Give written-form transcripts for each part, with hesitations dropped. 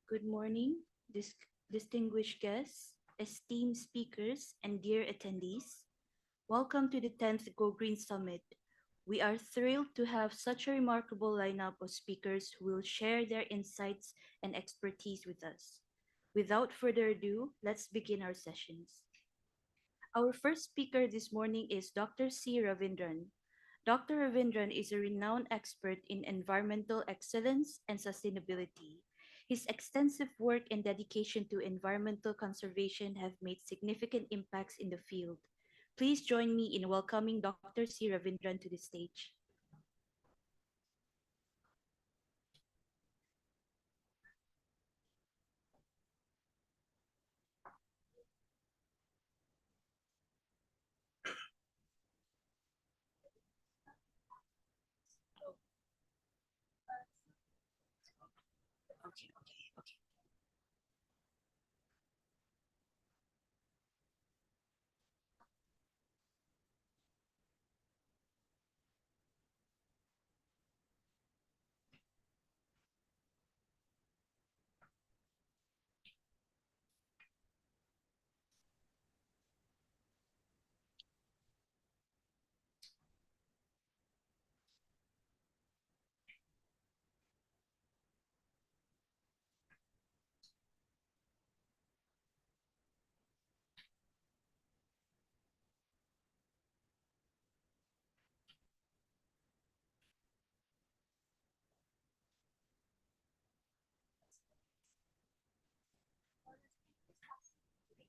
Good morning, distinguished guests, esteemed speakers, and dear attendees. Welcome to the 10th GoGreen Summit. We are thrilled to have such a remarkable lineup of speakers who will share their insights and expertise with us. Without further ado, let's begin our sessions. Our first speaker this morning is Dr. C. Ravindran. Dr. Ravindran is a renowned expert in environmental excellence and sustainability. His extensive work and dedication to environmental conservation have made significant impacts in the field. Please join me in welcoming Dr. C. Ravindran to the stage. Okay, okay, okay.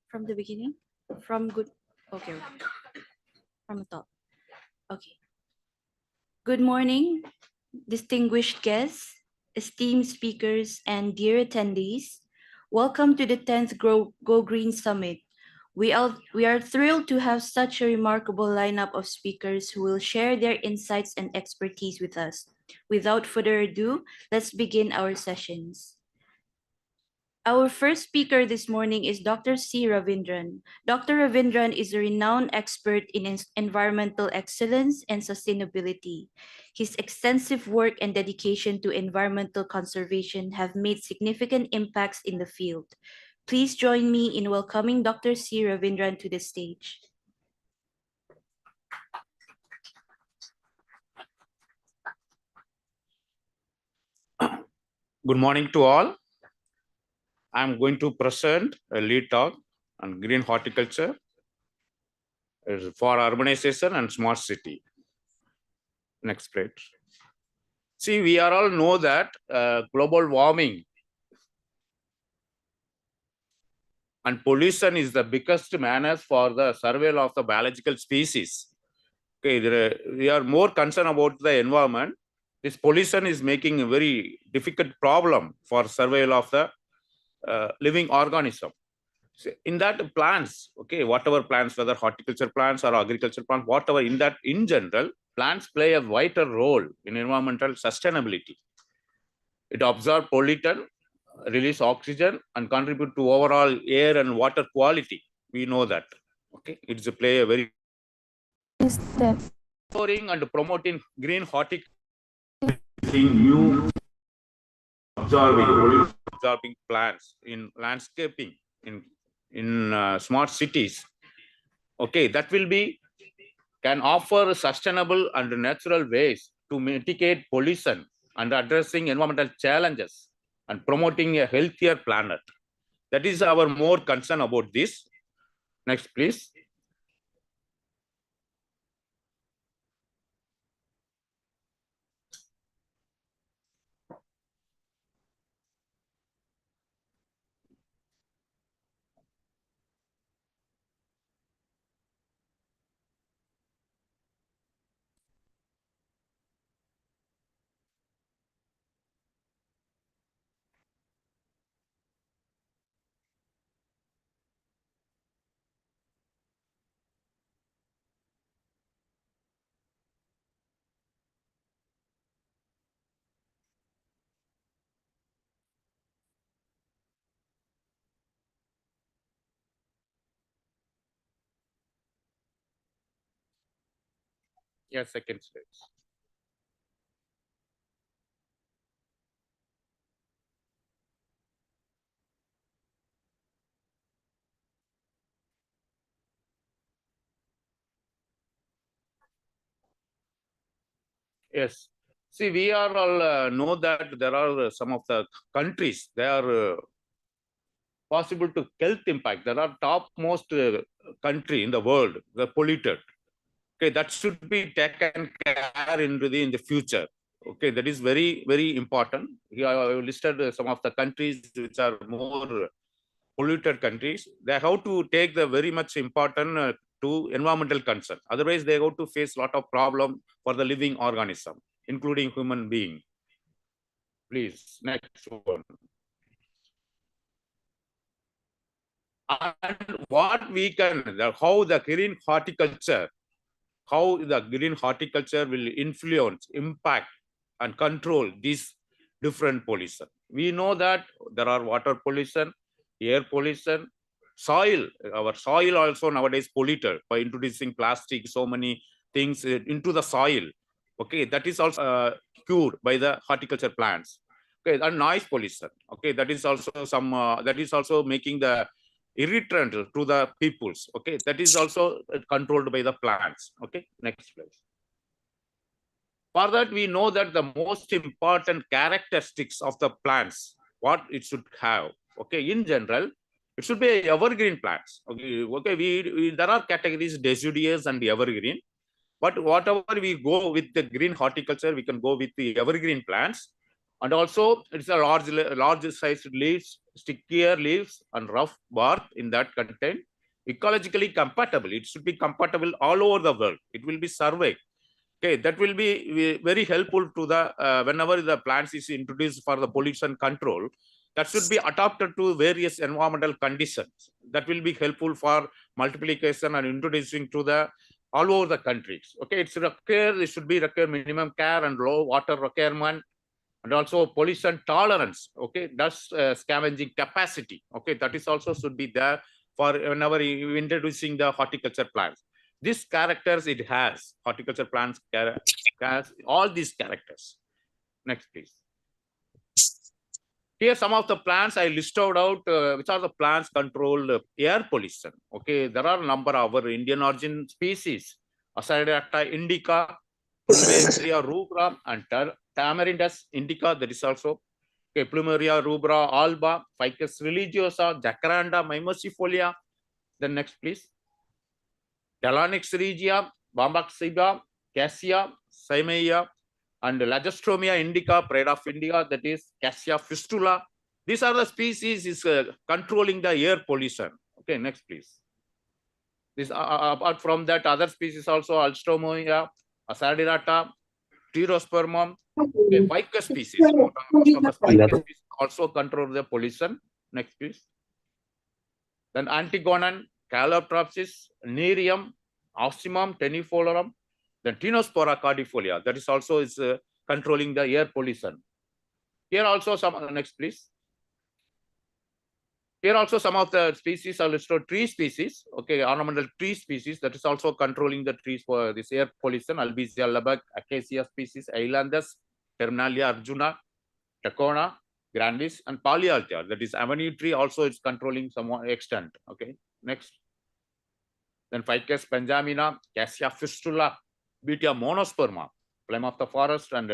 From the beginning? From good. Okay, okay. From the top. Okay. Good morning, distinguished guests, esteemed speakers, and dear attendees. Welcome to the 10th Go Green Summit. We are thrilled to have such a remarkable lineup of speakers who will share their insights and expertise with us. Without further ado, let's begin our sessions. Our first speaker this morning is Dr. C. Ravindran. Dr. Ravindran is a renowned expert in environmental excellence and sustainability. His extensive work and dedication to environmental conservation have made significant impacts in the field. Please join me in welcoming Dr. C. Ravindran to the stage. Good morning to all. I'm going to present a lead talk on green horticulture for urbanization and smart city. Next slide. See, we are all know that global warming and pollution is the biggest menace for the survival of the biological species. Okay, we are more concerned about the environment. This pollution is making a very difficult problem for survival of the living organism. So in that plants, okay, whatever plants, whether horticulture plants or agriculture plants, whatever, in general, plants play a vital role in environmental sustainability. It absorbs pollutant, release oxygen, and contribute to overall air and water quality. We know that. Okay, it's a play a very exploring and promoting green horticulture, new absorbing plants in landscaping in smart cities. Okay, that will be can offer sustainable and natural ways to mitigate pollution and addressing environmental challenges and promoting a healthier planet. That is our more concern about this. Next, please. Yes, second slide. Yes. See, we are all know that there are some of the countries, they are possible to health impact. There are topmost country in the world, the polluted. Okay, that should be taken care in the future. Okay, that is very, very important. Here I have listed some of the countries which are more polluted countries. They have to take the very much important to environmental concern. Otherwise, they have to face a lot of problem for the living organism, including human being. Please, next one. And what we can, how the green horticulture, how the green horticulture will influence, impact, and control these different pollution. We know that there are water pollution, air pollution, soil. Our soil also nowadays polluted by introducing plastic, so many things into the soil. Okay, that is also cured by the horticulture plants. Okay, and noise pollution. Okay, that is also some. That is also making the irritant to the peoples. Okay, that is also controlled by the plants. Okay, next please. For that, we know that the most important characteristics of the plants, what it should have. Okay, in general, it should be evergreen plants. Okay, okay. We there are categories deciduous and evergreen, but whatever we go with the green horticulture, we can go with the evergreen plants. And also, it's a large sized leaves, stickier leaves, and rough bark in that content. Ecologically compatible. It should be compatible all over the world. It will be surveyed. Okay, that will be very helpful to the whenever the plants is introduced for the pollution control. That should be adapted to various environmental conditions. That will be helpful for multiplication and introducing to the all over the countries. Okay, it should be require minimum care and low water requirement, and also pollution tolerance. Okay, dust scavenging capacity. Okay, that is also should be there for whenever you introducing the horticulture plants. These characters it has. Horticulture plants has all these characters. Next, please. Here, some of the plants I listed out, which are the plants control air pollution. Okay, there are a number of our Indian origin species. Azadirachta indica, Plumeria rubra, and Tamarindus indica. That is also okay, Plumeria rubra alba, Ficus religiosa, Jacaranda mimosifolia. Then next, please. Telanix regia, Bombaxiba, Cassia, Simeia, and Lagestromia indica, pride of India, that is Cassia fistula. These are the species is controlling the air pollution. Okay, next, please. This apart from that, other species also Alstromoia, Azadirata, Pterospermum, okay, ficus species. Most of the ficus species also control the pollution. Next, please. Then Antigonan, Calotropsis, Nerium, Oximum, Tenifolarum, then Tinospora cardifolia. That is also is controlling the air pollution. Here also some, next please. Here also some of the species are listed, tree species, okay, ornamental tree species, that is also controlling the trees for this air pollution, Albizia labac, Acacia species, Islandus, Terminalia arjuna, Tacona, grandis, and Polyaltia, that is avenue tree also is controlling some extent, okay. Next. Then Ficus benjamina, Cassia fistula, Betia monosperma, flame of the forest, and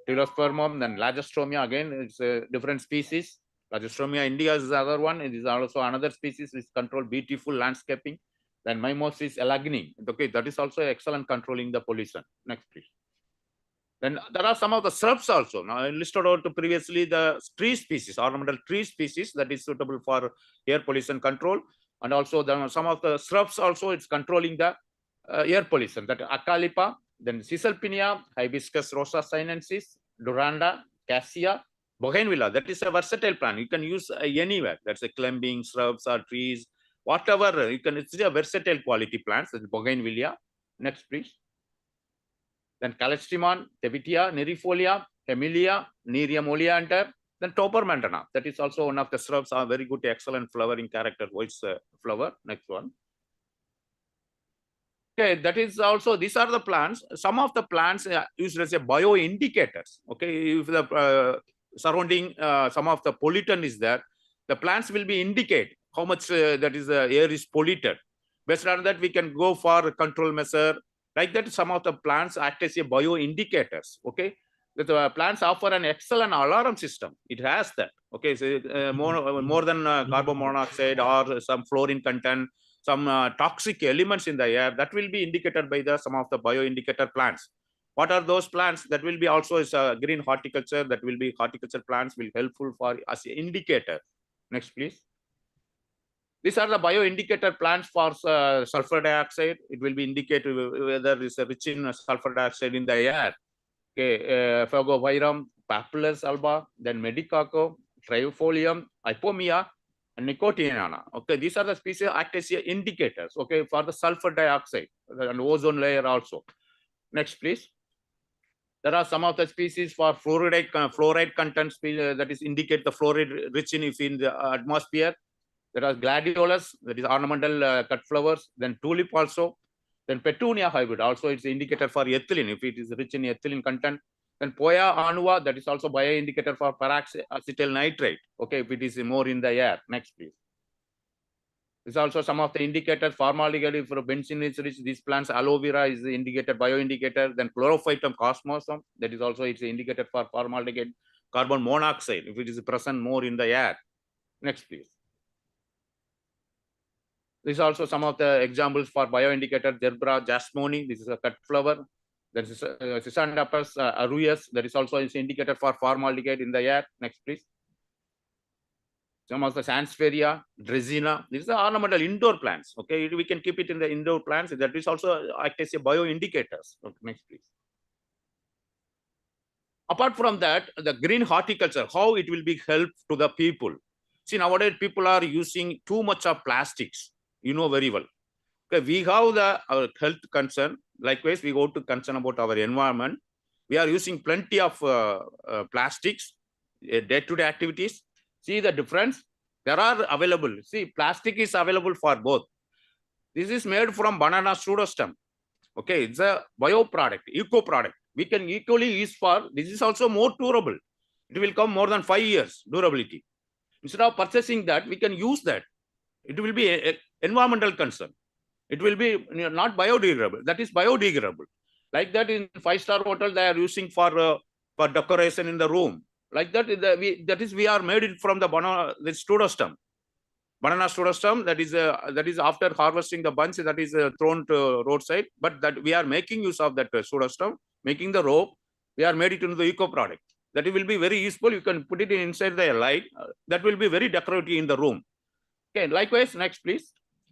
Pterospermum, then Lagestromia, again, it's a different species. Lagestromia India is the other one. It is also another species which control beautiful landscaping. Then Mimosis elagni. Okay, that is also excellent controlling the pollution. Next, please. Then there are some of the shrubs also. Now I listed out previously the tree species, ornamental tree species that is suitable for air pollution control. And also then some of the shrubs also it's controlling the air pollution. That Acalipa, then Cisalpinia, Hibiscus rosa sinensis, Duranda, Cassia, Bougainvillea. That is a versatile plant. You can use anywhere. That's a climbing shrubs or trees, whatever. You can. It's a versatile quality plants. That's Bougainvillea. Next, please. Then Calestrimon, Tevitia, Nerifolia, Hemilia, Nerium oleander. Then Topermantana. That is also one of the shrubs. Are very good, excellent flowering character. White flower. Next one. Okay, that is also, these are the plants. Some of the plants used as a bioindicators. Okay, if the surrounding some of the pollutant is there, the plants will be indicate how much that is the air is polluted. Based on that, we can go for control measure Like that, some of the plants act as a bioindicators. Okay, the plants offer an excellent alarm system. It has that. Okay, so more than carbon monoxide or some fluorine content, some toxic elements in the air, that will be indicated by the some of the bioindicator plants. What are those plants? That will be also is green horticulture. That will be horticulture plants will helpful for as an indicator. Next, please. These are the bioindicator plants for sulfur dioxide. It will be indicated whether it's rich in sulfur dioxide in the air. Okay, Fagovirum, Papillus alba, then Medicaco, Trifolium, Ipomia, and Nicotiana. Okay, these are the species act as indicators. Okay, for the sulfur dioxide and ozone layer also. Next, please. There are some of the species for fluoride content that is indicate the fluoride rich in the atmosphere. There are gladiolus, that is ornamental cut flowers, then tulip also, then petunia hybrid, also it's indicator for ethylene, if it is rich in ethylene content. Then Poya annua, that is also bioindicator for paracetyl nitrate, okay, if it is more in the air. Next, please. This is also some of the indicators. Formaldehyde for benzene is rich. These plants, aloe vera is the indicator, bioindicator. Then chlorophytum cosmosum, that is also it's indicator for formaldehyde. Carbon monoxide, if it is present more in the air. Next, please. This is also some of the examples for bioindicator. Gerbera jasmoni, this is a cut flower. There is Sisandapus aureus, that is also an indicator for formaldehyde in the air. Next, please. Some of the Sansevieria, Dresina, these are ornamental indoor plants. Okay, we can keep it in the indoor plants. That is also act as a bioindicators. Okay, next, please. Apart from that, the green horticulture, how it will be help to the people. See, nowadays people are using too much of plastics. You know very well. Okay, we have our health concern. Likewise, we go to concern about our environment. We are using plenty of plastics, day-to-day activities. See the difference? There are available. See, plastic is available for both. This is made from banana pseudostem. Okay, it's a bio product, eco product. We can equally use for, this is also more durable. It will come more than 5 years durability. Instead of purchasing that, we can use that. It will be an environmental concern. It will be not biodegradable. That is biodegradable. Like that in 5-star hotel, they are using for decoration in the room. Like that, we are made it from the banana, the pseudostem. Banana pseudostem, that is after harvesting the bunch, that is thrown to roadside. But that we are making use of that pseudostem, making the rope. We are made it into the eco product. That will be very useful. You can put it inside the light. That will be very decorative in the room. Okay, likewise, next, please.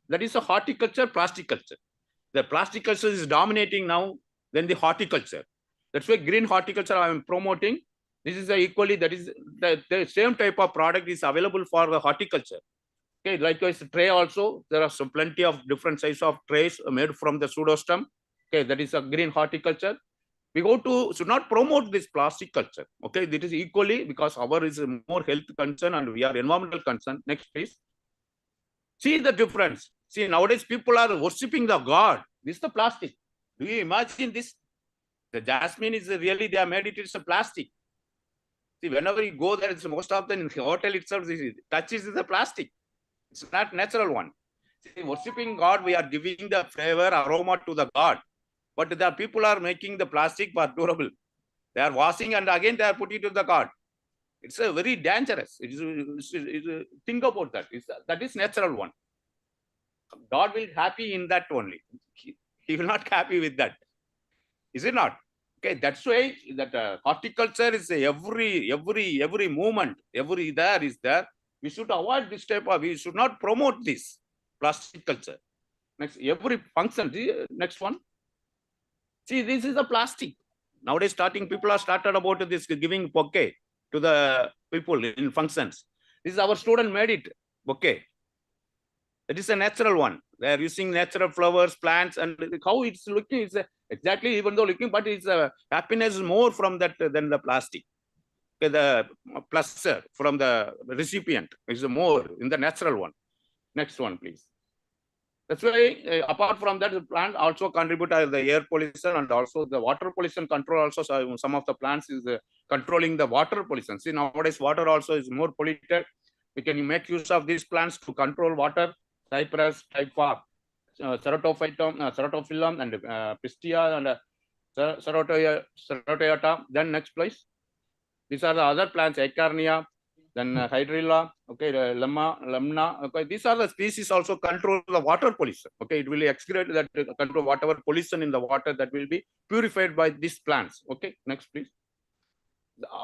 That is a horticulture, plasticulture. The plasticulture is dominating now than the horticulture. That's why green horticulture I am promoting. This is equally, that is the same type of product is available for the horticulture. Okay, likewise, tray also, there are some plenty of different sizes of trays made from the pseudostem. Okay, that is a green horticulture. We should not promote this plastic culture. Okay, this is equally because our is more health concern and we are environmental concern. Next, please. See the difference. See, nowadays people are worshipping the God. This is the plastic. Do you imagine this? The jasmine is really, they are made it, it's a plastic. See, whenever you go there, it's most often in the hotel itself, touches the plastic. It's not natural one. See, worshipping God, we are giving the flavor, aroma to the God. But the people are making the plastic for durable. They are washing and again they are putting it to the God. It's a very dangerous. Think about that. That is natural one. God will happy in that only. He will not happy with that. Is it not? Okay, that's why that horticulture is every movement, every there is there. We should avoid this type of, we should not promote this plastic culture. Next, every function, next one. See, this is a plastic. Nowadays, people are started about this giving bouquet to the people in functions. This is our student made it, bouquet. It is a natural one. They are using natural flowers, plants, and how it's looking is exactly even though looking, but it's happiness more from that than the plastic. Okay, the pleasure from the recipient is more in the natural one. Next one, please. That's why, apart from that, the plant also contribute to the air pollution and also the water pollution control. Also, so some of the plants is controlling the water pollution. See, nowadays water also is more polluted. We can make use of these plants to control water. Cypress, type farm. Ceratophyllum and Pistia and Cerotoiota. Then next please. These are the other plants, Acarnia, then Hydrilla, okay, Lemna. Okay, these are the species also control the water pollution. Okay, it will excrete that control whatever pollution in the water that will be purified by these plants. Okay, next please.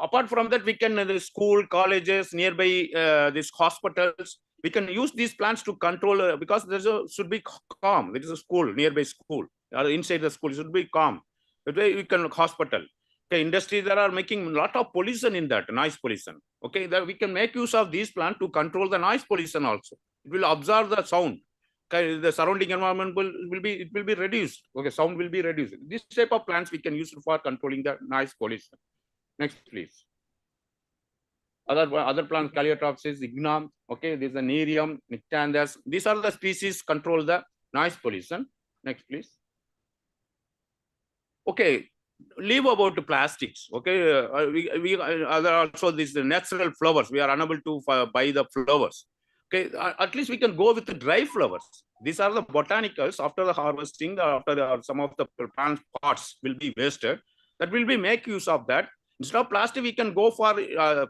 Apart from that, we can the school, colleges, nearby these hospitals. We can use these plants to control because there should be calm. There is a school nearby school or inside the school. It should be calm. That way we can hospital. Okay, industries that are making a lot of pollution in that noise pollution. Okay, that we can make use of these plants to control the noise pollution also. It will absorb the sound. Okay, the surrounding environment will be reduced. Okay, sound will be reduced. This type of plants we can use for controlling the noise pollution. Next, please. Other plants, Calliotropsis, Ignam. Okay, this is the Nerium, Nyctanders. These are the species control the noise pollution. Next, please. Okay, leave about the plastics. Okay, we other also these natural flowers. We are unable to buy the flowers. Okay, at least we can go with the dry flowers. These are the botanicals. After the harvesting, some of the plant parts will be wasted. That will be make use of that. Instead of plastic, we can go for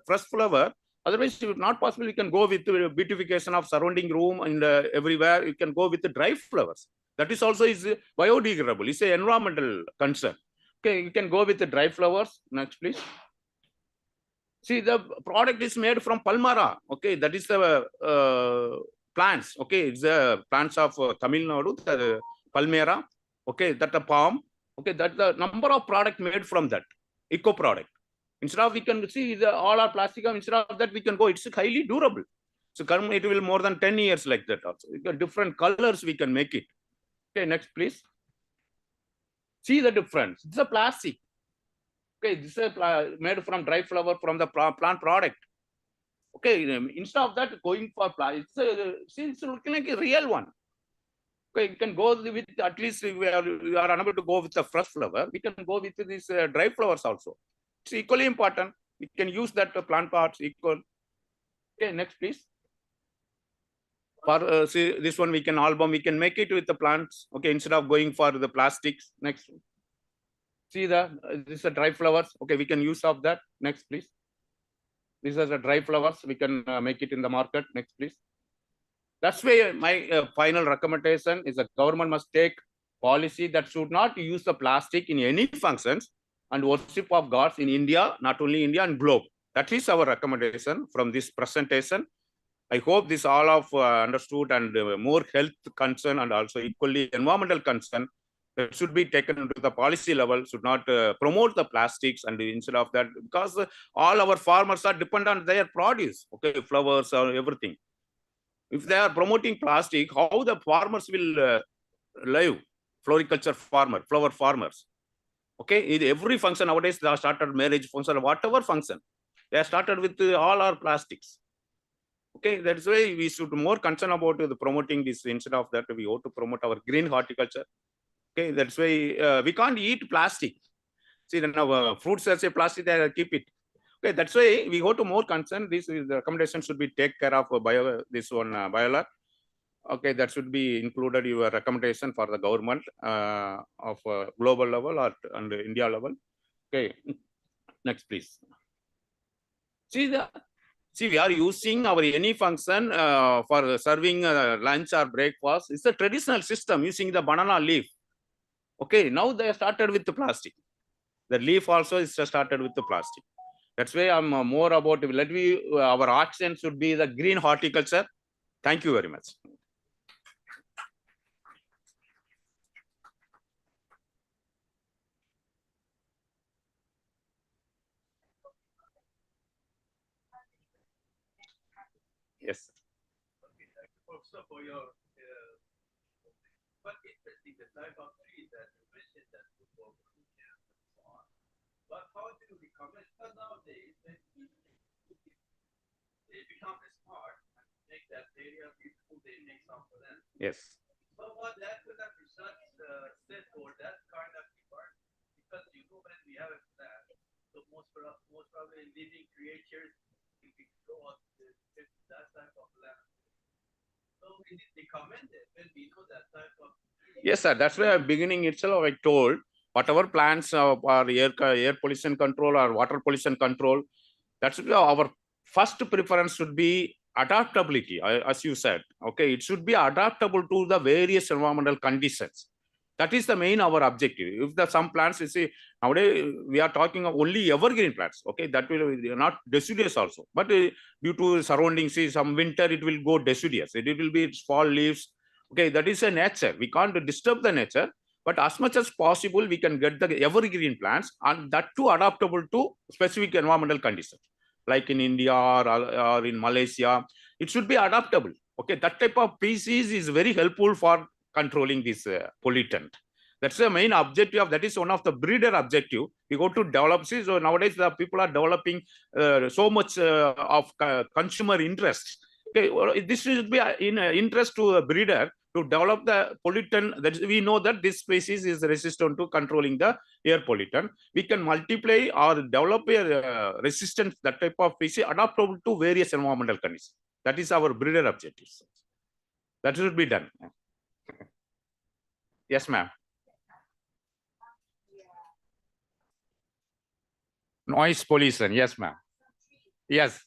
fresh flower. Otherwise, if not possible, we can go with the beautification of surrounding room and everywhere. You can go with the dry flowers. That is also is biodegradable. It's an environmental concern. Okay, you can go with the dry flowers. Next, please. See, the product is made from Palmara. Okay, that is the plants. Okay, it's the plants of Tamil Nadu, the Palmera. Okay, that the palm. Okay, that's the number of product made from that eco product. Instead of we can see all our plastic. Instead of that, we can go. It's highly durable. So it will more than 10 years like that also. Different colors we can make it. Okay, next, please. See the difference. It's a plastic. Okay, this is made from dry flower from the plant product. Okay, instead of that, going for plastic, it's looking like a real one. Okay, you can go with at least we are unable to go with the fresh flower. We can go with these dry flowers also. It's equally important. We can use that plant parts equal. Okay, next, please. For see this one, we can album. We can make it with the plants. Okay, instead of going for the plastics. Next. See this is a dry flowers. Okay, we can use of that. Next, please. These are the dry flowers. We can make it in the market. Next, please. That's why my final recommendation is that government must take policy that should not use the plastic in any functions and worship of gods in India, not only India and globe. That is our recommendation from this presentation. I hope this all of understood and more health concern and also equally environmental concern that should be taken into the policy level, should not promote the plastics, and instead of that, because all our farmers are dependent on their produce, okay, flowers or everything. If they are promoting plastic, how the farmers will live? Floriculture farmer, flower farmers. Okay, in every function nowadays, they have started marriage function, whatever function. They have started with all our plastics. Okay, that's why we should more concern about the promoting this. Instead of that, we ought to promote our green horticulture. Okay, that's why we can't eat plastic. See, now fruits as a plastic, they keep it. Okay, that's why we go to more concern. This is the recommendation should be take care of this one biolar. Okay, that should be included your recommendation for the government of global level or and India level. Okay, next please. See, we are using our any function for serving lunch or breakfast. It's a traditional system using the banana leaf. Okay, now they started with the plastic. The leaf also is started with the plastic. That's why I'm more about our accent should be the green horticulture. Thank you very much. Yes. Also for your quite interesting the type of tree that you mentioned that for food and so on. But how do you recommend? Because nowadays they become smart and make that area beautiful. They make some for them. Yes. But what that could have research said for that kind of environment, because you know when we have a plant, so most probably living creatures if we go on that type of land. So we need to commend it when we know that type of. Yes, sir. That's why beginning itself I told whatever plans are air pollution control or water pollution control, that's our first preference should be adaptability, as you said. Okay, it should be adaptable to the various environmental conditions. That is the main our objective. If the some plants, you see, nowadays we are talking of only evergreen plants. Okay, that will not deciduous also. But due to surroundings, see, some winter it will go deciduous. It will be fall leaves. Okay, that is a nature. We can't disturb the nature. But as much as possible, we can get the evergreen plants, and that too adaptable to specific environmental conditions. Like in India or in Malaysia, it should be adaptable. Okay, that type of species is very helpful for controlling this pollutant. That's the main objective. That is one of the breeder objective. We go to develop. See, so nowadays the people are developing so much of consumer interest. Okay, well, this should be in interest to a breeder to develop the pollutant. That we know that this species is resistant to controlling the air pollutant. We can multiply or develop a resistance, that type of species adaptable to various environmental conditions. That is our breeder objectives. That should be done. Yes, ma'am. Noise pollution. Yes, ma'am. Yes.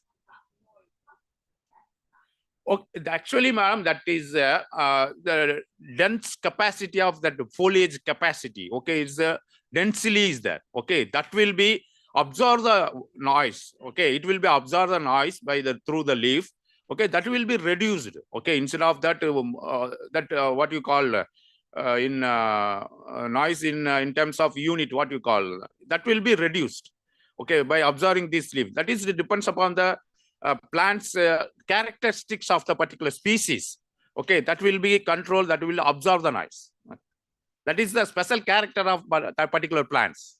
Okay, actually, ma'am, that is the dense capacity of that foliage capacity. Okay, it's densely is there. Okay, that will be absorb the noise. Okay, it will be absorb the noise by the through the leaf. Okay, that will be reduced. Okay, instead of that, what you call in noise in terms of unit, what you call that will be reduced. Okay, by absorbing this leaf. That is it depends upon the plants characteristics of the particular species. Okay, that will be controlled, that will absorb the noise. That is the special character of that particular plants.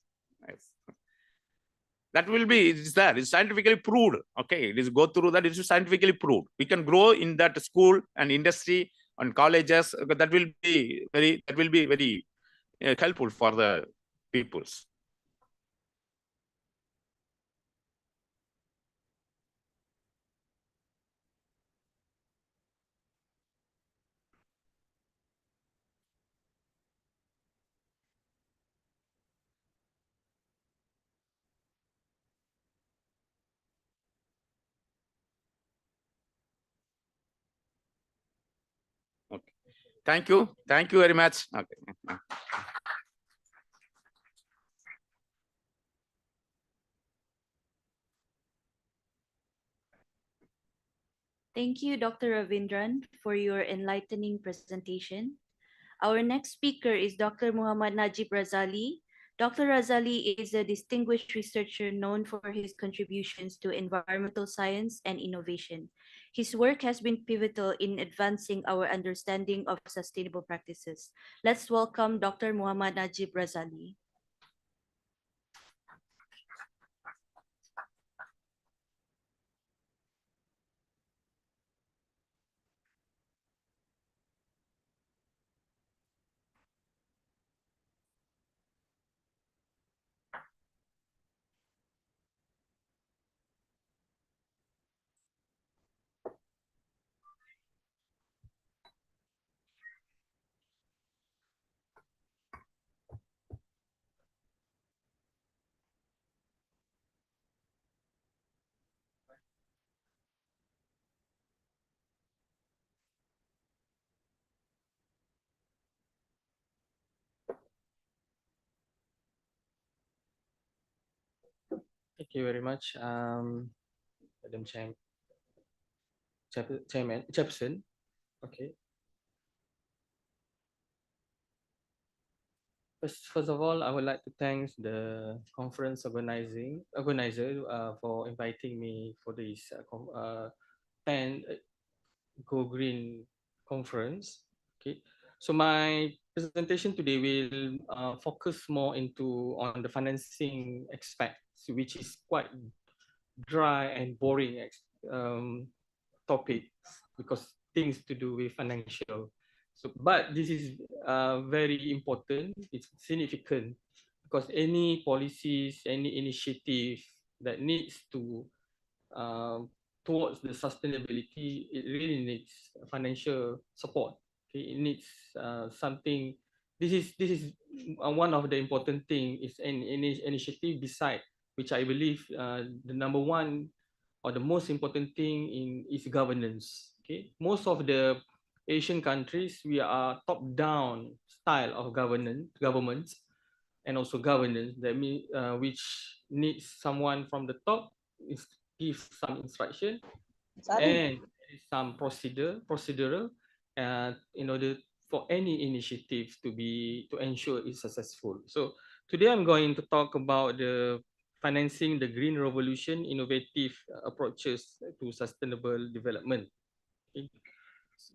That will be, it's there, it's scientifically proved. Okay, it is go through that, it is scientifically proved. We can grow in that school and industry and colleges. That will be very helpful for the peoples. Okay. Thank you very much. Okay. Thank you, Dr. Ravindran, for your enlightening presentation. Our next speaker is Dr. Muhammad Najib Razali. Dr. Razali is a distinguished researcher known for his contributions to environmental science and innovation. His work has been pivotal in advancing our understanding of sustainable practices. Let's welcome Dr. Muhammad Najib Razali. Thank you very much, Madam Chairman Chairperson. Okay. First of all, I would like to thank the conference organizer for inviting me for this 10 Go Green conference. Okay, so my presentation today will focus more on the financing aspects, which is quite dry and boring topics because things to do with financial. So, but this is very important. It's significant because any policies, any initiative that needs to towards the sustainability, it really needs financial support. Okay, it needs something. This is one of the important thing is an initiative beside which I believe the number one or the most important thing in is governance. Okay, most of the Asian countries we are top down style of governments and also governance that mean which needs someone from the top is give some instruction and some procedural in order for any initiative to ensure it's successful. So today I'm going to talk about the financing the green revolution innovative approaches to sustainable development. Okay.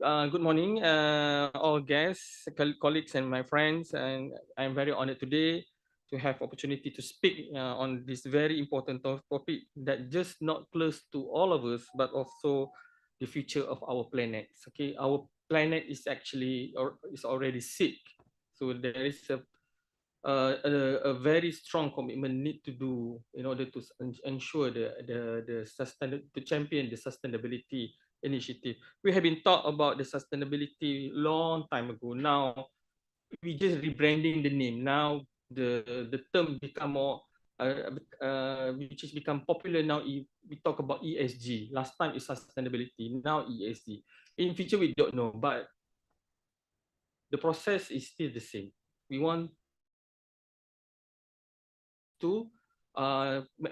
Good morning, all guests, colleagues, and my friends. And I'm very honored today to have opportunity to speak on this very important topic that just not close to all of us, but also the future of our planet. Okay, our planet is actually or is already sick, so there is a very strong commitment need to do in order to ensure the sustain to champion the sustainability initiative. We have been taught about the sustainability long time ago. Now we just rebranding the name. Now the term become more which has become popular now. We talk about ESG. Last time is sustainability. Now ESG. In future we don't know, but the process is still the same. We want to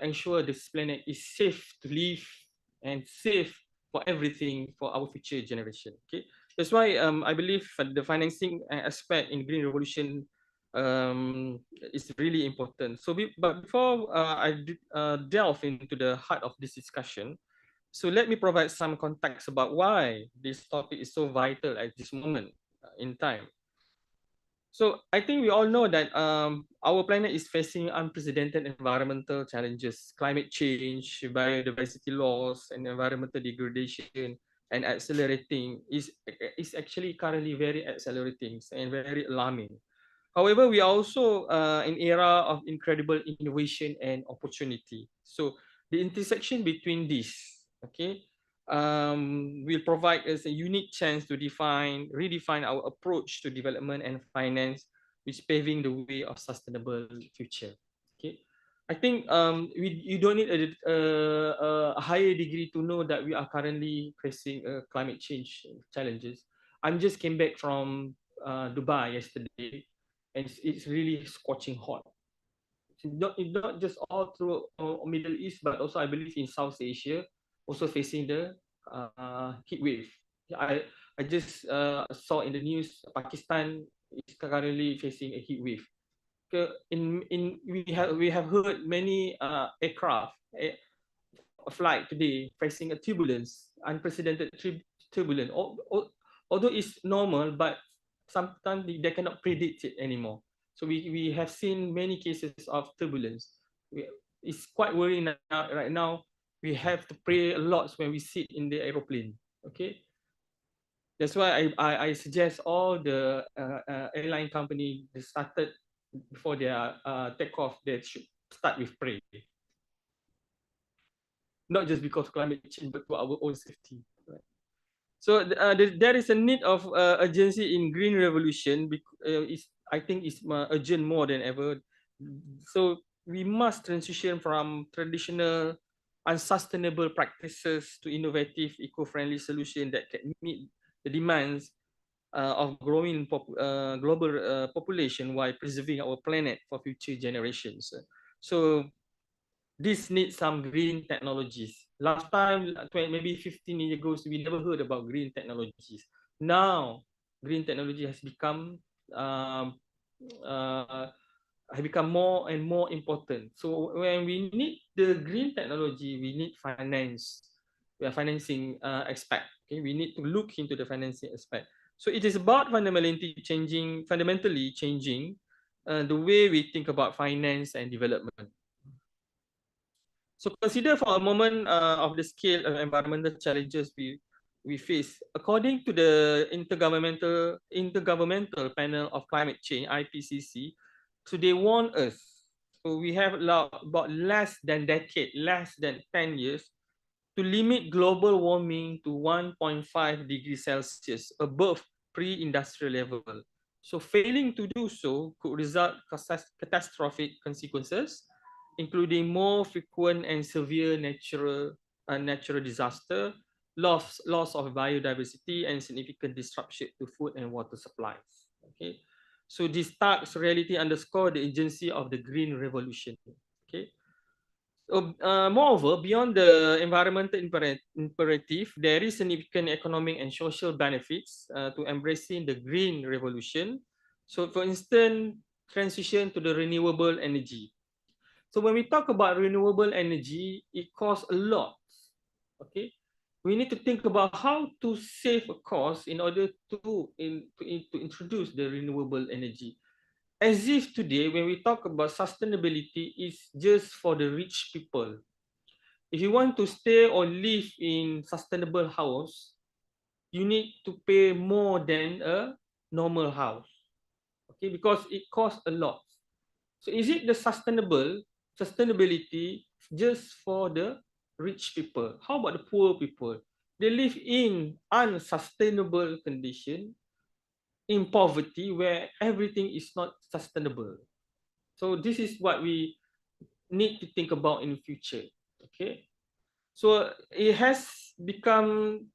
ensure this planet is safe to live and safe for everything for our future generation. Okay, that's why I believe the financing aspect in green revolution is really important. So, but before delve into the heart of this discussion, so let me provide some context about why this topic is so vital at this moment in time. So I think we all know that our planet is facing unprecedented environmental challenges, climate change, biodiversity loss, and environmental degradation, and accelerating is actually currently very accelerating and very alarming. However, we are also in era of incredible innovation and opportunity. So the intersection between these, okay, will provide us a unique chance to redefine our approach to development and finance, which paving the way of sustainable future. Okay, I think you don't need a higher degree to know that we are currently facing climate change challenges. I'm just came back from Dubai yesterday, and it's really scorching hot. It's not just all through Middle East, but also I believe in South Asia, also facing the heat wave. I I just saw in the news Pakistan is currently facing a heat wave. In we have heard many aircraft flight today facing a turbulence, unprecedented turbulence. Although it's normal, but sometimes they cannot predict it anymore. So we have seen many cases of turbulence. It's quite worrying now, right now. We have to pray a lot when we sit in the aeroplane. Okay, that's why I suggest all the airline company they started before their take off, they should start with pray, not just because of climate change, but for our own safety. Right? So there is a need of urgency in green revolution. I think it's urgent more than ever. So we must transition from traditional unsustainable practices to innovative eco-friendly solutions that can meet the demands of growing global population while preserving our planet for future generations. So this needs some green technologies. Last time, maybe 15 years ago, we never heard about green technologies. Now, green technology um, uh, has become more and more important. So when we need the green technology, we need finance. We are financing aspect. Okay, we need to look into the financing aspect. So it is about fundamentally changing the way we think about finance and development. So consider for a moment of the scale of environmental challenges we face. According to the Intergovernmental Panel of Climate Change (IPCC), so they warn us. So we have about less than 10 years to limit global warming to 1.5 degrees Celsius above pre-industrial level. So failing to do so could result catastrophic consequences, including more frequent and severe natural disaster, loss of biodiversity, and significant disruption to food and water supplies. Okay, so this stark reality underscore the urgency of the green revolution. Okay, moreover, beyond the environmental imperative, there is significant economic and social benefits to embracing the green revolution. So, for instance, transition to the renewable energy. So, when we talk about renewable energy, it costs a lot. Okay, we need to think about how to save a cost in order to introduce the renewable energy. As if today, when we talk about sustainability, it's just for the rich people. If you want to stay or live in sustainable house, you need to pay more than a normal house. Okay, because it costs a lot. So is it the sustainability just for the rich people? How about the poor people? They live in unsustainable condition, in poverty, where everything is not sustainable. So this is what we need to think about in the future. Okay, so it has become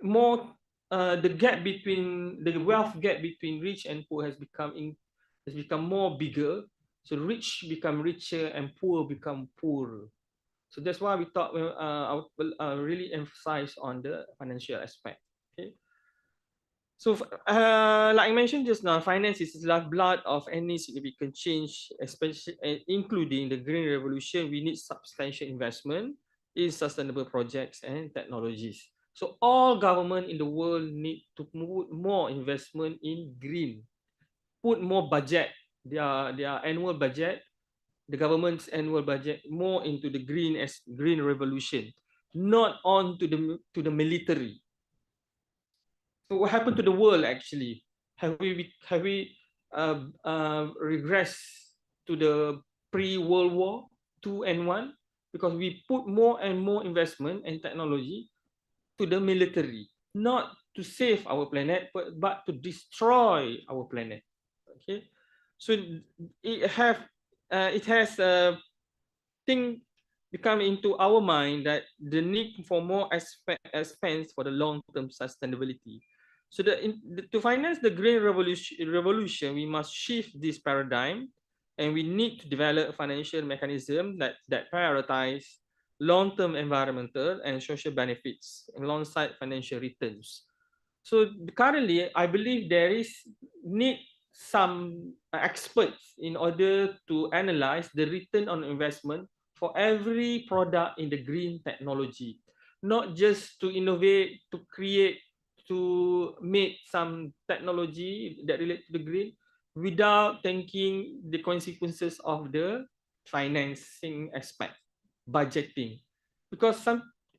more, the gap between the wealth gap between rich and poor has become more bigger. So rich become richer and poor become poorer. So that's why we thought I will really emphasize on the financial aspect. Okay. So, like I mentioned just now, finance is the lifeblood of any significant change, especially including the green revolution. We need substantial investment in sustainable projects and technologies. So, all government in the world need to put more investment in green, put more budget, their annual budget, the government's annual budget more into the green revolution, not on to the military. So what happened to the world actually? Have we regressed to the pre-World War II and one, because we put more and more investment and technology to the military, not to save our planet, but to destroy our planet. Okay, so it has a thing become into our mind that the need for more expense for the long-term sustainability. So to finance the green revolution, we must shift this paradigm, and we need to develop a financial mechanism that prioritize long-term environmental and social benefits alongside financial returns. So currently, I believe there is need some experts in order to analyze the return on investment for every product in the green technology, not just to innovate, to create, to make some technology that relate to the green without thinking the consequences of the financing aspect, budgeting. Because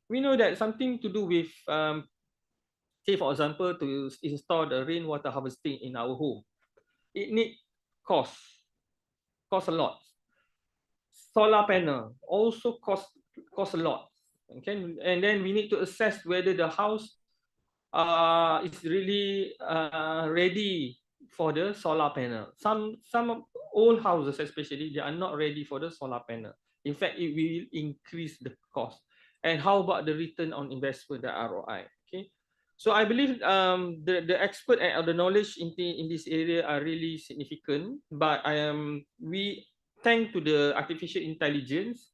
we know that something to do with, say for example, to install the rainwater harvesting in our home, it need cost a lot. Solar panel also cost a lot. Okay, and then we need to assess whether the house is really ready for the solar panel. Some old houses especially, they are not ready for the solar panel. In fact, it will increase the cost. And how about the return on investment, the ROI? Okay, so I believe the expert and the knowledge in this area are really significant. But we thank to the artificial intelligence,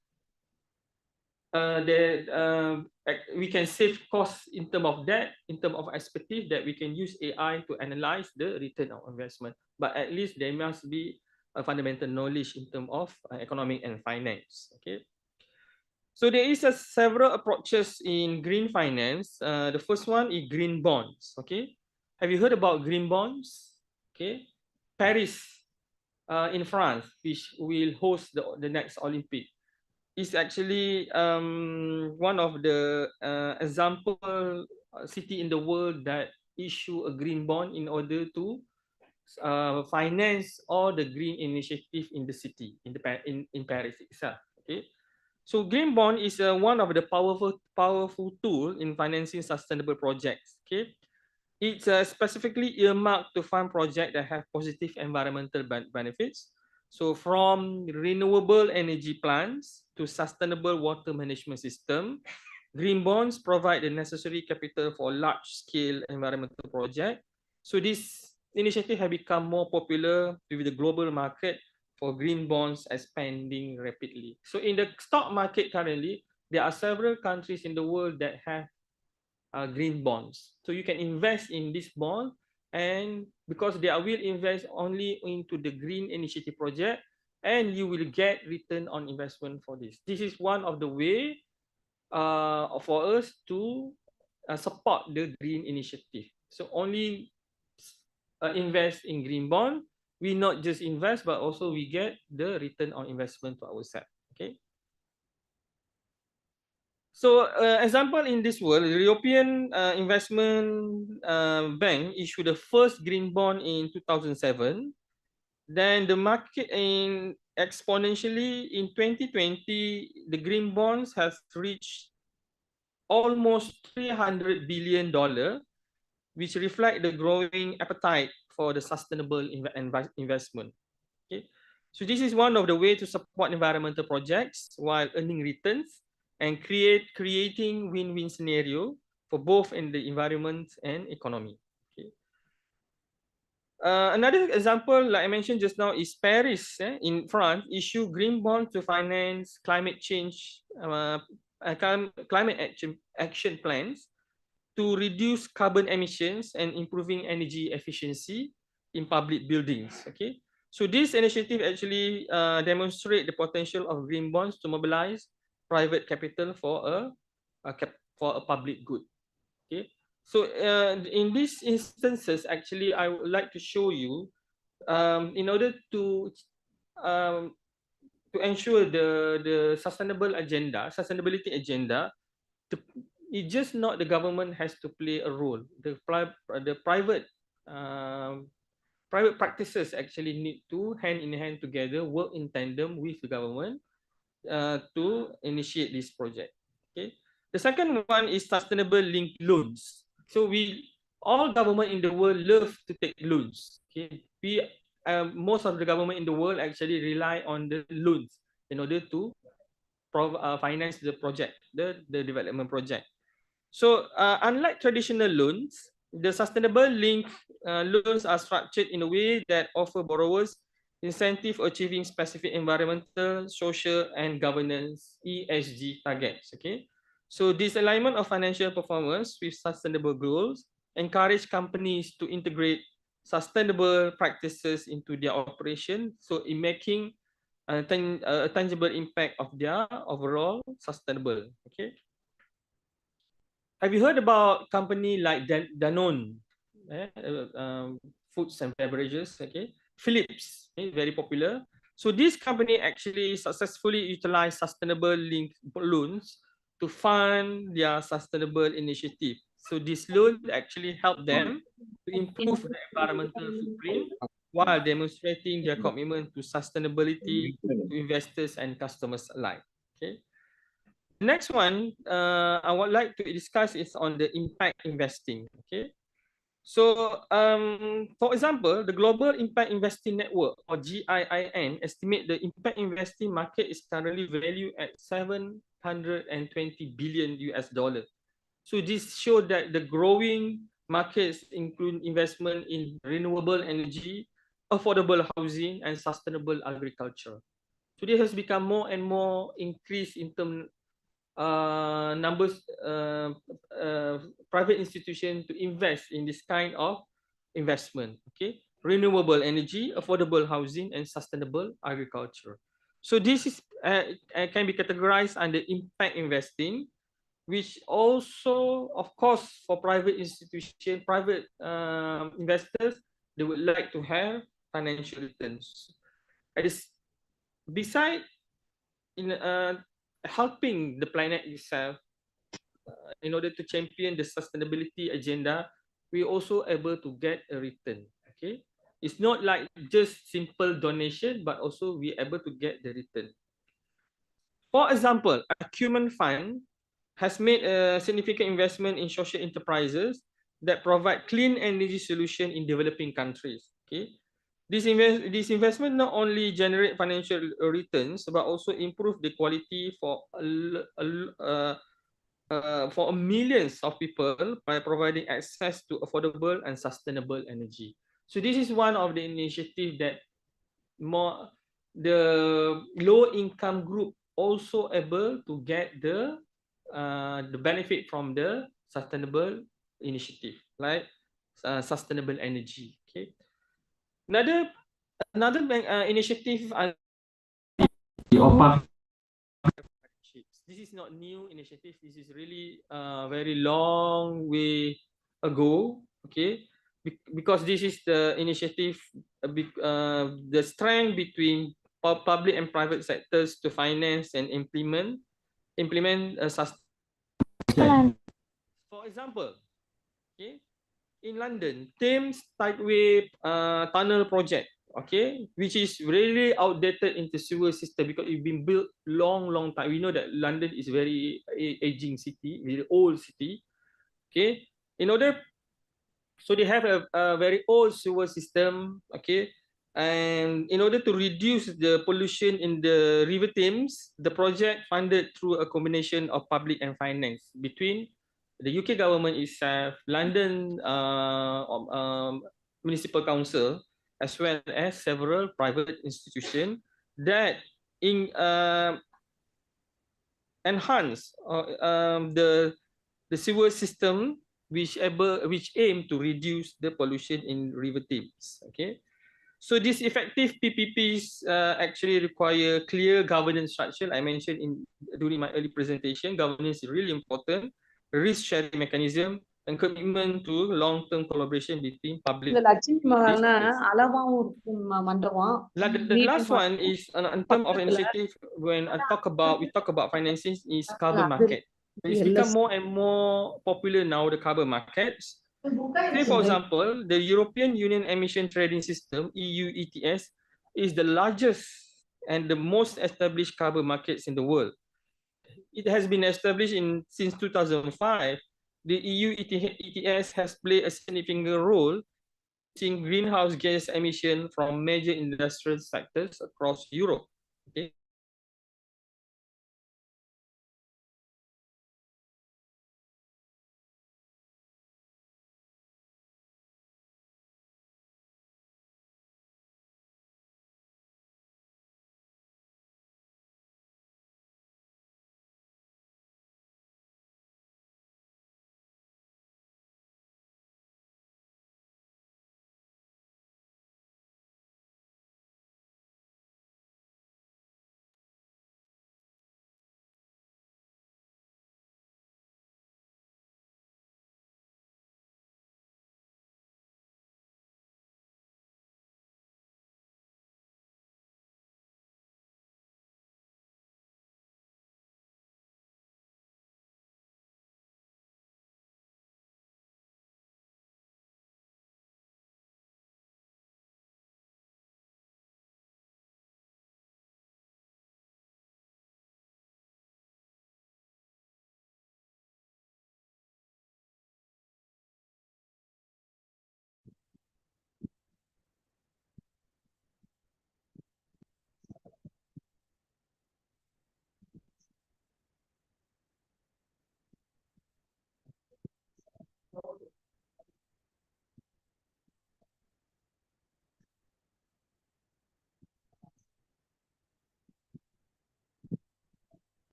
we can save costs in terms of that, in terms of expertise, that we can use AI to analyze the return on investment. But at least there must be a fundamental knowledge in terms of economic and finance. Okay. So there is several approaches in green finance. The first one is green bonds. Okay. Have you heard about green bonds? Okay. Paris in France, which will host the next Olympic, is actually one of the example city in the world that issue a green bond in order to finance all the green initiative in the city, in Paris itself. Okay, So green bond is one of the powerful tool in financing sustainable projects. Okay, it's specifically earmarked to fund projects that have positive environmental benefits. So from renewable energy plants to sustainable water management system, green bonds provide the necessary capital for large-scale environmental projects. So this initiative has become more popular with the global market for green bonds expanding rapidly. So in the stock market currently, there are several countries in the world that have green bonds. So you can invest in this bond, and because they will invest only into the green initiative project, and you will get return on investment for this. This is one of the way for us to support the green initiative. So only invest in green bond. We not just invest, but also we get the return on investment to ourselves. Okay. So, example in this world, the European Investment Bank issued the first green bond in 2007. Then the market in exponentially in 2020, the green bonds has reached almost $300 billion, which reflect the growing appetite for the sustainable investment. Okay, so this is one of the way to support environmental projects while earning returns and creating win-win scenario for both in the environment and economy. Okay. Another example, like I mentioned just now, is Paris in France issue green bond to finance climate change, climate action plans to reduce carbon emissions and improving energy efficiency in public buildings. Okay, so this initiative actually demonstrate the potential of green bonds to mobilize private capital for a public good. Okay, so in these instances, actually, I would like to show you, in order um, to ensure the sustainability agenda, the, it's just not the government has to play a role. The private private practices actually need to hand in hand together, work in tandem with the government to initiate this project. Okay. The second one is sustainable linked loans. So all government in the world love to take loans. Okay. Most of the government in the world actually rely on the loans in order to finance the project, the development project. So unlike traditional loans, the sustainable link loans are structured in a way that offer borrowers incentive achieving specific environmental, social, and governance (ESG) targets. Okay, so this alignment of financial performance with sustainable goals encourage companies to integrate sustainable practices into their operation, so in making a tangible impact of their overall sustainable. Okay. Have you heard about company like Danone, foods and beverages? Okay, Philips, very popular. So this company actually successfully utilized sustainable linked loans to fund their sustainable initiative. So this loan actually helped them to improve the environmental footprint while demonstrating their commitment to sustainability to investors and customers alike. Okay. Next one I would like to discuss is on the impact investing. Okay, so for example, the Global Impact Investing Network, or GIIN, estimate the impact investing market is currently valued at 720 billion US dollars. So this shows that the growing markets include investment in renewable energy, affordable housing, and sustainable agriculture. So this has become more and more increased in terms numbers private institutions to invest in this kind of investment. Okay, renewable energy, affordable housing, and sustainable agriculture. So this is can be categorized under impact investing, which also, of course, for private institution, private investors, they would like to have financial returns. It is beside in helping the planet itself, in order to champion the sustainability agenda, we also able to get a return. Okay, it's not like just simple donation, but also we able to get the return. For example, Acumen Fund has made a significant investment in social enterprises that provide clean energy solution in developing countries. Okay, this investment not only generate financial returns but also improve the quality for millions of people by providing access to affordable and sustainable energy. So this is one of the initiatives that more the low income group also able to get the benefit from the sustainable initiative, like sustainable energy. Okay, another initiative of partnerships. This is not new initiative. This is really very long way ago. Okay, because this is the initiative, the strength between public and private sectors to finance and implement a sustainable. For example, okay, in London, Thames Tideway tunnel project, okay, which is really outdated into sewer system because it's been built long time. We know that London is very aging city, very old city. Okay, in order, so they have a very old sewer system. Okay, and in order to reduce the pollution in the River Thames, the project funded through a combination of public and finance between the UK government itself, London Municipal Council, as well as several private institutions that enhance the sewer system which aim to reduce the pollution in River Thames. Okay, so these effective PPPs actually require clear governance structure. I mentioned during my early presentation, governance is really important, risk sharing mechanism, and commitment to long-term collaboration between public. இந்த லட்சுமி மகால்னா அளவாவும் இருக்கும் மண்டபம். The last one is in terms of initiative. When we talk about financing is carbon market. It's become more and more popular now, the carbon markets. Say for example, the European Union Emission Trading System (EU ETS) is the largest and the most established carbon markets in the world. It has been established since 2005. The EU ETS has played a significant role in greenhouse gas emission from major industrial sectors across Europe. Okay.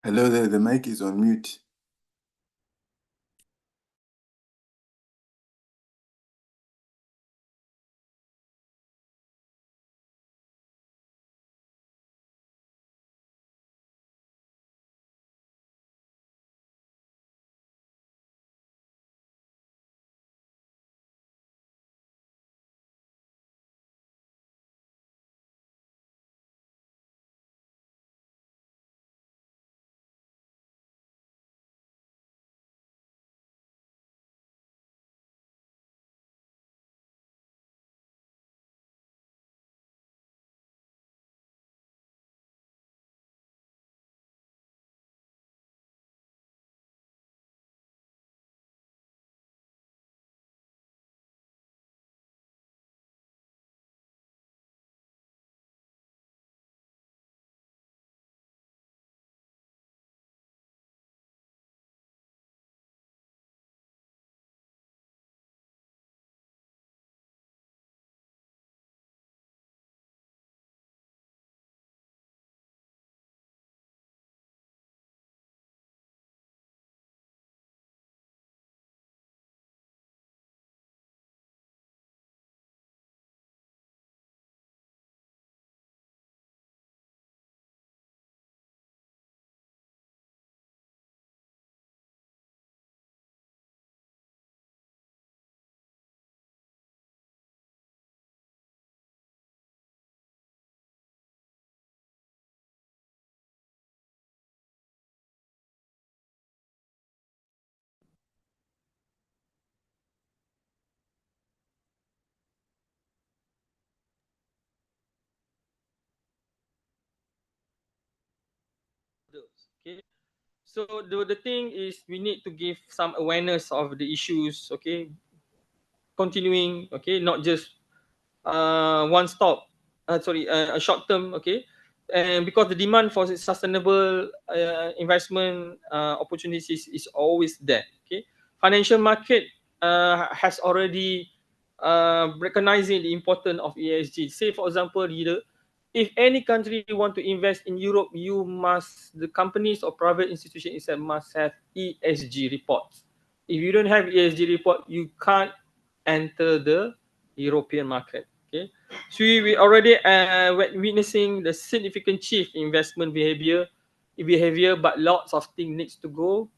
Hello there, the mic is on mute. Okay, so the thing is we need to give some awareness of the issues. Okay, continuing. Okay, not just one stop. A short term. Okay, and because the demand for sustainable investment opportunities is always there. Okay, financial market has already recognizing the importance of ESG. Say for example, leader, if any country want to invest in Europe, the companies or private institutions itself must have ESG reports. If you don't have ESG report, you can't enter the European market. Okay, so we already witnessing the significant shift in investment behavior, but lots of things needs to go.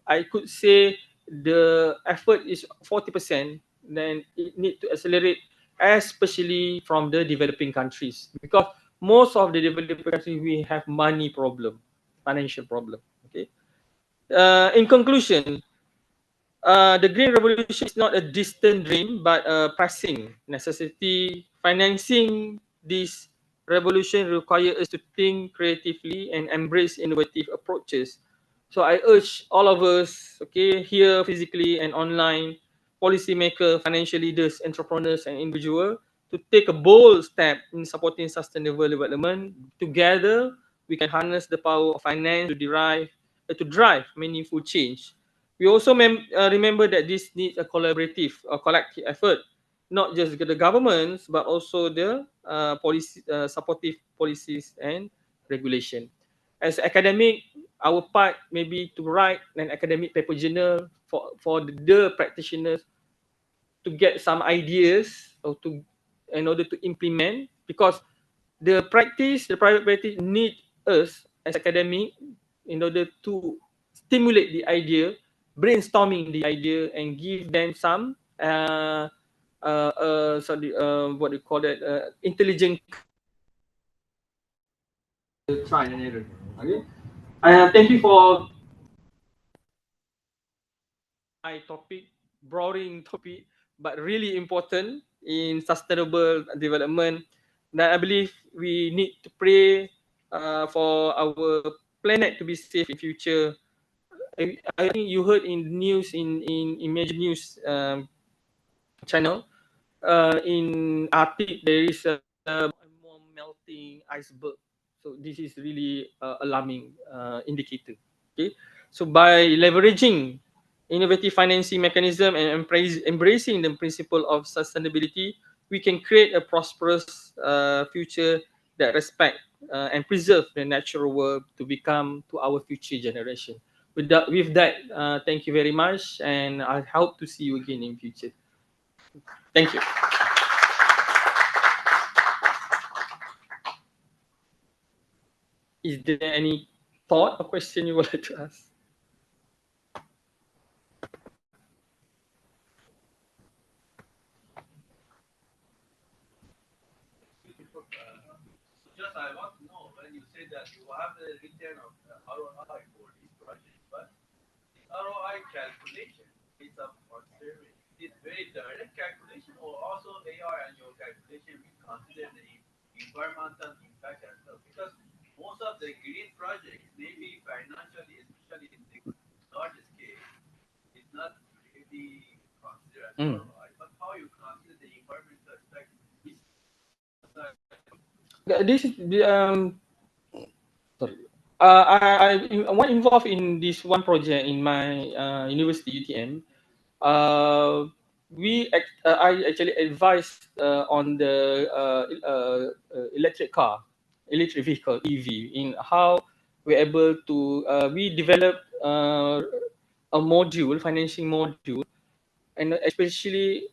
I could say the effort is 40%, then it need to accelerate, especially from the developing countries, because most of the developing countries we have money problem, financial problem. Okay. In conclusion, the green revolution is not a distant dream, but a pressing necessity. Financing this revolution requires us to think creatively and embrace innovative approaches. So I urge all of us, okay, here physically and online, policymakers, financial leaders, entrepreneurs, and individuals to take a bold step in supporting sustainable development. Together, we can harness the power of finance to drive meaningful change. We also remember that this needs a collaborative or collective effort, not just the governments, but also the supportive policies and regulation. As academic, our part may be to write an academic paper journal for the practitioners to get some ideas or to in order to implement, because the private practice need us as academic in order to stimulate the idea, brainstorming the idea, and give them some what do you call that, intelligent trial and error. Okay, thank you for my topic, broadening topic, but really important in sustainable development. That I believe we need to pray for our planet to be safe in future. I think you heard in news in major news channel in Arctic there is a more melting iceberg. So this is really alarming indicator. Okay, so by leveraging innovative financing mechanism and embracing the principle of sustainability, we can create a prosperous future that respect and preserve the natural world to become to our future generation. With that, thank you very much, and I hope to see you again in future. Thank you. Is there any thought or question you would like to ask? Just I want to know when you say that you have the return of ROI for this project, but the ROI calculation is a consideration. Is very direct calculation or also AR and your calculation will consider the environmental impact as well? Because most of the green projects, maybe financially, especially in the large scale, is not really considered as ROI. But how you consider the environmental aspect is This is the sorry. One involved in this one project in my university UTM. I actually advised on the electric vehicle EV, in how we're able to we developed a module, financing module, and especially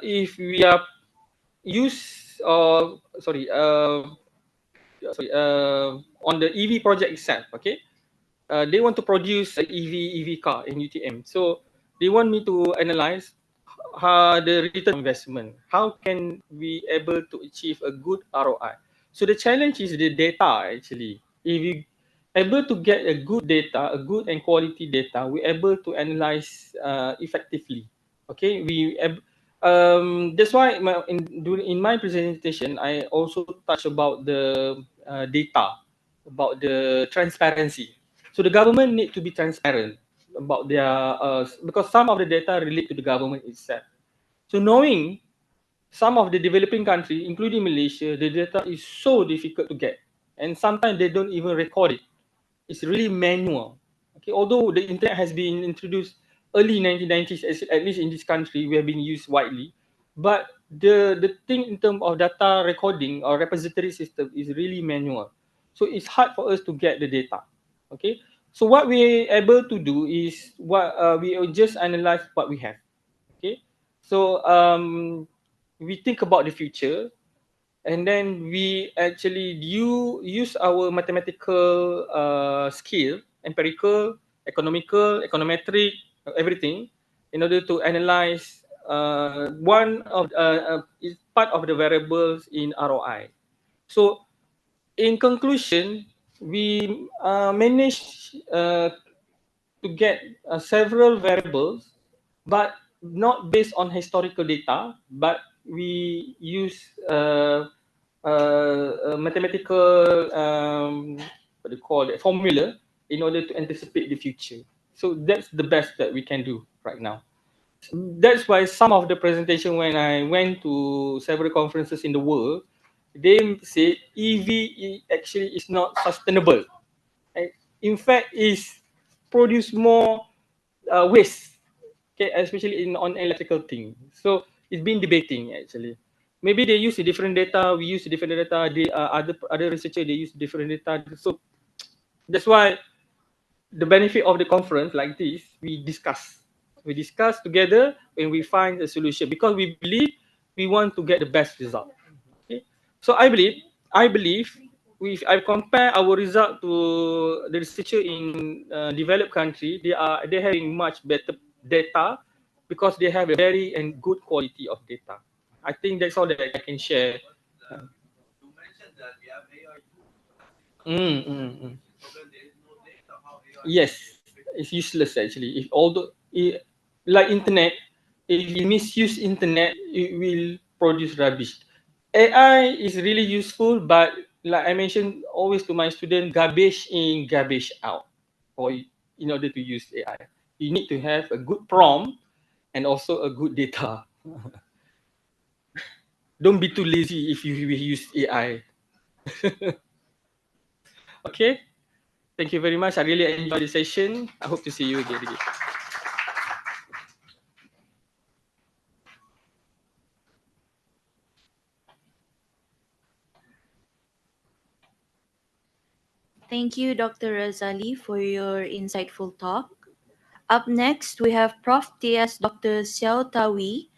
if we are use on the EV project itself. Okay, they want to produce an EV car in UTM. So they want me to analyze the return on investment. How can we able to achieve a good ROI? So the challenge is the data actually. If we able to get a good data, a good and quality data, we able to analyze effectively. Okay, that's why in my presentation I also touch about the data, about the transparency. So the government need to be transparent about their because some of the data relate to the government itself. So knowing some of the developing country, including Malaysia, the data is so difficult to get, and sometimes they don't even record it. It's really manual. Okay, although the internet has been introduced early 1990s, at least in this country, we have been used widely, but the thing in terms of data recording or repository system is really manual. So it's hard for us to get the data. Okay, so what we're able to do is what we just analyze what we have. Okay, so we think about the future, and then we actually use our mathematical skill, empirical, economical, econometric, everything, in order to analyze one of is part of the variables in ROI. So in conclusion, we managed to get several variables, but not based on historical data, but we use mathematical what do you call it, formula in order to anticipate the future. So that's the best that we can do right now. That's why some of the presentation when I went to several conferences in the world, they say EV actually is not sustainable. In fact, is produce more waste, okay, especially in on electrical thing. So it's been debating actually. Maybe they use a different data, we use a different data. They other researcher they use different data. So that's why the benefit of the conference like this, we discuss together and we find a solution because we believe we want to get the best result. Okay, so I believe if I compare our result to the researcher in developed country, they having much better data because they have a very and good quality of data. I think that's all that I can share. You mentioned that we have AI tools. So when there is no data, how AI Yes, can be effective? it's useless actually. If although like internet, if you misuse internet, it will produce rubbish. AI is really useful, but like I mentioned always to my student, garbage in, garbage out. Or in order to use AI, you need to have a good prompt and also a good data. Don't be too lazy if you use AI. Okay, thank you very much. I really enjoyed the session. I hope to see you again. Thank you, Dr. Razali, for your insightful talk. Up next, we have Prof. T.S. Dr. Xiao Tawi.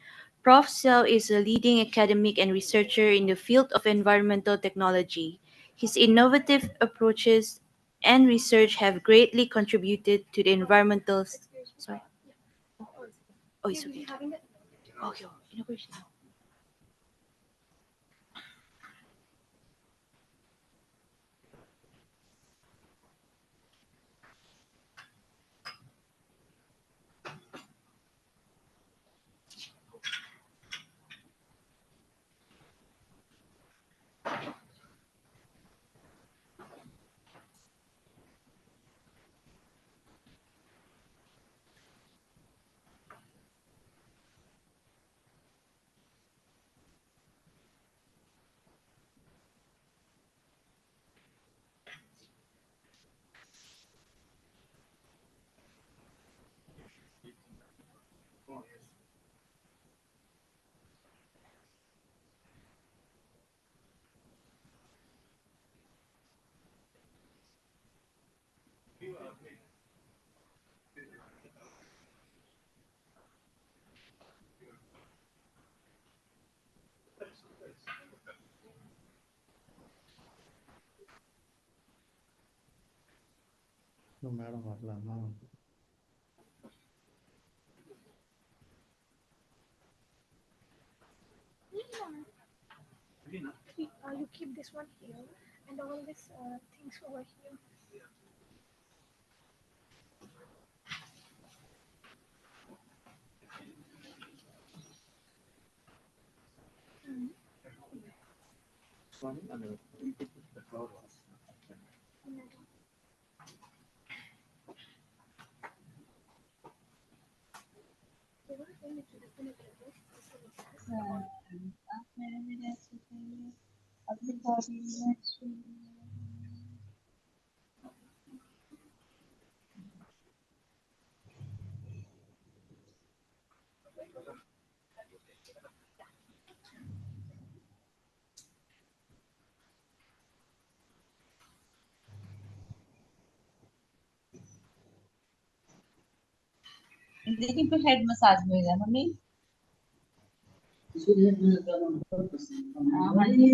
Prof. Xiao is a leading academic and researcher in the field of environmental technology. His innovative approaches and research have greatly contributed to the environmental. Sorry. Oh, it's okay. Okay. Innovation. No matter what, You keep this one here and all these things over here. लेकिन फिर head massage में हो जाए mummy हाँ जी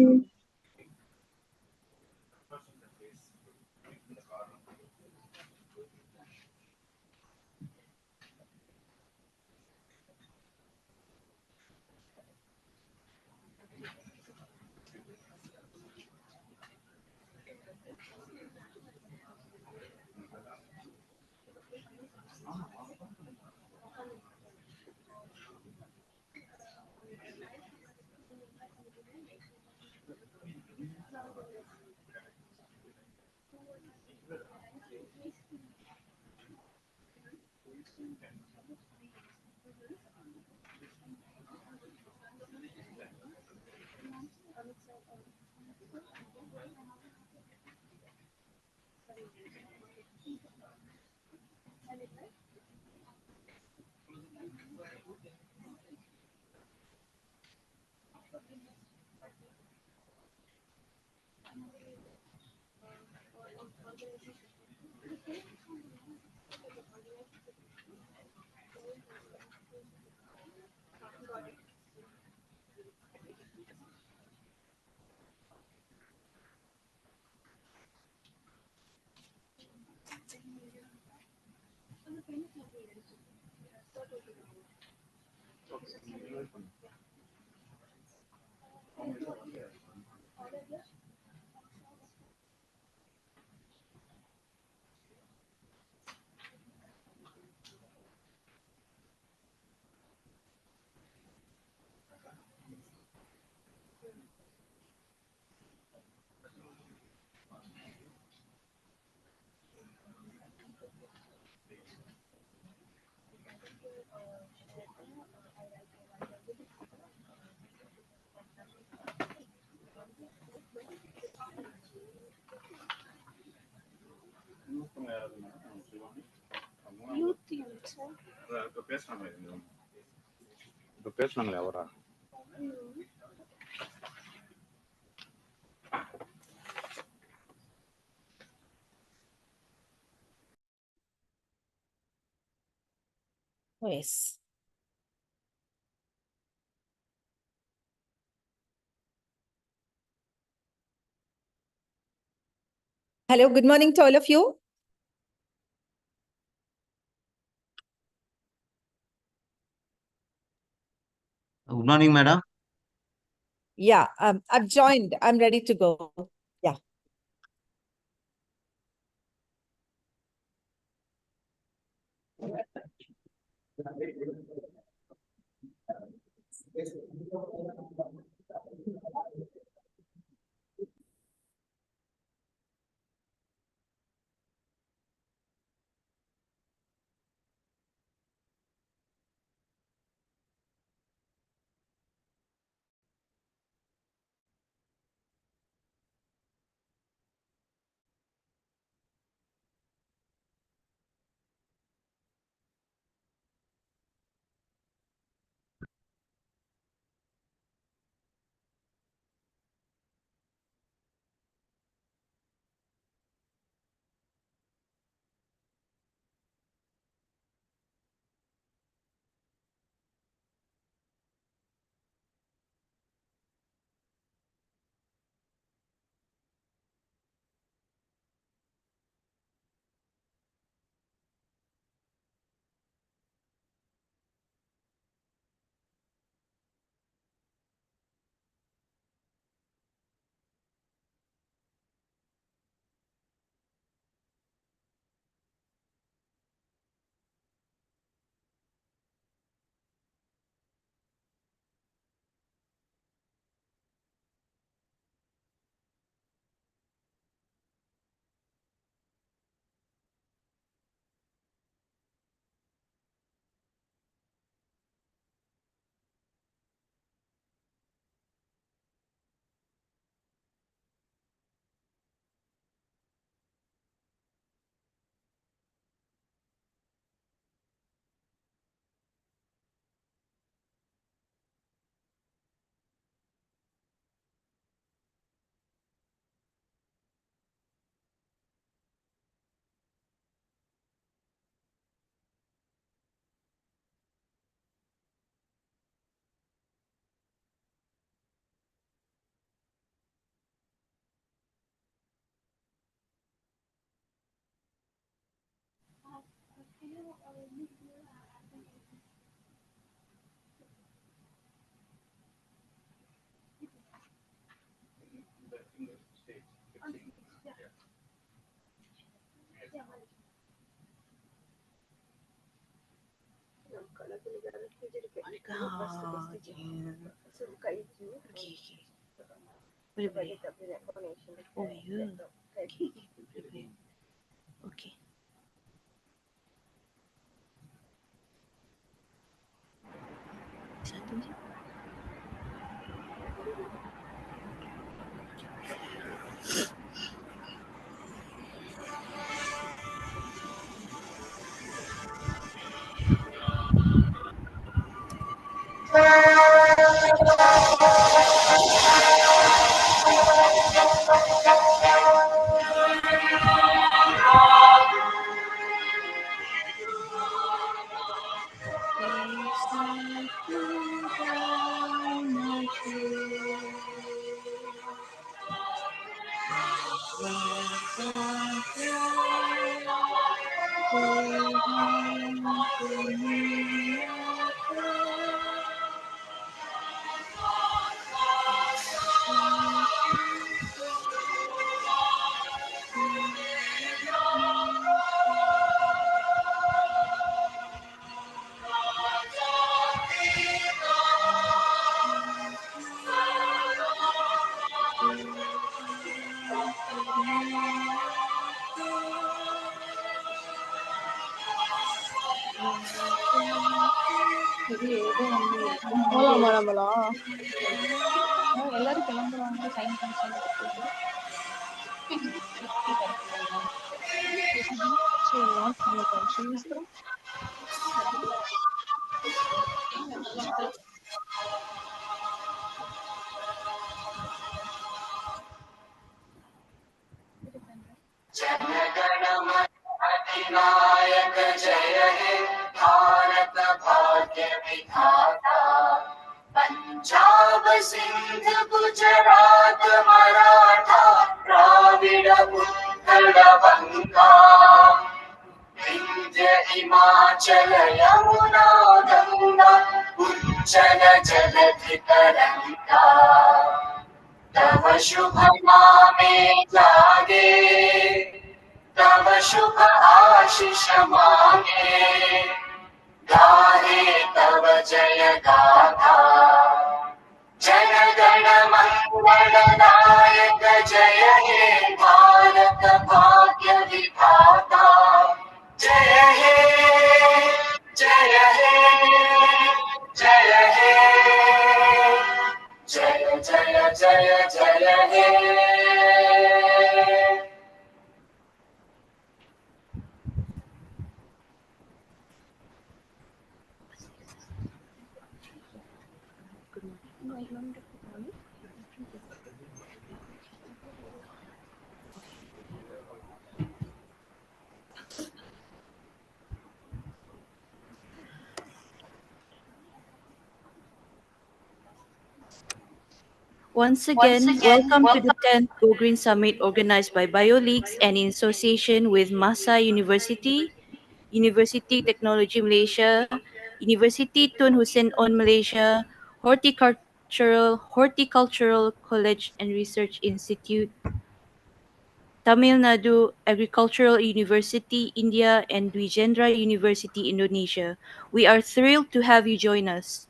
You think so? இப்ப பேசுனாங்களே அவரா Yes. Hello, good morning to all of you. Good morning, madam. Yeah, I've joined. I'm ready to go. Yeah. Okay, okay. Boleh, boleh. Oh, ya. Okay, boleh, boleh. Okay. Satu je. போலாமா நம்மளாம் எல்லாரும் கிளம்புறாங்க sign பண்ணி சரி launch பண்ணிருக்கோம் अधिनायक जय हे भारत भाग्य विधाता पंजाब सिंध गुजरात मराठा द्राविड उत्कल बंगा विंध्य हिमाचल यमुना गंगा उज्जल जलधि तरंगा तव शुभ नामे जागे तव शुभ आशीष मांगे गाहे तव जय गाथा जन गण मंगल नायक जय हे भारत भाग्य विधाता जय हे जय हे जय हे जय जय जय जय हे Once again, welcome to the 10th GoGreen Summit organized by BioLeaks and in association with Masa University, University Technology Malaysia, University Tun Hussein On Malaysia, Horticultural College and Research Institute, Tamil Nadu Agricultural University, India, and Dwijendra University, Indonesia. We are thrilled to have you join us.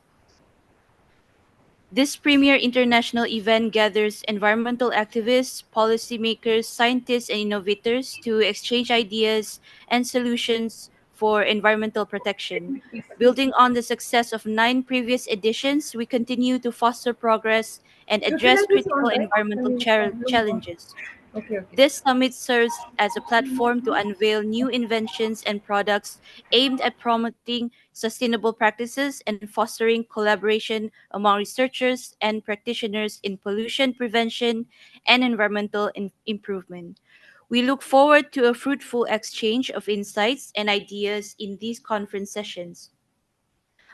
This premier international event gathers environmental activists, policymakers, scientists, and innovators to exchange ideas and solutions for environmental protection. Building on the success of 9 previous editions, we continue to foster progress and address critical environmental challenges. Okay. This summit serves as a platform to unveil new inventions and products aimed at promoting sustainable practices and fostering collaboration among researchers and practitioners in pollution prevention and environmental improvement. We look forward to a fruitful exchange of insights and ideas in these conference sessions.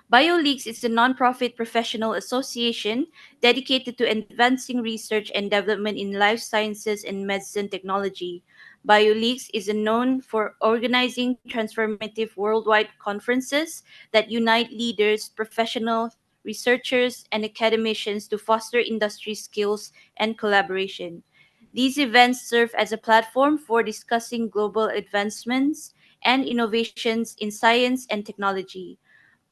BioLeaks is a nonprofit professional association dedicated to advancing research and development in life sciences and medicine technology. BioLeaks is known for organizing transformative worldwide conferences that unite leaders, professionals, researchers, and academicians to foster industry skills and collaboration. These events serve as a platform for discussing global advancements and innovations in science and technology.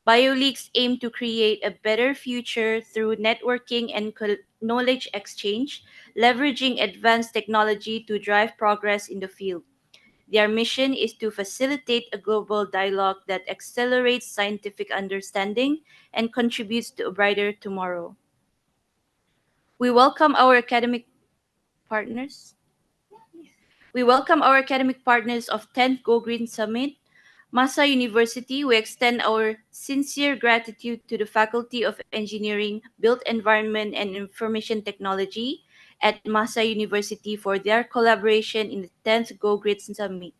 BioLeaks aim to create a better future through networking and knowledge exchange, leveraging advanced technology to drive progress in the field. Their mission is to facilitate a global dialogue that accelerates scientific understanding and contributes to a brighter tomorrow. We welcome our academic partners. We welcome our academic partners of 10th GoGreen Summit, Masa University. We extend our sincere gratitude to the Faculty of Engineering, Built Environment, and Information Technology at Masa University for their collaboration in the 10th GoGreen Summit.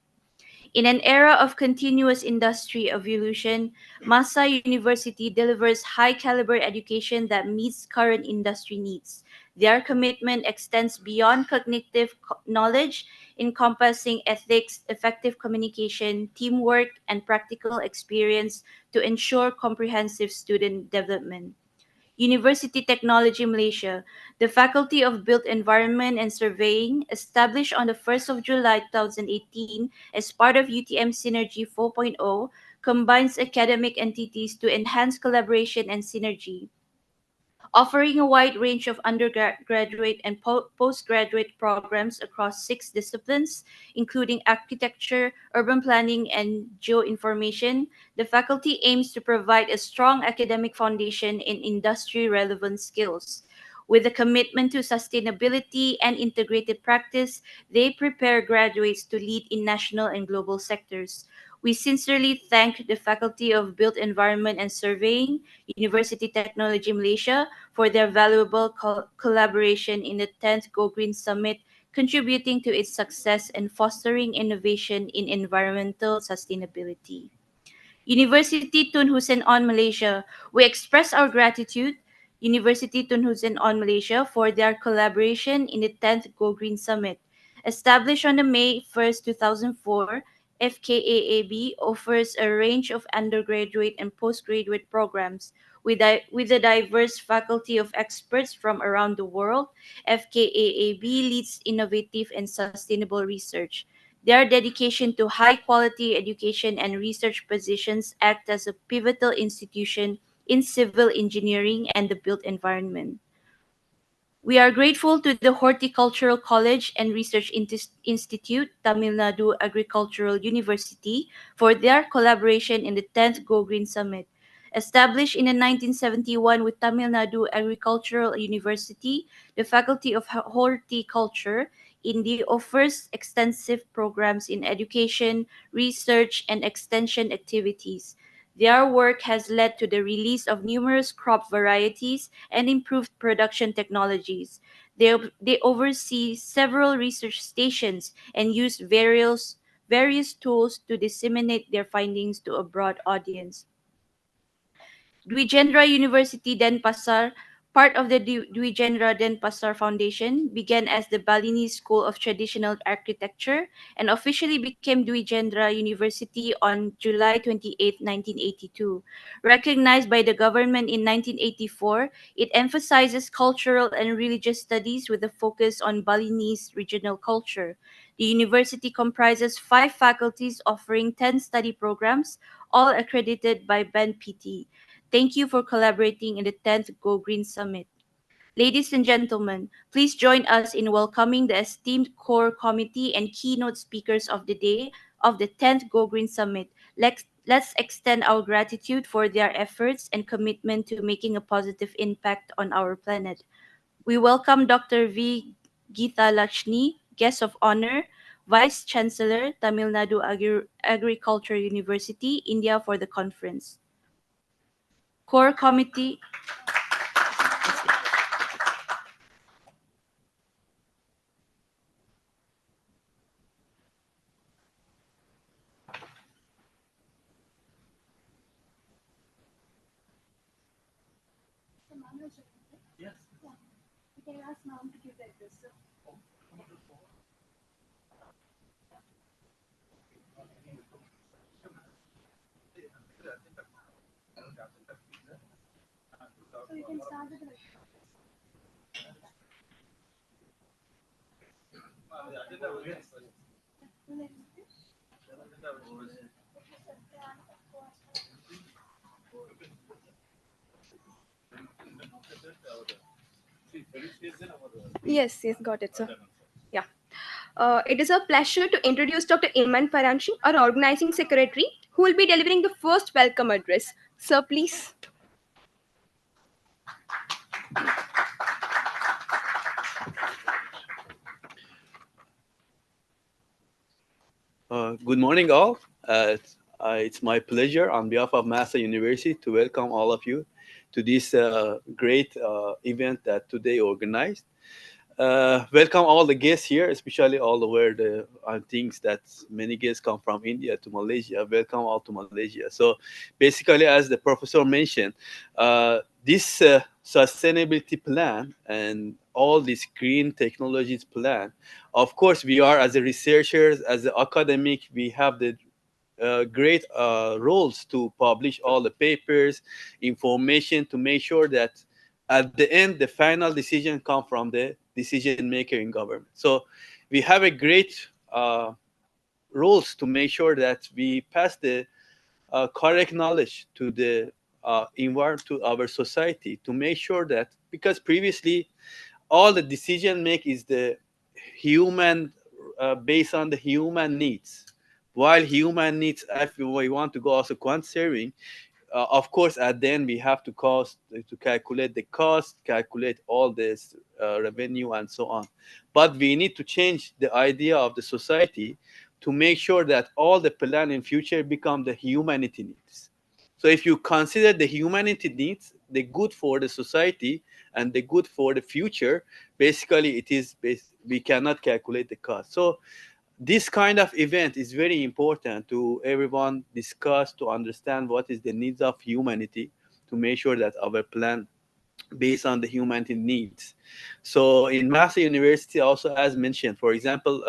In an era of continuous industry evolution, Masa University delivers high caliber education that meets current industry needs. Their commitment extends beyond cognitive knowledge, encompassing ethics, effective communication, teamwork, and practical experience to ensure comprehensive student development. University Technology Malaysia, the Faculty of Built Environment and Surveying, established on the 1st of July 2018 as part of UTM Synergy 4.0, combines academic entities to enhance collaboration and synergy, offering a wide range of undergraduate and postgraduate programs across 6 disciplines, including architecture, urban planning, and geoinformation. The faculty aims to provide a strong academic foundation in industry relevant skills. With a commitment to sustainability and integrated practice, they prepare graduates to lead in national and global sectors. We sincerely thank the Faculty of Built Environment and Surveying, University Technology Malaysia, for their valuable collaboration in the 10th Go Green Summit, contributing to its success and fostering innovation in environmental sustainability. University Tun Hussein On Malaysia, we express our gratitude, University Tun Hussein On Malaysia, for their collaboration in the 10th Go Green Summit. Established on the May 1st, 2004, FKAAB offers a range of undergraduate and postgraduate programs with a diverse faculty of experts from around the world. FKAAB leads innovative and sustainable research. Their dedication to high quality education and research positions act as a pivotal institution in civil engineering and the built environment. We are grateful to the Horticultural College and Research Institute, Tamil Nadu Agricultural University, for their collaboration in the 10th Go Green Summit. Established in 1971 with Tamil Nadu Agricultural University, the Faculty of Horticulture India offers extensive programs in education, research, and extension activities. Their work has led to the release of numerous crop varieties and improved production technologies. They oversee several research stations and use various tools to disseminate their findings to a broad audience. Dwijendra University Denpasar, part of the Dwijendra Denpasar Foundation, began as the Balinese School of Traditional Architecture and officially became Dwijendra University on July 28, 1982. Recognized by the government in 1984, it emphasizes cultural and religious studies with a focus on Balinese regional culture. The university comprises 5 faculties offering 10 study programs, all accredited by BENPT. Thank you for collaborating in the 10th Go Green Summit. Ladies and gentlemen, please join us in welcoming the esteemed core committee and keynote speakers of the day of the 10th Go Green Summit. Let's extend our gratitude for their efforts and commitment to making a positive impact on our planet. We welcome Dr. V. Geeta Lakshmi, guest of honor, Vice Chancellor, Tamil Nadu Agriculture University, India, for the conference. Core Committee. Yes. You can ask mom to give the address. So you can start with the Yes, yes, got it, sir. Yeah. It is a pleasure to introduce Dr. Iman Paranchi, our organizing secretary, who will be delivering the first welcome address. Sir, please. Good morning, all. It's my pleasure on behalf of Master University to welcome all of you to this great event that today organized. Welcome all the guests here, especially all the where the things that many guests come from India to Malaysia. Welcome all to Malaysia. So basically, as the professor mentioned, this sustainability plan and all these green technologies plan, of course, we are as a researchers, as an academic, we have the great roles to publish all the papers, information to make sure that at the end the final decision come from the decision maker in government. So we have a great roles to make sure that we pass the correct knowledge to the environment, to our society, to make sure that, because previously all the decision make is the human based on the human needs, while human needs, if we want to go also conserving, of course at the end we have to calculate the cost, calculate all this revenue and so on. But we need to change the idea of the society to make sure that all the plan in future become the humanity needs. So if you consider the humanity needs, the good for the society and the good for the future, basically we cannot calculate the cost. So this kind of event is very important to everyone discuss, to understand what is the needs of humanity, to make sure that our plan based on the humanity needs. So in Master University also, as mentioned, for example,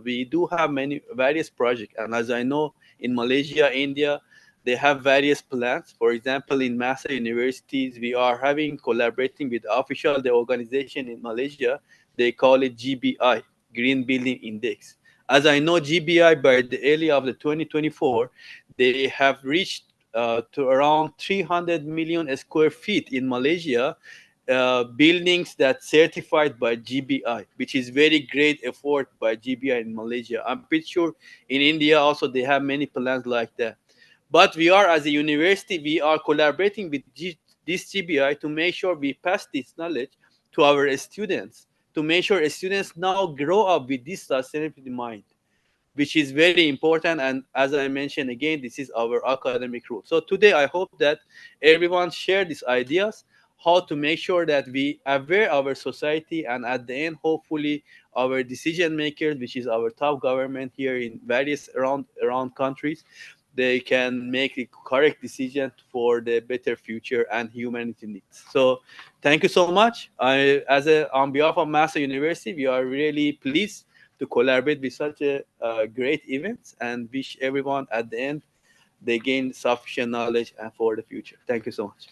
we do have many various projects, and as I know in Malaysia, India, they have various plans. For example, in Master Universities, we are having collaborating with official the organization in Malaysia. They call it GBI, Green Building Index. As I know, GBI by the early of the 2024, they have reached to around 300 million square feet in Malaysia, buildings that certified by GBI, which is very great effort by GBI in Malaysia. I'm pretty sure in India also they have many plans like that. But we are, as a university, we are collaborating with this GBI to make sure we pass this knowledge to our students, to make sure students now grow up with this sustainability mind, which is very important. And as I mentioned again, this is our academic role. So today I hope that everyone share these ideas, how to make sure that we aware our society, and at the end, hopefully our decision makers, which is our top government here in various around countries, they can make a correct decision for the better future and humanity needs. So thank you so much. On behalf of Master University, we are really pleased to collaborate with such a great event, and wish everyone at the end they gain sufficient knowledge and for the future. Thank you so much.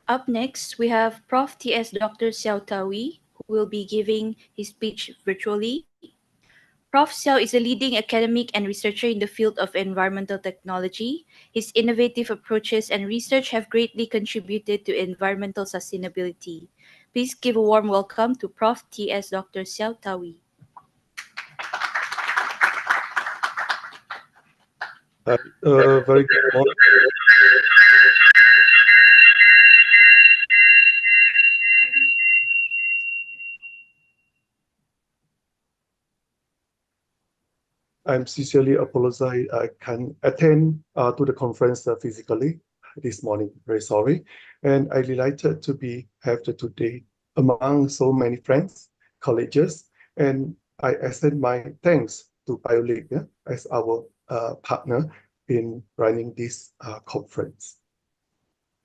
Up next, we have Prof. T.S. Dr. Xiao Tawi, who will be giving his speech virtually. Prof. Xiao is a leading academic and researcher in the field of environmental technology. His innovative approaches and research have greatly contributed to environmental sustainability. Please give a warm welcome to Prof. T.S. Dr. Xiao Tawi. Very good morning. I'm sincerely apologize I can't attend to the conference physically this morning. Very sorry. And I'm delighted to be here today among so many friends, colleagues, and I extend my thanks to BioLink as our partner in running this conference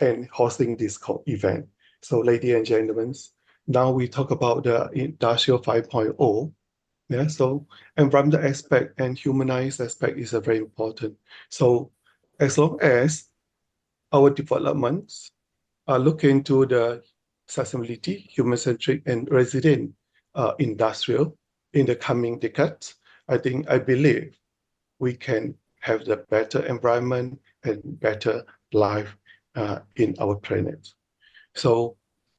and hosting this event. So ladies and gentlemen, now we talk about the Industrial 5.0 Yeah, so environmental aspect and humanized aspect is a very important. So as long as our developments are looking to the sustainability, human-centric, and resilient industrial in the coming decades, I believe we can have the better environment and better life in our planet. So,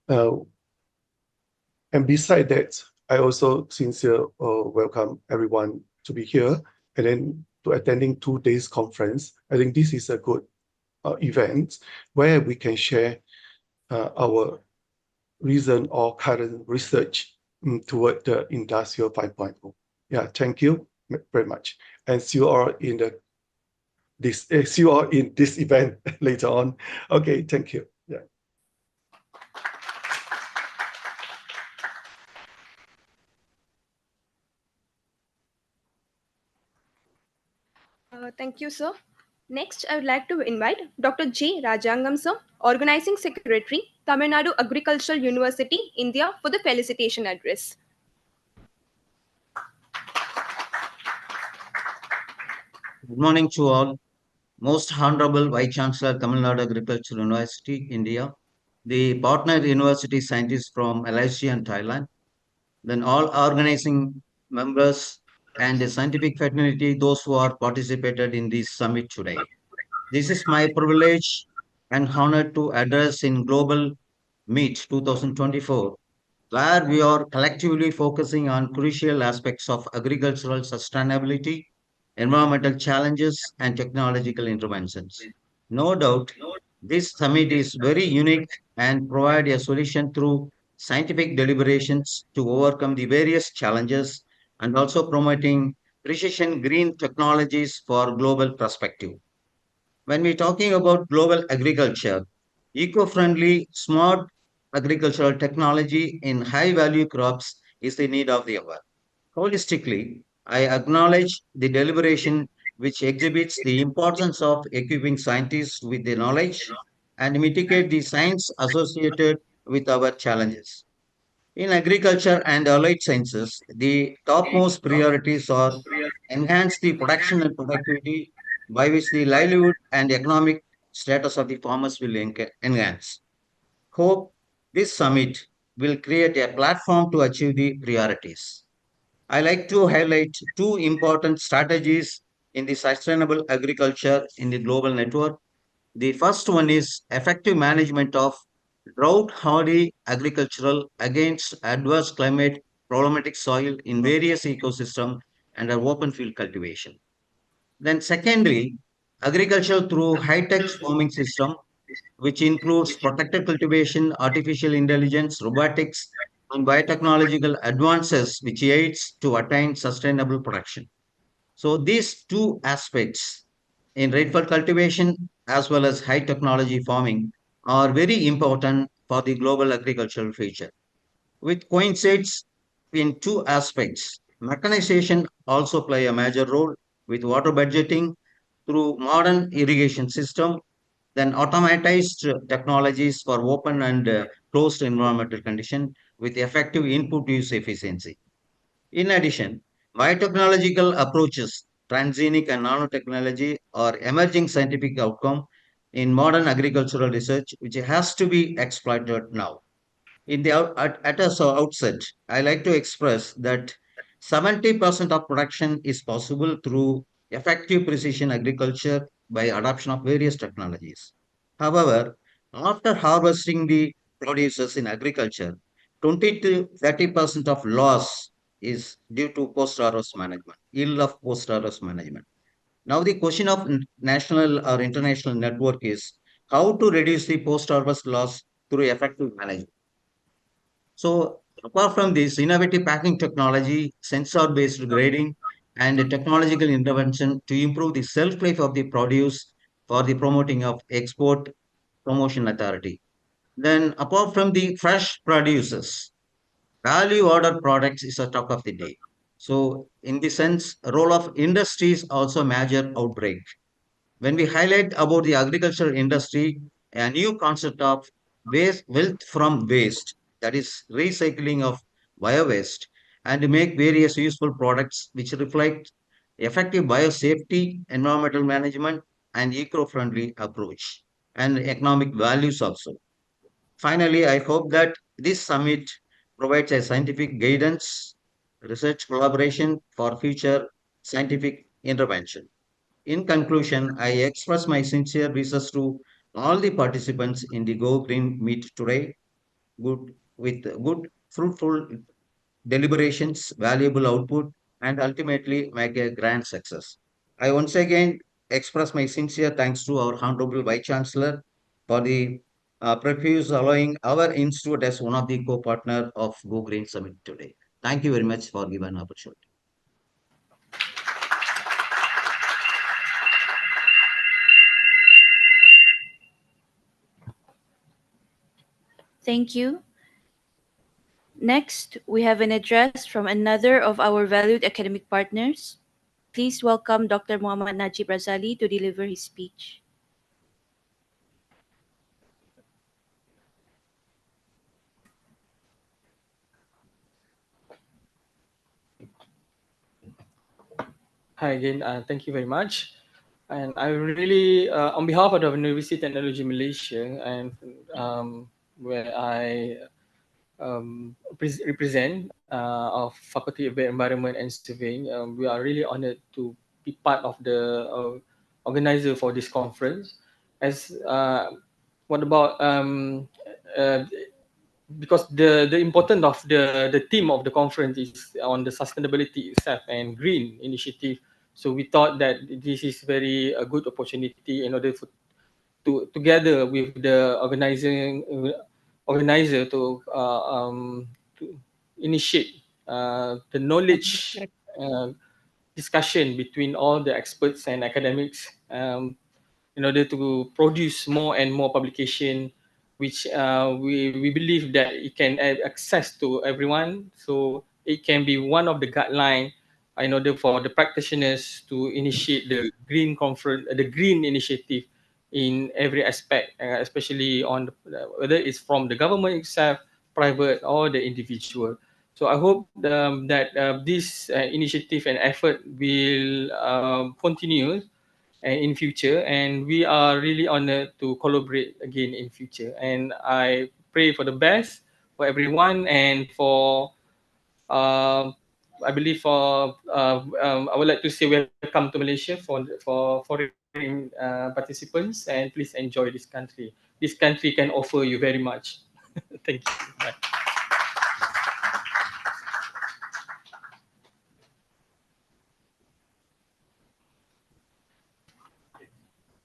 and beside that, I also sincerely welcome everyone to be here and then to attending 2 days conference. I think this is a good event where we can share our recent or current research toward the Industrial 5.0. Yeah, thank you very much. And see you all in this event later on. Okay, thank you. Yeah. Thank you, sir. Next, I would like to invite Dr. J. Rajangam, sir, Organizing Secretary, Tamil Nadu Agricultural University, India, for the felicitation address. Good morning to all. Most Honorable Vice Chancellor, Tamil Nadu Agricultural University, India, the partner university scientists from Malaysia and Thailand, then all organizing members and the scientific fraternity, those who are participated in this summit today. This is my privilege and honor to address in Global Meet 2024, where we are collectively focusing on crucial aspects of agricultural sustainability, environmental challenges, and technological interventions. No doubt, this summit is very unique and provide a solution through scientific deliberations to overcome the various challenges and also promoting precision green technologies for global perspective. When we're talking about global agriculture, eco-friendly, smart agricultural technology in high-value crops is the need of the hour. Holistically, I acknowledge the deliberation which exhibits the importance of equipping scientists with the knowledge and mitigate the science associated with our challenges. In agriculture and allied sciences, the topmost priorities are enhance the production and productivity by which the livelihood and economic status of the farmers will enhance. Hope this summit will create a platform to achieve the priorities. I like to highlight two important strategies in the sustainable agriculture in the global network. The first one is effective management of drought hardy agricultural against adverse climate problematic soil in various ecosystems and open field cultivation. Then secondly, agriculture through high-tech farming system, which includes protected cultivation, artificial intelligence, robotics, and biotechnological advances, which aids to attain sustainable production. So these two aspects in rainfall cultivation as well as high technology farming are very important for the global agricultural future. Which coincides in two aspects. Mechanization also play a major role with water budgeting through modern irrigation system, then automatized technologies for open and closed environmental condition with effective input use efficiency. In addition, biotechnological approaches, transgenic and nanotechnology are emerging scientific outcome in modern agricultural research, which has to be exploited now. At a outset, I like to express that 70% of production is possible through effective precision agriculture by adoption of various technologies. However, after harvesting the produces in agriculture, 20 to 30% of loss is due to post-harvest management, yield of post-harvest management. Now, the question of national or international network is how to reduce the post-harvest loss through effective management. So apart from this, innovative packing technology, sensor-based grading, and the technological intervention to improve the shelf life of the produce for the promoting of export promotion authority. Then apart from the fresh producers, value order products is a talk of the day. So in the sense, role of industries also major outbreak. When we highlight about the agricultural industry, a new concept of waste, wealth from waste, that is recycling of bio waste, and make various useful products which reflect effective biosafety, environmental management, and eco-friendly approach, and economic values also. Finally, I hope that this summit provides a scientific guidance, research collaboration for future scientific intervention. In conclusion, I express my sincere wishes to all the participants in the Go Green Meet today, with good, fruitful deliberations, valuable output, and ultimately make a grand success. I once again express my sincere thanks to our Honorable Vice Chancellor for the profuse allowing our institute as one of the co-partner of Go Green Summit today. Thank you very much for given opportunity. Thank you. Next, we have an address from another of our valued academic partners. Please welcome Dr. Muhammad Najib Razali to deliver his speech. Hi again, thank you very much. And I really, on behalf of the University of Technology Malaysia, and where I represent of Faculty of Environment and Surveying, we are really honored to be part of the organizer for this conference. As what about because the importance of the theme of the conference is on the sustainability itself and green initiative. So we thought that this is very a good opportunity in order to together with the organizer to initiate the knowledge discussion between all the experts and academics in order to produce more and more publication which we believe that it can have access to everyone, so it can be one of the guideline in order for the practitioners to initiate the green conference, the green initiative in every aspect, especially on whether it's from the government itself, private, or the individual. So I hope that this initiative and effort will continue in future, and we are really honored to collaborate again in future. And I pray for the best for everyone, and for I believe for I would like to say welcome to Malaysia for foreign participants, and please enjoy this country. This country can offer you very much. Thank you. Bye.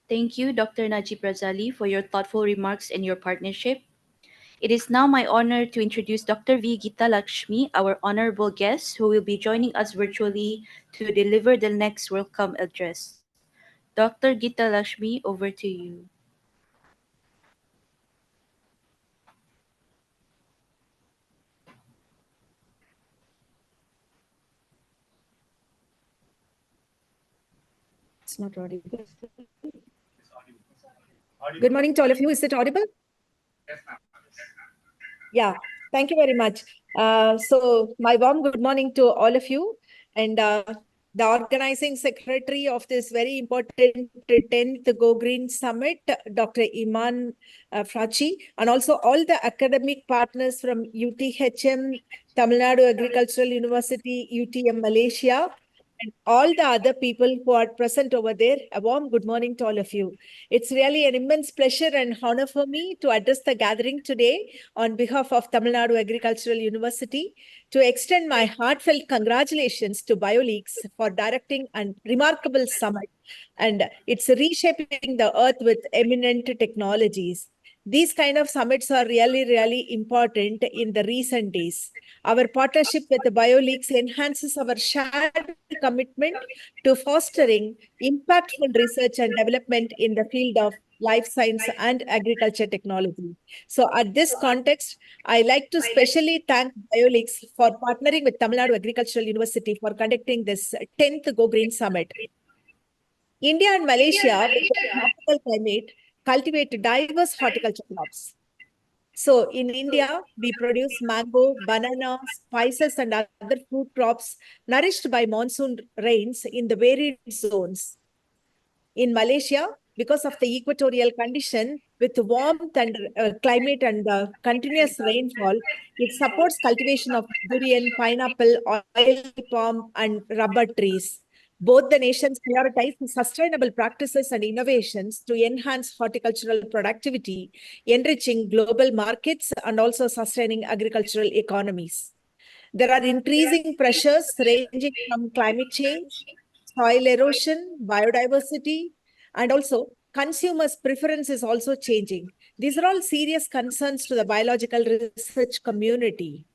Thank you, Dr. Najib Razali, for your thoughtful remarks and your partnership. It is now my honor to introduce Dr. V. Gita Lakshmi, our honorable guest, who will be joining us virtually to deliver the next welcome address. Dr. Gita Lakshmi, over to you. It's not audible. Good morning to all of you. Is it audible? Yes, ma'am. Yeah, thank you very much. So my warm good morning to all of you, and the organizing secretary of this very important 10th Go Green Summit, Dr. Iman Frachi, and also all the academic partners from UTHM, Tamil Nadu Agricultural University, UTM Malaysia, and all the other people who are present over there. A warm good morning to all of you. It's really an immense pleasure and honor for me to address the gathering today on behalf of Tamil Nadu Agricultural University, to extend my heartfelt congratulations to BioLeaks for directing a remarkable summit, and it's reshaping the earth with eminent technologies. These kind of summits are really, really important in the recent days. Our partnership with the BioLeaks enhances our shared commitment to fostering impactful research and development in the field of life science and agriculture technology. So at this context, I like to specially thank BioLeaks for partnering with Tamil Nadu Agricultural University for conducting this 10th Go Green Summit. India and Malaysia, with their tropical climate, cultivate diverse horticulture crops. So in India, we produce mango, banana, spices, and other fruit crops nourished by monsoon rains in the varied zones. In Malaysia, because of the equatorial condition with warmth and climate and continuous rainfall, it supports cultivation of durian, pineapple, oil palm, and rubber trees. Both the nations prioritize sustainable practices and innovations to enhance horticultural productivity, enriching global markets and also sustaining agricultural economies. There are increasing pressures ranging from climate change, soil erosion, biodiversity, and also consumers' preference is also changing. These are all serious concerns to the biological research community.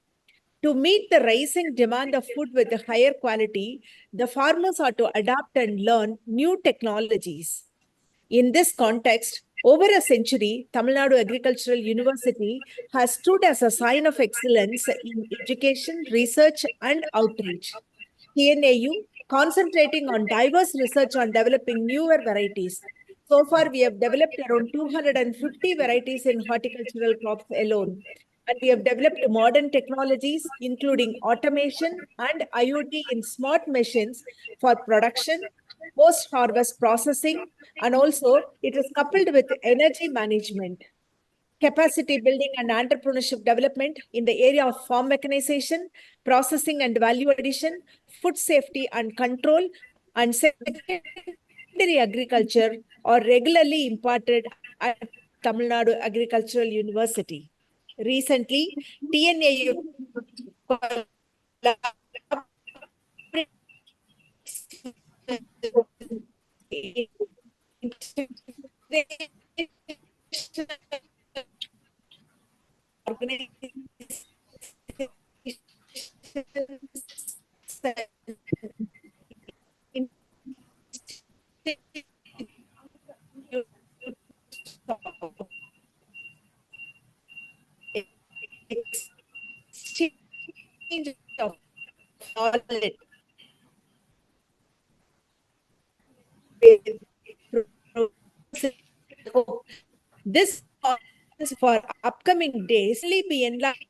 To meet the rising demand of food with a higher quality, the farmers are to adapt and learn new technologies. In this context, over a century, Tamil Nadu Agricultural University has stood as a sign of excellence in education, research, and outreach. TNAU concentrating on diverse research on developing newer varieties. So far, we have developed around 250 varieties in horticultural crops alone. And we have developed modern technologies, including automation and IoT in smart machines for production, post-harvest processing, and also it is coupled with energy management, capacity building and entrepreneurship development in the area of farm mechanization, processing and value addition, food safety and control, and secondary agriculture are regularly imparted at Tamil Nadu Agricultural University. Recently, TNAU exchange of knowledge this for upcoming days will be enlarged.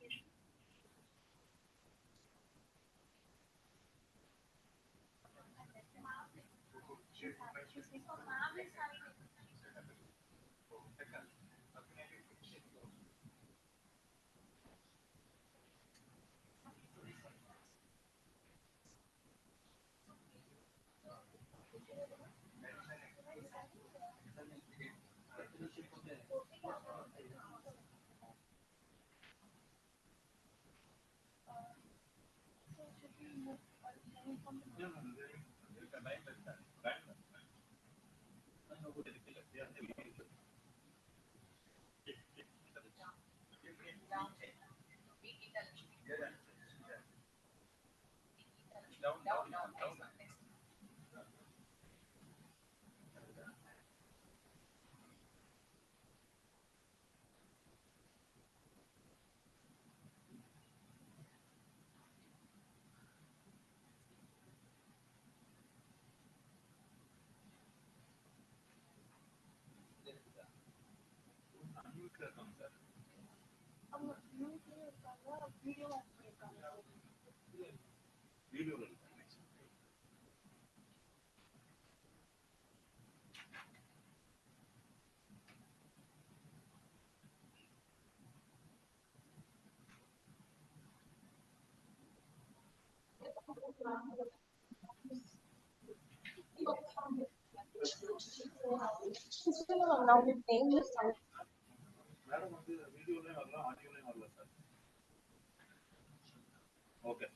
Okay.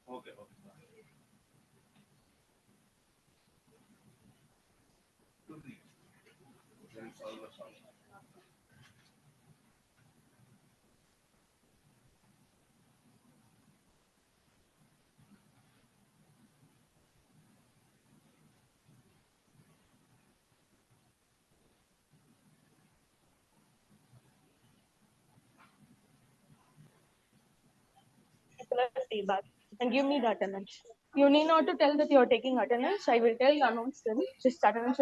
Okay. And give me the attendance. You need not to tell that you are taking attendance. I will tell, announce them. Just attendance.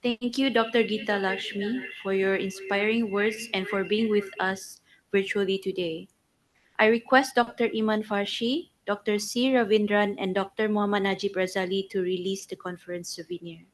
Thank you, Dr. Gita Lakshmi, for your inspiring words and for being with us virtually today. I request Dr. Iman Farshi, Dr. C. Ravindran, and Dr. Muhammad Najib Razali to release the conference souvenir.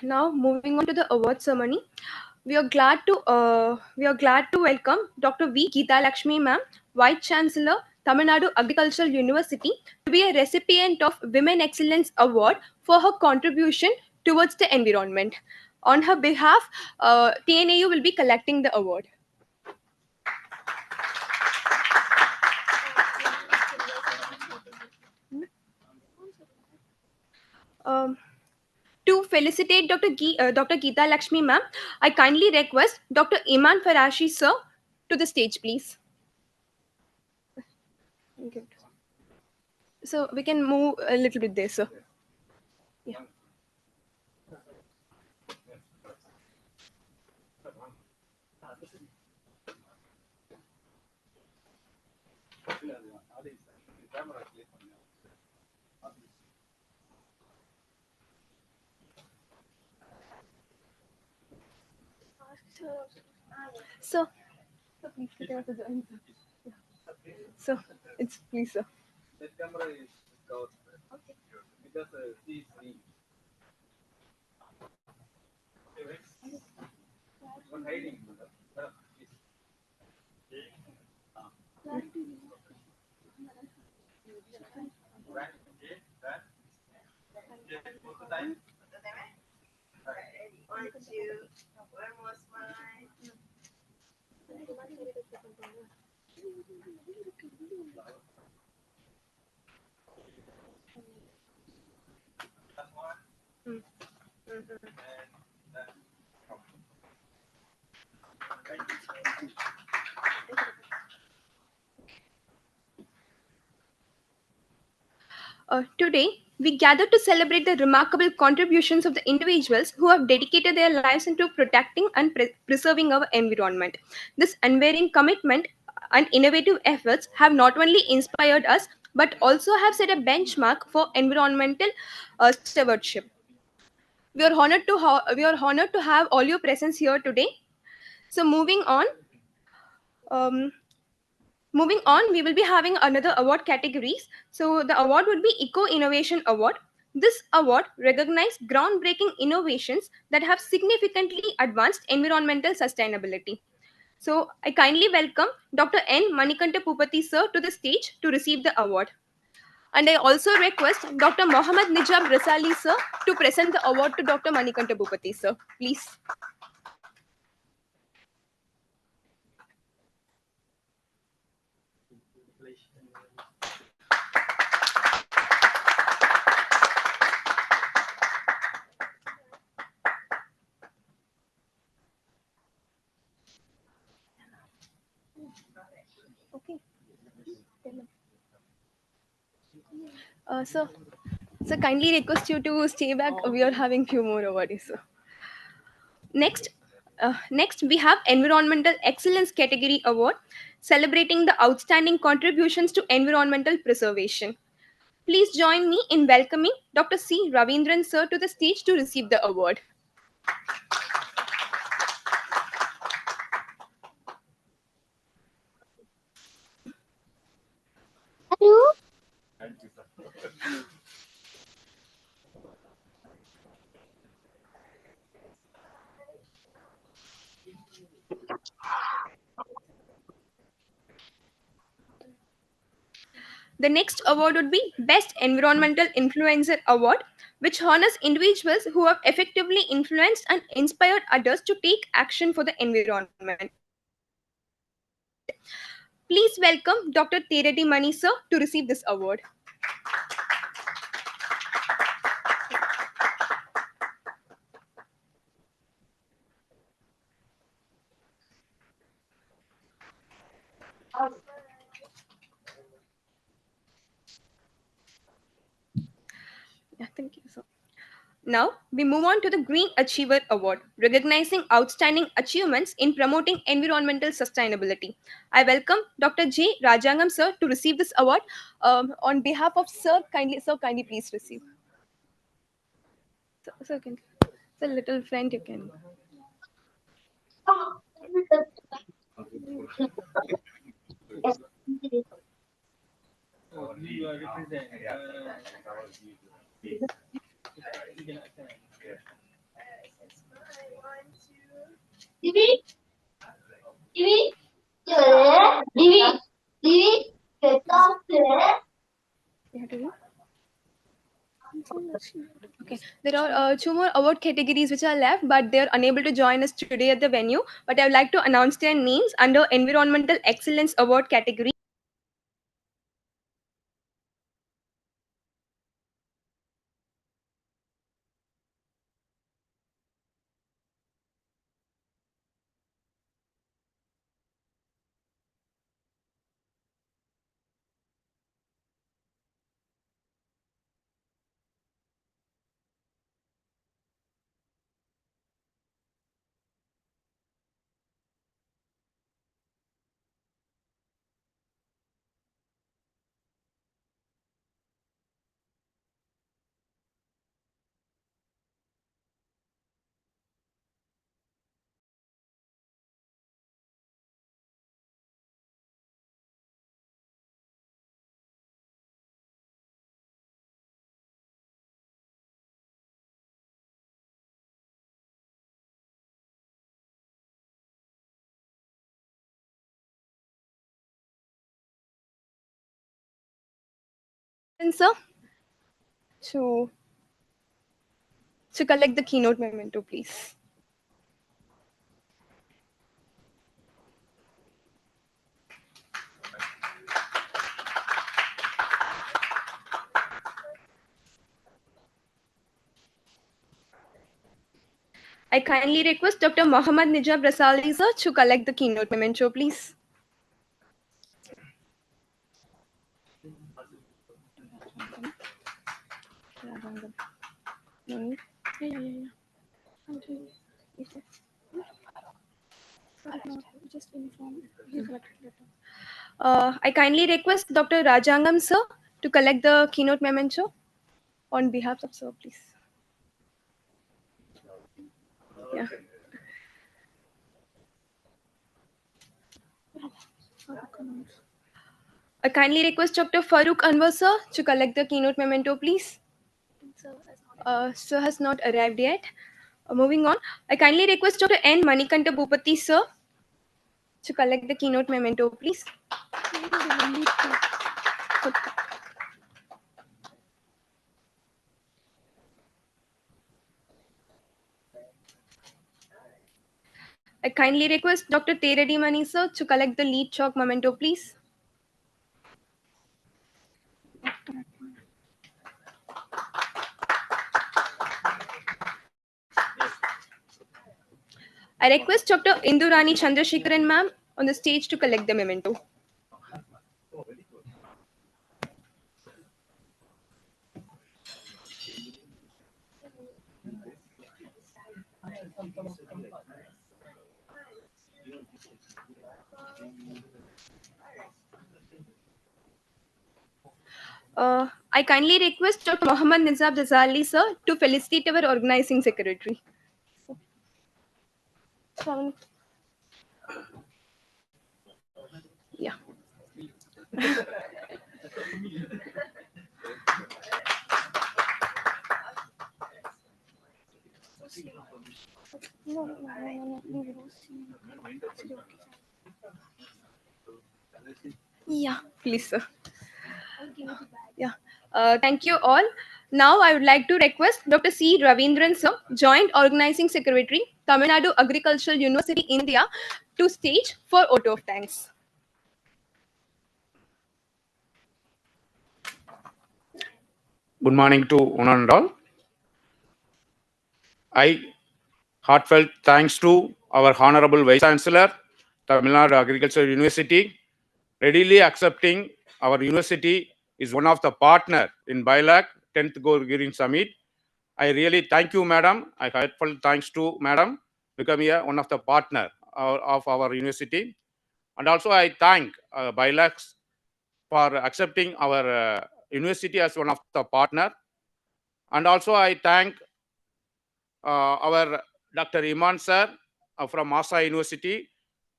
Now moving on to the award ceremony, we are glad to welcome Dr. V. Geeta Lakshmi ma'am, Vice Chancellor, Tamil Nadu Agricultural University, to be a recipient of Women Excellence Award for her contribution towards the environment. On her behalf, TNAU will be collecting the award. Um, to felicitate Dr. Geeta Lakshmi ma'am, I kindly request Dr. Iman Farashi sir to the stage, please. Okay. So we can move a little bit there, sir. Yeah. So, please, you have to join. So, it's please, sir. That camera is out. Okay. Because see. Not hiding. Today, we gather to celebrate the remarkable contributions of the individuals who have dedicated their lives into protecting and preserving our environment. This unwavering commitment and innovative efforts have not only inspired us but also have set a benchmark for environmental stewardship. We are honored to have all your presence here today. So, um, moving on, we will be having another award categories. So the award would be Eco Innovation Award. This award recognizes groundbreaking innovations that have significantly advanced environmental sustainability. So I kindly welcome Dr. N. Manikanta Pupati sir to the stage to receive the award. And I also request Dr. Mohammad Nijab Rasali sir to present the award to Dr. Manikanta Pupati sir. Please. Okay. So kindly request you to stay back. We are having few more awards. So. Next we have Environmental Excellence Category Award, celebrating the outstanding contributions to environmental preservation. Please join me in welcoming Dr. C. Ravindran sir to the stage to receive the award. The next award would be Best Environmental Influencer Award, which honors individuals who have effectively influenced and inspired others to take action for the environment. Please welcome Dr. Teredi Mani sir to receive this award. Yeah, thank you, sir. Now, we move on to the Green Achiever Award, recognizing outstanding achievements in promoting environmental sustainability. I welcome Dr. J. Rajangam sir to receive this award. On behalf of sir, kindly please receive. Sir, can, sir, little friend, you can. Divi, Divi, Divi, Divi, You have to read? Okay, there are two more award categories which are left, but they are unable to join us today at the venue. But I would like to announce their names under Environmental Excellence Award category. sir, to collect the keynote memento, please. I kindly request Dr. Mohammad Nijab Rasali sir to collect the keynote memento, please. I kindly request Dr. Rajangam sir to collect the keynote memento on behalf of sir, please. Yeah. I kindly request Dr. Farooq Anwar sir to collect the keynote memento, please. Sir has not arrived yet. Moving on, I kindly request Dr. N. Manikanta Bhupati sir to collect the keynote memento, please. I kindly request Dr. Teredi Mani sir to collect the lead chalk memento, please. I request Dr. Indurani Chandrasekharan ma'am on the stage to collect the memento. I kindly request Dr. Mohammad Nizab Razali sir to felicitate our organizing secretary. Yeah. Yeah, please, sir. Yeah. Thank you all. Now I would like to request Dr. C. Ravindran sir, Joint Organizing Secretary, Tamil Nadu Agricultural University, India, to stage for vote of thanks. Good morning to one and all. I heartfelt thanks to our Honorable Vice Chancellor, Tamil Nadu Agricultural University, readily accepting our university is one of the partner in BILAC 10th GoGreen Summit. I really thank you, Madam. I heartfelt thanks to Madam becoming one of the partner of our university. And also I thank BILAC for accepting our university as one of the partner. And also I thank our Dr. Iman sir from Masa University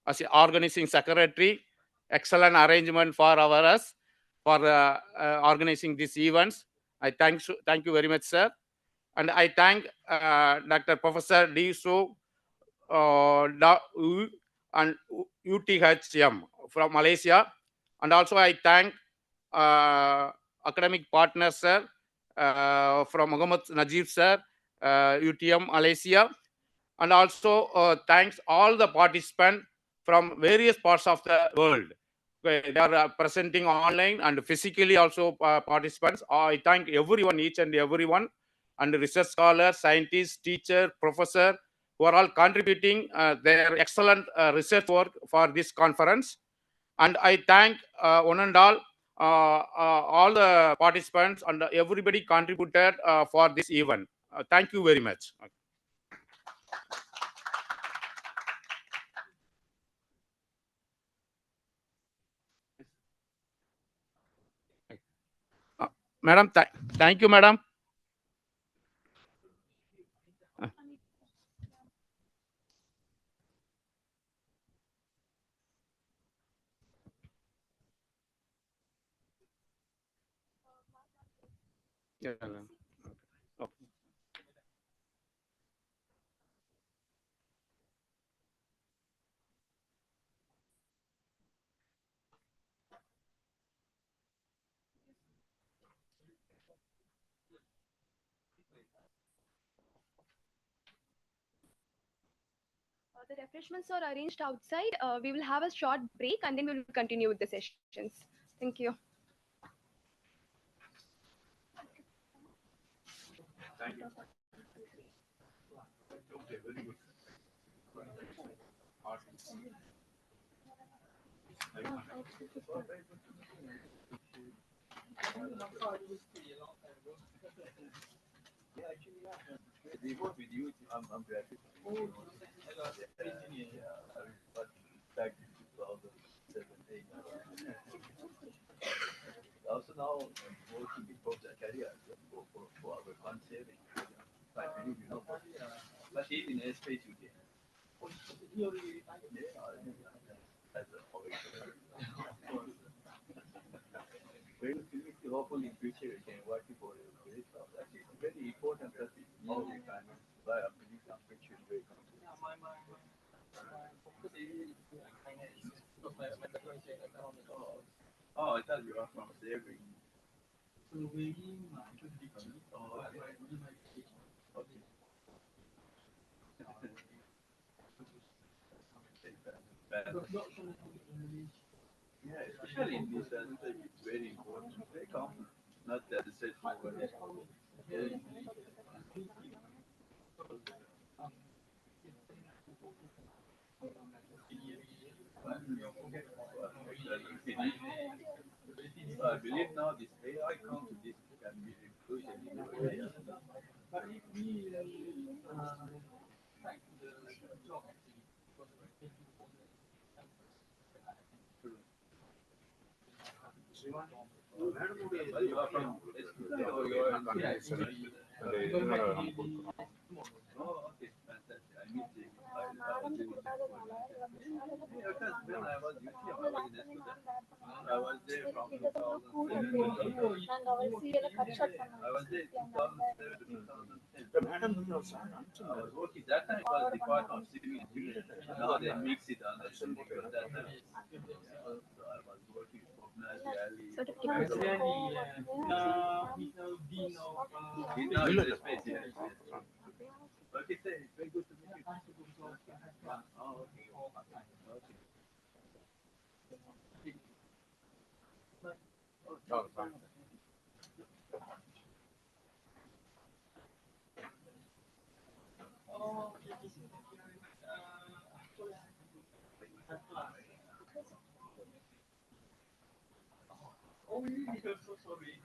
as the organizing secretary. Excellent arrangement for us for organizing these events. I thank you very much, sir. And I thank Dr. Professor D. Su and UTHM from Malaysia. And also I thank academic partners, sir, from Muhammad Najib, sir, UTM Malaysia. And also thanks all the participants from various parts of the world. Okay, they are presenting online and physically also participants. I thank everyone, each and everyone, and research scholars, scientists, teacher, professor, who are all contributing their excellent research work for this conference. And I thank one and all the participants and everybody contributed for this event. Thank you very much. Madam, thank you, madam. Yeah, okay. The refreshments are arranged outside. We will have a short break and then we will continue with the sessions. Thank you. Thank you. Okay, very good. Yeah, actually, we work with you. I'm glad to. But back in 2017. Also now I'm working in project career for our fund saving. I believe you know, but he's in a space you get. As a very hopefully in future we can work for a great job. That is very important that is all the time. But I believe I'm pretty very confident. Oh, I thought you are from saving. Oh, okay. Yeah, especially in this aspect, it's very important, very common. Not that it's straightforward. Yeah. So I believe now this AI content this can be included in your AI. But you are from SPI or you are Oh, okay, fantastic. I meet you. I was doing yeah, because when I was UTM, I was in Escoda. I was there from 2007. I was there 2007 to 2010. I was working that time. It was Department of Civil Engineering. Now they mix it under Syndicate that time. So I was working for Nazi Ali. He's now in the space here. Okay, sir. It's very good to meet you. Oh, okay. Okay. Oh, fine. Oh, I'm so sorry.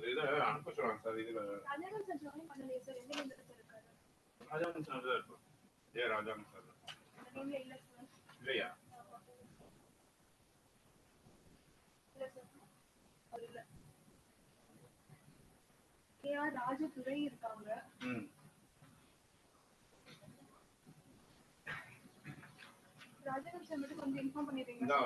இது அனுப்ப சொல்லுவாங்க sir. இதுல ராஜாங்க sir தான் இருக்கும். ராஜாங்க sir இல்லையா? ராஜதுரை இருக்காங்க. ராஜாங்க சார் மட்டும் கொஞ்சம் இன்ஃபார்ம் பண்ணிடுறீங்களா?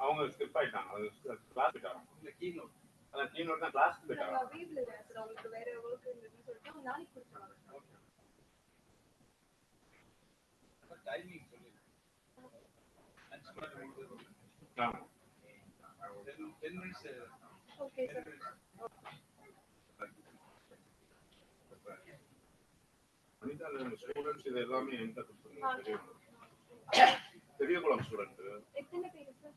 அவங்க ஸ்கிப் ஆயிட்டாங்க. அது கிளாஸ் போயிட்டாங்க. இல்ல கீனோட். அதான் கீனோட் தான் கிளாஸ்க்கு போயிட்டாங்க. வீட்ல சார் அவங்களுக்கு வேற வர்க் இருக்குன்னு சொல்லிட்டு நாளைக்கு கொடுத்தாங்க. டைமிங் சொல்லுங்க. ஆமா. 10 minutes. Okay sir. Anitha students இது எல்லாமே என்கிட்ட கொடுத்துருங்க. பெரியகுளம் ஸ்டூடண்ட். எத்தனை பேர் சார்?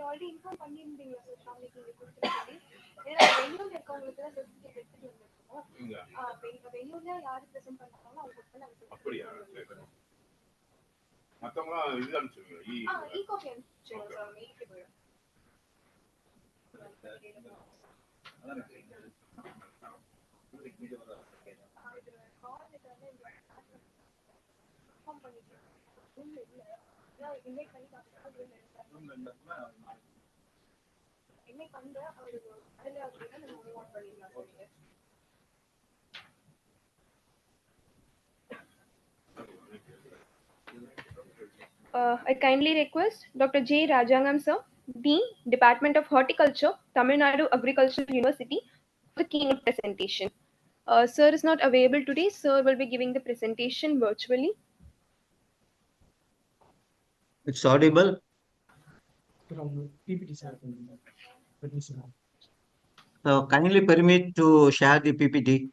ஆல்ரெடி இன்ஃபார்ம் பண்ணிருந்தீங்க சார் நாளைக்கு நீங்க கொடுத்துருக்கீங்க. ஏன்னா வெளியூர்ல இருக்கவங்களுக்கு தான் சர்டிஃபிகேட் எடுத்துட்டு வந்திருக்கோம். வெளியூர்ல யாரு பிரசன்ட் பண்ணாங்களோ அவங்களுக்கு நாங்க. அப்படியா? மத்தவங்க இது அனுப்பிச்சுங்க. ஈ காப்பி அனுப்பிச்சுங்க சார். மெயிலுக்கு போயிடும். I kindly request Dr. J. Rajangam sir, Dean, Department of Horticulture, Tamil Nadu Agricultural University, for the keynote presentation. Sir is not available today. Sir will be giving the presentation virtually. It's audible. So kindly permit to share the PPT.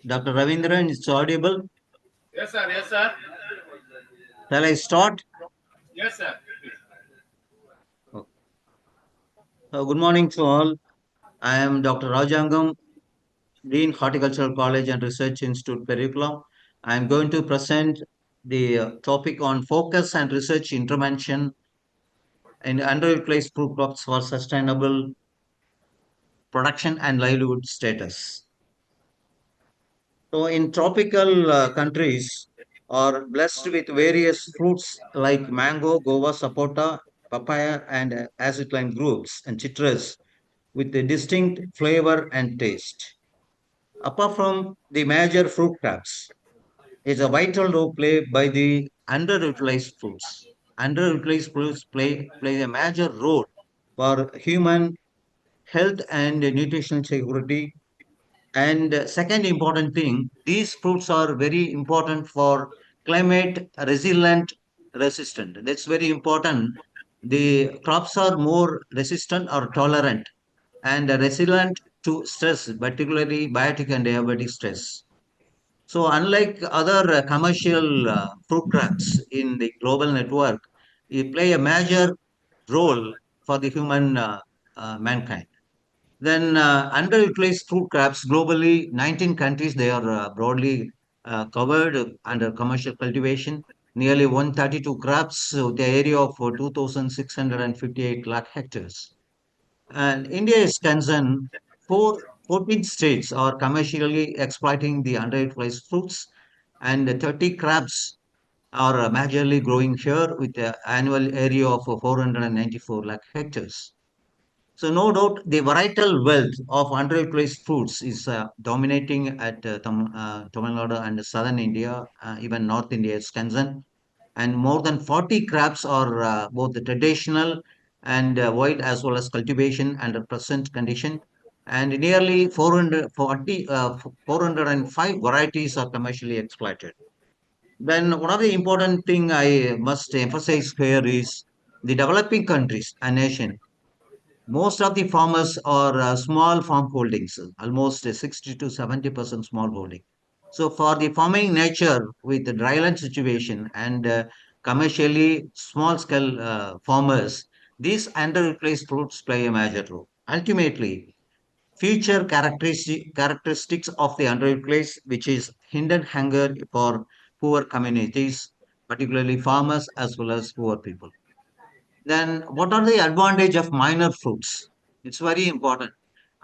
Dr. Ravindran, it's audible. Yes, sir. Yes, sir. Shall I start? Yes, sir. Good morning to all. I am Dr. Rajangam, Dean Horticultural College and Research Institute, Perikulam. I am going to present the topic on focus and research intervention in underutilized fruit crops for sustainable production and livelihood status. So in tropical countries are blessed with various fruits like mango, guava, sapota, papaya, and acetylene groups and citrus with a distinct flavor and taste. Apart from the major fruit crops, is a vital role played by the underutilized fruits. Underutilized fruits play a major role for human health and nutritional security. And second important thing, these fruits are very important for climate resilient resistant. That's very important. The crops are more resistant or tolerant and resilient to stress, particularly biotic and diabetic stress. So unlike other commercial fruit crops in the global network, they play a major role for the human mankind. Then underutilized fruit crops globally, 19 countries, they are broadly covered under commercial cultivation. Nearly 132 crops with the area of 2,658 lakh hectares. And India is concerned, 4 14 states are commercially exploiting the underutilized fruits, and 30 crabs are majorly growing here with an annual area of 494 lakh hectares. So no doubt the varietal wealth of underutilized fruits is dominating at Tamil Nadu and southern India, even North India is concerned. And more than 40 crops are both the traditional and wild as well as cultivation under present condition. And nearly 405 varieties are commercially exploited. Then one of the important thing I must emphasize here is the developing countries, a nation. Most of the farmers are small farm holdings, almost 60 to 70% small holding. So for the farming nature with the dryland situation and commercially small scale farmers, these underutilized fruits play a major role. Ultimately, future characteristics of the underutilized, which is hidden hunger for poor communities, particularly farmers as well as poor people. Then what are the advantage of minor fruits? It's very important.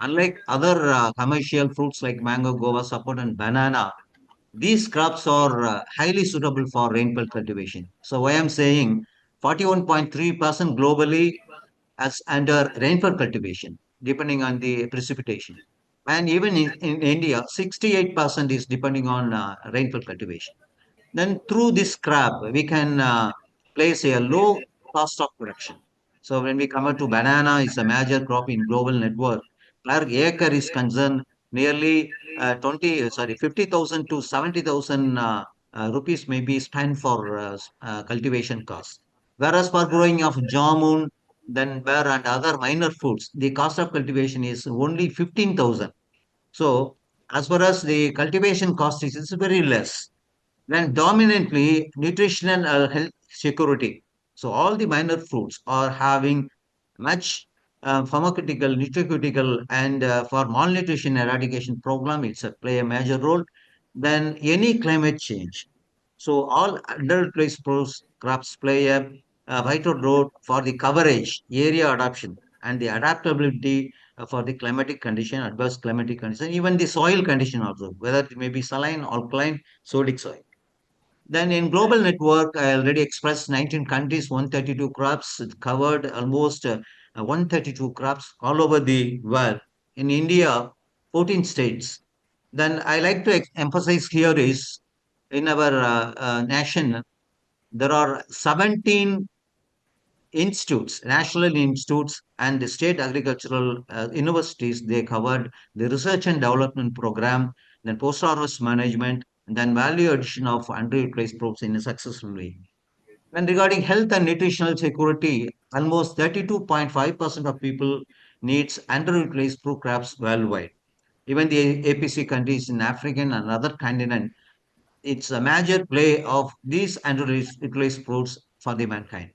Unlike other commercial fruits like mango, guava, support, and banana, these crops are highly suitable for rainfall cultivation. So why I'm saying 41.3% globally as under rainfall cultivation, depending on the precipitation. And even in India, 68% is depending on rainfall cultivation. Then through this crop, we can place a low cost of production. So when we come to banana, it's a major crop in global network. Per acre is concerned nearly 50,000 to 70,000 rupees may be spent for cultivation costs. Whereas for growing of jamun, then bear and other minor fruits, the cost of cultivation is only 15,000. So as far as the cultivation cost is, it's very less. Then dominantly nutritional health security. So all the minor fruits are having much pharmaceutical, nutraceutical, and for malnutrition eradication program, it's a play a major role. Then any climate change. So all underutilized crops play a vital role for the coverage, area adoption, and the adaptability for the climatic condition, adverse climatic condition, even the soil condition also, whether it may be saline, alkaline, sodic soil. Then in global network, I already expressed 19 countries, 132 crops covered almost 132 crops all over the world. In India, 14 states. Then I like to emphasize here is in our nation, there are 17 institutes, national institutes, and the state agricultural universities. They covered the research and development program, then post-harvest management, and then value addition of underutilized crops in a successful way. And regarding health and nutritional security, almost 32.5% of people needs underutilized fruit crops worldwide. Even the APC countries in African and other continent, it's a major play of these underutilized fruits for the mankind.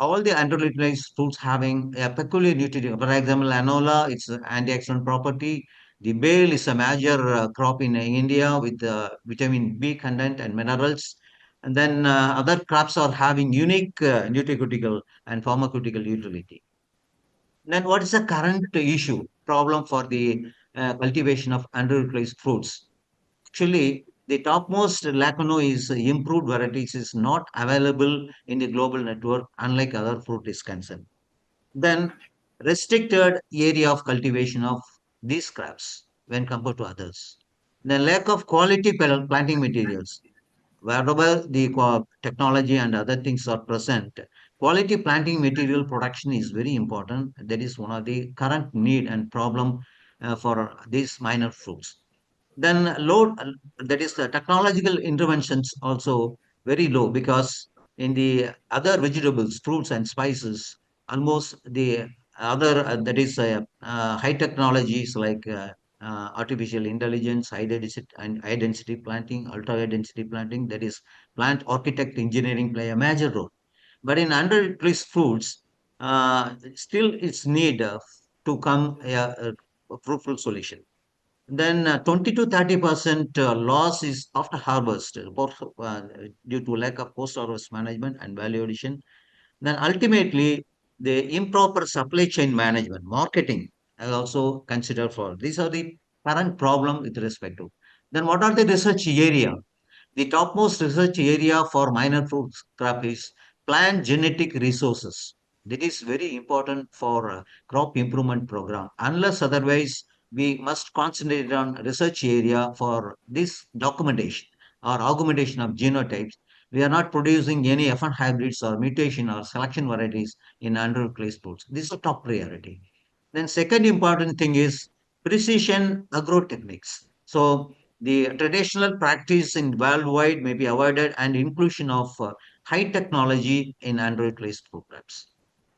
All the underutilized fruits having a peculiar nutrient. For example, anola, it's an antioxidant property. The bale is a major crop in India with vitamin B content and minerals. And then other crops are having unique nutraceutical and pharmaceutical utility. Then what is the current issue, problem for the cultivation of underutilized fruits? Actually, the topmost lacuna is improved varieties is not available in the global network, unlike other fruit is concerned. Then restricted area of cultivation of these crops when compared to others. The lack of quality planting materials. Wherever the technology and other things are present, quality planting material production is very important. That is one of the current need and problem for these minor fruits. Then low, that is the technological interventions also very low because in the other vegetables, fruits and spices, almost the other that is high technologies like artificial intelligence, high density planting, ultra high density planting, that is plant architect engineering play a major role. But in underutilized fruits, still it's need to come a fruitful solution. Then 20 to 30% loss is after harvest due to lack of post-harvest management and value addition. Then ultimately, the improper supply chain management, marketing, also consider for. These are the current problem with respect to. Then what are the research area? The topmost research area for minor fruit crop is plant genetic resources. That is very important for crop improvement program. Unless otherwise, we must concentrate on research area for this documentation or augmentation of genotypes. We are not producing any F1 hybrids or mutation or selection varieties in underutilized fruits. This is a top priority. Then second important thing is precision agrotechniques. So the traditional practice in worldwide may be avoided and inclusion of high technology in underutilized programs.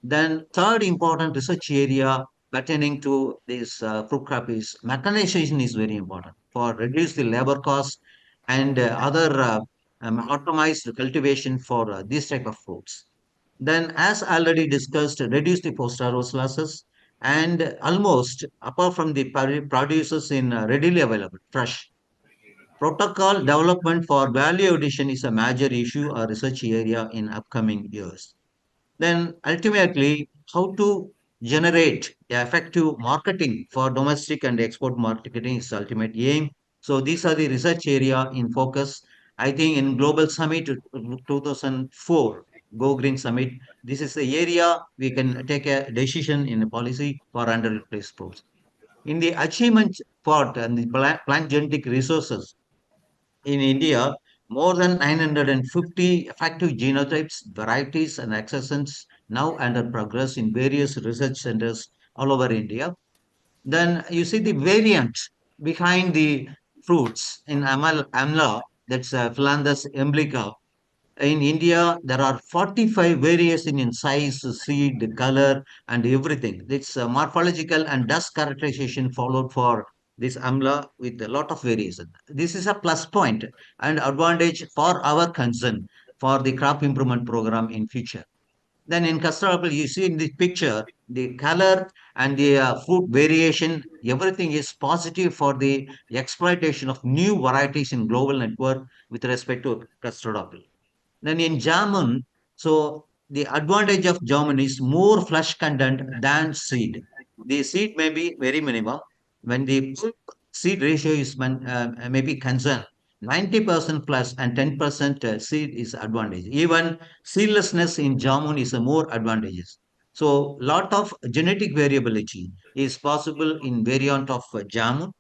Then third important research area pertaining to this fruit crop is mechanization is very important for reduce the labor cost and other optimized cultivation for these type of fruits. Then, as already discussed, reduce the post-harvest losses and almost, apart from the producers in readily available, fresh. Protocol development for value addition is a major issue or research area in upcoming years. Then ultimately, how to generate effective marketing for domestic and export marketing is the ultimate aim. So these are the research area in focus. I think in Global Summit 2004, Go Green Summit, this is the area we can take a decision in a policy for underutilized sports. In the achievement part and the plant genetic resources, in India, more than 950 effective genotypes, varieties, and accessions now under progress in various research centers all over India. Then you see the variant behind the fruits in Amla, that's Philanthus emblica, in India, there are 45 variation in size, seed, color, and everything. It's morphological and dust characterization followed for this amla with a lot of variation. This is a plus point and advantage for our concern for the crop improvement program in future. Then in custard apple, you see in this picture, the color and the fruit variation, everything is positive for the exploitation of new varieties in global network with respect to custard apple. Then in German, so the advantage of German is more flesh content than seed. The seed may be very minimum. When the pulp seed ratio is maybe concerned, 90% plus and 10% seed is advantage. Even seedlessness in German is a more advantageous. So lot of genetic variability is possible in variant of German.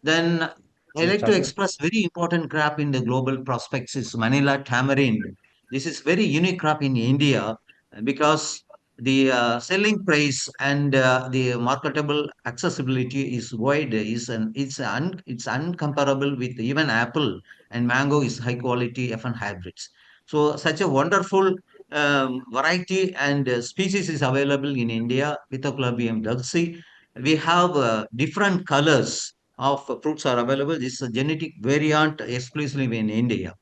Then I like to express very important crop in the global prospects is Manila tamarind. This is very unique crop in India because the selling price and the marketable accessibility is wide. It's uncomparable with even apple and mango is high quality F1 hybrids. So such a wonderful variety and species is available in India with a Clubium dulce. We have different colors of fruits are available. This is a genetic variant exclusively in India.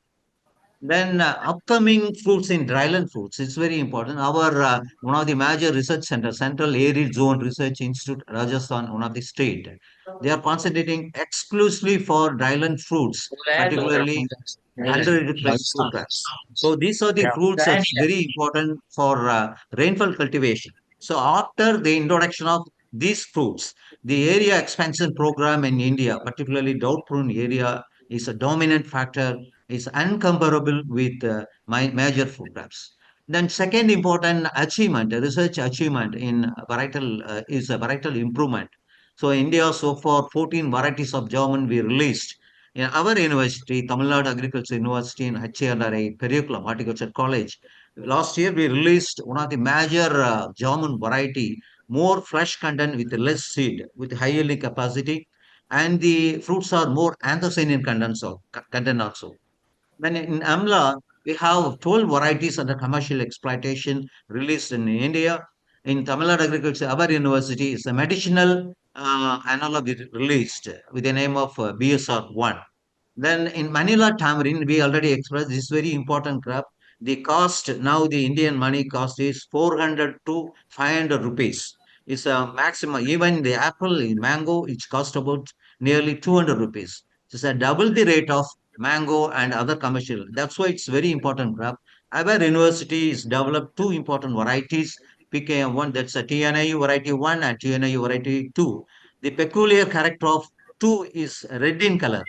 Then upcoming fruits in dryland fruits, it's very important. Our one of the major research centers, Central Arid Zone Research Institute, Rajasthan, one of the state, they are concentrating exclusively for dryland fruits, particularly underutilized fruit crops. So these are the fruits that's very important for rainfall cultivation. So after the introduction of these fruits, the area expansion program in India, particularly drought-prone area, is a dominant factor. Is uncomparable with my major food crops. Then second important achievement, research achievement in varietal is a varietal improvement. So India so far 14 varieties of German we released. In our university, Tamil Nadu Agriculture University in HRI, Perikulam Horticulture College, last year we released one of the major German variety, more flesh content with less seed, with high yielding capacity, and the fruits are more anthocyanin content also. Then in AMLA, we have 12 varieties under commercial exploitation released in India. In Tamil Nadu Agriculture, our university is a medicinal analog released with the name of BSR1. Then in Manila tamarind, we already expressed this very important crop. The cost now, the Indian money cost is 400 to 500 rupees. It's a maximum. Even the apple, the mango, it cost about nearly 200 rupees. It's a double the rate of mango and other commercial. That's why it's very important crop. Our university has developed two important varieties PKM1, that's a TNIU variety 1 and TNIU variety 2. The peculiar character of 2 is red in color.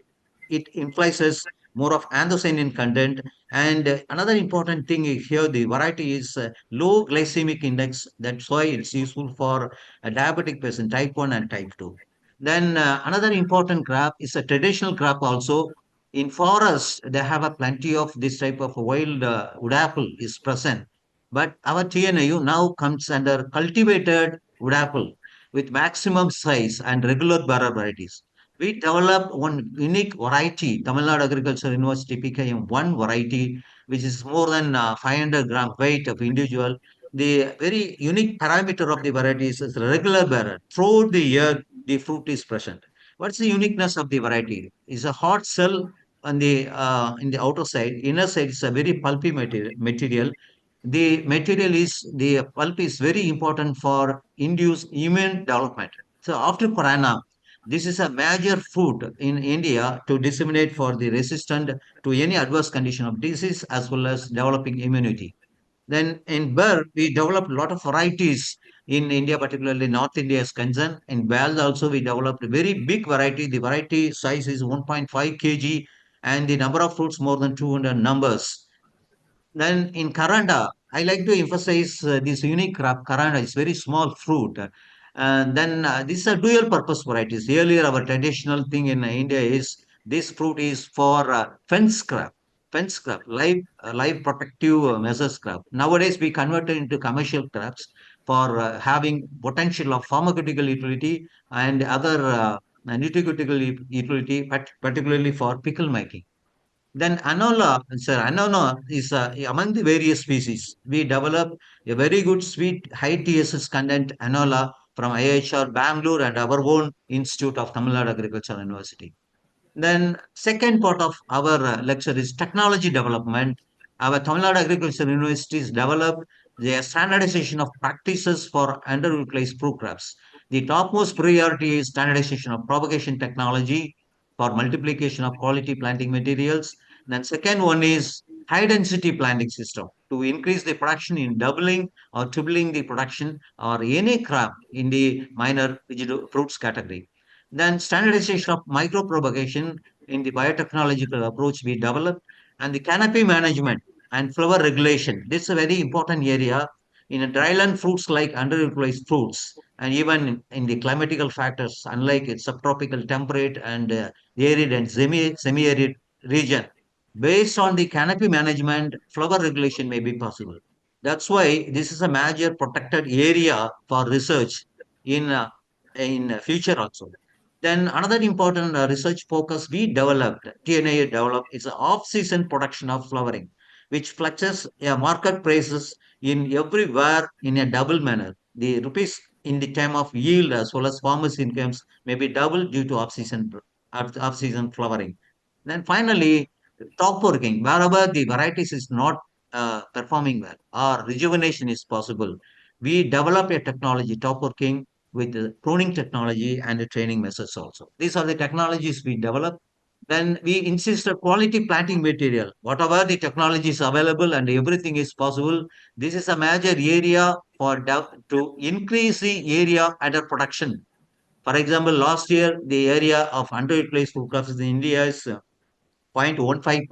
It implies as more of anthocyanin content. And another important thing here, the variety is low glycemic index. That's why it's useful for a diabetic person, type 1 and type 2. Then another important crop is a traditional crop also. In forests, they have a plenty of this type of wild wood apple is present. But our TNAU now comes under cultivated wood apple with maximum size and regular bearer varieties. We developed one unique variety, Tamil Nadu Agricultural University PKM1 variety, which is more than 500 gram weight of individual. The very unique parameter of the varieties is regular bearer. Throughout the year, the fruit is present. What's the uniqueness of the variety? It's a hard shell on the in the outer side. Inner side is a very pulpy material. The material is the pulp is very important for induced immune development. So after corona, this is a major food in India to disseminate for the resistant to any adverse condition of disease as well as developing immunity. Then in Burr, we developed a lot of varieties in India, particularly North India is concerned. In Bal also, we developed a very big variety. The variety size is 1.5 kg and the number of fruits more than 200 numbers. Then in Karanda, I like to emphasize this unique crop. Karanda is very small fruit. And then these are dual purpose varieties. Earlier, our traditional thing in India is this fruit is for fence crop, live protective measures crop. Nowadays, we converted into commercial crops for having potential of pharmaceutical utility and other nutraceutical utility, particularly for pickle making. Then Anola is among the various species. We develop a very good sweet high TSS content Anola from IHR Bangalore and our own Institute of Tamil Nadu Agricultural University. Then second part of our lecture is technology development. Our Tamil Nadu Agricultural Universities developed the standardization of practices for underutilized fruit crops. The topmost priority is standardization of propagation technology for multiplication of quality planting materials. Then second one is high density planting system to increase the production in doubling or tripling the production or any crop in the minor fruits category. Then standardization of micropropagation in the biotechnological approach we developed and the canopy management and flower regulation. This is a very important area in a dryland fruits like underutilized fruits and even in the climatical factors, unlike its subtropical temperate and arid and semi-arid region. Based on the canopy management, flower regulation may be possible. That's why this is a major protected area for research in future also. Then another important research focus we developed, TNA developed, is a off-season production of flowering, which fluctuates market prices in everywhere in a double manner. The rupees in the time of yield as well as farmers' incomes may be double due to off-season flowering. Then finally, top working, wherever the varieties is not performing well or rejuvenation is possible, we develop a technology, top working, with the pruning technology and the training methods also. These are the technologies we develop. Then we insist on quality planting material. Whatever the technology is available and everything is possible, this is a major area to increase the area under production. For example, last year, the area of underutilized food crops in India is 0.15%,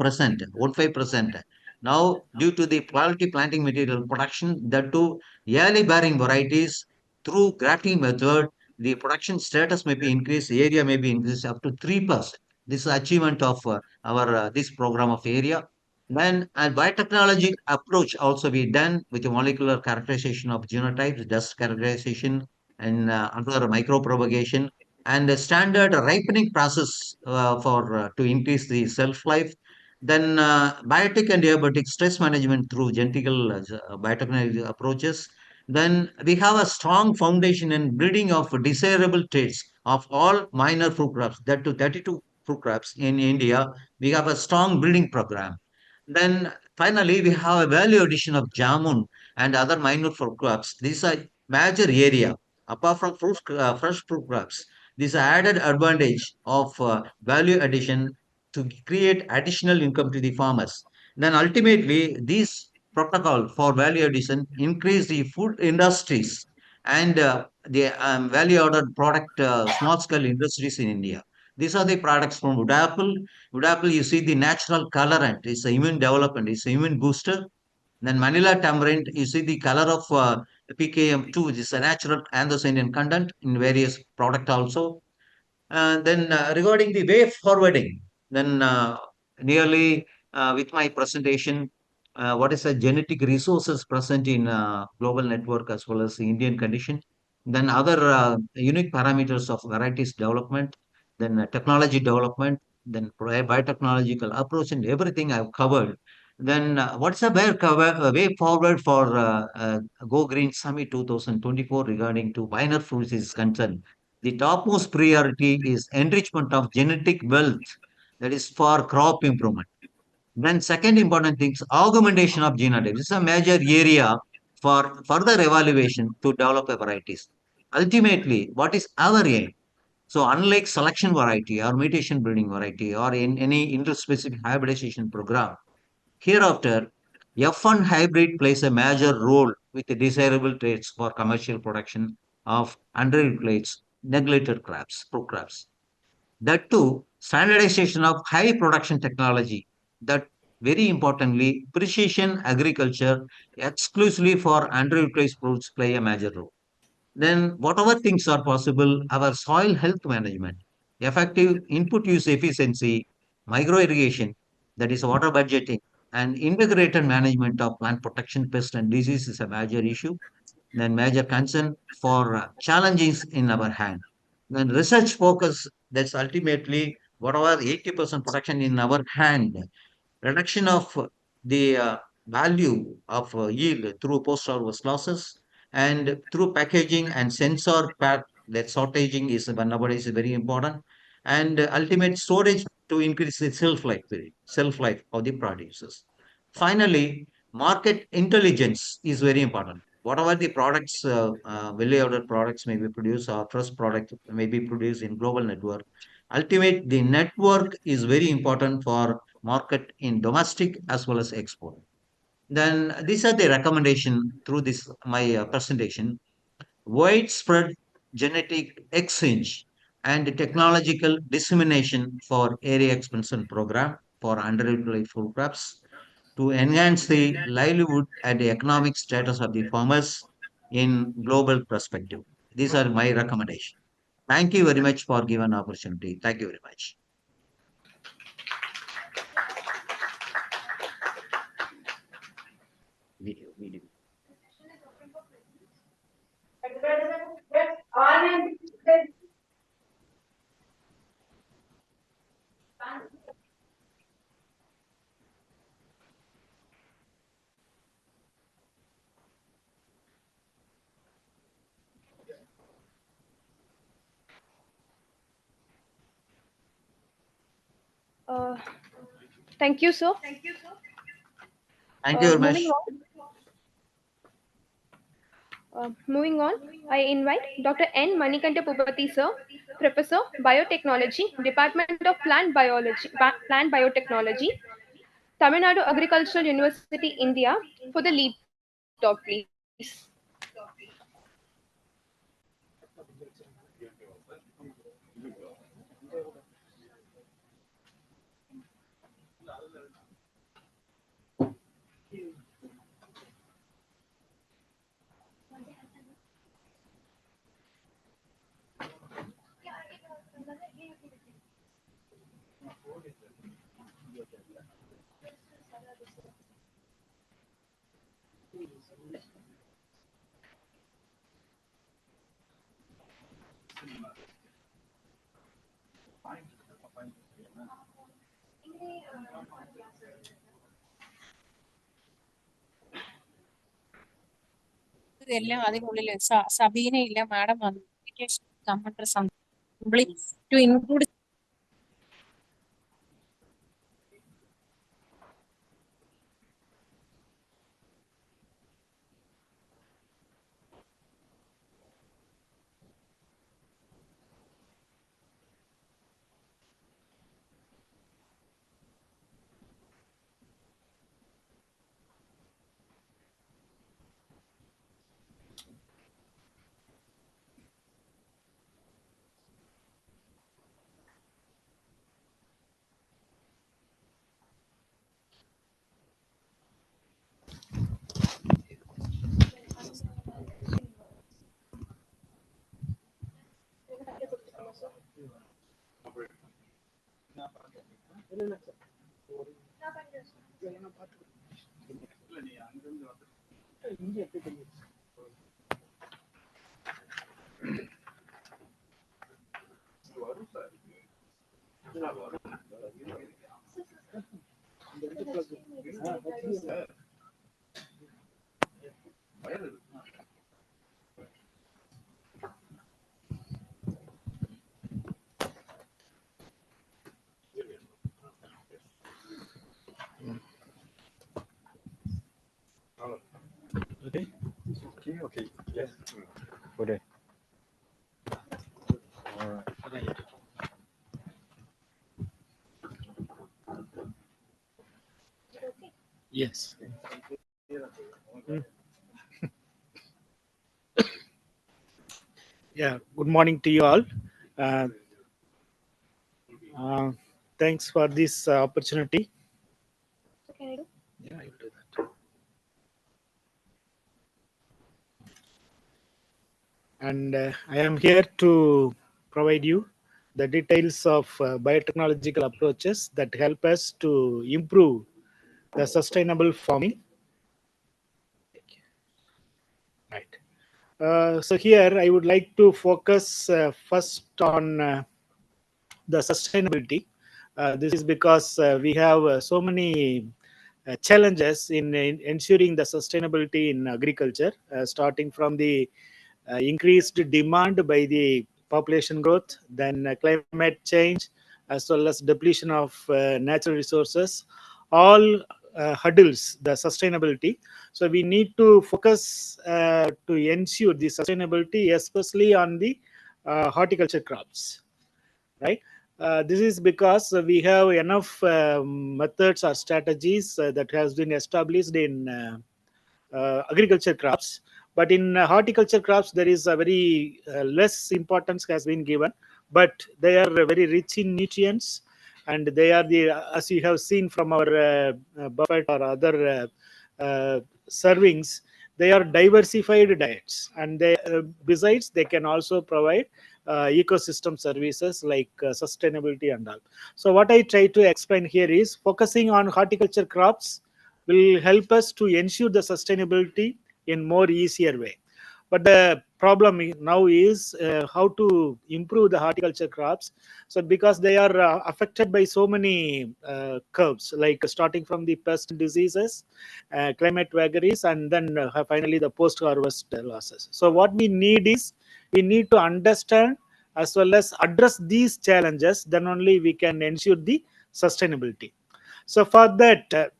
15%. Now, due to the quality planting material production, that too early bearing varieties through grafting method, the production status may be increased, area may be increased up to 3%. This is achievement of our this program of area. Then a biotechnology approach also be done with the molecular characterization of genotypes, dust characterization, and other micropropagation and a standard ripening process for to increase the shelf life. Then biotic and diabetic stress management through genetical biotechnology approaches. Then we have a strong foundation in breeding of desirable traits of all minor fruit crops. That to 32 fruit crops in India, we have a strong breeding program. Then finally, we have a value addition of jamun and other minor fruit crops. These are major area apart from fresh fruit crops. This added advantage of value addition to create additional income to the farmers. Then ultimately, these protocol for value addition increase the food industries and the value added product small scale industries in India. These are the products from wood apple. Wood apple, you see the natural colorant, it's a immune development, it's a immune booster. Then Manila tamarind, you see the color of PKM2, which is a natural anthocyanin content in various product also. Then regarding the way forwarding, then nearly with my presentation, what is the genetic resources present in global network as well as the Indian condition, then other unique parameters of varieties development, then technology development, then biotechnological approach and everything I've covered. Then what's the way forward for Go Green Summit 2024 regarding to minor fruits is concerned? The topmost priority is enrichment of genetic wealth, that is for crop improvement. Then second important thing is augmentation of genotypes. This is a major area for further evaluation to develop a varieties. Ultimately, what is our aim? So unlike selection variety or mutation breeding variety or in any interspecific hybridization program, hereafter, F1 hybrid plays a major role with the desirable traits for commercial production of underutilized neglected crops, crops. That too, standardization of high production technology. That very importantly, precision agriculture exclusively for underutilized fruits play a major role. Then whatever things are possible, our soil health management, effective input use efficiency, micro irrigation, that is water budgeting, and integrated management of plant protection, pest and disease is a major issue. Then major concern for challenges in our hand. Then research focus, that's ultimately whatever 80% protection in our hand, reduction of the value of yield through post-harvest losses and through packaging and sensor pack, that sortaging is nowadays very important, and ultimate storage to increase the shelf life of the producers. Finally, market intelligence is very important. Whatever the products, value added products may be produced or trust product may be produced in global network. Ultimate, the network is very important for market in domestic as well as export. Then these are the recommendation through this my presentation. Widespread genetic exchange and technological dissemination for area expansion program for underutilized food crops to enhance the livelihood and the economic status of the farmers in global perspective. These are my recommendations. Thank you very much for given opportunity. Thank you very much. Video. Uh, Thank you, sir. Thank you very much. Moving on, I invite Dr. N. Manikanta Pupati, sir, Professor, Biotechnology, Department of Plant Biology, Plant Biotechnology, Tamil Nadu Agricultural University, India, for the lead talk, please. ഇതെല്ലാം അതിനുള്ളിൽ സബീന ഇല്ല madam വന്നു to include Okay. Okay. Yes. Okay. All right. Yes. Mm. Yeah. Good morning to you all. Uh, uh, Thanks for this opportunity. Can I do? Yeah, I will do that. And I am here to provide you the details of biotechnological approaches that help us to improve the sustainable farming. Right. So here I would like to focus first on the sustainability. This is because we have so many challenges in ensuring the sustainability in agriculture, starting from the increased demand by the population growth, then climate change, as well as depletion of natural resources, all hurdles the sustainability. So we need to focus to ensure the sustainability, especially on the horticulture crops, right? This is because we have enough methods or strategies that has been established in agriculture crops, but in horticulture crops there is a very less importance has been given, but they are very rich in nutrients, and they are the, as you have seen from our buffet or other servings, they are diversified diets, and they besides they can also provide ecosystem services like sustainability and all. So what I try to explain here is focusing on horticulture crops will help us to ensure the sustainability in more easier way. But the problem now is how to improve the horticulture crops. So because they are affected by so many curves, like starting from the pest diseases, climate vagaries, and then finally the post harvest losses. So what we need is we need to understand as well as address these challenges, then only we can ensure the sustainability. So for that,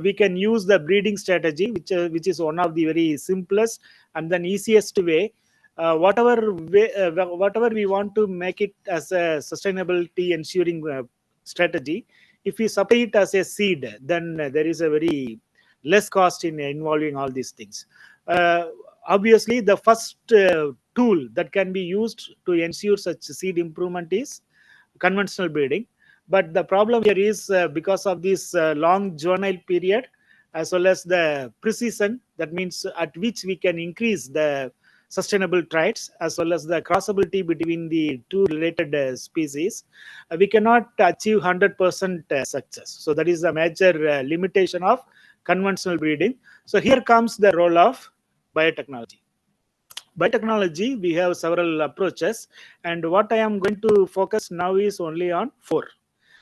we can use the breeding strategy, which is one of the very simplest and then easiest way. Whatever we want to make it as a sustainability ensuring strategy, if we supply it as a seed, then there is a very less cost in involving all these things. Uh, Obviously, the first tool that can be used to ensure such seed improvement is conventional breeding. But the problem here is because of this long juvenile period, as well as the precision, that means at which we can increase the sustainable traits as well as the crossability between the two related species, we cannot achieve 100% success. So that is a major limitation of conventional breeding. So here comes the role of biotechnology. Biotechnology, we have several approaches, and what I am going to focus now is only on four.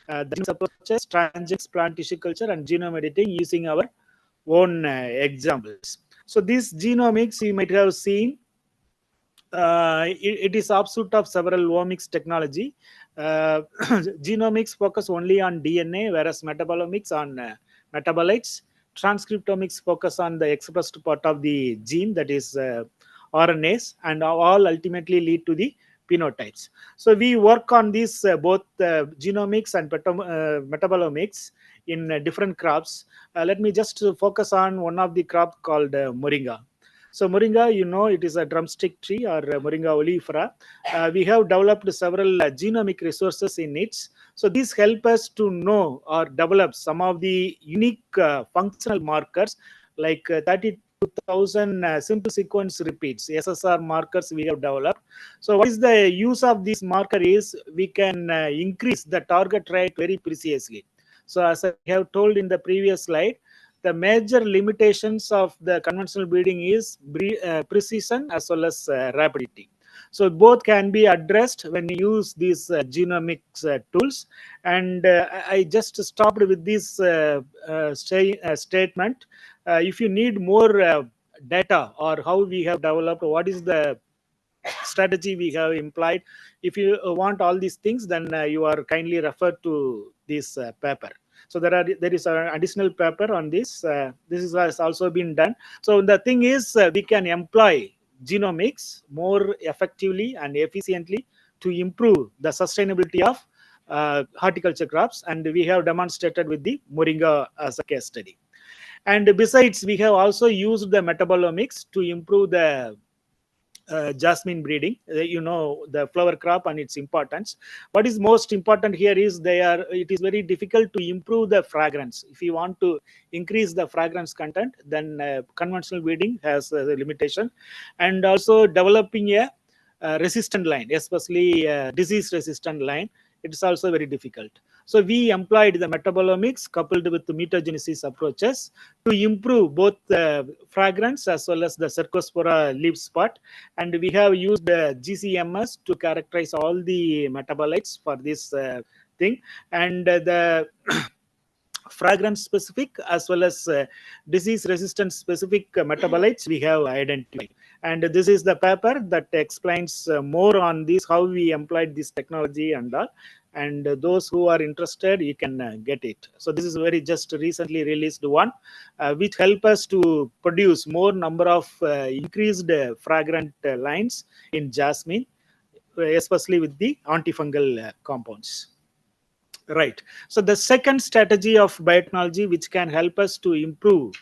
These approaches: transgenics, plant tissue culture, and genome editing using our own examples. So this genomics, you might have seen, it is offshoot of several omics technology. Genomics focus only on DNA, whereas metabolomics on metabolites. Transcriptomics focus on the expressed part of the gene, that is RNAs, and all ultimately lead to the phenotypes. So we work on these both genomics and metabolomics in different crops. Let me just focus on one of the crop called moringa. So moringa, it is a drumstick tree, or moringa oleifera. We have developed several genomic resources in it. So these help us to know or develop some of the unique functional markers, like 32 2000 simple sequence repeats, SSR markers we have developed. So what is the use of this marker is we can increase the target rate very precisely. So as I have told in the previous slide, the major limitations of the conventional breeding is precision as well as rapidity. So both can be addressed when you use these genomics tools. And I just stopped with this statement. If you need more data or how we have developed, what is the strategy we have implied, if you want all these things, then you are kindly referred to this paper. So there is an additional paper on this. Has also been done. So the thing is, we can employ genomics more effectively and efficiently to improve the sustainability of horticulture crops, and we have demonstrated with the moringa as a case study. And besides, we have also used the metabolomics to improve the jasmine breeding. You know the flower crop and its importance. What is most important here is it is very difficult to improve the fragrance. If you want to increase the fragrance content, then conventional breeding has a limitation. And also developing a resistant line, especially disease resistant line, it is also very difficult. So we employed the metabolomics coupled with the mutagenesis approaches to improve both the fragrance as well as the cercospora leaf spot. And we have used GCMS to characterize all the metabolites for this thing. And the fragrance specific as well as disease resistant specific metabolites we have identified. And this is the paper that explains more on this, how we employed this technology and all. And those who are interested, you can get it. So this is very just recently released one, which help us to produce more number of increased fragrant lines in jasmine, especially with the antifungal compounds. Right. So the second strategy of biotechnology which can help us to improve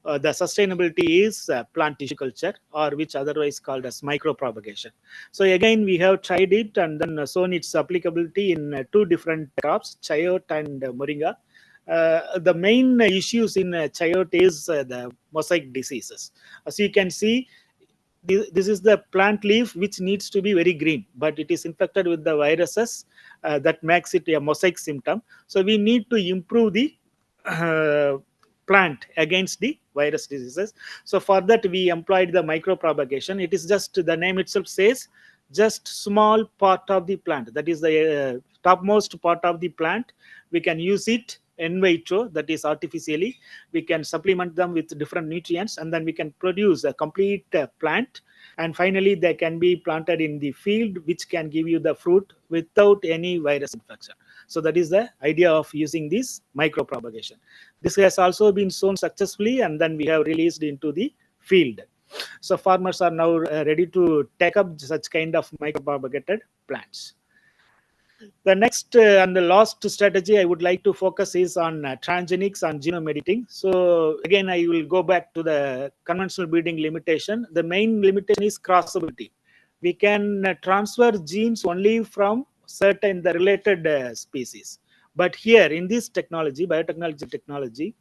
the sustainability is plant tissue culture, or which otherwise called as micropropagation. So again, we have tried it and then shown its applicability in two different crops, chayote and moringa. The main issues in chayote is the mosaic diseases. As you can see, this is the plant leaf which needs to be very green, but it is infected with the viruses that makes it a mosaic symptom. So we need to improve the plant against the virus diseases. So for that we employed the micropropagation. It is just, the name itself says, just small part of the plant, that is the topmost part of the plant. We can use it in vitro, that is artificially. We can supplement them with different nutrients, and then we can produce a complete plant. And finally they can be planted in the field, which can give you the fruit without any virus infection. So that is the idea of using this micropropagation. This has also been shown successfully, and then we have released into the field. So farmers are now ready to take up such kind of micropropagated plants. The next and the last strategy I would like to focus is on transgenics and genome editing. So again, I will go back to the conventional breeding limitation. The main limitation is crossability. We can transfer genes only from certain the related species. But here in this technology, biotechnology technology,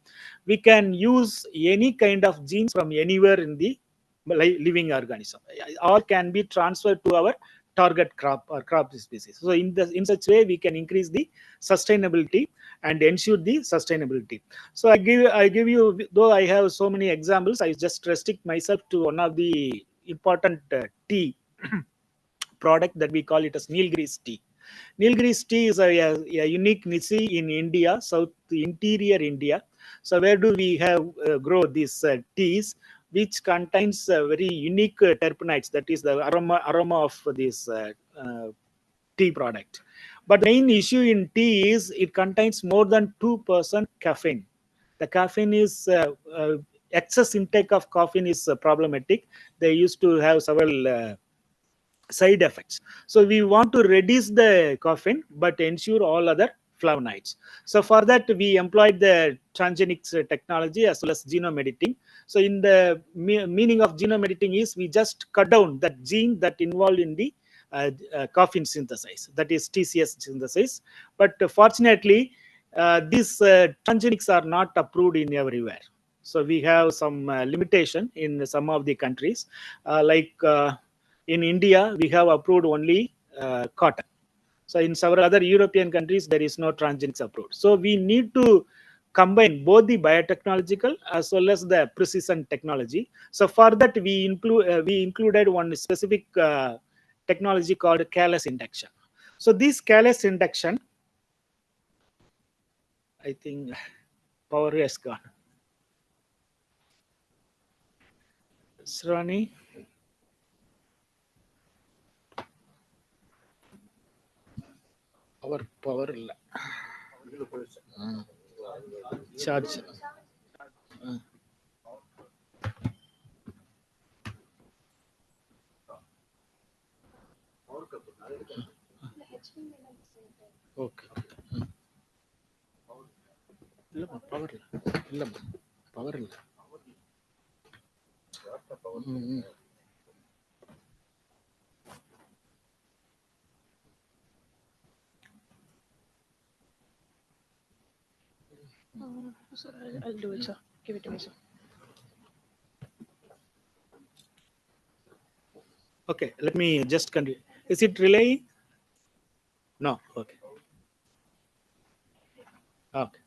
we can use any kind of genes from anywhere in the living organism. All can be transferred to our target crop or crop species. So in such way we can increase the sustainability and ensure the sustainability. So I give you, though I have so many examples, I just restrict myself to one of the important tea product that we call it as Nilgiris tea. Nilgiris tea is a unique niche in India, south interior India. So where do we have grow these teas, which contains very unique terpenoids, that is the aroma of this tea product. But the main issue in tea is it contains more than 2% caffeine. The caffeine is excess intake of caffeine is problematic. They used to have several side effects. So we want to reduce the caffeine but ensure all other flavonoids. So for that we employed the transgenics technology as well as genome editing. So in the meaning of genome editing is we just cut down that gene that involved in the caffeine synthesis, that is TCS synthesis. But fortunately these transgenics are not approved in everywhere. So we have some limitation in some of the countries. In India, we have approved only cotton. So in several other European countries, there is no transgenics approved. So we need to combine both the biotechnological as well as the precision technology. So for that, we included one specific technology called callus induction. So this callus induction, I think power has gone. Srani? Power charge. Okay. Power power. Sir, I'll do it, sir. Give it to me, sir. Okay, let me just continue. Is it relaying? No. Okay. Okay.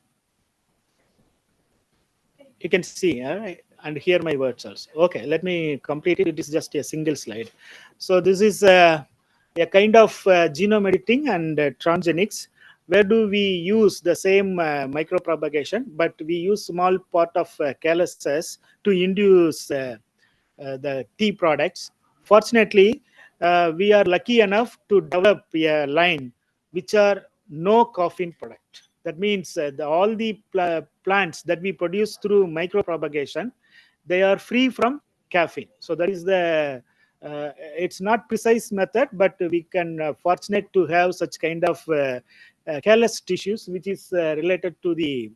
You can see and hear my words also. Okay, let me complete it. It is just a single slide. So this is a kind of genome editing and transgenics. Where do we use the same micropropagation, but we use small part of calyces to induce the tea products. Fortunately, we are lucky enough to develop a line which are no caffeine product. That means all the plants that we produce through micropropagation, they are free from caffeine. So that is the it's not precise method, but we can fortunate to have such kind of callus tissues which is related to the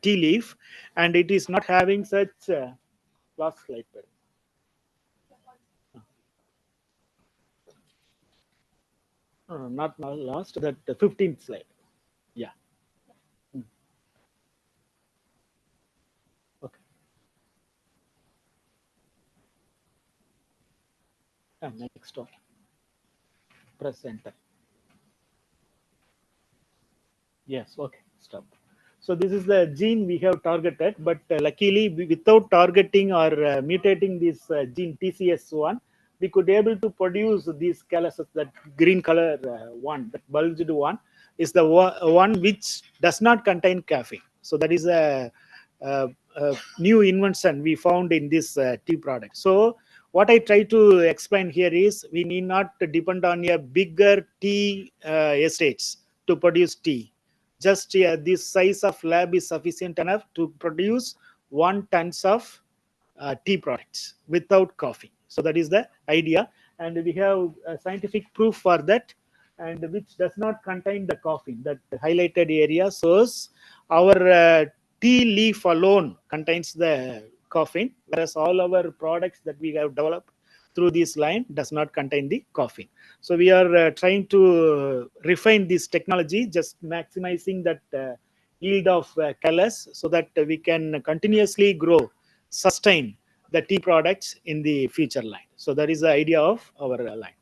tea leaf, and it is not having such last slide. Not now last, that 15th slide. Yeah. Okay. Next one. Press enter. Yes. Okay. Stop. So this is the gene we have targeted, but luckily without targeting or mutating this gene TCS1, we could able to produce these calluses. That green color one, that bulged one, is the one which does not contain caffeine. So that is a new invention we found in this tea product. So what I try to explain here is we need not depend on a bigger tea estates to produce tea. Just this size of lab is sufficient enough to produce 1 tons of tea products without coffee. So that is the idea, and we have scientific proof for that, and which does not contain the coffee. That highlighted area shows our tea leaf alone contains the caffeine, whereas all our products that we have developed through this line does not contain the caffeine. So we are trying to refine this technology, just maximizing that yield of callus, so that we can continuously grow, sustain the tea products in the future line. So that is the idea of our line.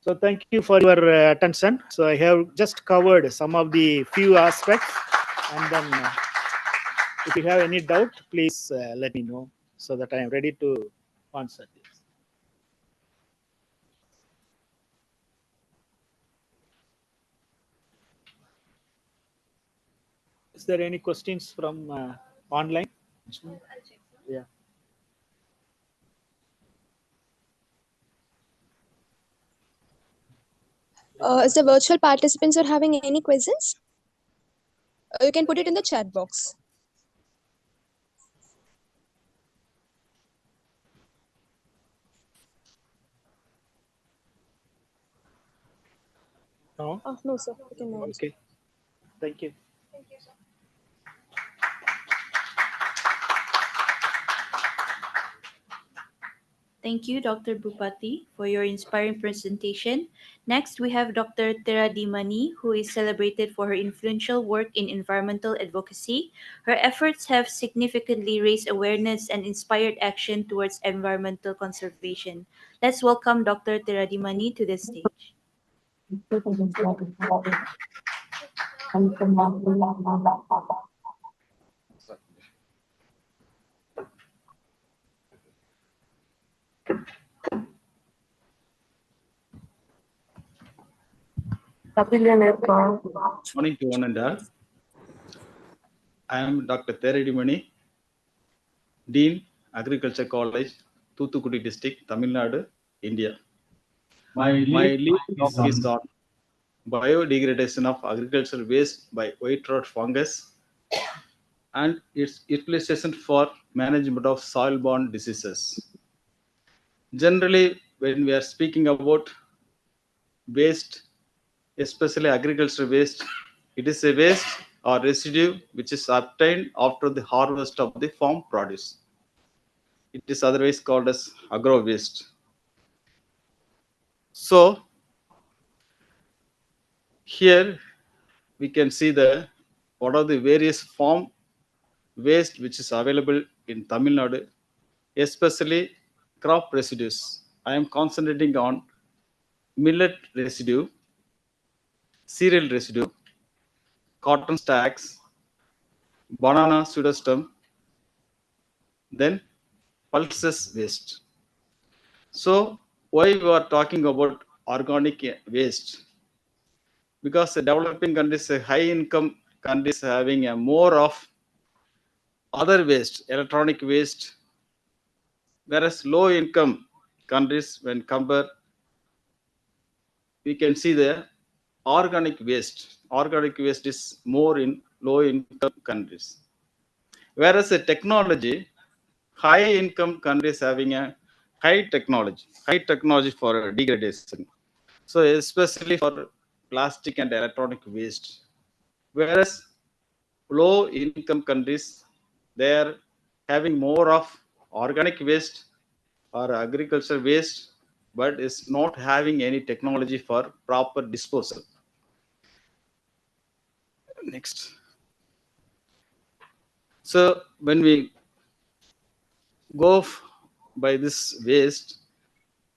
So thank you for your attention. So I have just covered some of the few aspects, and then if you have any doubt, please let me know so that I am ready to answer this. Is there any questions from online? Yeah. Is the virtual participants are having any questions? You can put it in the chat box. No? No, sir. You can move. Okay. Thank you. Thank you, sir. Thank you, Dr. Bupati, for your inspiring presentation. Next, we have Dr. Tera Dimani, who is celebrated for her influential work in environmental advocacy. Her efforts have significantly raised awareness and inspired action towards environmental conservation. Let's welcome Dr. Tera Dimani to the stage. Morning to one and all. I am Dr. Theredimani, Dean, Agriculture College, Thoothukudi District, Tamil Nadu, India. My lead talk is on biodegradation of agricultural waste by white rot fungus and its utilization for management of soil-borne diseases. Generally, when we are speaking about waste, especially agricultural waste, it is a waste or residue which is obtained after the harvest of the farm produce. It is otherwise called as agro waste. So here we can see what are the various farm waste which is available in Tamil Nadu, especially crop residues. I am concentrating on millet residue, cereal residue, cotton stacks, banana pseudostem, then pulses waste. So why we are talking about organic waste? Because the developing countries, high income countries having a more of other waste, electronic waste, whereas low income countries when compare, we can see the organic waste. Organic waste is more in low income countries. Whereas the technology, high income countries having a high technology for degradation. So especially for plastic and electronic waste. Whereas low income countries, they are having more of organic waste or agricultural waste, but is not having any technology for proper disposal. Next. So when we go by this waste,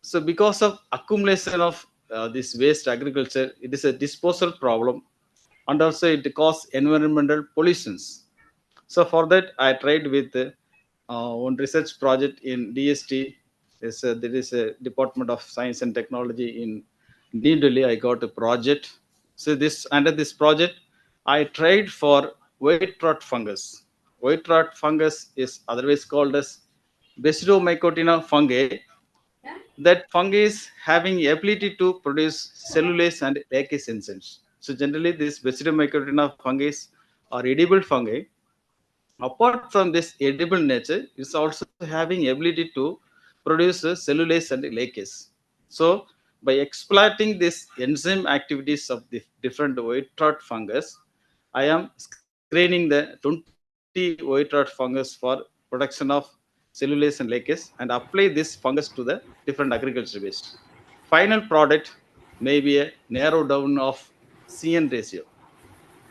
so because of accumulation of this waste agriculture, it is a disposal problem, and also it causes environmental pollutions. So for that, I tried with one research project in DST. There is a Department of Science and Technology in New Delhi. I got a project. So this under this project, I tried for white rot fungus. White rot fungus is otherwise called as Basidiomycotina fungi. That fungi is having ability to produce cellulase and latex enzymes. So generally, these Basidiomycotina fungi are edible fungi. Apart from this edible nature, it's also having ability to produce cellulase and latex. So by exploiting this enzyme activities of the different white rot fungus, I am screening the 20 white rot fungus for production of cellulase and latex and apply this fungus to the different agriculture waste. Final product may be a narrow down of CN ratio,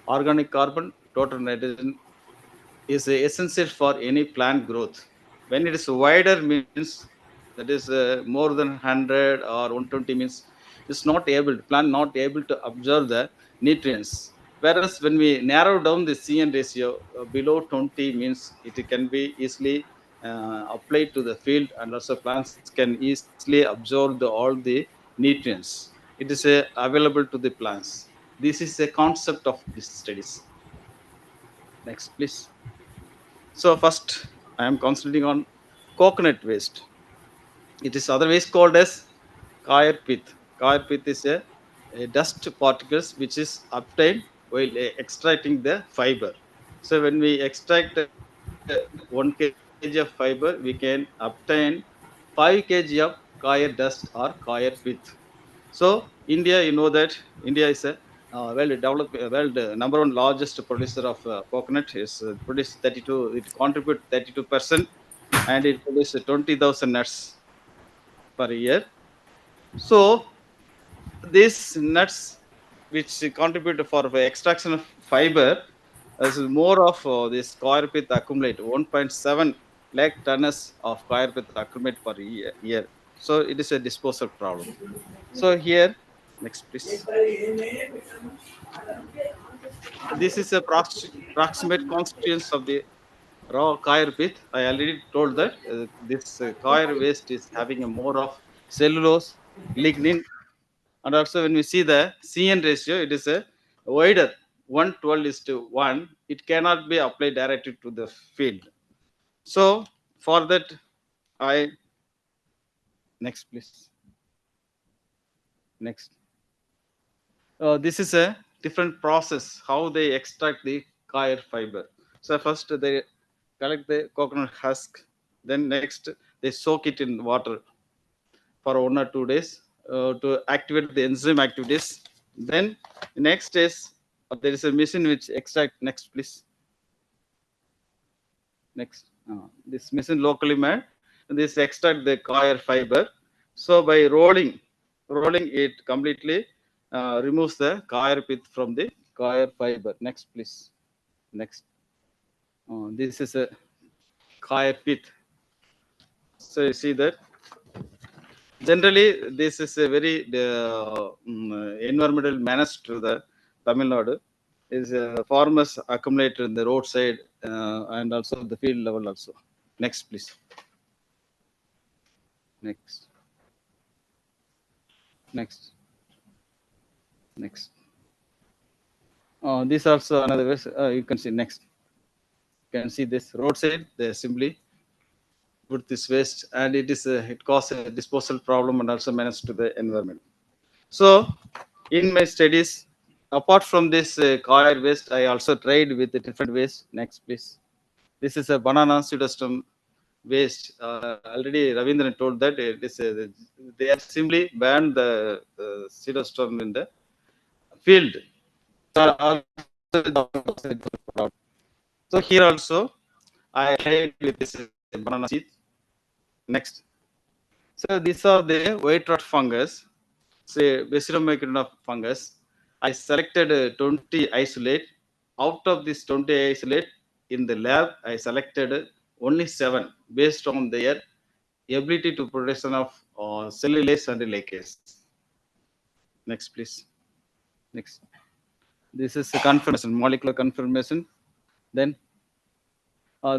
organic carbon total nitrogen, is essential for any plant growth. When it is wider means that is more than 100 or 120 means it's not able plant not able to absorb the nutrients. Whereas when we narrow down the CN ratio below 20 means it can be easily applied to the field, and also plants can easily absorb all the nutrients. It is available to the plants. This is a concept of these studies. Next, please. So first, I am concentrating on coconut waste. It is otherwise called as coir pith. Coir pith is a dust particles which is obtained while extracting the fiber. So when we extract 1 kg of fiber, we can obtain 5 kg of coir dust or coir pith. So India, you know that India is a well developed, number one largest producer of coconut. Is produce 32. It contribute 32%, and it produces 20,000 nuts. per year. So these nuts which contribute for extraction of fiber is more of this coir pith accumulate 1.7 lakh tons of coir pith accumulate per year. So it is a disposal problem. So here, next please. This is a proximate constituents of the raw coir pith. I already told that this coir waste is having a more of cellulose, lignin, and also when we see the CN ratio, it is a wider 112:1. It cannot be applied directly to the field. So for that, I next please. Next. This is a different process how they extract the coir fiber. So first they collect the coconut husk, then next they soak it in water for 1 or 2 days to activate the enzyme activities. Then next is there is a machine which extract next please. Next, this machine locally made. This extract the coir fiber. So by rolling it completely removes the coir pith from the coir fiber. Next, please. Next, this is a coir pith. So you see that. Generally, this is a very environmental menace to the Tamil Nadu. Is farmers accumulate in the roadside and also the field level also. Next, please. Next. Next. Next. This also another way. You can see next. You can see this roadside. They simply put this waste, and it causes a disposal problem and also menace to the environment. So, in my studies, apart from this coir waste, I also tried with the different waste. Next, please. This is a banana pseudostem waste. Already Ravindran told that it is they are simply banned the pseudostem in the field. So here also I tried with this banana seed. Next. So these are the white rot fungus, say Basidiomycin fungus. I selected 20 isolate. Out of this 20 isolate in the lab, I selected only 7 based on their ability to production of cellulase and lacase. Next, please. Next. This is a confirmation, molecular confirmation. Then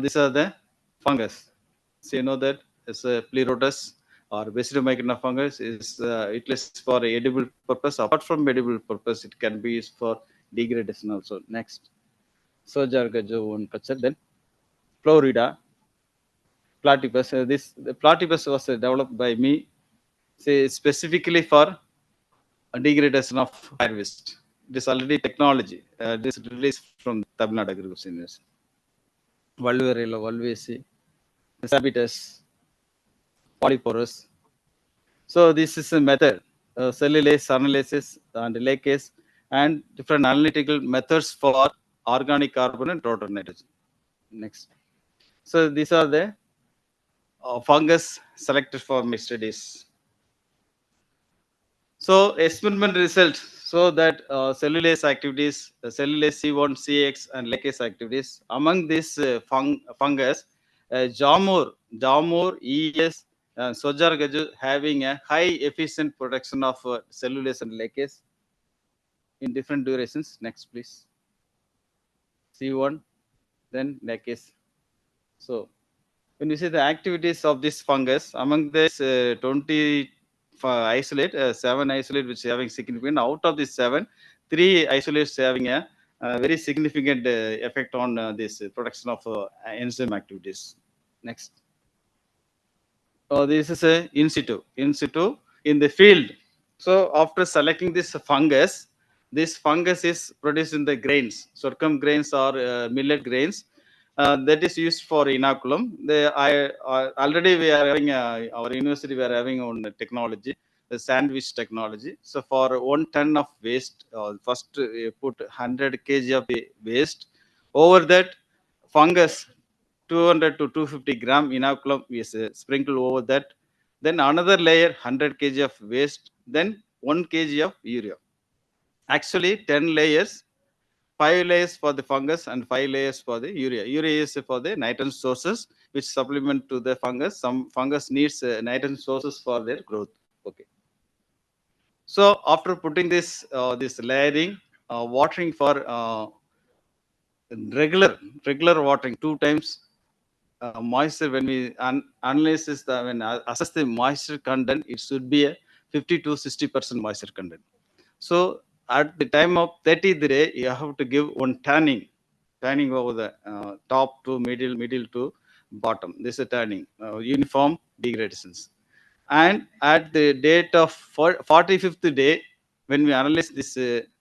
these are the fungus. So you know that it's a Pleurotus or Basidiomycin fungus is utilized for edible purpose. Apart from edible purpose, it can be used for degradation also. Next. Sojargajo one culture. Then Florida. Platypus. The platypus was developed by me, say specifically for degradation of harvest. It is already technology. This is released from Tamil Nadu Agriculture University. Valvarilla, Valvesi, Sabitus, Polyporus. So this is a method, cellulase, analysis, and lacase, and different analytical methods for organic carbon and total nitrogen. Next. So these are the fungus selected for my studies. So experiment result so that cellulase activities, cellulase C1, CX, and lacase activities among this fungus, Jamur, ES, Sojargaju having a high efficient production of cellulase and lacase in different durations. Next, please. C1, then lacase. So when you see the activities of this fungus, among this 20 isolate, 7 isolate which having significant, out of these 7, 3 isolates having a very significant effect on this production of enzyme activities. Next. This is a in situ in the field. So after selecting this fungus is produced in the grains, sorghum grains or millet grains. That is used for inoculum. Already we are having our university we are having on technology, the sandwich technology. So for 1 ton of waste, first put 100 kg of the waste. Over that fungus 200 to 250 gram inoculum is sprinkled over that. then another layer 100 kg of waste, then 1 kg of urea. Actually 10 layers, 5 layers for the fungus and 5 layers for the urea. Urea is for the nitrogen sources which supplement to the fungus. Some fungus needs nitrogen sources for their growth. Okay. So after putting this this layering, watering for regular watering 2 times moisture. When we analyze this, when assess the moisture content, it should be a 50 to 60% moisture content. So at the time of 30th day, you have to give one tanning over the top to middle to bottom. This is a tanning, uniform degradations. And at the date of 45th day, when we analyze this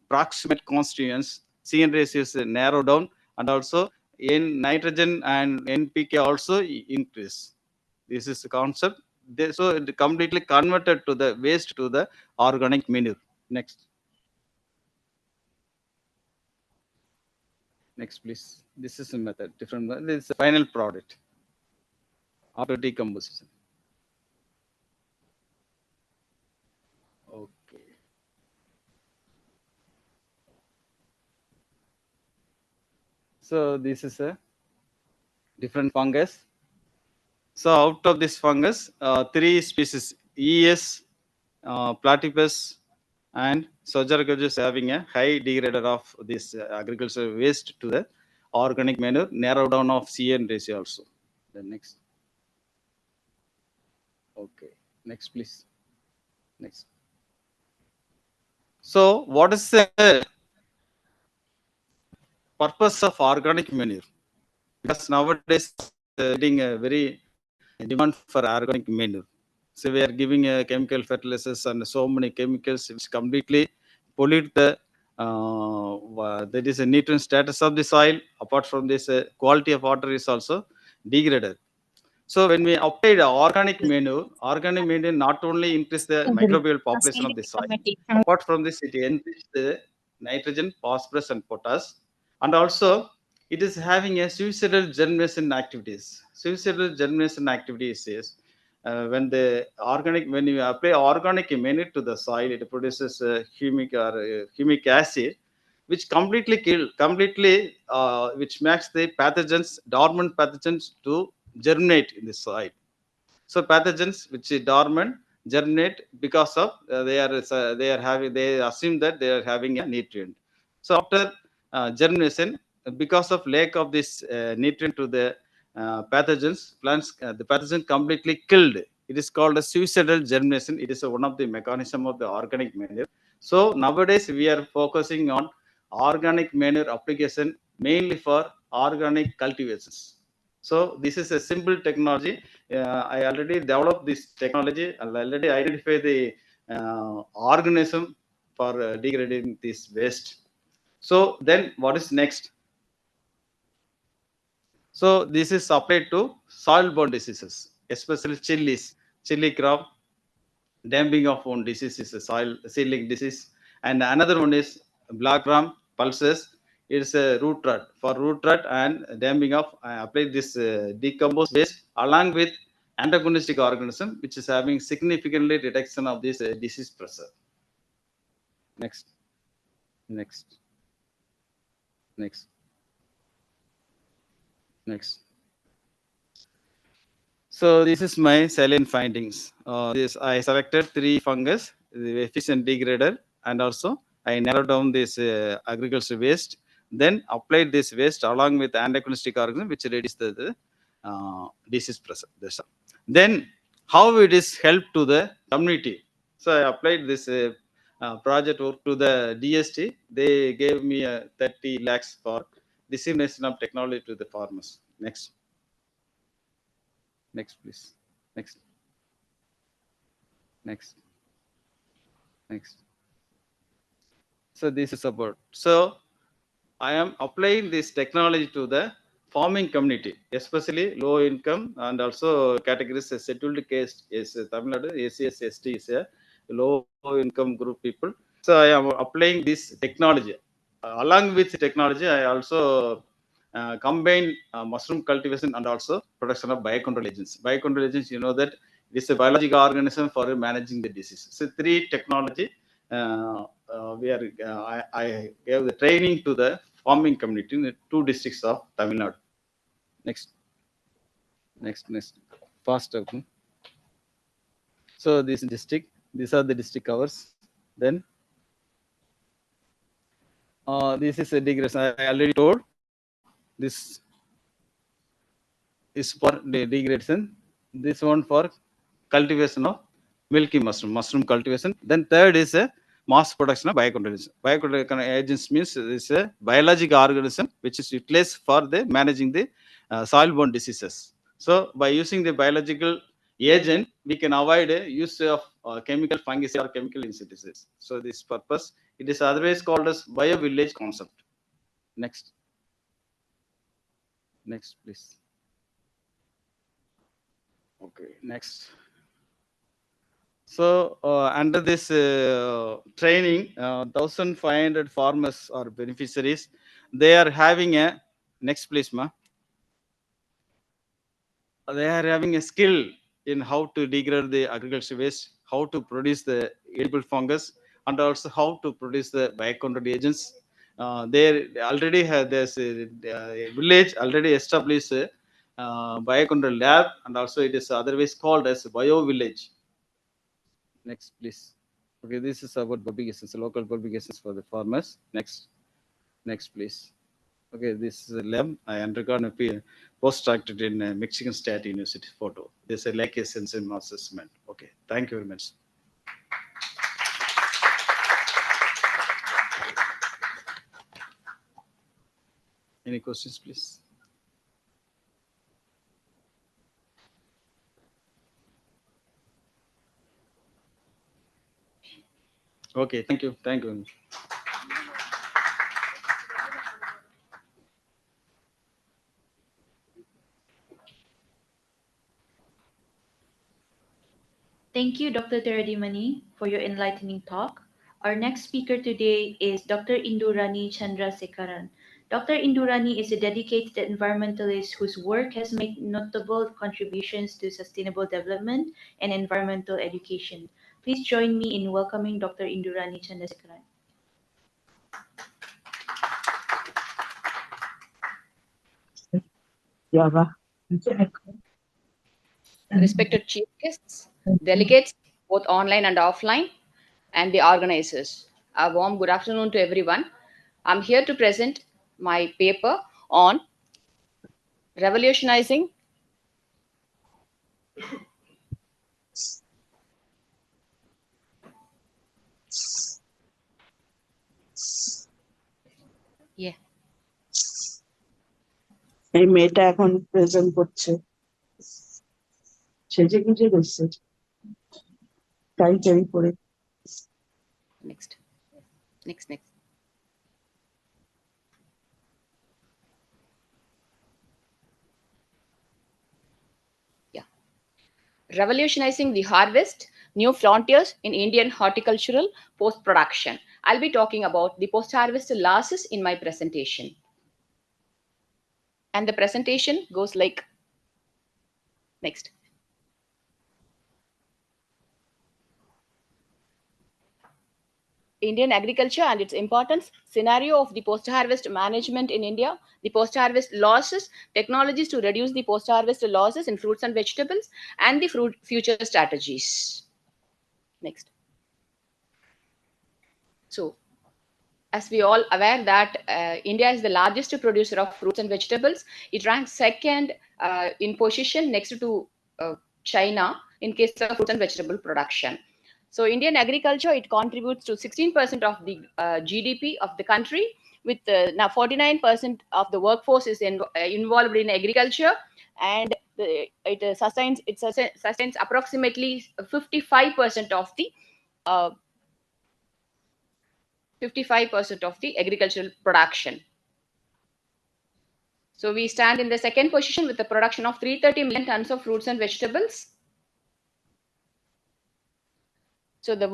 proximate constituents, CN ratio is narrowed down, and also in nitrogen and NPK also increase. This is the concept. So it completely converted to the waste to the organic manure. Next. Next, please. This is a method, different. This is the final product after decomposition. Okay. So this is a different fungus. So out of this fungus, 3 species, ES, platypus, and Sojargus having a high degrader of this agricultural waste to the organic manure, narrow down of CN ratio also. The next. Okay. Next, please. Next. So what is the purpose of organic manure? Because nowadays getting a very demand for organic manure. So we are giving chemical fertilizers and so many chemicals which completely pollute the that is a nutrient status of the soil. Apart from this, quality of water is also degraded. So when we apply the organic manure not only increase the microbial population of the soil. Apart from this, it enriches the nitrogen, phosphorus, and potash, and also it is having a suicidal germination activities. Suicidal germination activities is when you apply organic manure to the soil, it produces humic acid, which which makes the dormant pathogens to germinate in the soil. So pathogens which is dormant germinate because of they assume that they are having a nutrient. So after germination, because of lack of this nutrient to the pathogens, plants the pathogen completely killed. It is called a suicidal germination. It is one of the mechanism of the organic manure. So nowadays we are focusing on organic manure application mainly for organic cultivations. So this is a simple technology. I already developed this technology. I already identify the organism for degrading this waste. So then what is next? So this is applied to soil-borne diseases, especially chili crop. Damping of one disease is a soil seedling disease, and another one is black ram pulses. It's a root rot. For root rot and damping of, I apply this decomposed waste along with antagonistic organism, which is having significantly reduction of this disease pressure. Next. Next. Next. Next. So this is my salient findings. This I selected 3 fungus, the efficient degrader, and also I narrowed down this agricultural waste. Then applied this waste along with antagonistic organism, which reduces the disease pressure. Then how it is help to the community? So I applied this project work to the DST. They gave me 30 lakhs for dissemination of technology to the farmers. Next. Next, please. Next. Next. Next. So this is about. So I am applying this technology to the farming community, especially low income and also categories scheduled caste is Tamil Nadu, ACS, ST is a low income group people. So I am applying this technology. Along with technology, I also combine mushroom cultivation and also production of biocontrol agents. Biocontrol agents, you know that It is a biological organism for managing the disease. So 3 technology. I gave the training to the farming community in the 2 districts of Tamil Nadu. Next. Faster. So this district, these are the district covers. Then this is a degradation. I already told this is for the degradation. This one for cultivation of milky mushroom cultivation. Then third is a mass production of biocontrols. Biocontrol agents means it's a biological organism which is utilized for the managing the soil-borne diseases. So by using the biological agent, we can avoid use of chemical fungicide or chemical insecticides. So this purpose, it is otherwise called as bio-village concept. Next, please. Okay, next. So under this training, 1,500 farmers or beneficiaries, they are having a, next please, ma. They are having a skill in how to degrade the agriculture waste, how to produce the edible fungus, and also how to produce the biocontrol agents. They already have this village already established a biocontrol lab, and also it is otherwise called as bio village. Next, please. Okay, this is about publications, local publications for the farmers. Next, please. Okay, this is a lab. I undergone a post-doctorate in Mexican State University photo. This is a lake essence assessment. Okay, thank you very much. Any questions, please? Okay, thank you. Thank you very much. Thank you, Dr. Teradimani, for your enlightening talk. Our next speaker today is Dr. Indurani Chandrasekaran. Dr. Indurani is a dedicated environmentalist whose work has made notable contributions to sustainable development and environmental education. Please join me in welcoming Dr. Indurani Chandrasekaran. Respected chief guests, delegates, both online and offline, and the organizers. A warm good afternoon to everyone. I'm here to present my paper on revolutionizing yeah. এই মেয়েটা এখন present করছে সেজে গুজে গেছে টাই টাই পরে Next. Yeah. Revolutionizing the harvest, new frontiers in Indian horticultural post-production. I'll be talking about the post-harvest losses in my presentation. And the presentation goes like next. Indian agriculture and its importance, scenario of the post-harvest management in India, the post-harvest losses, technologies to reduce the post-harvest losses in fruits and vegetables, and the future strategies. Next. So, as we all aware that India is the largest producer of fruits and vegetables. It ranks second in position next to China in case of fruits and vegetable production. So Indian agriculture, it contributes to 16% of the GDP of the country, with now 49% of the workforce is involved in agriculture, and it sustains approximately 55% of the 55% of the agricultural production. So we stand in the second position with the production of 330 million tons of fruits and vegetables. So the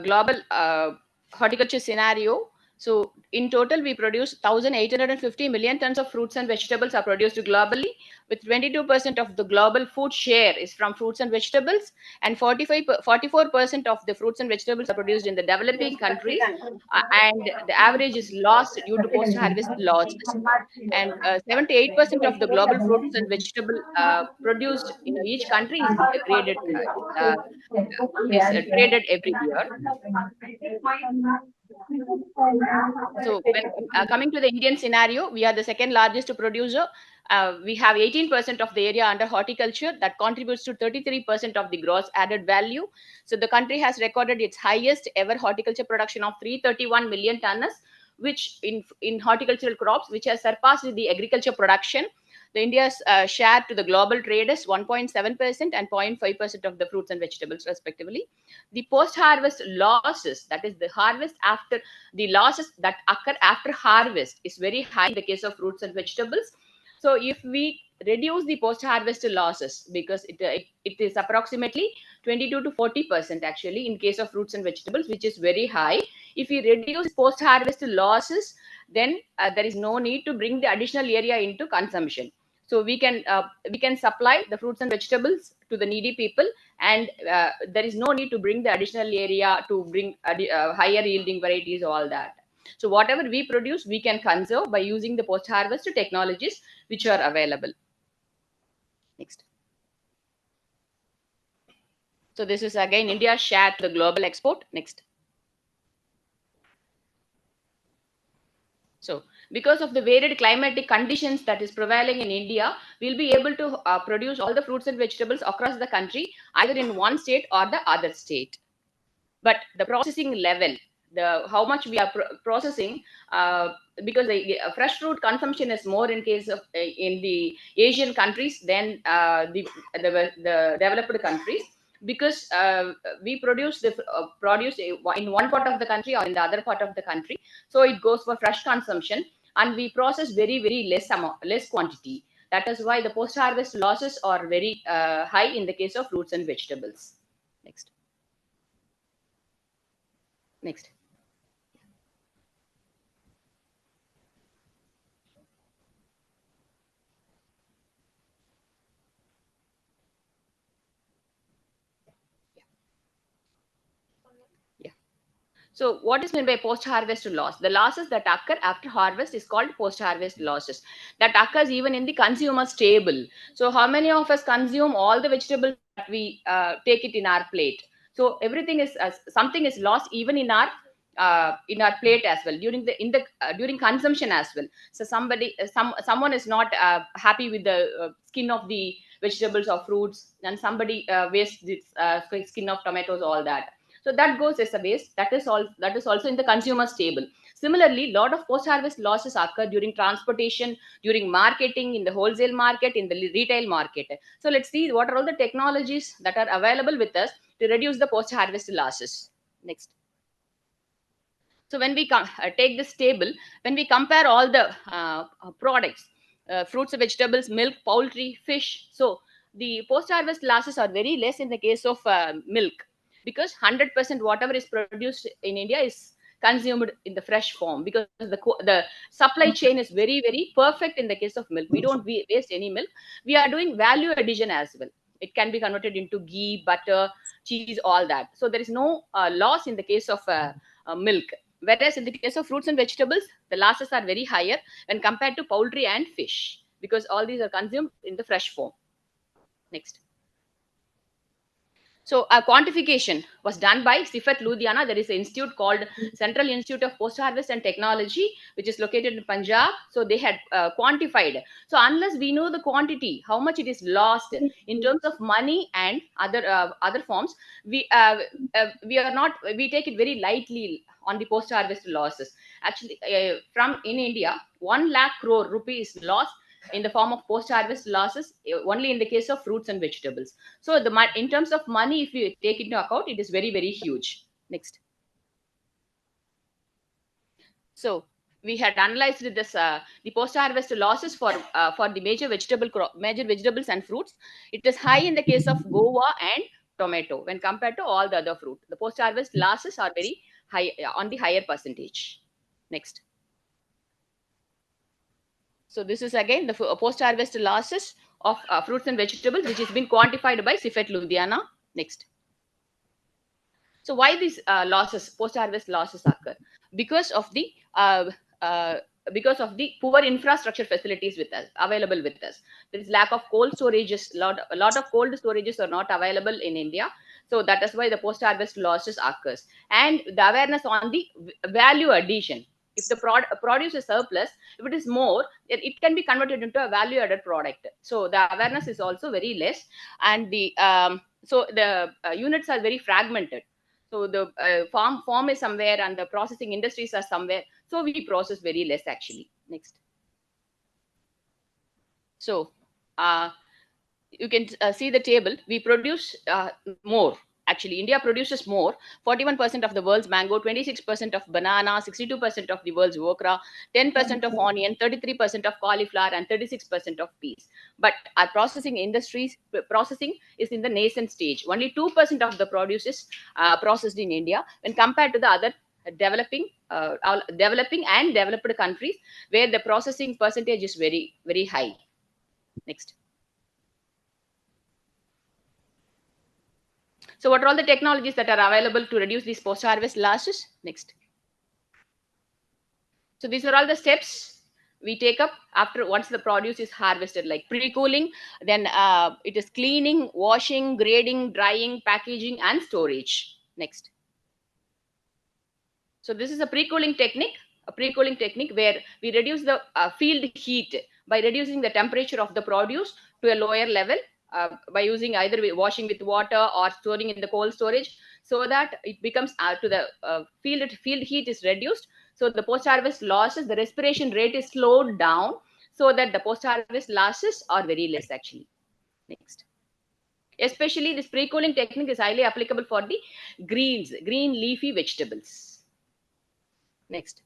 global horticulture scenario, So in total, we produce 1,850 million tons of fruits and vegetables are produced globally, with 22% of the global food share is from fruits and vegetables, and 44% of the fruits and vegetables are produced in the developing countries, and the average is lost due to post-harvest losses. And 78% of the global fruits and vegetable produced in each country is graded is traded every year. So when coming to the Indian scenario, we are the second largest producer. We have 18% of the area under horticulture that contributes to 33% of the gross added value. So the country has recorded its highest ever horticulture production of 331 million tons, which in horticultural crops, which has surpassed the agriculture production. The India's share to the global trade is 1.7% and 0.5% of the fruits and vegetables, respectively. The post-harvest losses, that is the harvest after the losses that occur after harvest, is very high in the case of fruits and vegetables. So if we reduce the post-harvest losses, because it is approximately 22 to 40% actually in case of fruits and vegetables, which is very high. If we reduce post-harvest losses, then there is no need to bring the additional area into consumption. So we can supply the fruits and vegetables to the needy people, and there is no need to bring the additional area to bring higher yielding varieties, all that. So whatever we produce, we can conserve by using the post-harvest technologies which are available. Next. So this is again India's share to the global export. Next. So because of the varied climatic conditions that is prevailing in India, we'll be able to produce all the fruits and vegetables across the country, either in one state or the other state. But the processing level, how much we are processing, because the fresh fruit consumption is more in case of in the Asian countries than the developed countries, because we produce the produce in one part of the country or in the other part of the country, so it goes for fresh consumption, and we process very less quantity. That is why the post harvest losses are very high in the case of fruits and vegetables. Next. Next. Yeah. So what is meant by post-harvest loss? The losses that occur after harvest is called post-harvest losses. That occurs even in the consumer's table. So how many of us consume all the vegetables that we take it in our plate? So everything is something is lost even in our plate as well during consumption as well. So someone is not happy with the skin of the vegetables or fruits, and somebody wastes the skin of tomatoes, all that. So that goes as a waste. That is also in the consumer's table. Similarly, lot of post-harvest losses occur during transportation, during marketing, in the wholesale market, in the retail market. So let's see what are all the technologies that are available with us to reduce the post-harvest losses. Next. So when we take this table, when we compare all the products, fruits, vegetables, milk, poultry, fish, so the post-harvest losses are very less in the case of milk, because 100% whatever is produced in India is consumed in the fresh form, because the supply chain is very perfect in the case of milk. We don't waste any milk. We are doing value addition as well. It can be converted into ghee, butter, cheese, all that. So there is no loss in the case of milk. Whereas in the case of fruits and vegetables, the losses are very higher when compared to poultry and fish, because all these are consumed in the fresh form. Next. So a quantification was done by Sifat Ludhiana. There is an institute called Central Institute of Post-Harvest and Technology, which is located in Punjab. So they had quantified. So unless we know the quantity, how much it is lost in terms of money and other forms, we take it very lightly on the post-harvest losses. Actually, in India, 1 lakh crore rupees lost in the form of post-harvest losses only in the case of fruits and vegetables. So in terms of money, if you take into account, it is very huge. Next. So we had analyzed this the post-harvest losses for the major vegetables and fruits. It is high in the case of guava and tomato when compared to all the other fruit. The post-harvest losses are very high on the higher percentage. Next. So this is again the post-harvest losses of fruits and vegetables, which has been quantified by CIFET Ludhiana. Next. So why these losses, post-harvest losses occur? Because of the poor infrastructure facilities with us, available with us. There is lack of cold storages. A lot of cold storages are not available in India. So that is why the post-harvest losses occurs. And the awareness on the value addition. If the produce is surplus, if it is more, it can be converted into a value-added product. So the awareness is also very less, and the units are very fragmented. So the farm is somewhere, and the processing industries are somewhere. So we process very less actually. Next. So you can see the table. We produce more. Actually, India produces more. 41% of the world's mango, 26% of banana, 62% of the world's okra, 10% of onion, 33% of cauliflower, and 36% of peas. But our processing is in the nascent stage. Only 2% of the produce is processed in India when compared to the other developing and developed countries, where the processing percentage is very, very high. Next. So what are all the technologies that are available to reduce these post-harvest losses? Next. So these are all the steps we take up after once the produce is harvested, like pre-cooling, then it is cleaning, washing, grading, drying, packaging, and storage. Next. So this is a pre-cooling technique where we reduce the field heat by reducing the temperature of the produce to a lower level by using either washing with water or storing in the cold storage, so that it becomes to the field heat is reduced. So the post-harvest losses, the respiration rate is slowed down, so that the post-harvest losses are very less actually. Next. Especially this pre-cooling technique is highly applicable for the green leafy vegetables. Next.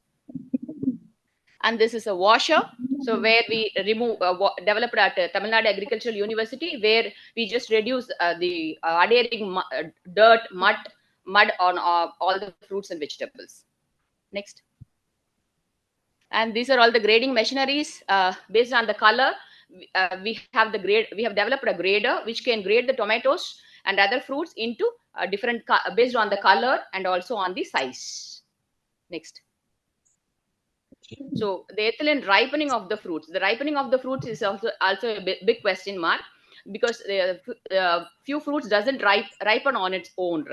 And this is a washer. So where we remove, developed at Tamil Nadu Agricultural University, where we just reduce the adhering dirt, mud on all the fruits and vegetables. Next. And these are all the grading machineries based on the color. We have developed a grader which can grade the tomatoes and other fruits into different based on the color and also on the size. Next. So the ethylene ripening of the fruits. The ripening of the fruits is also a big question mark, because few fruits doesn't ripen on its own.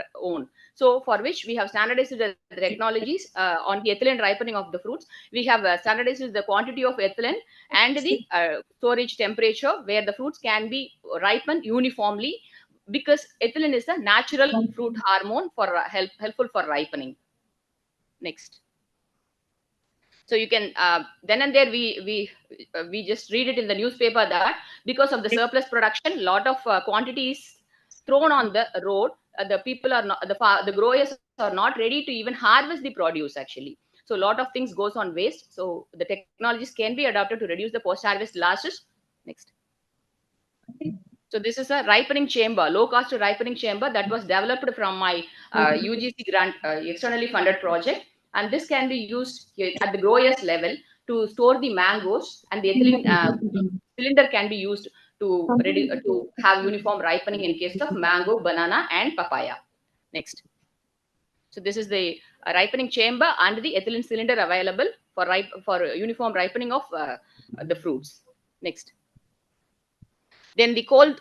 So for which we have standardized the technologies on the ethylene ripening of the fruits. We have standardized the quantity of ethylene and the storage temperature where the fruits can be ripened uniformly, because ethylene is a natural fruit hormone for helpful for ripening. Next. So you can then and there we just read it in the newspaper that because of the surplus production, lot of quantities thrown on the road. The people are not, the growers are not ready to even harvest the produce actually. So a lot of things goes on waste. So the technologies can be adopted to reduce the post-harvest losses. Next. So this is a ripening chamber, low-cost ripening chamber that was developed from my UGC grant, externally funded project. And this can be used at the growers level to store the mangoes, and the ethylene cylinder can be used to have uniform ripening in case of mango, banana, and papaya. Next. So this is the ripening chamber and the ethylene cylinder available for uniform ripening of the fruits. Next. Then the cold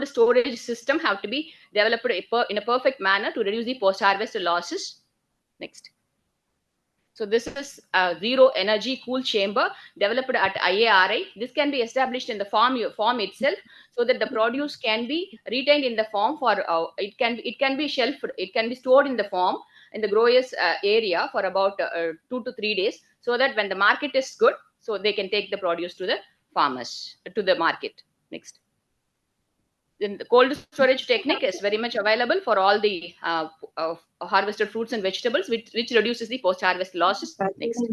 storage system have to be developed in a perfect manner to reduce the post-harvest losses. Next. So this is a zero energy cool chamber developed at IARI. This can be established in the farm itself, so that the produce can be retained in the farm for it can be shelved, it can be stored in the farm in the growers area for about 2 to 3 days, so that when the market is good, so they can take the produce to the farmers, to the market. Next. Then the cold storage technique is very much available for all the harvested fruits and vegetables, which reduces the post-harvest losses. Next.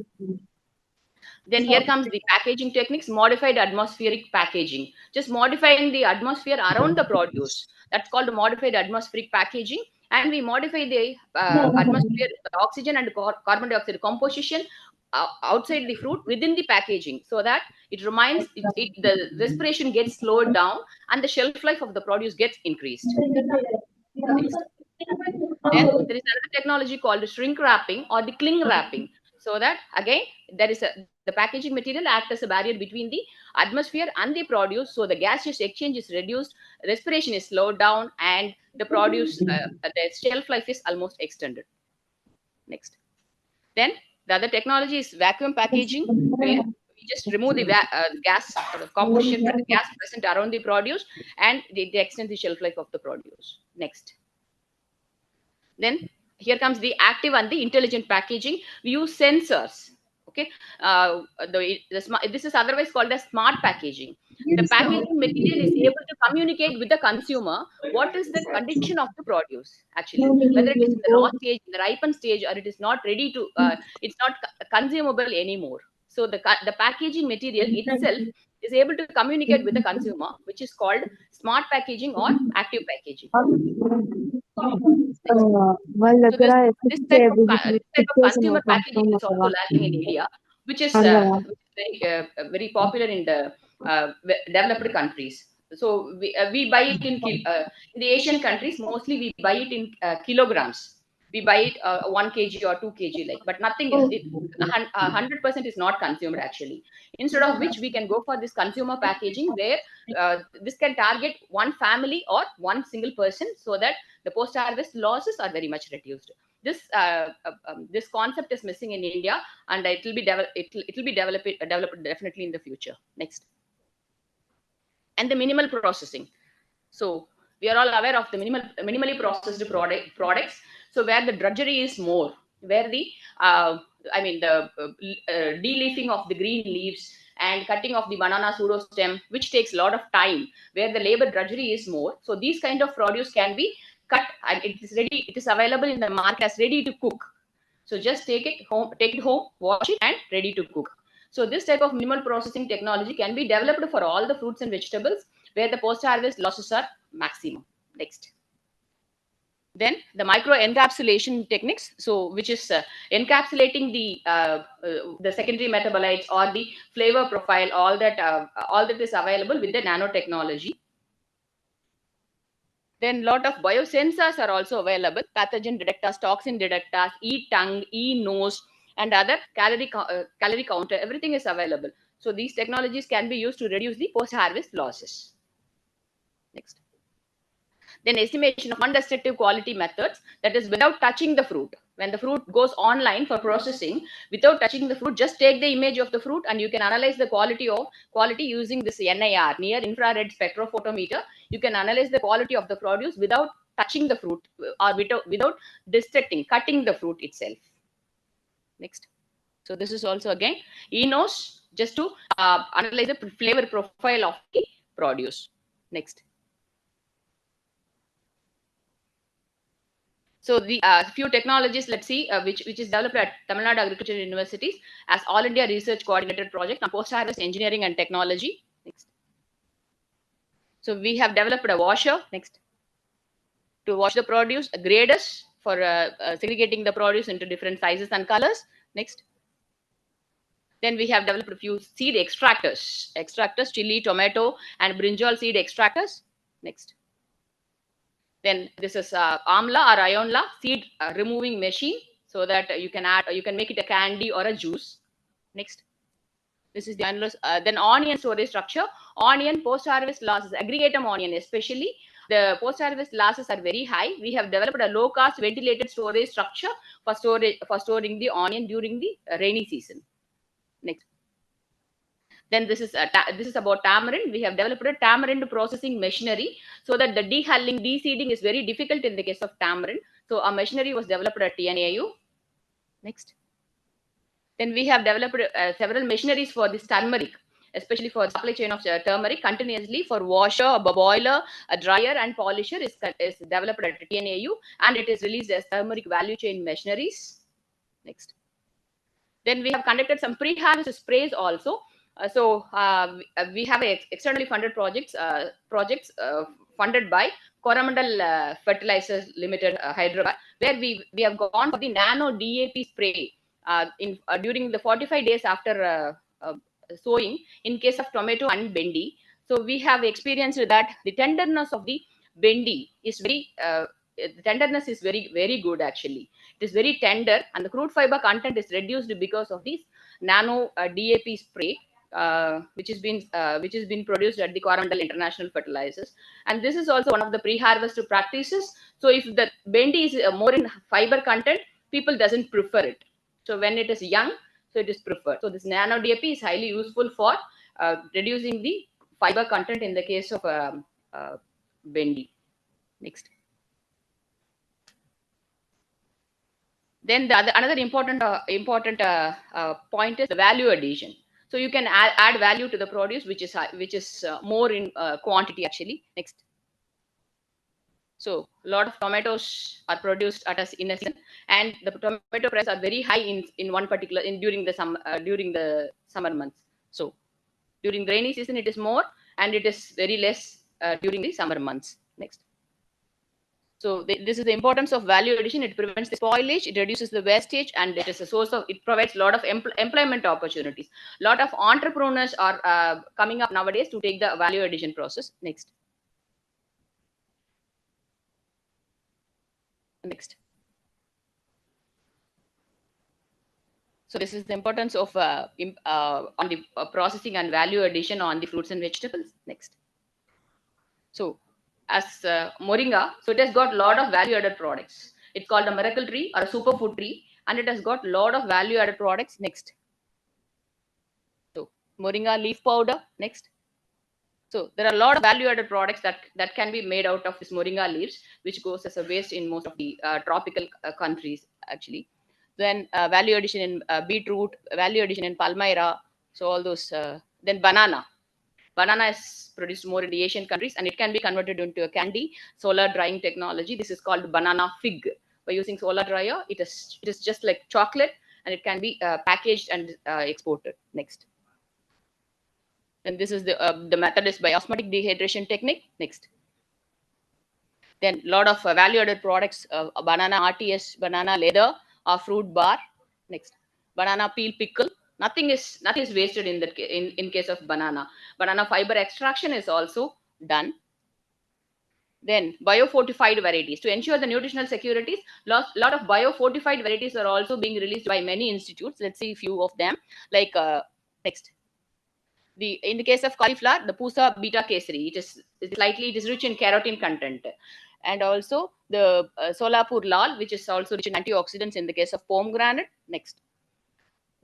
Then here comes the packaging techniques, modified atmospheric packaging. Just modifying the atmosphere around the produce. That's called modified atmospheric packaging. and we modify the atmosphere oxygen and carbon dioxide composition outside the fruit within the packaging, so that it remains the respiration gets slowed down and the shelf life of the produce gets increased. Next. Then there is another technology called shrink wrapping or the cling wrapping, so that again the packaging material acts as a barrier between the atmosphere and the produce, so the gaseous exchange is reduced, respiration is slowed down, and the produce the shelf life is almost extended. Next. Then the other technology is vacuum packaging, where we just remove the gas composition gas present around the produce, and they extend the shelf life of the produce. Next. Then here comes the active and the intelligent packaging. We use sensors. Okay, this is otherwise called as smart packaging. The packaging material is able to communicate with the consumer what is the condition of the produce, actually, whether it is in the raw stage, in the ripened stage, or it is not ready to, it's not consumable anymore. So the packaging material itself is able to communicate with the consumer, which is called smart packaging or active packaging. So this type of consumer packaging is also lacking in India, which is very popular in the developed countries. So we buy it in the Asian countries. Mostly we buy it in kilograms. We buy it 1 kg or 2 kg, like, but nothing is 100% is not consumed actually. Instead of which we can go for this consumer packaging, where this can target one family or one single person, so that the post-harvest losses are very much reduced. This concept is missing in India, and it will be developed definitely in the future. Next. And the minimal processing. So we are all aware of the minimally processed products. So where the drudgery is more, where the de-leafing of the green leaves and cutting of the banana pseudo stem, which takes a lot of time, where the labor drudgery is more. So these kind of produce can be cut and it is ready. It is available in the market as ready to cook. So just take it home, wash it, and ready to cook. So this type of minimal processing technology can be developed for all the fruits and vegetables where the post-harvest losses are maximum. Next. Then the micro encapsulation techniques, so which is encapsulating the secondary metabolites or the flavor profile, all that is available with the nanotechnology. Then lot of biosensors are also available: pathogen detectors, toxin detectors, e-tongue, e-nose, and other calorie counter. Everything is available. So these technologies can be used to reduce the post-harvest losses. Next. Then estimation of non-destructive quality methods, that is without touching the fruit. When the fruit goes online for processing, without touching the fruit, just take the image of the fruit and you can analyze the quality using this NIR, near infrared spectrophotometer. You can analyze the quality of the produce without touching the fruit or without cutting the fruit itself. Next. So this is also again e-nose, just to analyze the flavor profile of the produce. Next. So the few technologies, let's see, which is developed at Tamil Nadu Agriculture Universities as All India Research Coordinated Project on Post-Harvest Engineering and Technology. Next. So we have developed a washer, next, to wash the produce, graders for segregating the produce into different sizes and colors. Next. Then we have developed a few seed extractors, chili, tomato, and brinjal seed extractors. Next. Then this is amla or ionla seed removing machine, so that you can make it a candy or a juice. Next. This is the then onion storage structure. Onion post-harvest losses, aggregatum onion especially, the post-harvest losses are very high. We have developed a low-cost ventilated storage structure for storing the onion during the rainy season. Next. Then this is about tamarind. We have developed a tamarind processing machinery, so that the dehulling, de-seeding is very difficult in the case of tamarind. So a machinery was developed at TNAU. Next. Then we have developed several machineries for this turmeric, especially for supply chain of turmeric continuously, for washer, a boiler, a dryer, and polisher is developed at TNAU, and it is released as turmeric value chain machineries. Next. Then we have conducted some pre-harvest sprays also. We have externally funded projects funded by Coromandel Fertilizers Limited, Hyderabad, where we have gone for the nano DAP spray during the 45 days after sowing in case of tomato and bendi. So we have experienced that the tenderness of the bendi is the tenderness is very good actually. It is very tender, and the crude fiber content is reduced because of this nano DAP spray, which has been produced at the Coromandel International Fertilizers. And this is also one of the pre-harvest practices. So if the bendi is more in fiber content, people doesn't prefer it. So when it is young, so it is preferred. So this nano DAP is highly useful for reducing the fiber content in the case of bendi. Next. Then another important point is the value addition. So you can add value to the produce, which is more in quantity actually. Next. So a lot of tomatoes are produced in a season, and the tomato prices are very high in one particular during the summer months. So during the rainy season it is more, and it is very less during the summer months. Next. So this is the importance of value addition. It prevents the spoilage, it reduces the wastage, and it is a source of, it provides a lot of employment opportunities. A lot of entrepreneurs are coming up nowadays to take the value addition process. Next. Next. So this is the importance of on the processing and value addition on the fruits and vegetables. Next. So as moringa, so it has got a lot of value added products. It's called a miracle tree or a superfood tree, and it has got a lot of value added products. Next. So moringa leaf powder. Next. So there are a lot of value added products that can be made out of this moringa leaves, which goes as a waste in most of the tropical countries actually. Then value addition in beetroot, value addition in palmyra. So all those. Then banana. Banana is produced more in the Asian countries, and it can be converted into a candy. Solar drying technology. This is called banana fig. By using solar dryer, it is just like chocolate, and it can be packaged and exported. Next. And this is the method is by osmotic dehydration technique. Next. Then a lot of value-added products: banana RTS, banana leather, or fruit bar. Next. Banana peel pickle. Nothing is wasted in case of banana. Banana fiber extraction is also done. Then biofortified varieties. To ensure the nutritional securities, lot of biofortified varieties are also being released by many institutes. Let's see a few of them. Like next. In the case of cauliflower, the Pusa beta kesari, it is rich in carotene content. And also the Solapur lal, which is also rich in antioxidants in the case of pomegranate. Next.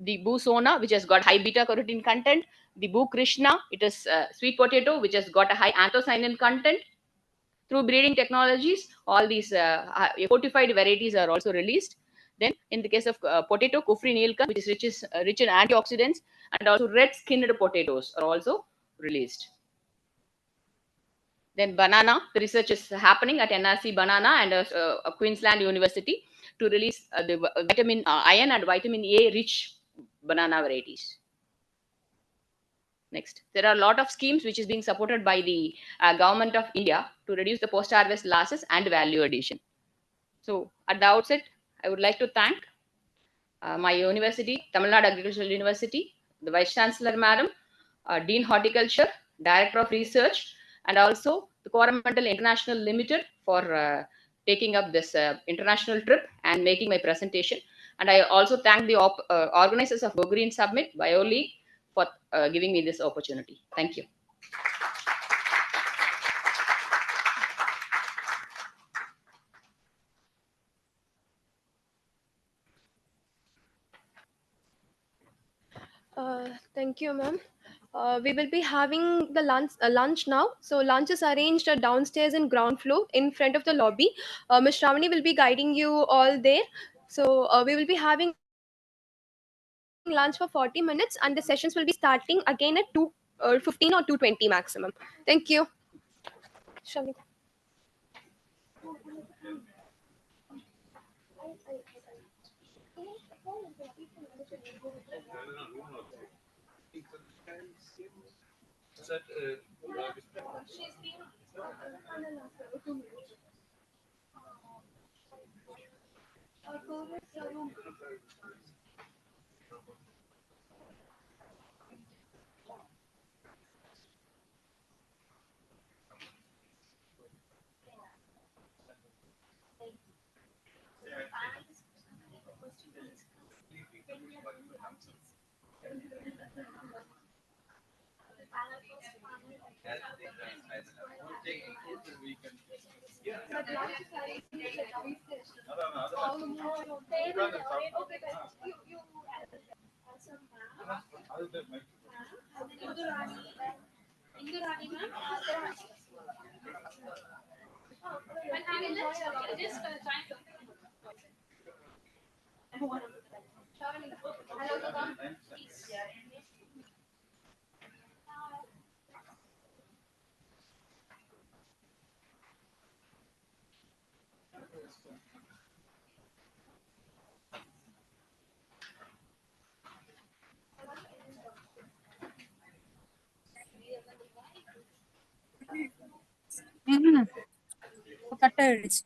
The Boo Sona, which has got high beta carotene content. The Boo Krishna, it is sweet potato, which has got a high anthocyanin content. Through breeding technologies, all these fortified varieties are also released. Then in the case of potato, Kufri Nilka, which is rich in antioxidants, and also red-skinned potatoes are also released. Then banana, the research is happening at NRC Banana and Queensland University to release the vitamin iron and vitamin A rich banana varieties. Next, there are a lot of schemes which is being supported by the government of India to reduce the post-harvest losses and value addition. So at the outset, I would like to thank my university, Tamil Nadu Agricultural University, the Vice Chancellor Madam, Dean Horticulture, Director of Research, and also the Coromandel International Limited for taking up this international trip and making my presentation. And I also thank the organizers of GoGreen Summit, BioLeague, for giving me this opportunity. Thank you. Thank you, ma'am. We will be having the lunch now. So lunch is arranged downstairs in ground floor in front of the lobby. Ms. Shravani will be guiding you all there. So we will be having lunch for 40 minutes, and the sessions will be starting again at 2:15 or 2:20 maximum. Thank you. Shravani. കട്ട അടിച്ച്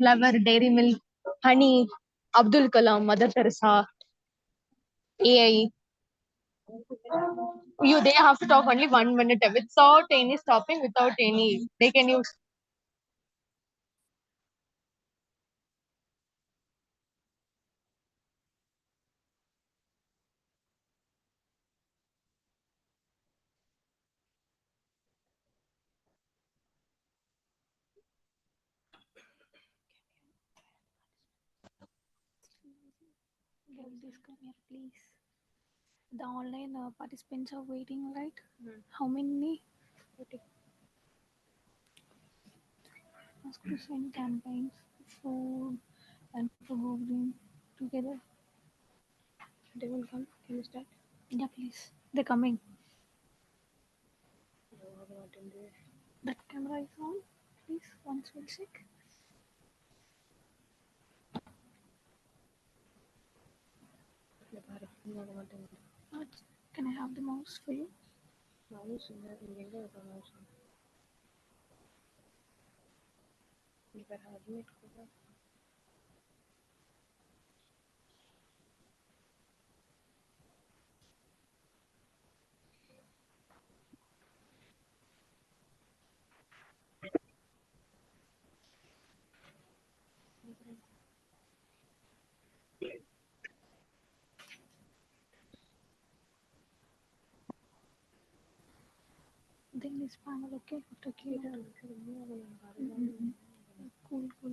flour, dairy milk, honey, Abdul Kalam, Mother Teresa, AI. They have to talk only 1 minute without any stopping, without any. They can use. Please come here, please. The online participants are waiting, right? How many? 40. Ask to send campaigns, food, and for GoGreen together. They will come. Can you start? Yeah, please. They're coming. That camera is on. Please, once we'll check. Can I have the mouse for you? Mouse in there. Mouse. Then this panel, okay? Okay. Cool, cool.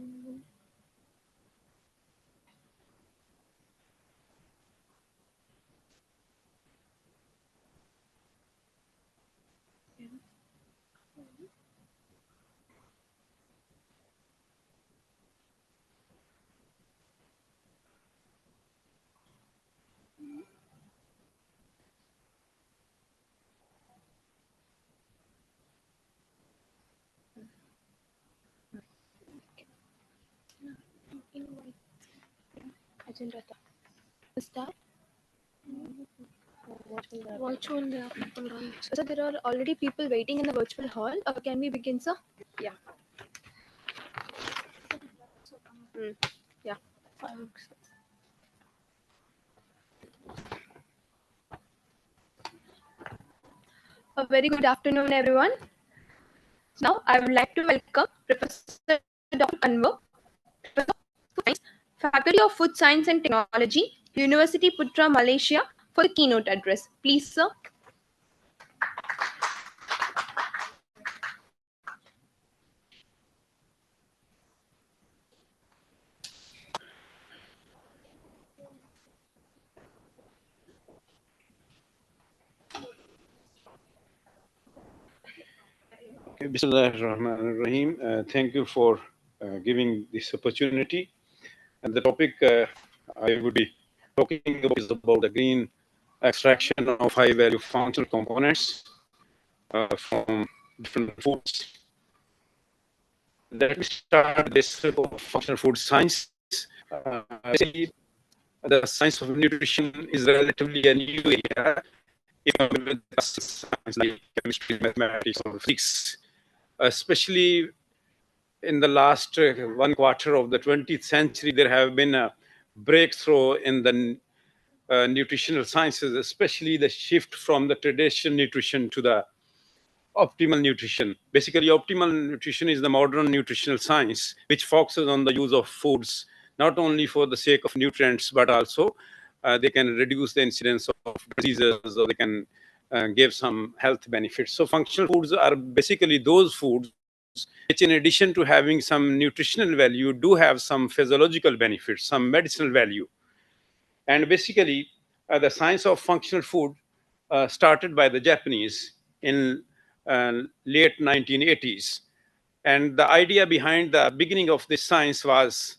Invite. Agenda. Start. Virtual, there are people on. So there are already people waiting in the virtual hall. Can we begin, sir? Yeah. Yeah. A very good afternoon, everyone. Now, I would like to welcome Professor Dr. Anwar, Professor of Science, Faculty of Food Science and Technology, University Putra, Malaysia, for the keynote address. Please, sir. Bismillahirrahmanirrahim. Thank you for giving this opportunity. And the topic I would be talking about is about the green extraction of high-value functional components from different foods. Let me start this of functional food science. Basically, the science of nutrition is relatively a new area, even with science like chemistry, mathematics, or physics. Especially in the last 1/4 of the 20th century, there have been a breakthrough in the nutritional sciences, especially the shift from the traditional nutrition to the optimal nutrition. Basically, optimal nutrition is the modern nutritional science, which focuses on the use of foods, not only for the sake of nutrients, but also they can reduce the incidence of diseases, or they can give some health benefits. So functional foods are basically those foods which, in addition to having some nutritional value, do have some physiological benefits, some medicinal value. And basically, the science of functional food started by the Japanese in late 1980s. And the idea behind the beginning of this science was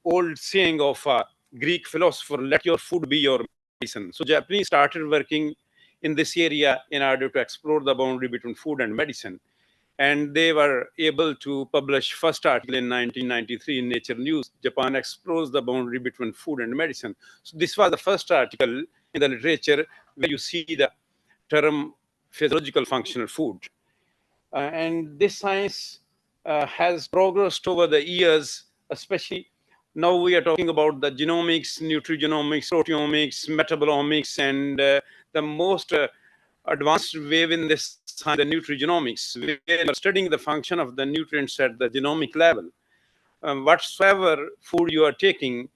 old saying of a Greek philosopher, let your food be your medicine. So Japanese started working in this area in order to explore the boundary between food and medicine. And they were able to publish first article in 1993 in Nature News. Japan explores the boundary between food and medicine. So this was the first article in the literature where you see the term physiological functional food. And this science has progressed over the years, especially now we are talking about the genomics, nutrigenomics, proteomics, metabolomics, and the most advanced wave in this science, the nutrigenomics, where we are studying the function of the nutrients at the genomic level. Whatsoever food you are taking,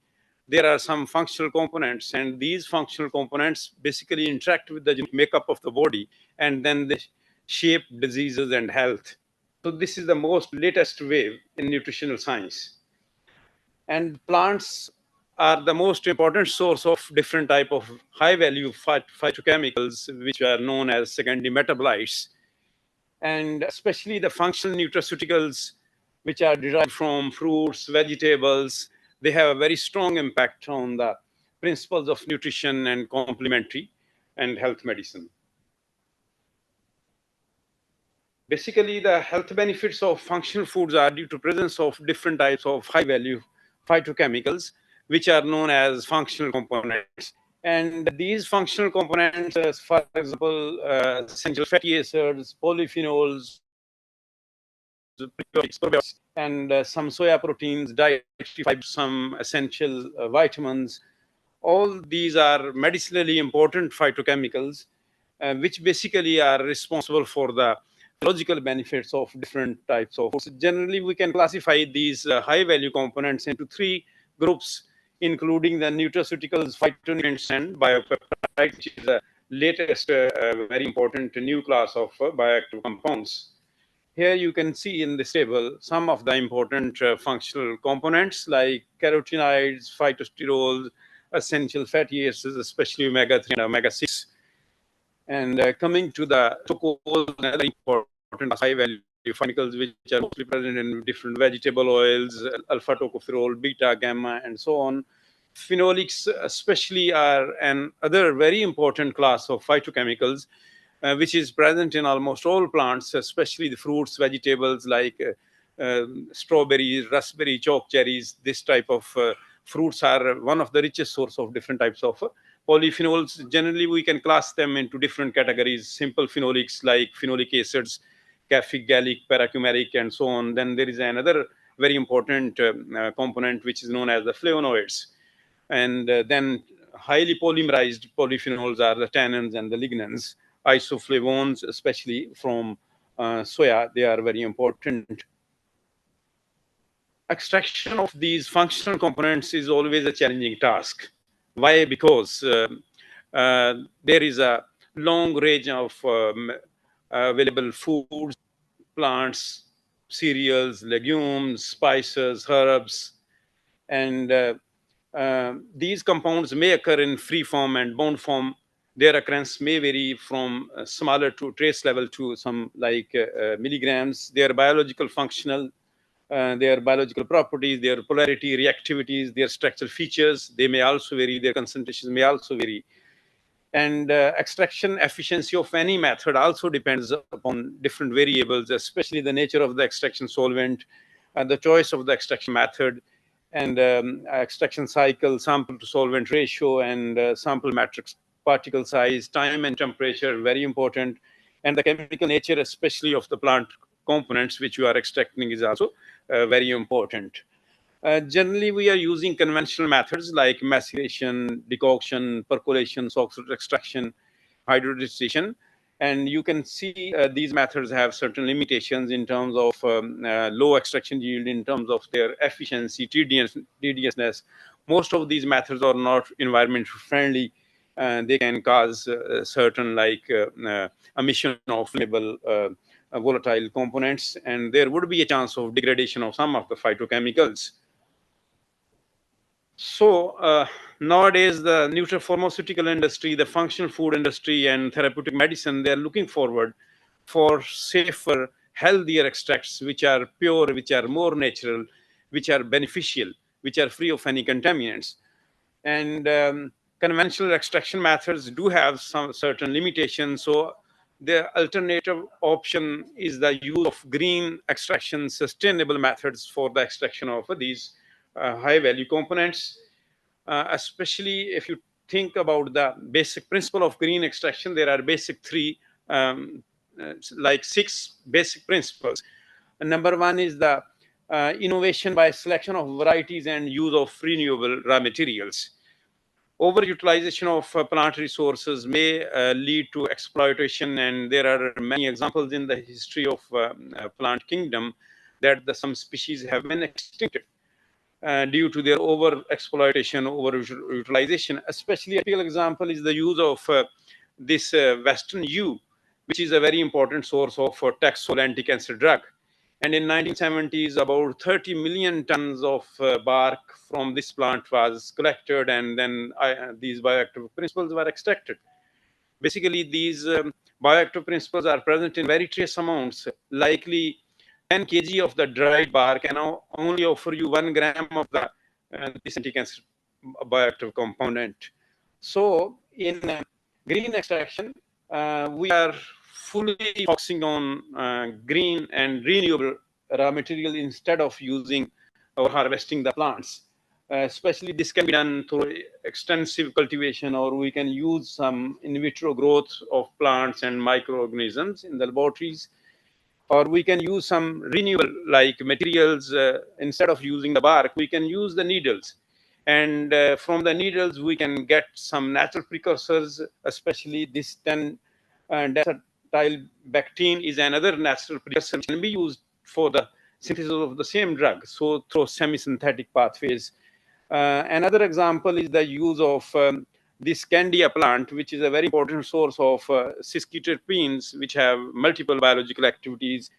there are some functional components, and these functional components basically interact with the genetic makeup of the body, and then they shape diseases and health. So this is the most latest wave in nutritional science. And plants are the most important source of different type of high value phytochemicals, which are known as secondary metabolites, and especially the functional nutraceuticals, which are derived from fruits, vegetables. They have a very strong impact on the principles of nutrition and complementary and health medicine. Basically, the health benefits of functional foods are due to presence of different types of high value phytochemicals, which are known as functional components. And these functional components, for example, essential fatty acids, polyphenols, prebiotics, probiotics, and some soya proteins, dietary fibers, some essential vitamins. All these are medicinally important phytochemicals, which basically are responsible for the physiological benefits of different types of foods. Generally, we can classify these high-value components into three groups, including the nutraceuticals, phytonutrients, and biopeptides, which is the latest very important new class of bioactive compounds. Here you can see in this table some of the important functional components like carotenoids, phytosterols, essential fatty acids, especially omega-3 and omega-6. And coming to the chocols, another important high-value phytochemicals which are mostly present in different vegetable oils, alpha-tocopherol, beta, gamma, and so on. Phenolics especially are another very important class of phytochemicals, which is present in almost all plants, especially the fruits, vegetables like strawberries, raspberry, choke cherries. This type of fruits are one of the richest source of different types of polyphenols. Generally, we can class them into different categories: simple phenolics like phenolic acids, caffeic, gallic, paracumaric, and so on. Then there is another very important component which is known as the flavonoids. And then highly polymerized polyphenols are the tannins and the lignans. Isoflavones, especially from soya, they are very important. Extraction of these functional components is always a challenging task. Why? Because there is a long range of available foods, plants, cereals, legumes, spices, herbs, and these compounds may occur in free form and bound form. Their occurrence may vary from smaller to trace level to some like milligrams. Their biological functional, their biological properties, their polarity, reactivities, their structural features, they may also vary. Their concentrations may also vary. And extraction efficiency of any method also depends upon different variables, especially the nature of the extraction solvent, and the choice of the extraction method, and extraction cycle, sample to solvent ratio, and sample matrix particle size, time and temperature, very important. And the chemical nature, especially of the plant components which you are extracting, is also very important. Generally, we are using conventional methods like maceration, decoction, percolation, oxide extraction, hydrodistillation. And you can see these methods have certain limitations in terms of low extraction yield, in terms of their efficiency, tediousness. Most of these methods are not environment friendly. They can cause certain like emission of flammable volatile components, and there would be a chance of degradation of some of the phytochemicals. So nowadays, the nutrapharmaceutical industry, the functional food industry, and therapeutic medicine, they are looking forward for safer, healthier extracts, which are pure, which are more natural, which are beneficial, which are free of any contaminants. And conventional extraction methods do have some certain limitations. So the alternative option is the use of green extraction, sustainable methods for the extraction of these high value components. Especially if you think about the basic principle of green extraction, there are basic three, like 6 basic principles. Number one is the innovation by selection of varieties and use of renewable raw materials. Overutilization of plant resources may lead to exploitation, and there are many examples in the history of plant kingdom that some species have been extincted due to their over exploitation, over utilization. Especially a typical example is the use of this Western yew, which is a very important source of Taxol anti-cancer drug. And in 1970s, about 30 million tons of bark from this plant was collected, and then these bioactive principles were extracted. Basically, these bioactive principles are present in very trace amounts, likely 10 kg of the dried bark can only offer you 1 gram of the this anti-cancer bioactive component. So in green extraction, we are fully focusing on green and renewable raw material instead of using or harvesting the plants. Especially this can be done through extensive cultivation, or we can use some in vitro growth of plants and microorganisms in the laboratories, or we can use some renewable like materials. Instead of using the bark, we can use the needles, and from the needles we can get some natural precursors, especially this 10 desethylbactine is another natural precursor which can be used for the synthesis of the same drug, so through semi-synthetic pathways. Another example is the use of this candia plant, which is a very important source of cis-terpenes, which have multiple biological activities.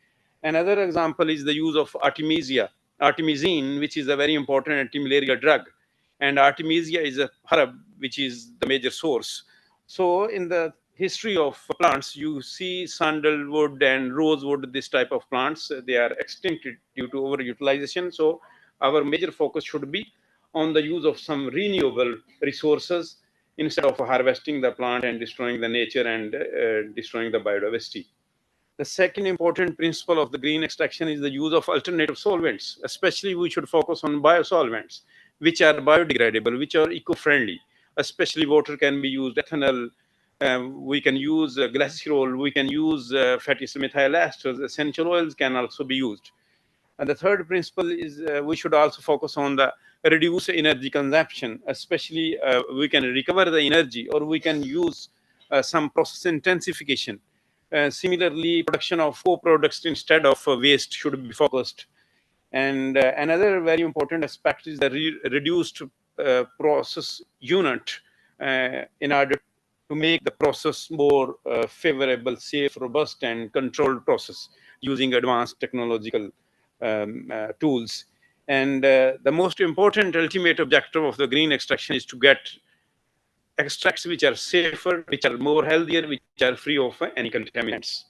Another example is the use of artemisinin, which is a very important anti-malaria drug. And artemisia is a herb, which is the major source. So in the history of plants, you see sandalwood and rosewood, this type of plants, they are extincted due to overutilization. So our major focus should be on the use of some renewable resources instead of harvesting the plant and destroying the nature and destroying the biodiversity. The second important principle of the green extraction is the use of alternative solvents. Especially we should focus on biosolvents, which are biodegradable, which are eco-friendly. Especially water can be used, ethanol, we can use glycerol, we can use fatty acyl methyl esters, essential oils can also be used. And the third principle is we should also focus on the reduce energy consumption. Especially we can recover the energy, or we can use some process intensification. Similarly, production of co-products instead of waste should be focused. And another very important aspect is the reduced process unit in order to make the process more favorable, safe, robust, and controlled process using advanced technological tools. And the most important ultimate objective of the green extraction is to get extracts which are safer, which are more healthier, which are free of any contaminants.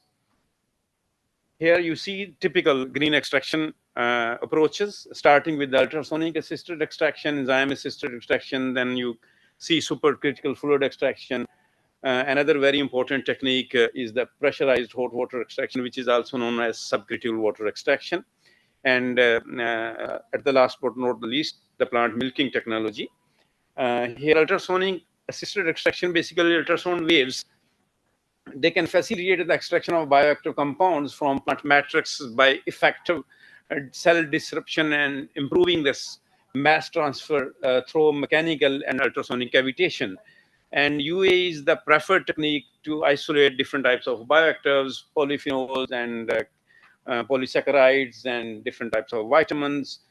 Here you see typical green extraction approaches, starting with the ultrasonic assisted extraction, enzyme assisted extraction, then you see supercritical fluid extraction. Another very important technique is the pressurized hot water extraction, which is also known as subcritical water extraction. And at the last but not the least, the plant milking technology. Here, ultrasonic assisted extraction, basically ultrasound waves, they can facilitate the extraction of bioactive compounds from plant matrix by effective cell disruption and improving this mass transfer through mechanical and ultrasonic cavitation. And UA is the preferred technique to isolate different types of bioactives, polyphenols, and polysaccharides, and different types of vitamins.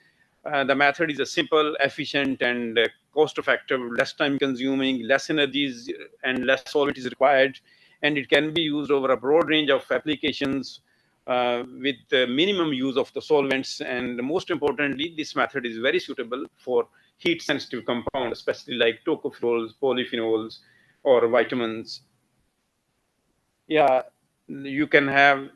The method is a simple, efficient, and cost-effective, less time-consuming, less energies and less solvent is required, and it can be used over a broad range of applications with the minimum use of the solvents. And most importantly, this method is very suitable for heat-sensitive compounds, especially like tocopherols, polyphenols, or vitamins. Yeah, you can have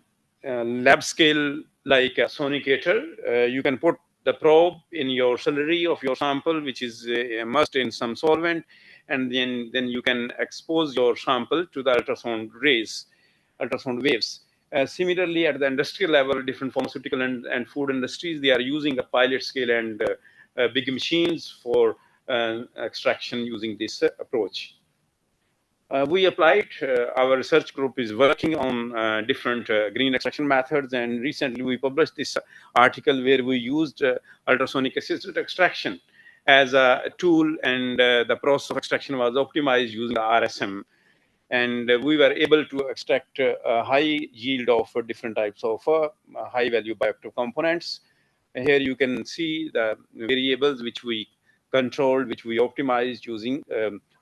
lab scale like a sonicator. You can put the probe in your celery of your sample, which is immersed in some solvent, and then you can expose your sample to the ultrasound waves. Similarly, at the industrial level, different pharmaceutical and food industries, they are using a pilot scale and big machines for extraction using this approach. We applied, our research group is working on different green extraction methods, and recently we published this article where we used ultrasonic assisted extraction as a tool, and the process of extraction was optimized using the RSM. And we were able to extract a high yield of different types of high value bioactive components. Here you can see the variables which we controlled, which we optimized using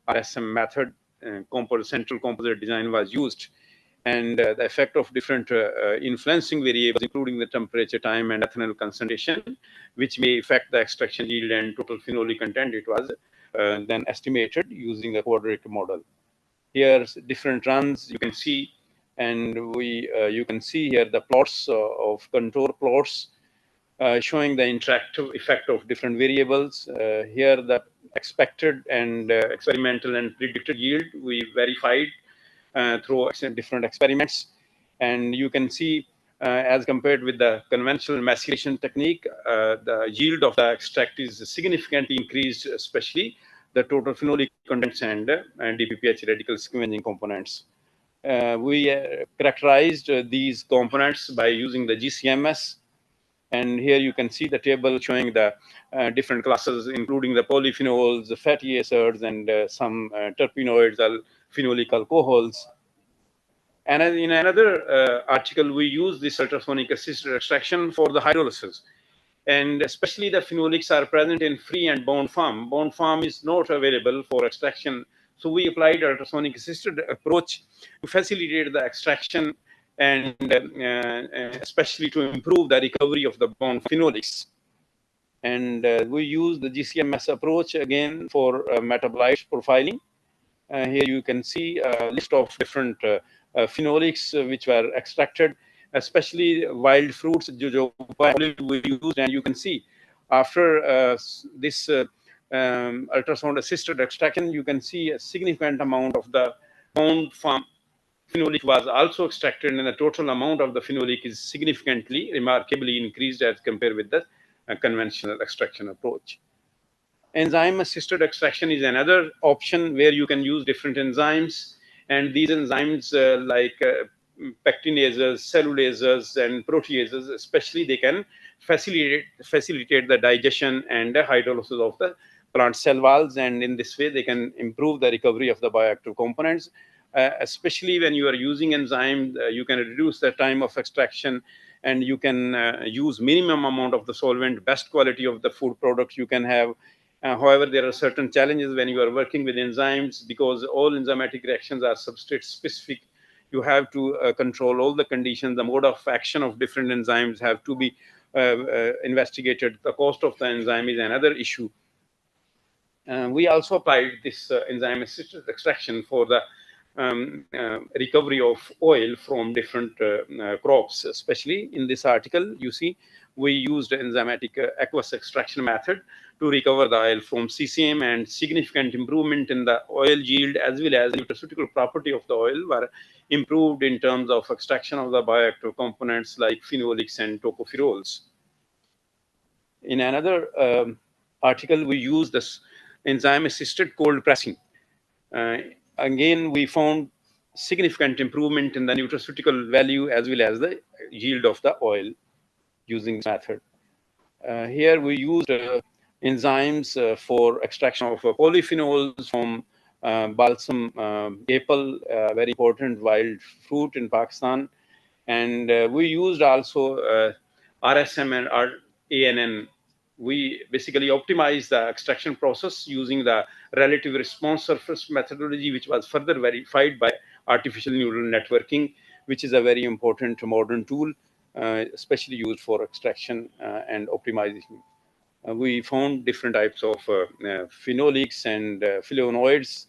RSM method. Central composite design was used, and the effect of different influencing variables, including the temperature, time, and ethanol concentration, which may affect the extraction yield and total phenolic content. It was then estimated using the quadratic model. Here's different runs you can see, and you can see here the plots of contour plots showing the interactive effect of different variables. Here the expected and experimental and predicted yield we verified through different experiments. And you can see as compared with the conventional maceration technique, the yield of the extract is significantly increased, especially the total phenolic contents and DPPH radical scavenging components. We characterized these components by using the GCMS. And here you can see the table showing the different classes, including the polyphenols, the fatty acids, and some terpenoids, phenolic alcohols. And in another article, we use this ultrasonic assisted extraction for the hydrolysis. And especially the phenolics are present in free and bound form. Bound form is not available for extraction. So we applied ultrasonic assisted approach to facilitate the extraction, and especially to improve the recovery of the bound phenolics. And we use the GCMS approach again for metabolite profiling. Here you can see a list of different phenolics which were extracted, especially wild fruits, jojoba olive we used. And you can see after this ultrasound assisted extraction, you can see a significant amount of the bound form phenolic was also extracted, and the total amount of the phenolic is significantly, remarkably increased as compared with the conventional extraction approach. Enzyme assisted extraction is another option where you can use different enzymes, and these enzymes like pectinases, cellulases, and proteases, especially, they can facilitate the digestion and the hydrolysis of the plant cell walls, and in this way they can improve the recovery of the bioactive components. Especially when you are using enzymes, you can reduce the time of extraction, and you can use minimum amount of the solvent, best quality of the food products you can have. However, there are certain challenges when you are working with enzymes, because all enzymatic reactions are substrate specific. You have to control all the conditions. The mode of action of different enzymes have to be investigated. The cost of the enzyme is another issue. We also applied this enzyme assisted extraction for the recovery of oil from different crops. Especially in this article, you see we used enzymatic aqueous extraction method to recover the oil from CCM, and significant improvement in the oil yield as well as the nutraceutical property of the oil were improved in terms of extraction of the bioactive components like phenolics and tocopherols. In another article, we used this enzyme assisted cold pressing. Again, we found significant improvement in the nutraceutical value as well as the yield of the oil using this method. Here we used enzymes for extraction of polyphenols from balsam apple, very important wild fruit in Pakistan. And we used also RSM and ANN. We basically optimized the extraction process using the relative response surface methodology, which was further verified by artificial neural networking, which is a very important modern tool, especially used for extraction and optimization. We found different types of phenolics and flavonoids.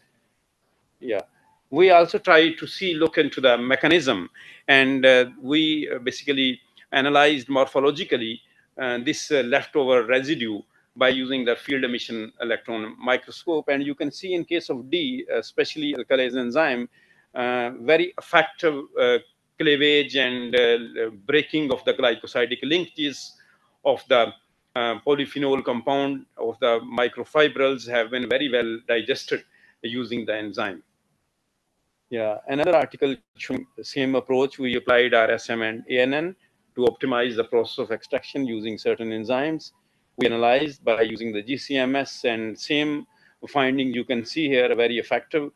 Yeah. We also try to look into the mechanism, and we basically analyzed morphologically this leftover residue by using the field emission electron microscope. And you can see in case of D, especially alkylase enzyme, very effective cleavage and breaking of the glycosidic linkages of the polyphenol compound of the microfibrils have been very well digested using the enzyme. Yeah, another article showing the same approach. We applied RSM and ANN to optimize the process of extraction using certain enzymes. We analyzed by using the GCMS, and same finding you can see here, a very effective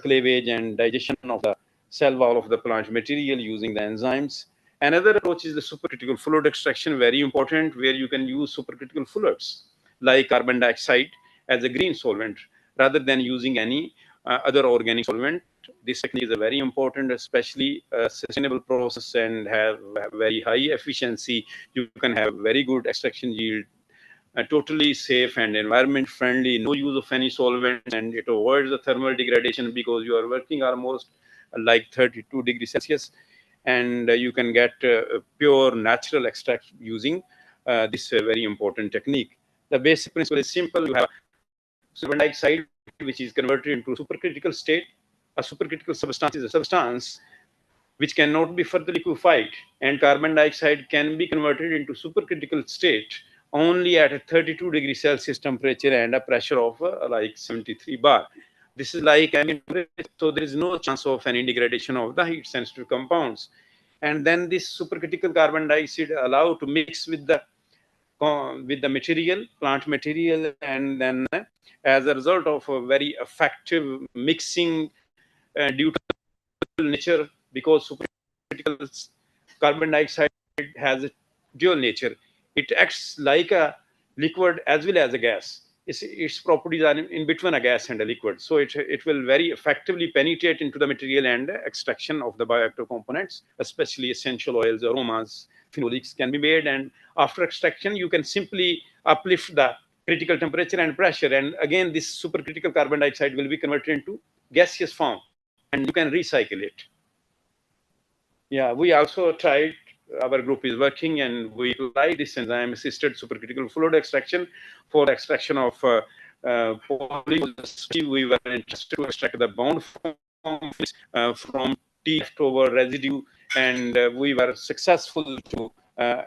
cleavage and digestion of the cell wall of the plant material using the enzymes. Another approach is the supercritical fluid extraction, very important, where you can use supercritical fluids like carbon dioxide as a green solvent rather than using any other organic solvent. This technique is a very important, especially sustainable process, and have very high efficiency. You can have very good extraction yield, totally safe and environment friendly, no use of any solvents, and it avoids the thermal degradation because you are working almost like 32 degrees Celsius, and you can get pure natural extract using this very important technique. The basic principle is simple. You have carbon dioxide, which is converted into supercritical state. A supercritical substance is a substance which cannot be further liquefied, and carbon dioxide can be converted into supercritical state only at a 32 degrees Celsius temperature and a pressure of like 73 bar. This is like ambient temperature, so there is no chance of any degradation of the heat sensitive compounds. And then this supercritical carbon dioxide allowed to mix with the material, plant material, and then as a result of a very effective mixing due to nature, because supercritical carbon dioxide has a dual nature. It acts like a liquid as well as a gas. Its properties are in between a gas and a liquid. So it will very effectively penetrate into the material, and extraction of the bioactive components, especially essential oils, aromas, phenolics can be made. And after extraction, you can simply uplift the critical temperature and pressure. And again, this supercritical carbon dioxide will be converted into gaseous form, and you can recycle it. Yeah, we also tried, our group is working, and we applied this enzyme assisted supercritical fluid extraction for the extraction of polymers. We were interested to extract the bound form from tea leftover residue, and we were successful to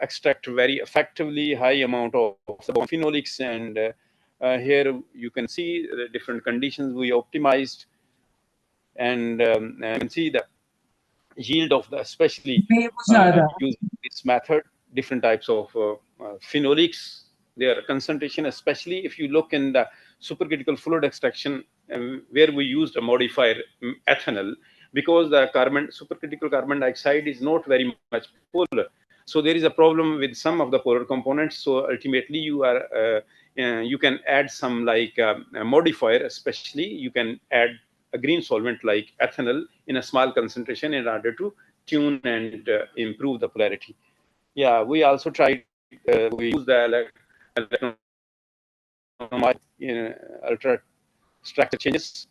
extract very effectively high amount of the phenolics. And here you can see the different conditions we optimized, and you can see the yield of the, especially using this method, different types of phenolics, their concentration, especially if you look in the supercritical fluid extraction, where we used a modifier, ethanol, because the supercritical carbon dioxide is not very much polar. So there is a problem with some of the polar components. So ultimately you can add some like a modifier, especially you can add a green solvent like ethanol in a small concentration in order to tune and improve the polarity. Yeah, we also tried, we use the electron in ultra structure changes.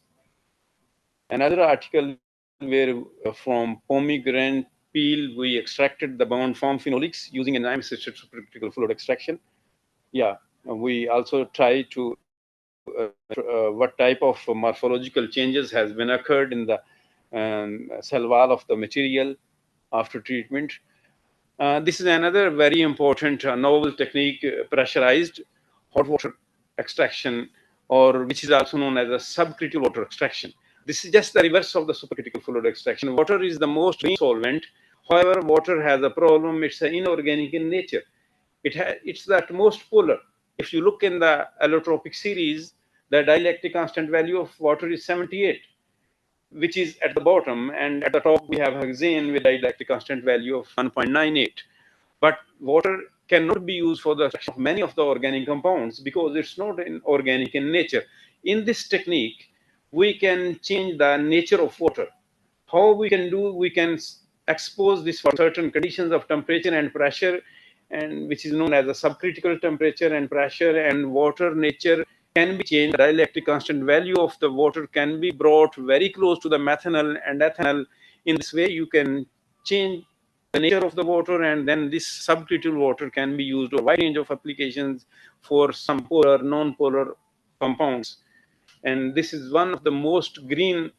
Another article where from pomegranate peel, we extracted the bound form phenolics using enzyme assisted supercritical fluid extraction. Yeah, we also try to what type of morphological changes has been occurred in the cell wall of the material after treatment. This is another very important novel technique, pressurized hot water extraction, or which is also known as a subcritical water extraction. This is just the reverse of the supercritical fluid extraction. Water is the most green solvent. However, water has a problem. It's inorganic in nature. It's the most polar. If you look in the allotropic series, the dielectric constant value of water is 78, which is at the bottom, and at the top we have hexane with dielectric constant value of 1.98. But water cannot be used for the extraction of many of the organic compounds because it's not organic in nature. In this technique, we can change the nature of water. How we can do, we can expose this for certain conditions of temperature and pressure, and which is known as a subcritical temperature and pressure, and water nature can be changed. The dielectric constant value of the water can be brought very close to the methanol and ethanol. In this way, you can change the nature of the water, and then this subcritical water can be used for a wide range of applications for some polar, non-polar compounds. And this is one of the most green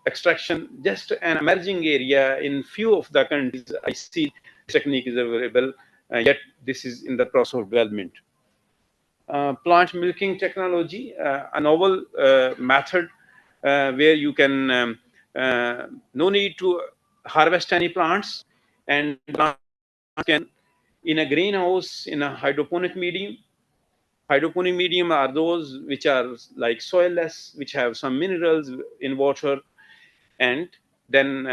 extraction, just an emerging area in few of the countries. I see this technique is available, yet this is in the process of development. Plant milking technology, a novel method where you can no need to harvest any plants, and plants can in a greenhouse in a hydroponic medium. Hydroponic medium are those which are like soilless, which have some minerals in water, and then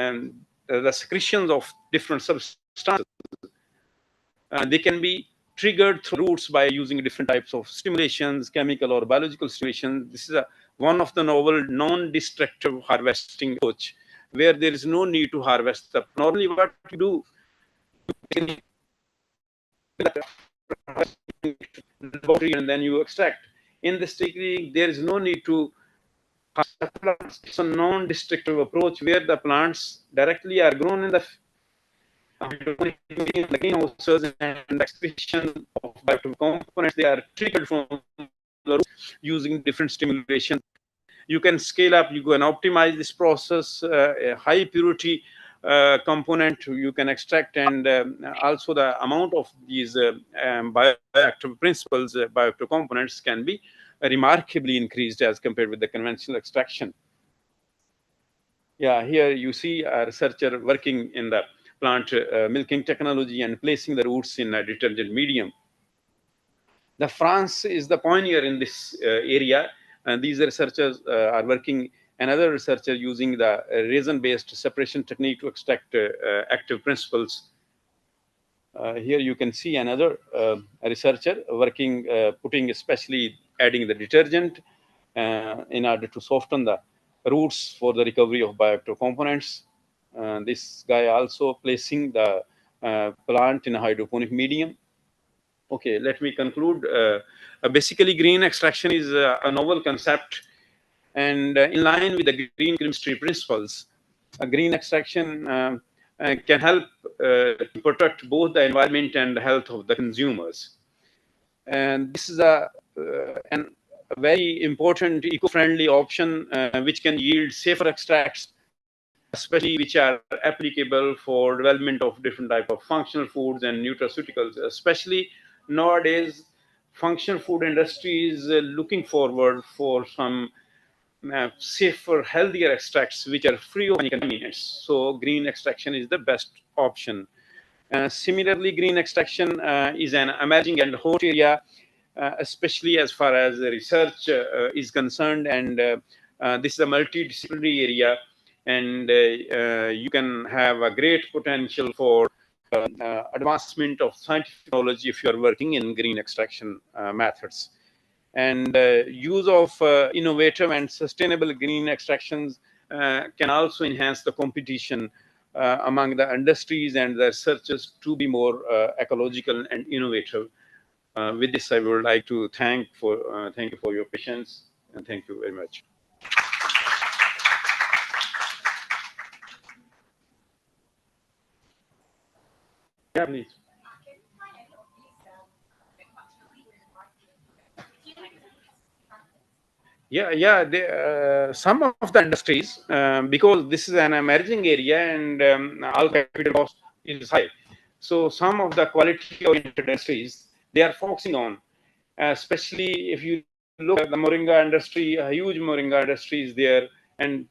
the secretions of different substances. They can be triggered through roots by using different types of stimulations, chemical or biological stimulations. This is one of the novel non-destructive harvesting approach, where there is no need to harvest the. Normally, what you do, and then you extract. In this technique, there is no need to. It's a non-destructive approach where the plants directly are grown in the greenhouses, and excretion of bioactive components, they are triggered from the roots using different stimulations. You can scale up, you can optimize this process, a high purity component you can extract, and also the amount of these bioactive principles, bioactive components can be remarkably increased as compared with the conventional extraction. Yeah, here you see a researcher working in the plant milking technology and placing the roots in a detergent medium. France is the pioneer in this area, and these researchers are working. Another researcher using the resin-based separation technique to extract active principles. Here you can see another researcher working, putting especially adding the detergent in order to soften the roots for the recovery of bioactive components. This guy also placing the plant in a hydroponic medium. Okay, let me conclude. Basically, green extraction is a novel concept, and in line with the green chemistry principles, green extraction can help to protect both the environment and the health of the consumers. And this is a very important eco-friendly option which can yield safer extracts, especially which are applicable for development of different type of functional foods and nutraceuticals. Especially nowadays, functional food industry is looking forward for some safer, healthier extracts which are free of any contaminants. So green extraction is the best option. Similarly, green extraction is an emerging and hot area, especially as far as research is concerned, and this is a multidisciplinary area, and you can have a great potential for advancement of scientific knowledge if you are working in green extraction methods. And use of innovative and sustainable green extractions can also enhance the competition among the industries and the researchers to be more ecological and innovative. With this, I would like to thank you for your patience, and thank you very much. Yeah, please. Some of the industries, because this is an emerging area and all capital cost is high. So some of the quality-oriented industries, they are focusing on, especially if you look at the moringa industry, a huge moringa industry is there, and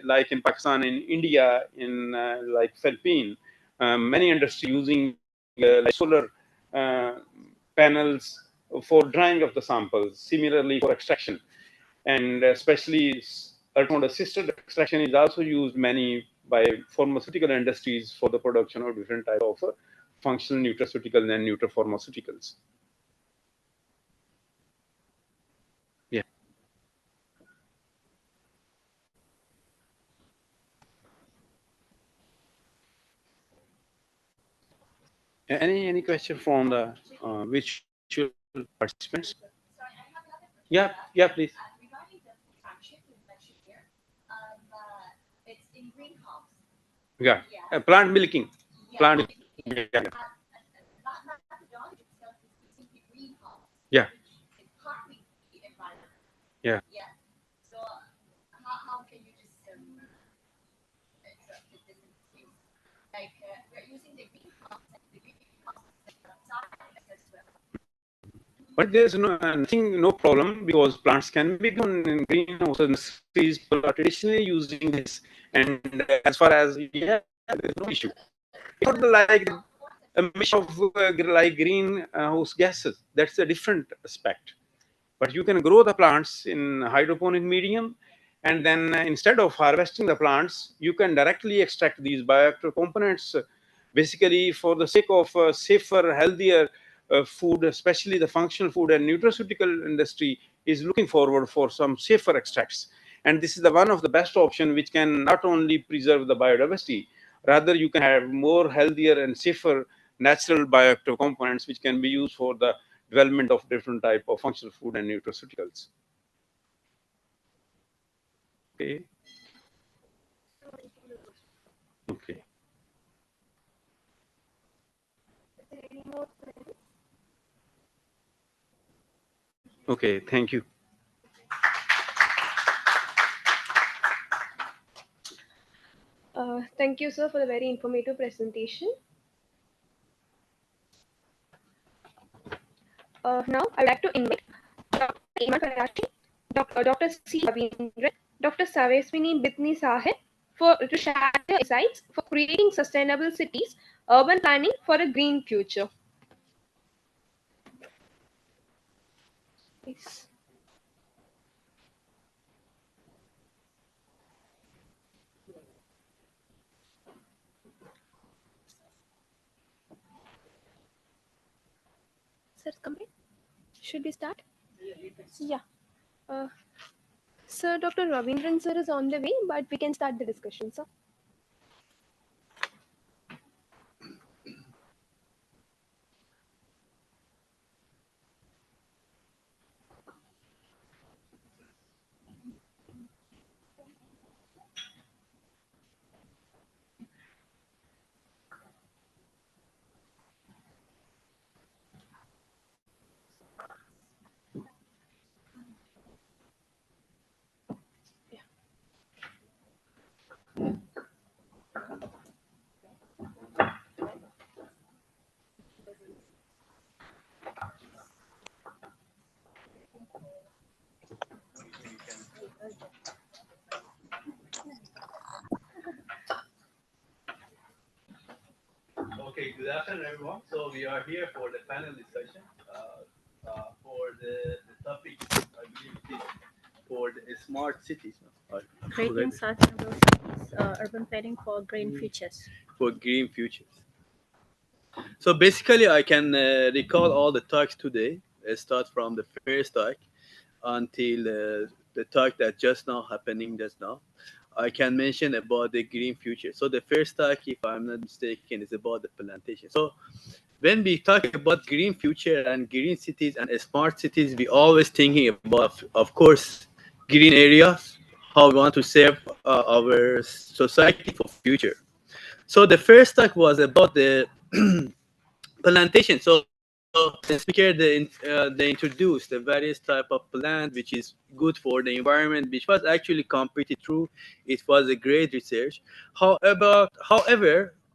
like in Pakistan, in India, in like Philippines, many industries using like solar panels for drying of the samples, similarly for extraction. And especially ultrasound-assisted extraction is also used many by pharmaceutical industries for the production of different types of functional nutraceuticals and nutrapharmaceuticals. Yeah. Any question from the virtual participants? Yeah, please. Yeah, plant milking. Plant. Yeah. Yeah. But there's no problem because plants can be grown in greenhouse and trees. People are traditionally using this, and as far as there's no issue. It's not like emission of like greenhouse gases. That's a different aspect. But you can grow the plants in hydroponic medium, and then instead of harvesting the plants, you can directly extract these bioactive components, basically for the sake of safer, healthier food, especially the functional food and nutraceutical industry is looking forward for some safer extracts. And this is the one of the best option which can not only preserve the biodiversity, rather you can have more healthier and safer natural bioactive components which can be used for the development of different type of functional food and nutraceuticals. Okay. Okay. Okay. Thank you. Thank you, sir, for the very informative presentation. Now, I would like to invite Dr. Iman Karachi, Dr. C. Ravindran, Dr. Saveswini Bitni Sahib to share their insights for creating sustainable cities, urban planning for a green future. Please. Sir, come in. Should we start? Yeah. Sir, Dr. Ravindran sir is on the way, but we can start the discussion, sir. Okay, good afternoon, everyone. So we are here for the panel discussion for the topic, I believe it is for the smart cities. Creating sustainable cities, urban planning for green futures. For green futures. So basically, I can recall all the talks today. Start from the first talk until the talk that just now happening just now. I can mention about the green future. So the first talk, if I'm not mistaken, is about the plantation. So when we talk about green future and green cities and smart cities, we always thinking about, of course, green areas, how we want to serve our society for future. So the first talk was about the plantation. So the speaker they introduced the various type of plant which is good for the environment, which was actually completely true. It was a great research. However,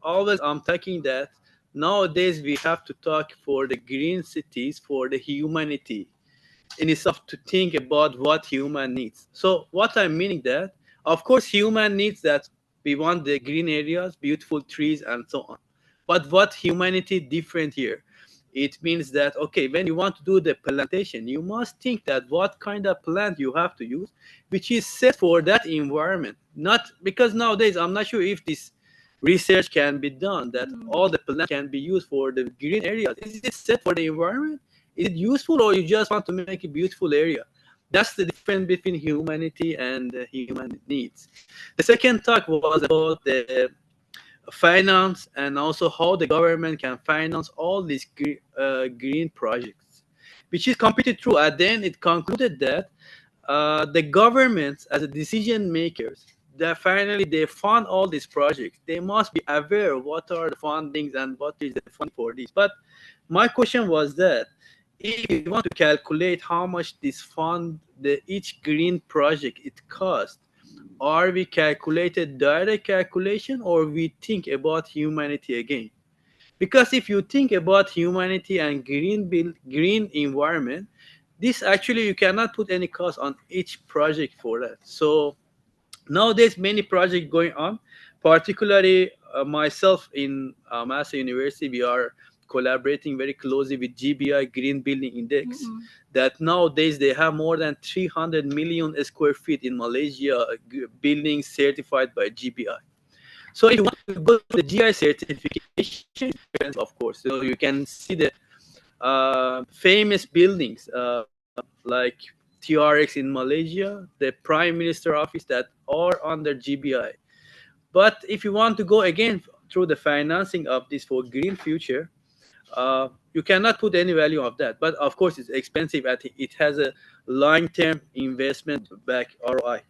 always I'm talking that nowadays we have to talk for the green cities for the humanity instead of to think about what human needs. So what I'm meaning that, of course, human needs that we want the green areas, beautiful trees, and so on. But what humanity different here? It means that okay, when you want to do the plantation, you must think that what kind of plant you have to use, which is set for that environment. Not because nowadays I'm not sure if this research can be done that all the plants can be used for the green areas. Is it set for the environment? Is it useful, or you just want to make a beautiful area? That's the difference between humanity and human needs. The second talk was about the finance and also how the government can finance all these green projects, which is completely true. At the end, it concluded that the governments as a decision makers, that finally they fund all these projects. They must be aware of what are the fundings and what is the fund for this. But my question was that if you want to calculate how much this fund, each green project it costs, are we calculated direct calculation or we think about humanity again? Because if you think about humanity and green environment, this actually you cannot put any cost on each project for that. So nowadays many projects going on, particularly myself in Master University, we are collaborating very closely with GBI Green Building Index. That nowadays they have more than 300 million square feet in Malaysia buildings certified by GBI. So if you want to go to the GI certification, of course, so you can see the famous buildings like TRX in Malaysia, the Prime Minister office, that are under GBI. But if you want to go again through the financing of this for green future, you cannot put any value of that. But of course, it's expensive. I think it has a long-term investment back ROI.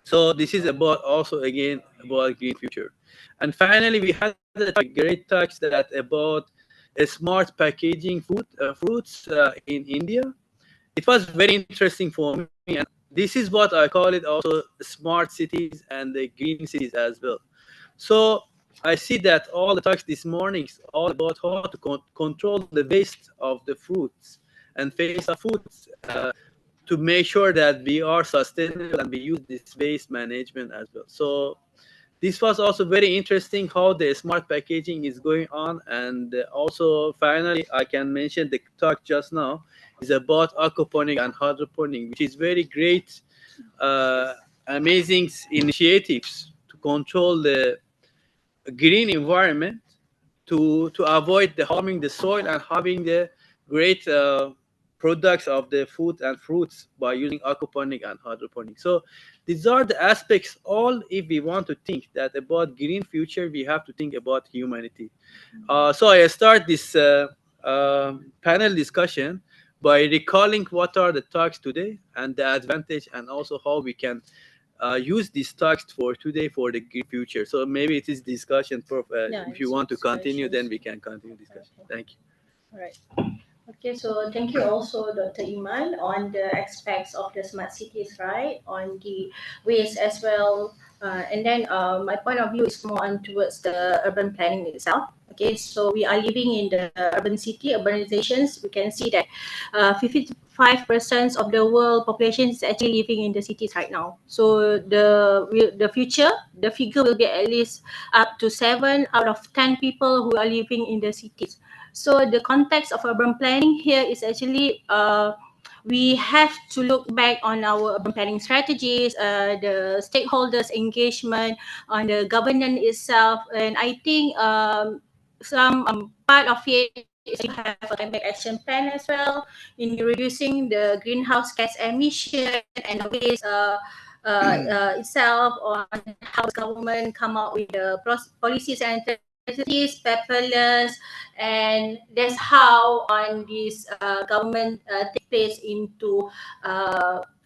So this is about also again about green future. And finally, we had a great talks that about a smart packaging fruits in India. It was very interesting for me, and this is what I call it also smart cities and the green cities as well. So I see that all the talks this morning is all about how to control the waste of the fruits and waste of foods to make sure that we are sustainable and we use this waste management as well. So this was also very interesting how the smart packaging is going on. And also finally I can mention the talk just now is about aquaponic and hydroponic, which is very great amazing initiatives to control the green environment, to avoid the harming the soil and having the great products of the food and fruits by using aquaponic and hydroponic. So these are the aspects. All if we want to think that about green future, we have to think about humanity. So I start this panel discussion by recalling what are the talks today and the advantage, and also how we can use these talks for today for the future. So maybe it is discussion. If you want to continue, then we can continue discussion. Thank you. All right. Okay, so thank you also, Dr. Iman, on the aspects of the smart cities, right? On the waste as well. And then my point of view is more on towards the urban planning itself. Okay, so we are living in the urban city, urbanizations. We can see that 55% of the world population is actually living in the cities right now. So the future, the figure will be at least up to 7 out of 10 people who are living in the cities. So the context of urban planning here is actually we have to look back on our urban planning strategies, the stakeholders' engagement, on the governance itself, and I think some part of it is you have a climate action plan as well in reducing the greenhouse gas emission and the waste itself, on how the government come up with the policies and strategies, paperless, and that's how on this government take place into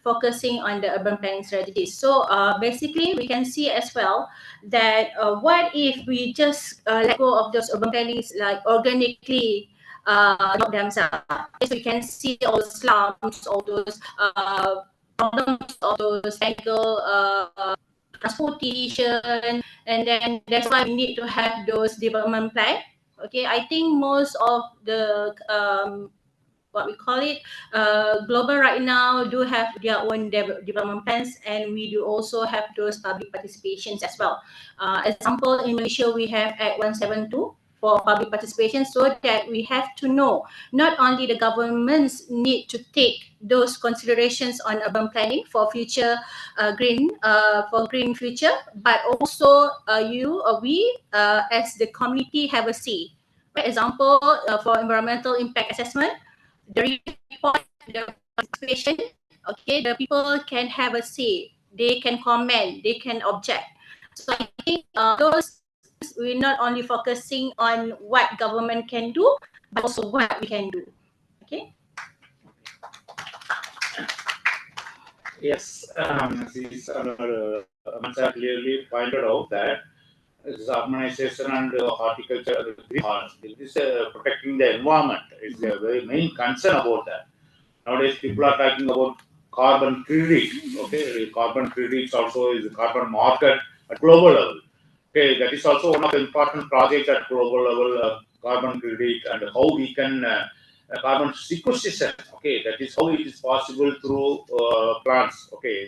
focusing on the urban planning strategies. So basically, we can see as well that what if we just let go of those urban plannings like organically not themselves. Yes, we can see all the slums, all those problems, all those technical transportation, and then that's why we need to have those development plan. Okay, I think most of the what we call it global right now do have their own development plans, and we do also have those public participations as well. Example, in Malaysia we have Act 172 for public participation, so that we have to know not only the governments need to take those considerations on urban planning for future green future, but also we as the community have a say. For example, for environmental impact assessment, the report, the participation, okay, the people can have a say. They can comment, they can object. So I think those we're not only focusing on what government can do, but also what we can do. Okay. Yes, this Mansa clearly pointed out that this urbanization and horticulture, this protecting the environment is a very main concern about that. Nowadays, people are talking about carbon credit. Okay, carbon credits also is a carbon market at global level. Okay, that is also one of the important projects at global level. carbon credit and how we can carbon sequestration. Okay, that is how it is possible through plants. Okay,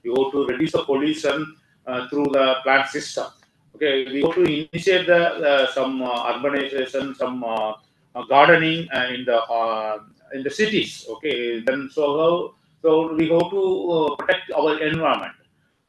we go to reduce the pollution through the plant system. Okay, we go to initiate some urbanization, some gardening in the cities. Okay, then so we go to protect our environment.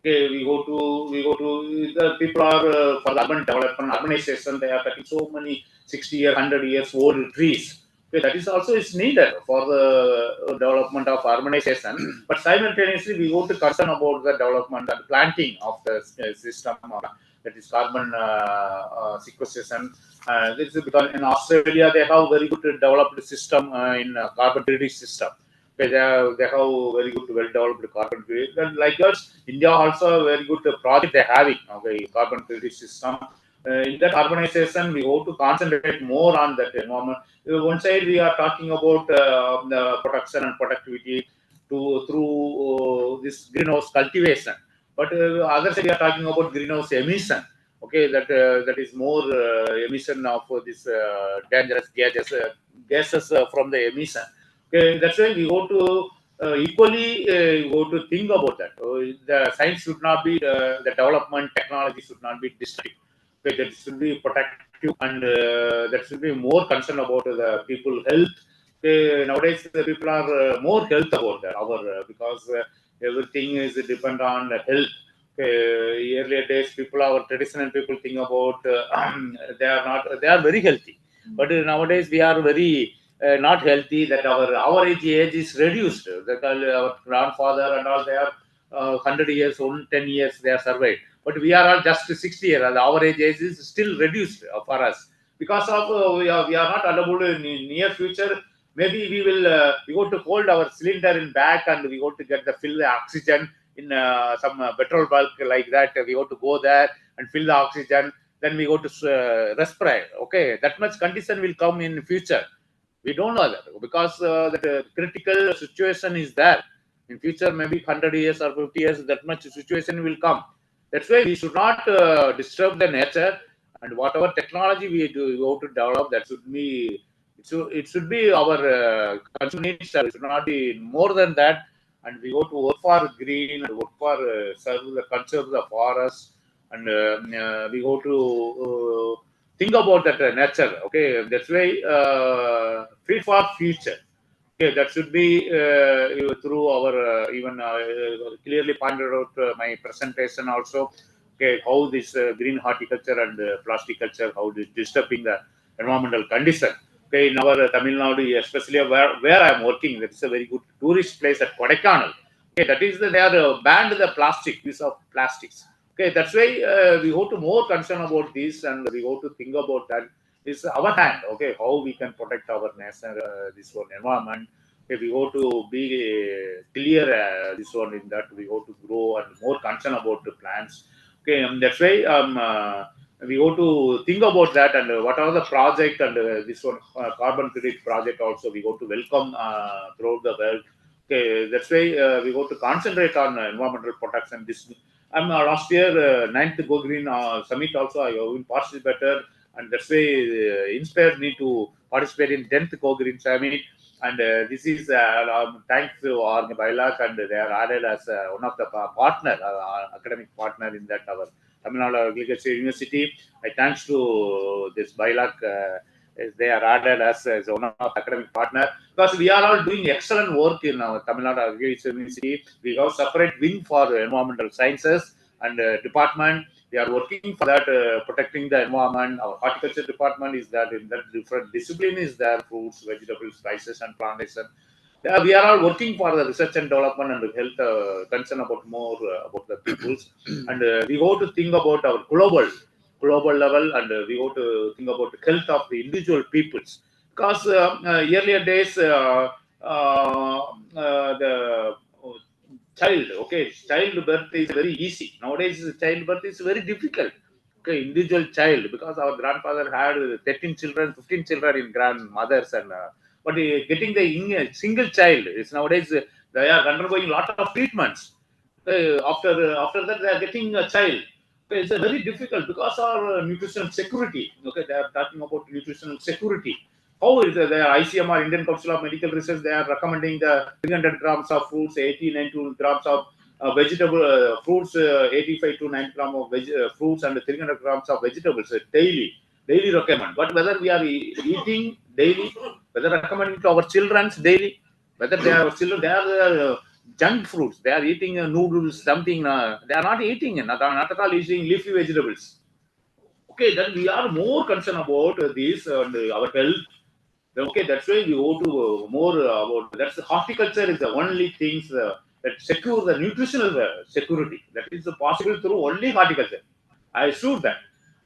Okay, the people are for the urban development, urbanization. They are cutting so many 60 year, 100 years old trees. Okay, that is also is needed for the development of urbanization. But simultaneously, we go to concern about the development and planting of the system that is carbon sequestration. This is because in Australia they have very good developed system in carbon credit system. Okay, they have very good, well-developed carbon credit. And like us, India also a very good project they having. Okay, carbon credit system. In that urbanization, we have to concentrate more on that environment. One side we are talking about the production and productivity through this greenhouse cultivation, but other side we are talking about greenhouse emission. Okay, that is more emission of this dangerous gases from the emission. Okay, that's why we go to equally go to think about that. The science should not be the development technology should not be destructive. Okay, that should be protective and that should be more concerned about the people health. Okay, nowadays the people are more health about that. Because everything is depend on health. Earlier days, our traditional people think about they are very healthy, but nowadays we are very not healthy. That our average age is reduced. That our grandfather and all they are 100 years, 10 years they are survived, but we are all just 60 years. The average age is still reduced for us because of we are not allowed in near future. Maybe we go to hold our cylinder in back and we go to get the fill the oxygen in some petrol bulk like that. We go to go there and fill the oxygen. Then we go to respirate. Okay, that much condition will come in future. We don't know that because that critical situation is there. In future, maybe 100 years or 50 years, that much situation will come. That's why we should not disturb the nature. And whatever technology we go to develop, that should be it should be our consumer needs. It should not be more than that. And we go to work for green and work for conserve the forest, and we go to think about that nature. Okay, that's why fit for future. Okay, that should be through our even clearly pointed out my presentation also. Okay, how this green horticulture and plastic culture, how it is disturbing the environmental condition. Okay, in our Tamil Nadu, especially where I am working, that is a very good tourist place at Kodaikanal. Okay, that is they are banned the plastic use of plastics. Okay, that's why we go to more concern about this and we go to think about that. It's our hand. Okay, how we can protect our national this one environment. Okay, we go to be clear this one in that we go to grow and more concern about the plants. Okay, that's why we go to think about that and what are the project and this one carbon credit project also we go to welcome throughout the world. Okay, that's why we go to concentrate on environmental protection. This last year 9th GoGreen Summit also I have participated, and that's why inspired me to participate in 10th GoGreen Summit. And this is thanks to our Bailak, and they are added as one of the partner, academic partner in that our Tamil Nadu Agriculture University. I thanks to this Bailak. They are added as one of academic partner because we are all doing excellent work in our Tamil Nadu Agriculture University. We have separate wing for environmental sciences and department. We are working for that, protecting the environment. Our horticulture department is that in that different discipline is there, fruits, vegetables, spices, and plantation. We are all working for the research and development and health concern about more about the peoples, and we go to think about our global level, and we go to think about the health of the individual peoples because earlier days the childbirth is very easy. Nowadays childbirth is very difficult. Okay, individual child, because our grandfather had 13 children, 15 children in grandmothers, and but getting the single child is nowadays they are undergoing a lot of treatments. After that they are getting a child. It's a very difficult because our nutritional security. Okay, they are talking about nutritional security. How is the ICMR, Indian Council of Medical Research, they are recommending the 300 grams of fruits, 89 grams of vegetable fruits, 85 to 90 grams of fruits, and 300 grams of vegetables daily recommend. But whether we are eating daily, whether recommending to our children daily, whether they are children, they are junk fruits, they are eating noodles, something. They are not eating, not at all eating leafy vegetables. Okay, then we are more concerned about this and our health. Okay, that's why we go to more about that's horticulture is the only things that secure the nutritional security. That is possible through only horticulture. I assure that.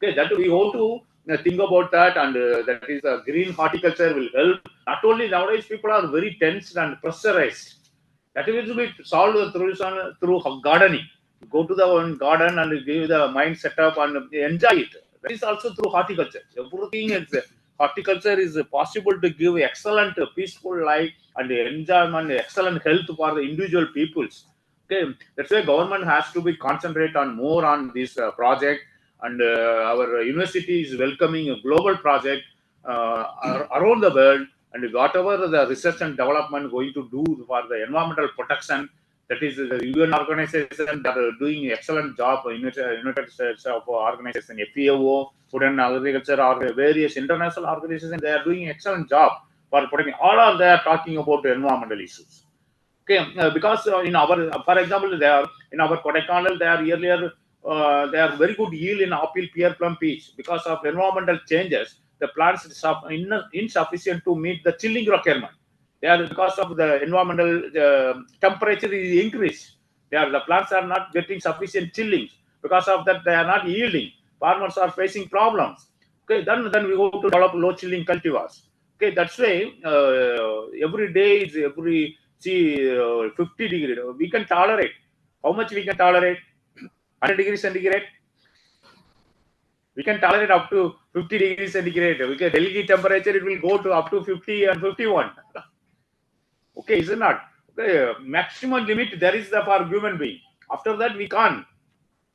Okay, that we go to think about that, and that is green horticulture will help. Not only nowadays, people are very tensed and pressurized. That will be solved through gardening. Go to the one garden and give the mind setup and enjoy it. That is also through horticulture. Everything is horticulture is possible to give excellent peaceful life and enjoyment, excellent health for the individual peoples. Okay, that's why government has to be concentrate on more on this project, and our university is welcoming a global project around the world, and whatever the research and development going to do for the environmental protection, that is the UN organization that are doing excellent job. United States of organization, FAO, Food and Agriculture, or various international organizations, they are doing excellent job for protecting. All are there talking about environmental issues. Okay, because in our, for example, they are in our Kodaikanal, they are earlier they are very good yield in apple, pear, plum, peach. Because of environmental changes, the plants are insufficient to meet the chilling requirement. They are because of the environmental temperature is increased. The plants are not getting sufficient chilling. Because of that, they are not yielding. Farmers are facing problems. Okay, then we go to develop low chilling cultivars. Okay, that's why every day is every see 50 degree. We can tolerate. How much we can tolerate? 100 degrees centigrade. We can tolerate up to 50 degrees centigrade. Because Delhi temperature it will go to up to 50 and 51. Okay, is it not? Okay, maximum limit there is the for human being. After that we can't.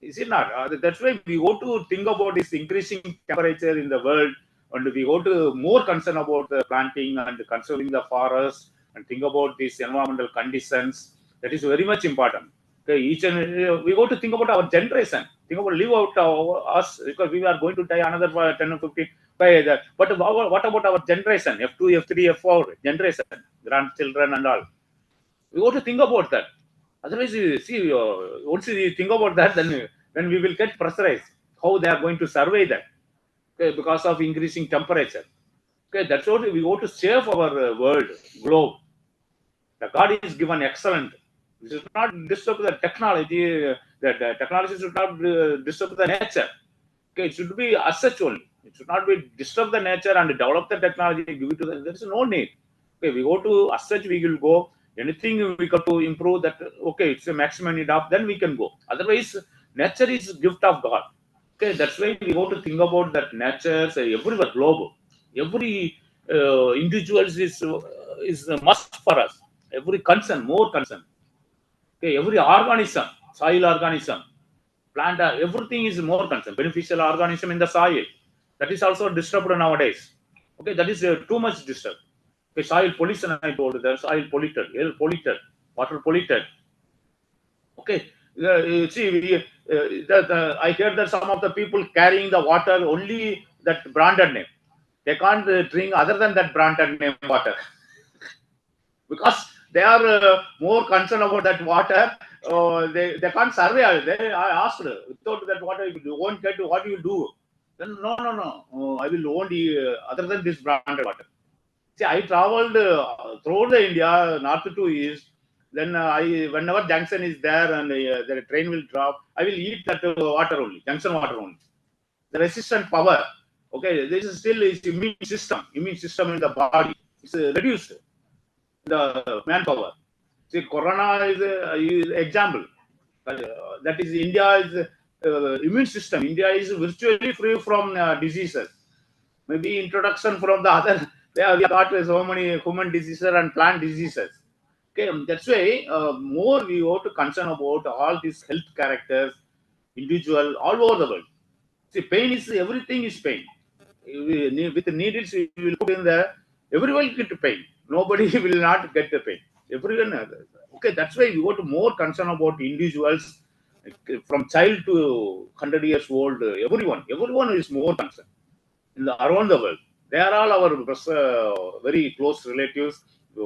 Is it not? That's why we go to think about this increasing temperature in the world, and we go to more concern about the planting and conserving the forest, and think about these environmental conditions. That is very much important. Okay, each and we go to think about our generation. Think about live out us, because we are going to die another 10 or 15 by that. But what about our generation? F2, F3, F4 generation, grandchildren and all. We got to think about that. Otherwise, you see, once you think about that, then we will get pressurized. How they are going to survey that? Okay, because of increasing temperature. Okay, that's what we got to save our world, globe. The God is given excellent. We should not disturb the technology. The technology should not disturb the nature. Okay, it should be as such only. It should not be disturb the nature and develop the technology. Give it to them. There is no need. Okay, we go to as such. We will go. Anything we got to improve that. Okay, it's a maximum need of. Then we can go. Otherwise, nature is gift of God. Okay, that's why we go to think about that nature. Everywhere, globe, every individuals is a must for us. Every concern, more concern. Okay, every organism, soil organism, plant, everything is more concern. Beneficial organism in the soil, that is also disturbed nowadays. Okay, that is too much disturbed. Okay, soil pollution, I told you, the soil polluted, air polluted, water polluted. Okay, see, I heard that some of the people carrying the water only that branded name. They can't drink other than that branded name water. Because they are more concerned about that water. They can't survive. I asked, without that water, you won't get what you do. Then no. I will only other than this branded water. See, I traveled throughout the India, north to east. Then I, whenever junction is there and the train will drop, I will eat that water only, junction water only. The resistant power. Okay, this is still is immune system in the body. It's reduced the manpower. See, Corona is an example. That is, India is immune system. India is virtually free from diseases. Maybe introduction from the other. We got so many human diseases and plant diseases. Okay, that's why more we ought to concern about all these health characters. individual all over the world. See, pain is everything is pain. With the needles, we will put in the everyone get pain. Nobody will not get the pain. Everyone. Okay, that's why we got more concern about individuals from child to 100 years old. Everyone is more concerned around the world. They are all our very close relatives.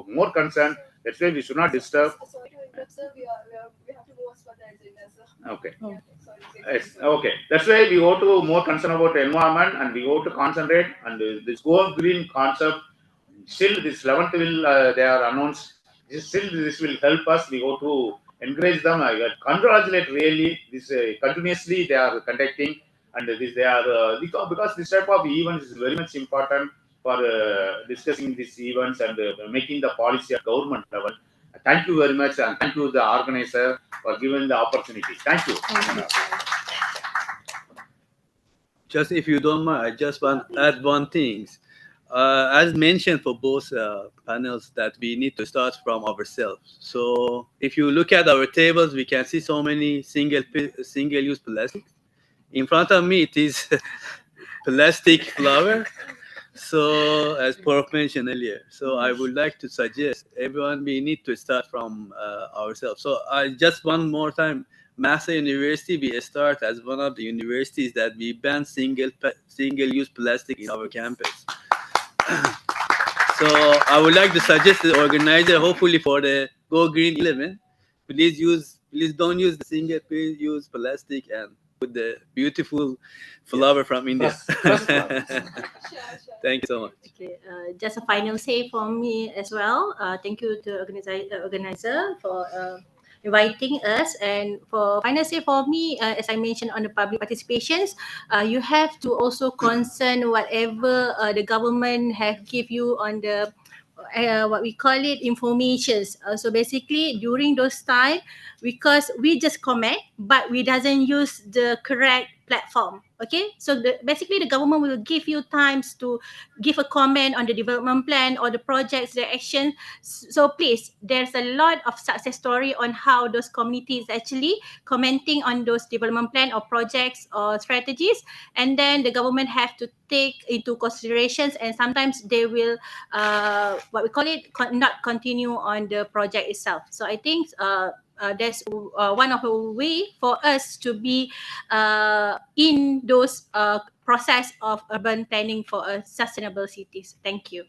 More concerned. That's why we should not disturb. Sorry to interrupt, sir. We have to move as per the agenda, sir. Okay. Yeah, sorry. Yes, okay. That's why we go to more concern about the environment and we go to concentrate and this Go Green concept. Still, this 11th will they are announced. Still, this will help us. We go to encourage them. I congratulate really this continuously they are conducting and this they are because this type of events is very much important for discussing these events and making the policy at government level. Thank you very much and thank you the organizer for giving the opportunity. Thank you. Just if you don't mind, I just want to add one thing. As mentioned for both panels, that we need to start from ourselves. So if you look at our tables, we can see so many single-use plastic. In front of me, it is plastic flower. So as Prof mentioned earlier, so I would like to suggest everyone we need to start from ourselves. So I just one more time, Massa University, we start as one of the universities that we ban single-use plastic in our campus. So I would like to suggest the organizer, hopefully for the Go Green 11, please don't use the single-use plastic and put the beautiful flower from India. Thank you so much. Okay, just a final say from me as well. Thank you to organizer for inviting us, and for final say for me, as I mentioned on the public participations, you have to also concern whatever the government have give you on the what we call it informations. So basically during those time, because we just comment but we doesn't use the correct platform. Okay, so basically the government will give you times to give a comment on the development plan or the projects, the action. So please, there's a lot of success story on how those communities actually commenting on those development plan or projects or strategies, and then the government have to take into considerations, and sometimes they will what we call it not continue on the project itself. So I think that's one of the way for us to be in those process of urban planning for a sustainable cities. Thank you.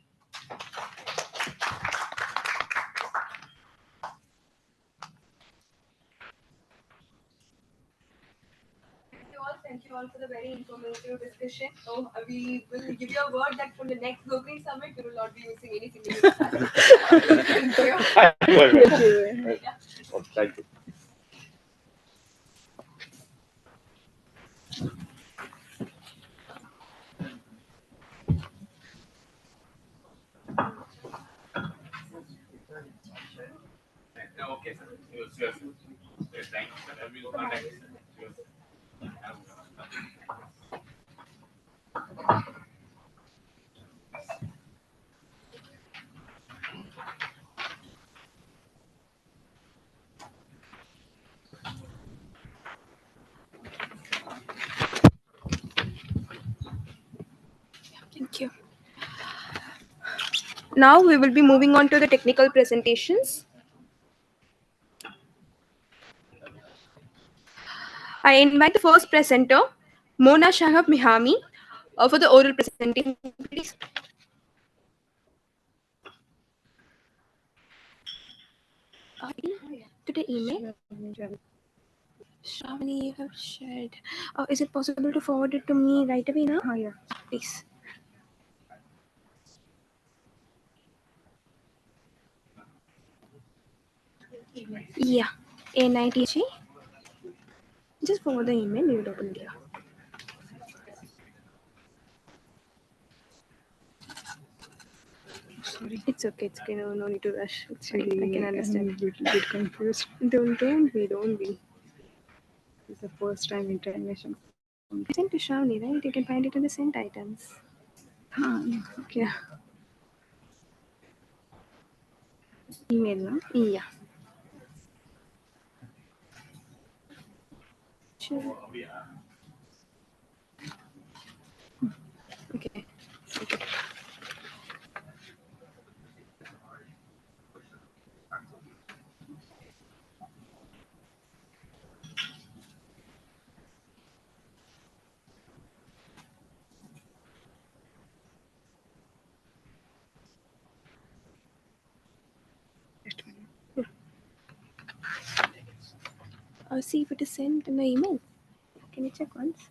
Thank you all for the very informative discussion. So we will give you a word that for the next GoGreen Summit, we will not be using any single-use plastic. Thank you. Thank you. Okay, sir. Yes. Yes, thank you, sir. I will contact you, sir. Thank you. Now we will be moving on to the technical presentations. I invite the first presenter, Mona Shahab Mihami, for the oral presentation. Please. To the email. Shravani, you have shared. Is it possible to forward it to me right away now? Yeah. Please. Yeah. A90G. Just forward the email. You will open it here. Sorry. It's okay. It's okay. No need to rush. It's fine. I can understand. I'm a little bit confused. Don't be. It's the first time international. I sent to Shravani, right? You can find it in the sent items. Okay. Yeah. Email, no? Yeah. Yeah. Okay. See if it is sent in the email. Can you check once?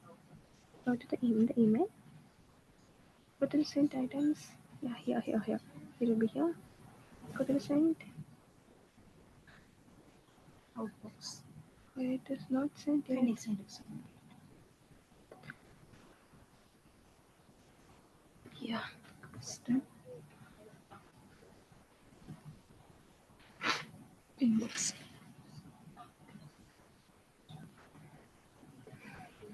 Go to the email. Go to the sent items. Yeah, here. It will be here. Go to the sent. Outbox. It is not sent yet. Phoenix Index. Yeah. Step. Inbox.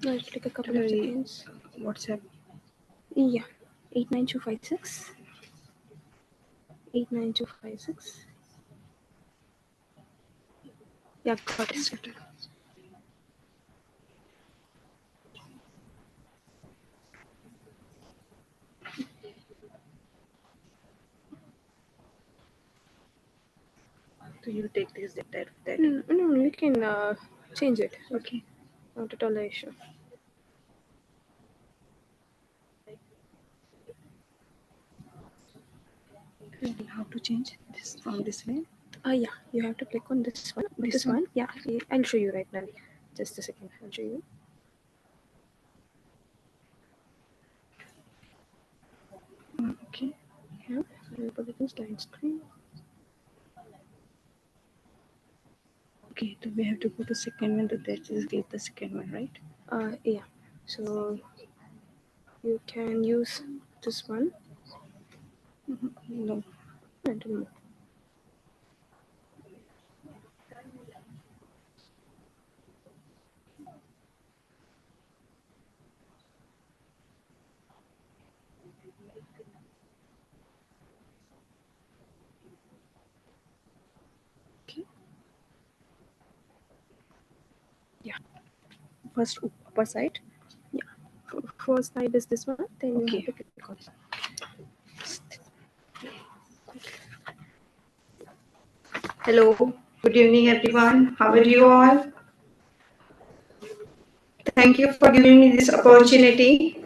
No, it'll take a couple of seconds. WhatsApp. Yeah. 89256. 89256. Yeah, got it. So you take this that. No, you can change it. Okay. Not at all an issue. How to change this from this way? Yeah, you have to click on this one. This one? Yeah, I'll show you right now. Just a second, I'll show you. Okay. Yeah, I'll put it in slide screen. Okay, so we have to go to second one. That is get the second one, right? Yeah. So you can use this one. No. I don't know. Okay. Yeah. First upper side. Yeah. First side is this one. Then you have to click on. Hello, good evening everyone. How are you all? Thank you for giving me this opportunity.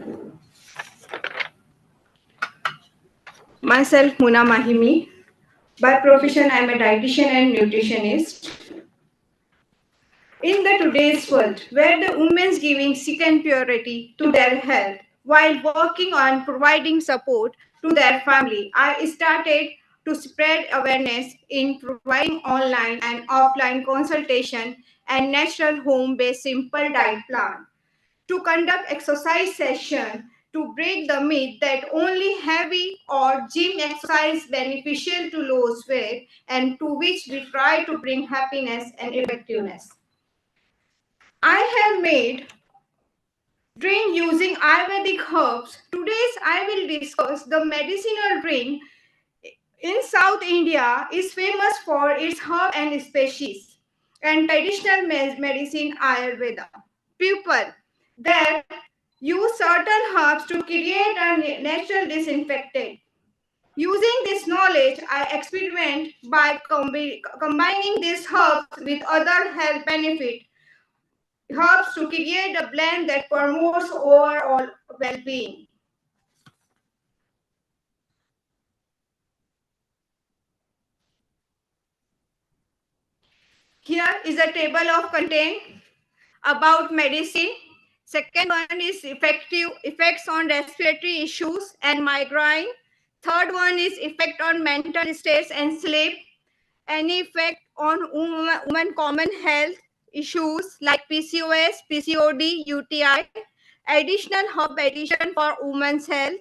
Myself, Muna Mahimi. By profession, I am a dietitian and nutritionist. In the today's world, where the women's giving second priority to their health while working on providing support to their family, I started to spread awareness in providing online and offline consultation and natural home-based simple diet plan. To conduct exercise session to break the myth that only heavy or gym exercise beneficial to lose weight and to which we try to bring happiness and effectiveness. I have made drink using Ayurvedic herbs. Today I will discuss the medicinal drink in South India is famous for its herb and species and traditional medicine Ayurveda. People there use certain herbs to create a natural disinfectant. Using this knowledge, I experiment by combining these herbs with other health benefits helps to create a blend that promotes overall well-being. Here is a table of content about medicine. Second one is effects on respiratory issues and migraine. Third one is effect on mental stress and sleep. Any effect on women common health issues like PCOS, PCOD, UTI. Additional herb addition for women's health.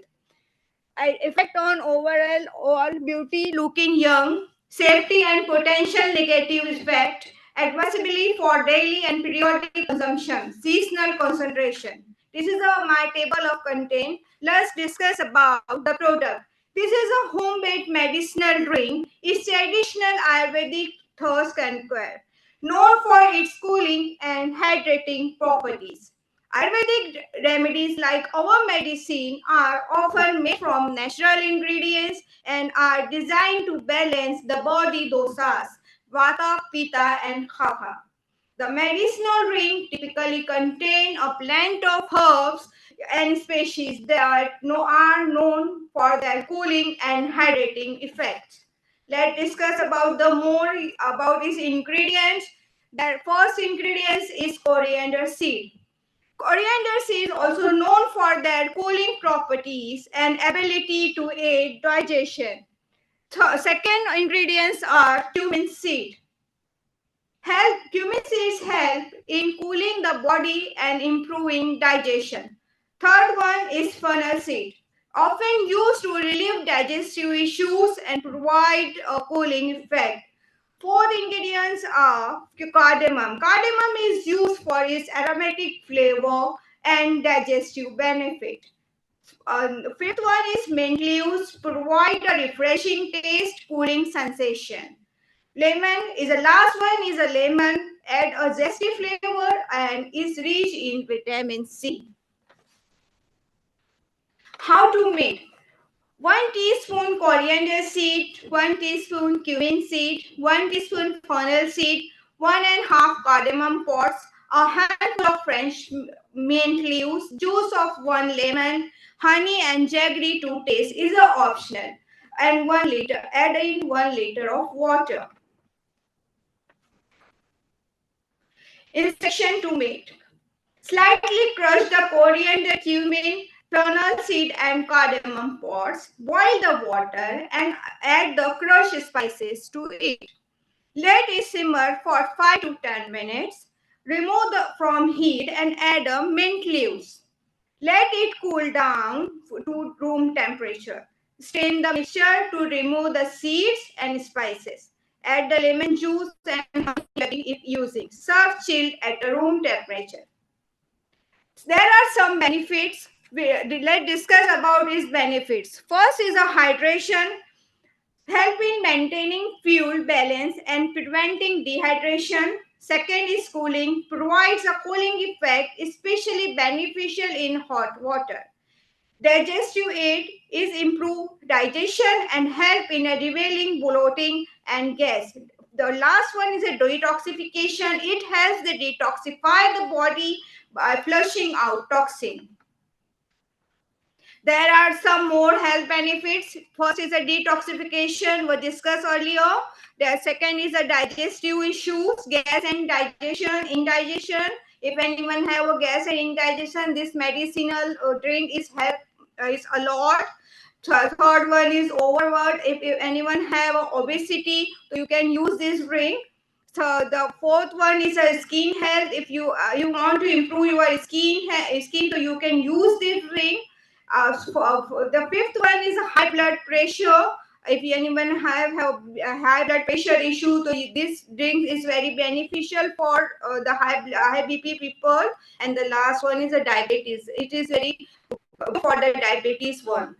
Effect on overall beauty, looking young, safety and potential negative effect, advisably for daily and periodic consumption, seasonal concentration. This is my table of content. Let's discuss about the product. This is a home-made medicinal drink. It's traditional Ayurvedic thirst and care. known for its cooling and hydrating properties. Ayurvedic remedies like our medicine are often made from natural ingredients and are designed to balance the body dosas, Vata, Pitta, and Kapha. The medicinal ring typically contain a plant of herbs and species that are known for their cooling and hydrating effects. Let's discuss about the more about its ingredients. The first ingredients is coriander seed. Coriander seed is also known for their cooling properties and ability to aid digestion. Second ingredients are cumin seed. Cumin seeds help in cooling the body and improving digestion. Third one is fennel seed, often used to relieve digestive issues and provide a cooling effect. Fourth ingredients are cardamom. Cardamom is used for its aromatic flavor and digestive benefit. Fifth one is mint leaves, provide a refreshing taste, cooling sensation. Lemon is the last one is a lemon, add a zesty flavor and is rich in vitamin C. How to make? 1 teaspoon coriander seed, 1 teaspoon cumin seed, 1 teaspoon fennel seed, 1½ cardamom pods, a handful of French mint leaves, juice of 1 lemon, honey and jaggery to taste is optional, and 1 liter. Add in 1 liter of water. Instruction to make. Slightly crush the coriander, cumin, fennel seed and cardamom pods. Boil the water and add the crushed spices to it. Let it simmer for 5 to 10 minutes. Remove from heat and add mint leaves. Let it cool down to room temperature. Strain the mixture to remove the seeds and spices. Add the lemon juice and honey if using. Serve chilled at room temperature. There are some benefits. Let's discuss about these benefits. First is a hydration, help in maintaining fuel balance and preventing dehydration. Second is cooling, provides a cooling effect, especially beneficial in hot water. Digestive aid is improve digestion and help in revealing bloating and gas. The last one is a detoxification. It helps to detoxify the body by flushing out toxin. There are some more health benefits. First is a detoxification, we discussed earlier. The second is a digestive issues, gas and digestion, indigestion. If anyone have a gas and indigestion, this medicinal drink is a lot. Third one is overwork. If anyone have obesity, so you can use this drink. So the fourth one is a skin health. If you want to improve your skin, so you can use this drink. The fifth one is high blood pressure. If anyone have a high blood pressure issue, so this drink is very beneficial for the high BP people. And the last one is a diabetes. It is very good for the diabetes one.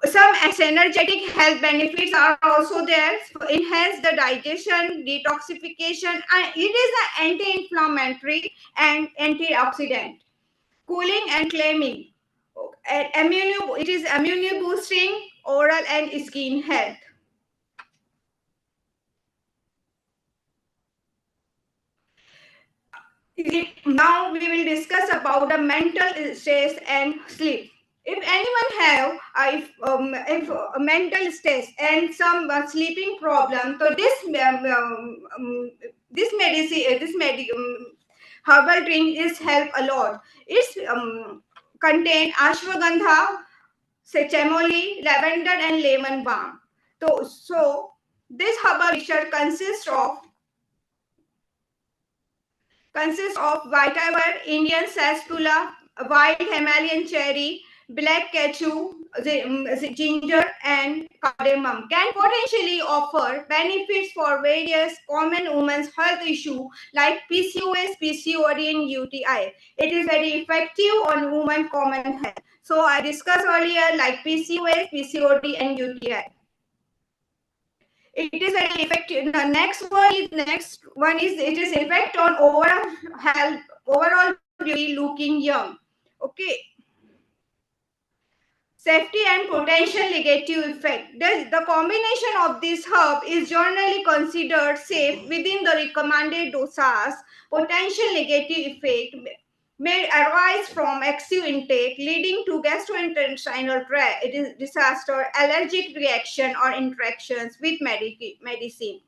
Some energetic health benefits are also there. So enhance the digestion, detoxification, and it is an anti-inflammatory and antioxidant. Cooling and claiming. It is immune boosting, oral and skin health. Now we will discuss about the mental stress and sleep. If anyone have mental stress and some sleeping problem, so this herbal drink is help a lot. It's contain ashwagandha, chamomile, lavender, and lemon balm. So this herbal mixture consists of vetiver, Indian sarsaparilla, white Himalayan cherry, black cashew, ginger, and cardamom can potentially offer benefits for various common women's health issues like PCOS, PCOD, and UTI. It is very effective on women common health. So I discussed earlier like PCOS, PCOD, and UTI. It is an effective. The next one is it is effect on overall health, overall beauty, looking young. Okay. Safety and potential negative effect. The combination of this herb is generally considered safe within the recommended doses. Potential negative effect may arise from excessive intake, leading to gastrointestinal tract disaster, allergic reaction, or interactions with medicine.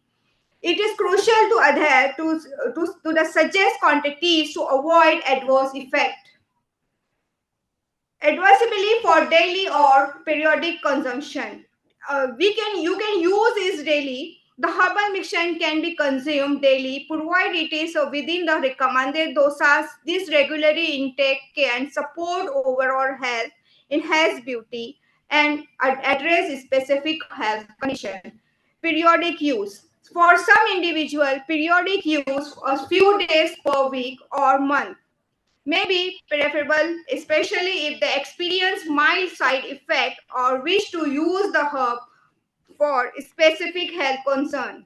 It is crucial to adhere to the suggested quantities to avoid adverse effect. Advisably for daily or periodic consumption. You can use this daily. The herbal mixture can be consumed daily, provided it is within the recommended dosas. This regularly intake can support overall health, enhance beauty, and address specific health condition. Periodic use. For some individual, periodic use a few days per week or month may be preferable, especially if they experience mild side effect or wish to use the herb for specific health concern.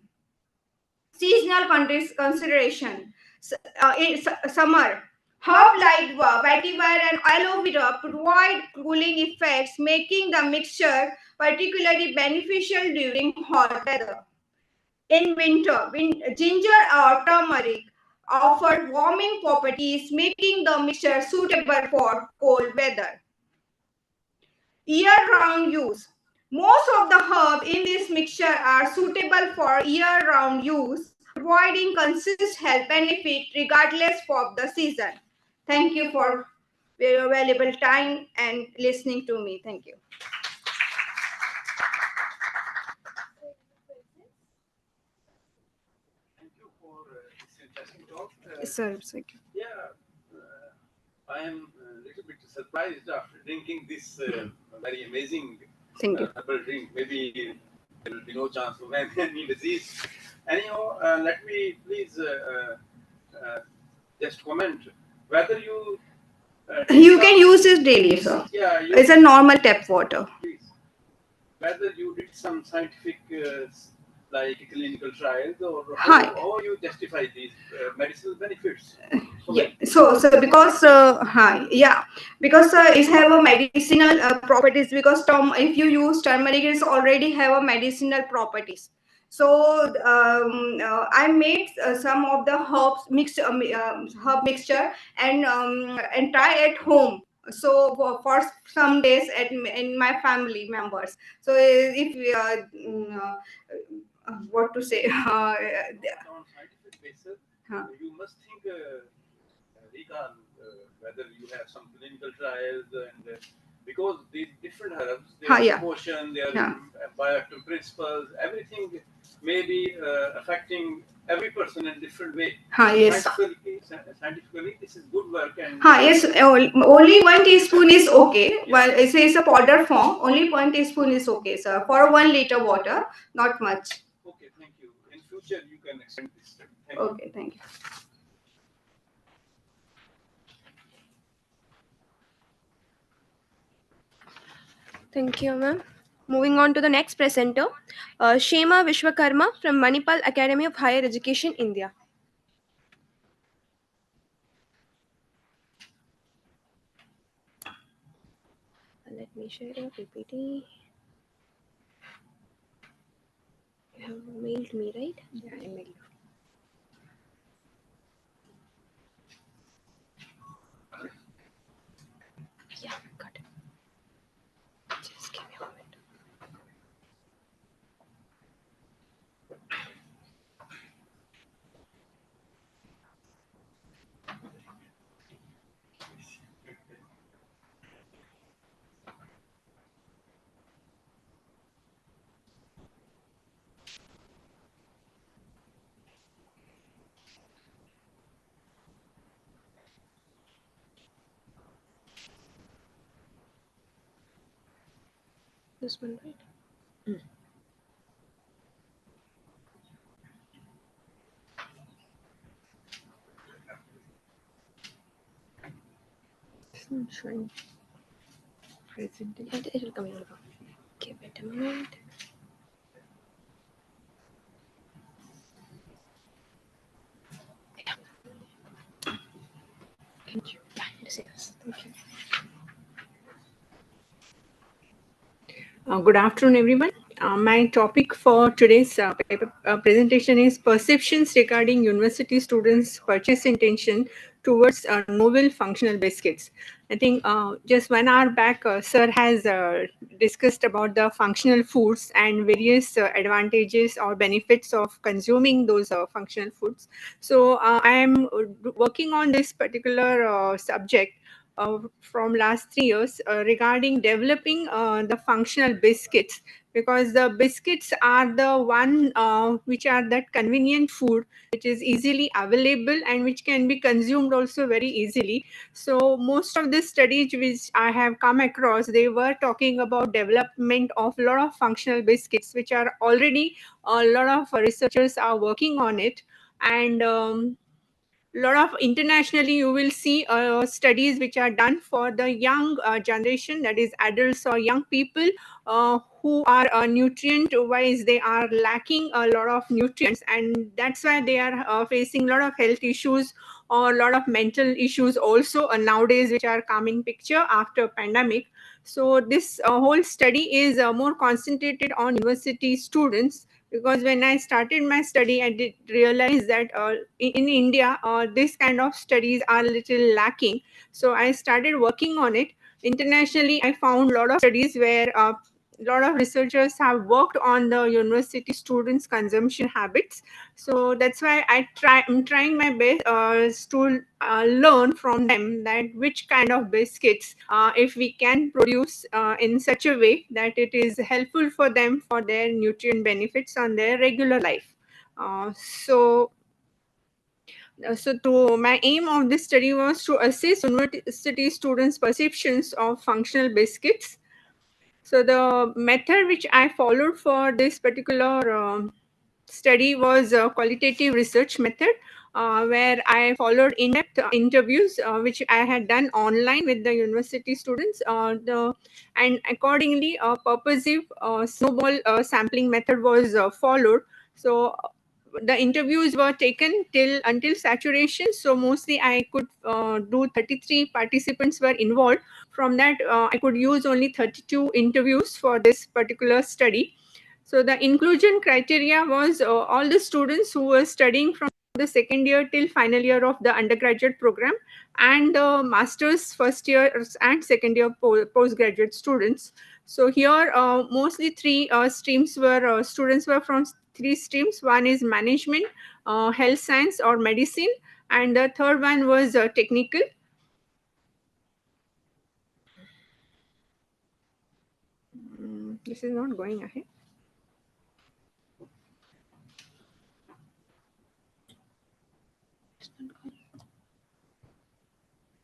Seasonal consideration. In summer, herb like vetiver and aloe vera provide cooling effects, making the mixture particularly beneficial during hot weather. In winter, ginger or turmeric offer warming properties, making the mixture suitable for cold weather. Year-round use. Most of the herbs in this mixture are suitable for year-round use, providing consistent health benefit regardless of the season. Thank you for your valuable time and listening to me. Thank you. Thank you for this interesting talk. Sir, thank you. Yeah, I am a little bit surprised after drinking this very amazing Thank you. herbal drink. Maybe there will be no chance of any disease. Anyhow, let me please just comment whether you. You can use this daily, sir. Yeah, It's a normal tap water. Whether you did some scientific like clinical trials or Hi. how you justify these medicinal benefits. Yeah. So because yeah, because it have a medicinal properties. Because if you use turmeric, it's already have a medicinal properties. So I made some of the herbs herb mixture and try at home. So for some days in my family members. So if we what to say On scientific basis, you must think recall whether you have some clinical trials and because these different herbs, their yeah. proportion, their Yeah. bioactive principles, everything may be affecting every person in different way. Yes. Scientifically, this is good work and. Yes, only 1 teaspoon is okay. Well, it's a powder form. Only 1 teaspoon is okay, sir. For 1 liter water, not much. Okay, thank you. In future, you can extend this. Thank Okay, thank you. Thank you, ma'am. Moving on to the next presenter, Shema Vishwakarma from Manipal Academy of Higher Education, India. Let me share your PPT. You have mailed me, right? Yeah, I mailed you. Yeah, got it. Just give me a moment. This one, right? It's not showing. Presentation. It will come in. Give it a minute. Thank you. Yeah, yes, yes. Thank you. Good afternoon, everyone. My topic for today's presentation is perceptions regarding university students' purchase intention towards novel functional biscuits. I think just 1 hour back, Sir has discussed about the functional foods and various advantages or benefits of consuming those functional foods. So I am working on this particular subject from last 3 years regarding developing the functional biscuits, because the biscuits are the one which are that convenient food which is easily available and which can be consumed also very easily. So most of the studies which I have come across, they were talking about development of a lot of functional biscuits, which are already a lot of researchers are working on it. And lot of internationally you will see studies which are done for the young generation, that is adults or young people who are nutrient wise, they are lacking a lot of nutrients, and that's why they are facing a lot of health issues or a lot of mental issues also nowadays, which are coming picture after pandemic. So this whole study is more concentrated on university students, because when I started my study, I did realize that in India, this kind of studies are little lacking. So I started working on it. Internationally, I found a lot of studies where a lot of researchers have worked on the university students' consumption habits. So that's why I'm trying my best to learn from them that which kind of biscuits, if we can produce in such a way that it is helpful for them for their nutrient benefits on their regular life. So to my aim of this study was to assess university students' perceptions of functional biscuits. So the method which I followed for this particular study was a qualitative research method, where I followed in-depth interviews, which I had done online with the university students. And accordingly, a purposive snowball sampling method was followed. So the interviews were taken till until saturation. So mostly I could do 33 participants were involved. From that, I could use only 32 interviews for this particular study. So the inclusion criteria was all the students who were studying from the second year till final year of the undergraduate program, and the master's first year and second year postgraduate students. So here mostly three streams were students were from three streams. One is management, health science or medicine, and the third one was technical. This is not going ahead.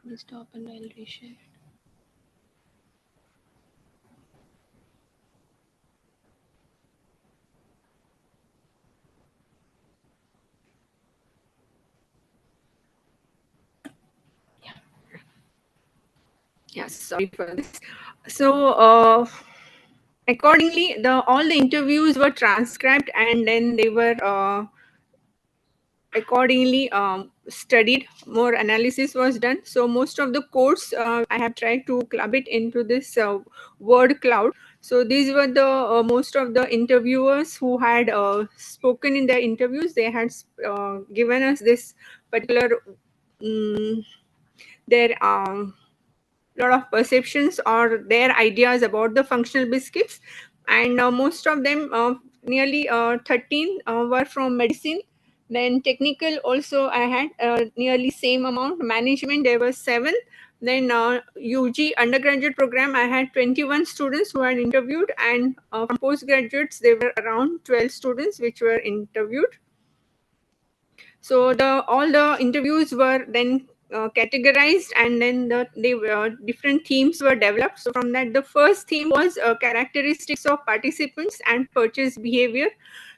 Please stop and I'll reshare it. Yeah, sorry for this. So accordingly, all the interviews were transcribed, and then they were accordingly studied. More analysis was done. So most of the course I have tried to club it into this word cloud. So these were the most of the interviewers who had spoken in their interviews. They had given us this particular their lot of perceptions or their ideas about the functional biscuits, and most of them, nearly 13 were from medicine. Then technical also I had nearly same amount. Management there were 7. Then UG undergraduate program I had 21 students who had interviewed, and from postgraduates there were around 12 students which were interviewed. So all the interviews were then categorized, and then different themes were developed. So from that, the first theme was characteristics of participants and purchase behavior.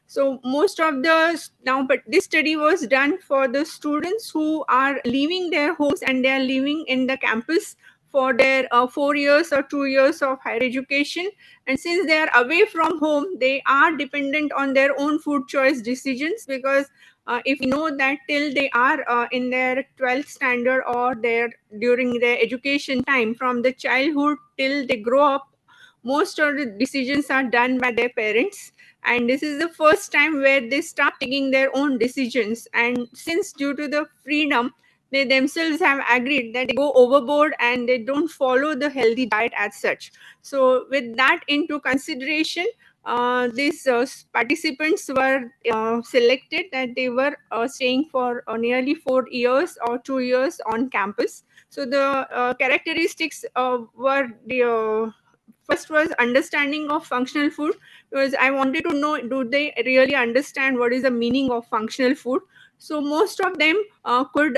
So most of but this study was done for the students who are leaving their homes and they are living in the campus for their 4 years or 2 years of higher education. And since they are away from home, they are dependent on their own food choice decisions, because if we know that till they are in their 12th standard or during their education time, from the childhood till they grow up, most of the decisions are done by their parents, and this is the first time where they start taking their own decisions. And since due to the freedom, they themselves have agreed that they go overboard and they don't follow the healthy diet as such. So with that into consideration, these participants were selected, that they were staying for nearly 4 years or 2 years on campus. So the characteristics were the first was understanding of functional food, because I wanted to know, do they really understand what is the meaning of functional food? So most of them could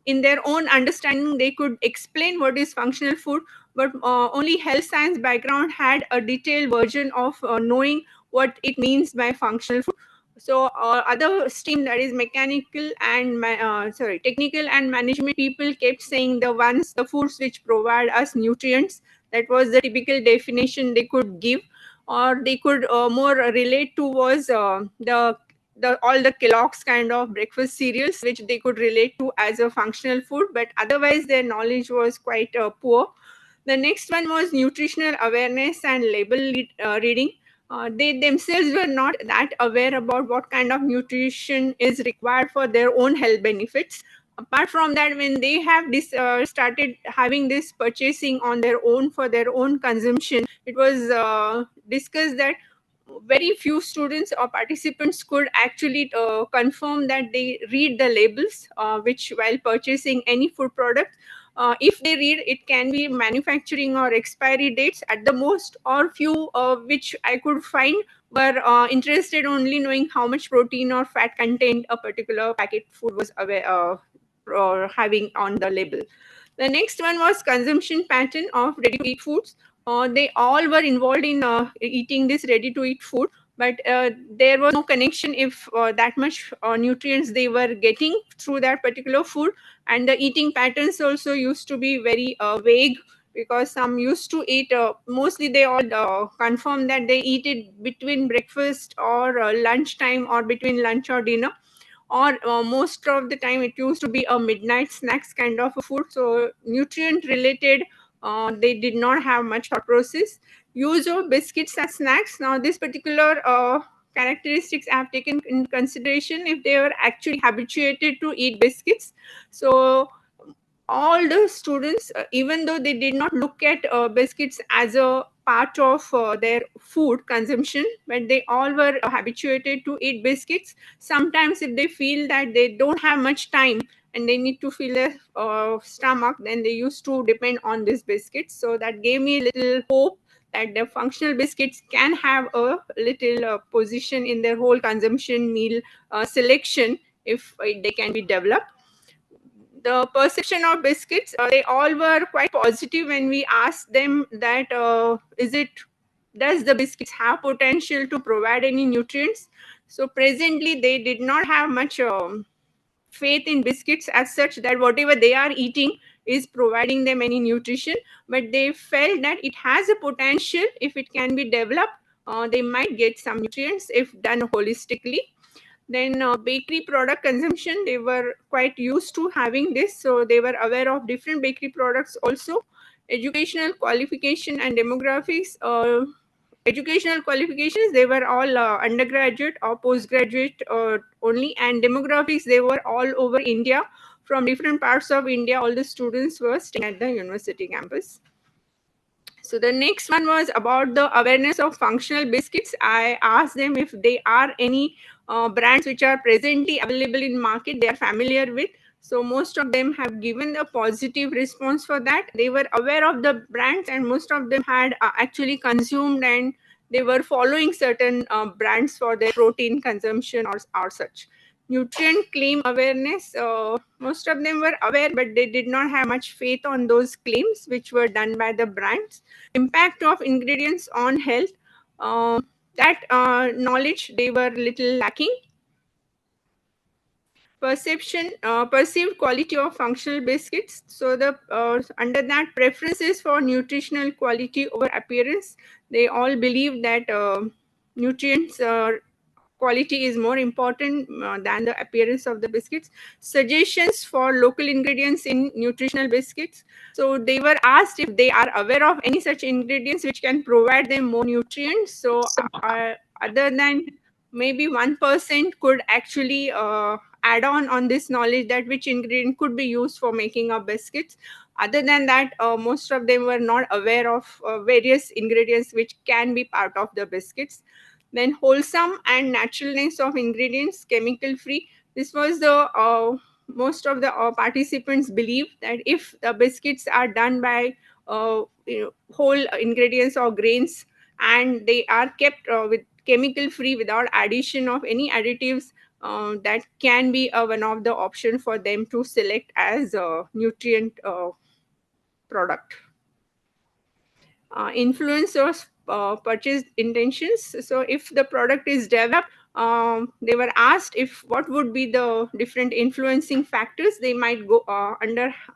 in their own understanding, they could explain what is functional food, but only health science background had a detailed version of knowing what it means by functional food. So other stream, that is mechanical and technical and management people, kept saying the foods which provide us nutrients. That was the typical definition they could give, or they could more relate to was the all the Kellogg's kind of breakfast cereals, which they could relate to as a functional food, but otherwise their knowledge was quite poor. The next one was nutritional awareness and reading. They themselves were not that aware about what kind of nutrition is required for their own health benefits. Apart from that, when they have started having this purchasing on their own for their own consumption, it was discussed that very few students or participants could actually confirm that they read the labels, which while purchasing any food product, if they read, it can be manufacturing or expiry dates at the most, or few which I could find were interested only knowing how much protein or fat content a particular packet food was or having on the label. The next one was consumption pattern of ready-to-eat foods. They all were involved in eating this ready-to-eat food, but there was no connection if that much nutrients they were getting through that particular food. And the eating patterns also used to be very vague, because some used to eat, mostly they all confirm that they eat it between breakfast or lunch time, or between lunch or dinner, or most of the time it used to be a midnight snacks kind of a food. So nutrient related, they did not have much thought process. Use of biscuits as snacks. Now this particular characteristics I have taken in consideration if they were actually habituated to eat biscuits. So all the students, even though they did not look at biscuits as a part of their food consumption, but they all were habituated to eat biscuits. Sometimes if they feel that they don't have much time and they need to fill their stomach, then they used to depend on these biscuits. So that gave me a little hope that the functional biscuits can have a little position in their whole consumption meal selection if they can be developed. The perception of biscuits, they all were quite positive when we asked them that does the biscuits have potential to provide any nutrients. So presently they did not have much faith in biscuits as such, that whatever they are eating is providing them any nutrition, but they felt that it has a potential. If it can be developed, they might get some nutrients if done holistically. Then bakery product consumption, they were quite used to having this, so they were aware of different bakery products also. Educational qualification and demographics. Educational qualifications, they were all undergraduate or postgraduate only, and demographics, they were all over India. From different parts of India, all the students were staying at the university campus. So the next one was about the awareness of functional biscuits. I asked them if they are any brands which are presently available in market they are familiar with. So most of them have given a positive response for that. They were aware of the brands, and most of them had actually consumed, and they were following certain brands for their protein consumption or such. Nutrient claim awareness, most of them were aware, but they did not have much faith on those claims which were done by the brands. Impact of ingredients on health, that knowledge they were little lacking. Perceived quality of functional biscuits. So the under that, preferences for nutritional quality over appearance. They all believe that nutrients quality is more important than the appearance of the biscuits. Suggestions for local ingredients in nutritional biscuits. So they were asked if they are aware of any such ingredients which can provide them more nutrients. So other than maybe 1% could actually add on this knowledge that which ingredient could be used for making our biscuits. Other than that, most of them were not aware of various ingredients which can be part of the biscuits. Then wholesome and naturalness of ingredients, chemical free. This was the most of the participants believe that if the biscuits are done by whole ingredients or grains, and they are kept with chemical free without addition of any additives, that can be one of the option for them to select as a nutrient product. Influencers purchase intentions. So if the product is developed, they were asked if what would be the different influencing factors they might go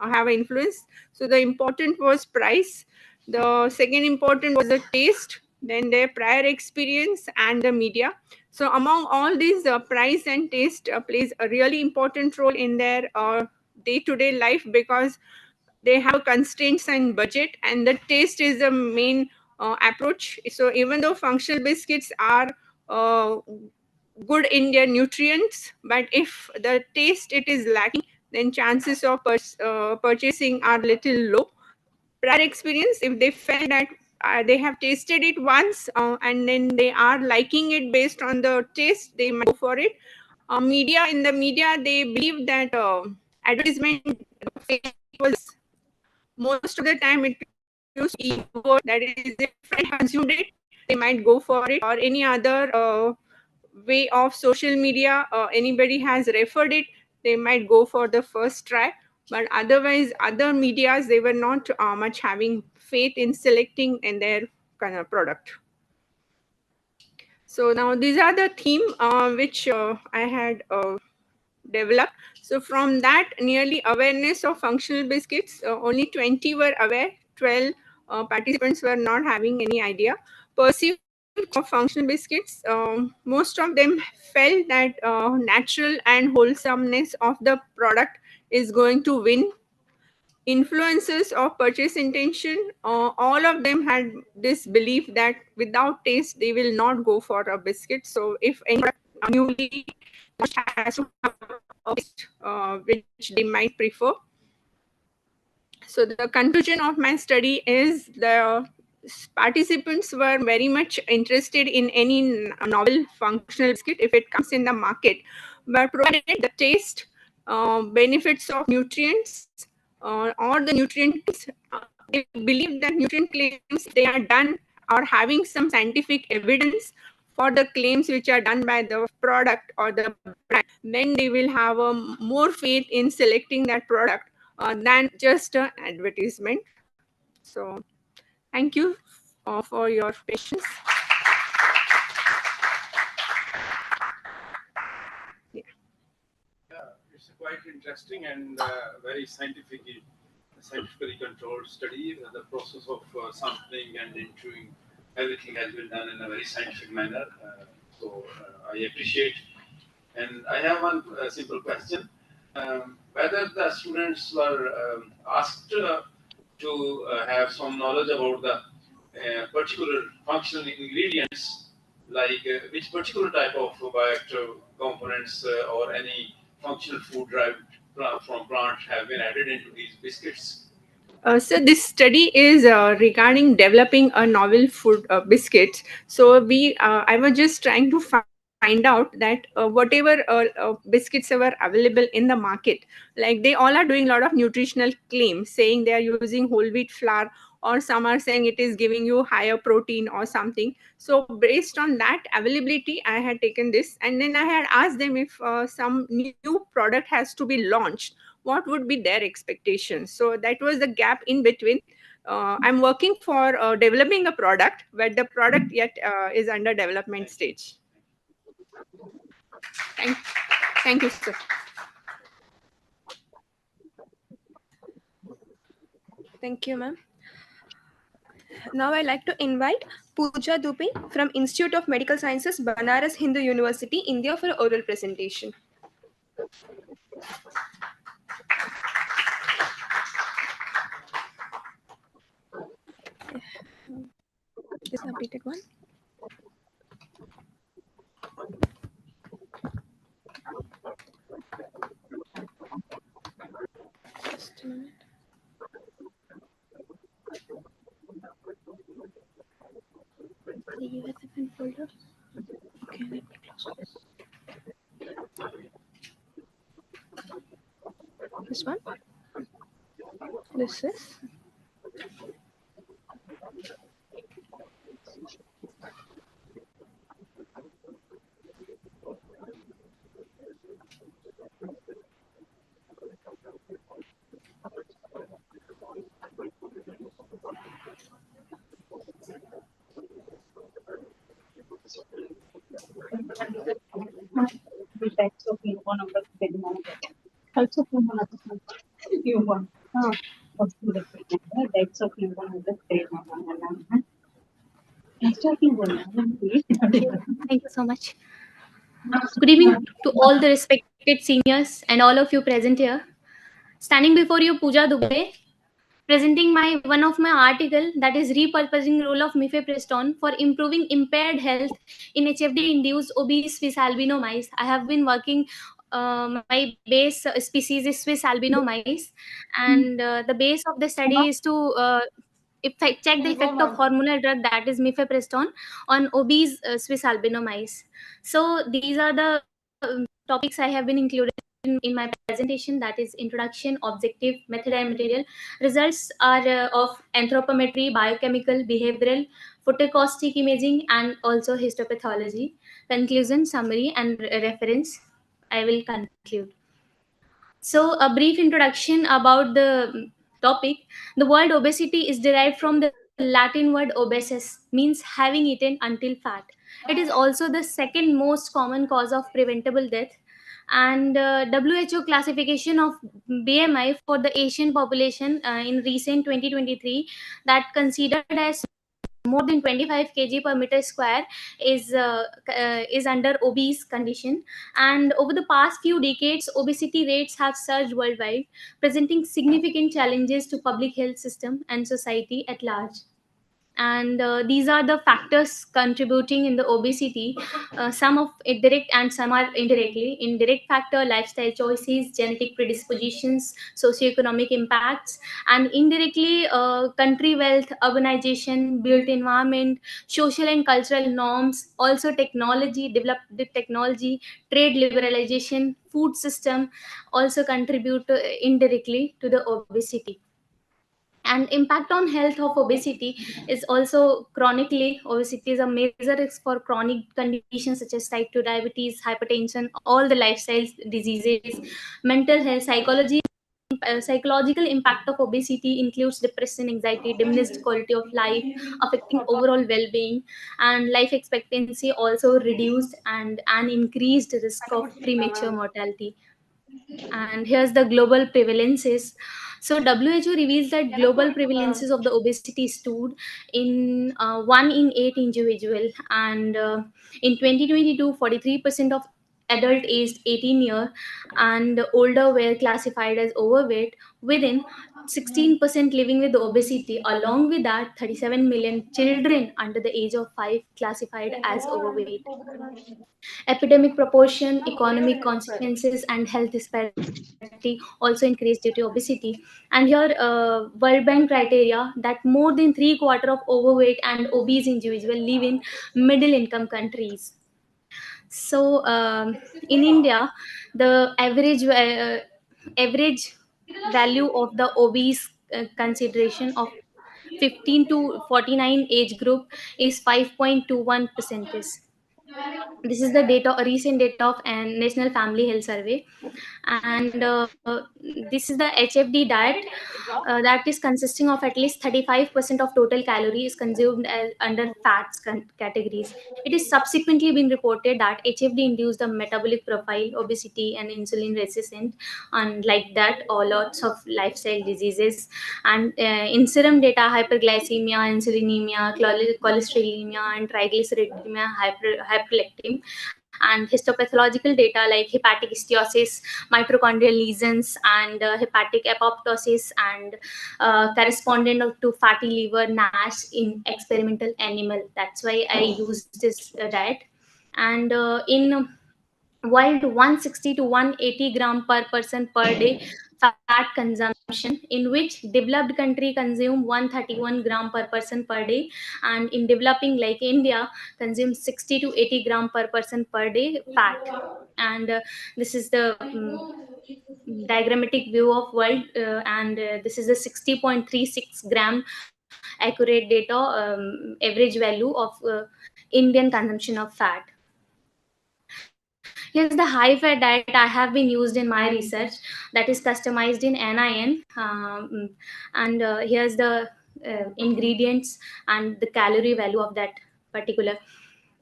have influence. So the important was price. The second important was the taste, then their prior experience and the media. So among all these, price and taste plays a really important role in their day-to-day life, because they have constraints and budget, and the taste is the main approach. So even though functional biscuits are uh, good in their nutrients, but if the taste it is lacking, then chances of purchasing are little low. Prior experience, if they felt that they have tasted it once and then they are liking it based on the taste, they might go for it. Media, in the media, they believe that advertisement was most of the time it used word, that is, if friend consumed it, they might go for it, or any other way of social media, anybody has referred it, they might go for the first try. But otherwise, other medias, they were not much having faith in selecting in their kind of product. So now these are the theme which I had developed. So from that, nearly awareness of functional biscuits, only 20 were aware, 12 participants were not having any idea. Perceived of functional biscuits, most of them felt that natural and wholesomeness of the product is going to win. Influences of purchase intention, all of them had this belief that without taste they will not go for a biscuit. So if any newly has to have a taste, which they might prefer. So the conclusion of my study is the participants were very much interested in any novel functional biscuit if it comes in the market, but provided the taste, benefits of nutrients, or the nutrient, they believe that nutrient claims they are done or having some scientific evidence for the claims which are done by the product or the brand, then they will have a more faith in selecting that product than just an advertisement. So thank you for your patience. It's a quite interesting and very scientifically controlled study. The process of sampling and interviewing, everything has been done in a very scientific manner. I appreciate. And I have one simple question. Whether the students were asked to have some knowledge about the particular functional ingredients, like which particular type of bioactive components or any functional food derived from plant have been added into these biscuits. So this study is regarding developing a novel food biscuits. So I was just trying to find out that whatever biscuits were available in the market, like they all are doing a lot of nutritional claims, saying they are using whole wheat flour, or some are saying it is giving you higher protein or something. So based on that availability, I had taken this, and then I had asked them if some new product has to be launched, what would be their expectations. So that was the gap in between. I'm working for developing a product, but the product yet is under development stage. Thank you, sir. Thank you, ma'am. Now I'd like to invite Pooja Dubey from Institute of Medical Sciences, Banaras Hindu University, India for oral presentation. This is updated one. Just a minute. The USFN folder. Okay, let me close this. This one. This is. Thank you so much. Good evening to all the respected seniors and all of you present here. Standing before you, Pooja Dubey, presenting one of my article, that is repurposing role of mifepristone for improving impaired health in HFD-induced obese Swiss albino mice. I have been working. My base species is Swiss albino mice, and the base of the study is to check the effect of hormonal drug, that is mifepristone, on obese Swiss albino mice. So these are the topics I have been included in my presentation, that is introduction, objective, method and material. Results are of anthropometry, biochemical, behavioral, photoacoustic imaging, and also histopathology. Conclusion, summary, and reference. I will conclude. So, a brief introduction about the topic. The word obesity is derived from the Latin word obesus, means having eaten until fat. It is also the second most common cause of preventable death. And WHO classification of BMI for the Asian population in recent 2023, that considered as more than 25 kg per meter square is under obese condition. And over the past few decades, obesity rates have surged worldwide, presenting significant challenges to public health system and society at large. And these are the factors contributing in the obesity. Some of it direct and some are indirectly. Indirect factor, lifestyle choices, genetic predispositions, socioeconomic impacts, and indirectly country wealth, urbanization, built environment, social and cultural norms, also technology, developed technology, trade liberalization, food system also contribute indirectly to the obesity. And impact on health of obesity is also chronically. Obesity is a major risk for chronic conditions such as type 2 diabetes, hypertension, all the lifestyle diseases. Mental health, psychological impact of obesity includes depression, anxiety, diminished quality of life, affecting overall well-being, and life expectancy also reduced, and an increased risk of premature mortality. And here's the global prevalences. So WHO reveals that global prevalences of the obesity stood in 1 in 8 individual. And in 2022, 43% of adult aged 18 year and older were classified as overweight, within 16% living with obesity. Along with that, 37 million children under the age of 5 classified as overweight. Epidemic proportion, economic consequences, and health disparity also increase due to obesity. And here, World Bank criteria that more than three-quarter of overweight and obese individuals live in middle-income countries. So, in India, the average value of the obese consideration of 15 to 49 age group is 5.21 percentage. This is the data, a recent data of an National Family Health Survey, and this is the HFD diet that is consisting of at least 35% of total calories consumed as under fats categories. It is subsequently been reported that HFD induced the metabolic profile, obesity, and insulin resistant, and like that, lots of lifestyle diseases. And in serum data, hyperglycemia, insulinemia, cholesterolemia, and triglyceridemia, hyperlectin, and histopathological data like hepatic steatosis, mitochondrial lesions, and hepatic apoptosis, and correspondent to fatty liver NASH in experimental animal. That's why I use this diet. And in wild, 160 to 180 gram per person per day fat consumption, in which developed country consume 131 gram per person per day, and in developing like India consume 60 to 80 gram per person per day fat. And this is the diagrammatic view of world, and this is the 60.36 gram accurate data, average value of Indian consumption of fat. Here's the high fat diet I have been used in my research, that is customized in NIN. And here's the ingredients and the calorie value of that particular.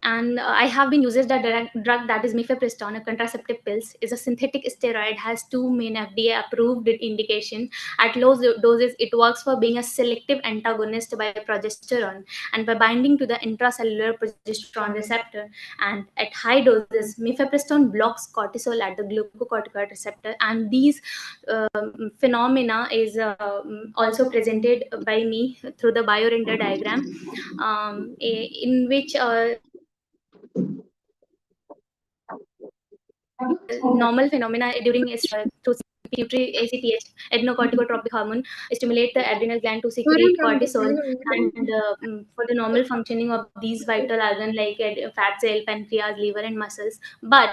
And I have been using the drug that is mifepristone, a contraceptive pills, is a synthetic steroid, has two main FDA approved indication. At low doses, it works for being a selective antagonist by progesterone and by binding to the intracellular progesterone receptor. And at high doses, mifepristone blocks cortisol at the glucocorticoid receptor. And these phenomena is also presented by me through the biorender diagram, in which normal phenomena during to pituitary ACTH, adrenocorticotropic hormone, stimulate the adrenal gland to secrete cortisol, and for the normal functioning of these vital organs like fat cell, pancreas, liver, and muscles. But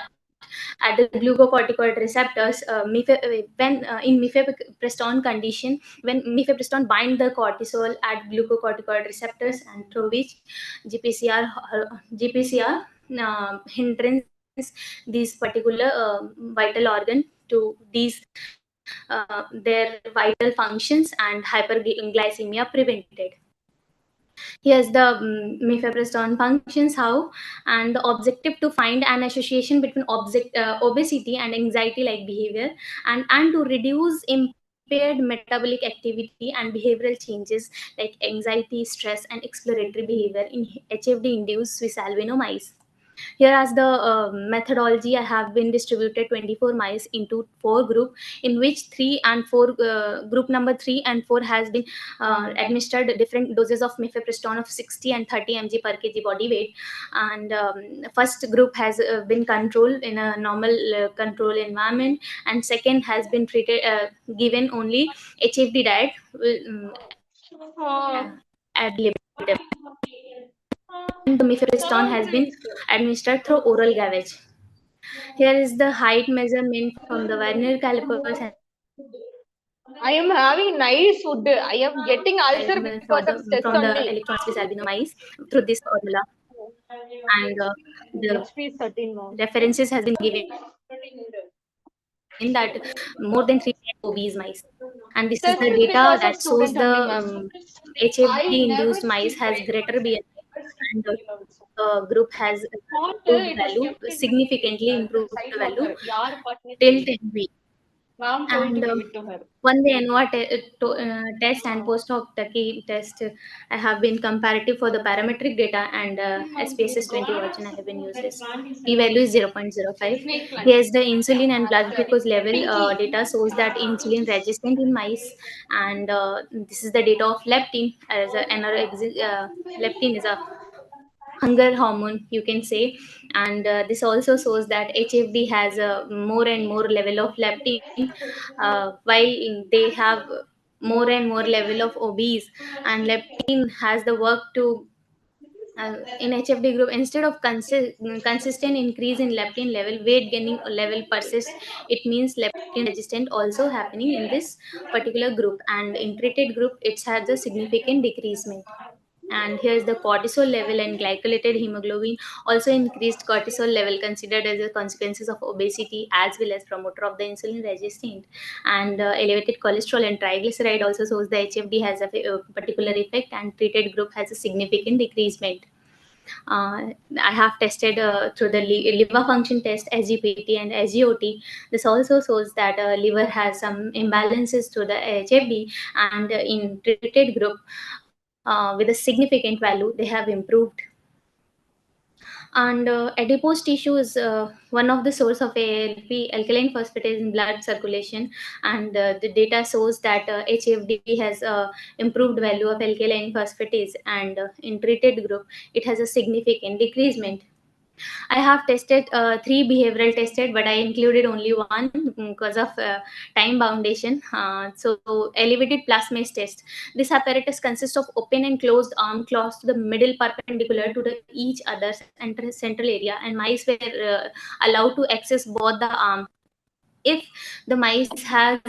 at the glucocorticoid receptors, when in mifepristone condition, when mifepristone bind the cortisol at glucocorticoid receptors, and through which GPCR hindrance these particular vital organ to these their vital functions, and hyperglycemia prevented. Here's the mifepristone functions how, and the objective to find an association between obesity and anxiety like behavior, and to reduce impaired metabolic activity and behavioral changes like anxiety, stress, and exploratory behavior in HFD induced Swiss albino mice. Here as the methodology, I have been distributed 24 mice into 4 group, in which 3 and 4 group number 3 and 4 has been administered different doses of mifepristone of 60 and 30 mg per kg body weight. And first group has been controlled in a normal control environment, and second has been treated given only HFD diet at limited. The mifepristone has been administered through oral gavage. Here is the height measurement from the Werner calipers and I am having nice food. I am getting ulcer for because the of stress from the only. electron Swiss albino mice through this formula. And the HP is 13 now. references has been given in that more than 3 obese mice. And this is Stress the is data because of that shows student the only, ma'am. I HFD never induced mice skip has break. greater BMI, and the group has Not improved it was value, kept in significantly improved side value locker. Yaar patne till chahiye. 10 weeks. Ma'am told to And give it to her. one the ANOVA test and post-hoc Turkey test, I have been comparative for the parametric data, and SPSS 20 version I have been used this. P-value is 0.05. Here's the insulin and blood glucose level data shows that insulin resistant in mice, and this is the data of leptin as leptin is a hunger hormone, you can say. And this also shows that HFD has a more and more level of leptin, while they have more and more level of obese. And leptin has the work to in HFD group, instead of consistent increase in leptin level, weight gaining level persists. It means leptin resistant also happening in this particular group, and in treated group it has a significant decreasement. And here's the cortisol level and glycolated hemoglobin also increased cortisol level considered as a consequences of obesity as well as promoter of the insulin resistant. And elevated cholesterol and triglyceride also shows the HFD has a particular effect, and treated group has a significant decreasement. I have tested through the liver function test, SGPT and SGOT. This also shows that liver has some imbalances to the HFD, and in treated group with a significant value, they have improved. And adipose tissue is one of the source of ALP, alkaline phosphatase in blood circulation, and the data shows that HFD has improved value of alkaline phosphatase, and in treated group, it has a significant decreasement. I have tested three behavioral tested, but I included only one because of time boundation. So elevated plasmase test. This apparatus consists of open and closed arm claws to the middle perpendicular to the each other's central area, and mice were allowed to access both the arm. If the mice has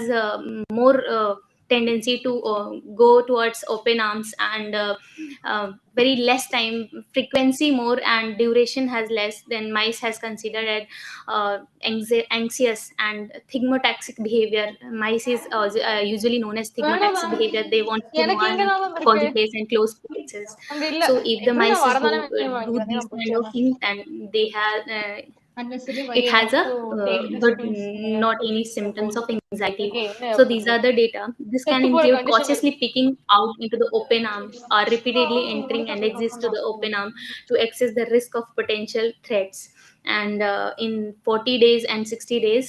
more tendency to go towards open arms, and very less time frequency more and duration has less, then mice has considered as anxious and thigmotaxic behavior. Mice is usually known as thigmotaxic behavior. They want to எனக்கு run, எங்க ஞாபகம் cozy இருக்கு place and close places. அங்க இல்ல So if the எப்படி mice நான் is வரதானே do வாங்கிட்டு வந்தேன் these நான் kind of பிடிச்சேன் things, and they have unnecessary why it I has have a to take this good pills not any symptoms of anxiety. okay என்ன So these are the data. This can செத்து போற include condition cautiously peeking out into the open arm or repeatedly entering and exit to the open arm to access the risk of potential threats. And in 40 days and 60 days,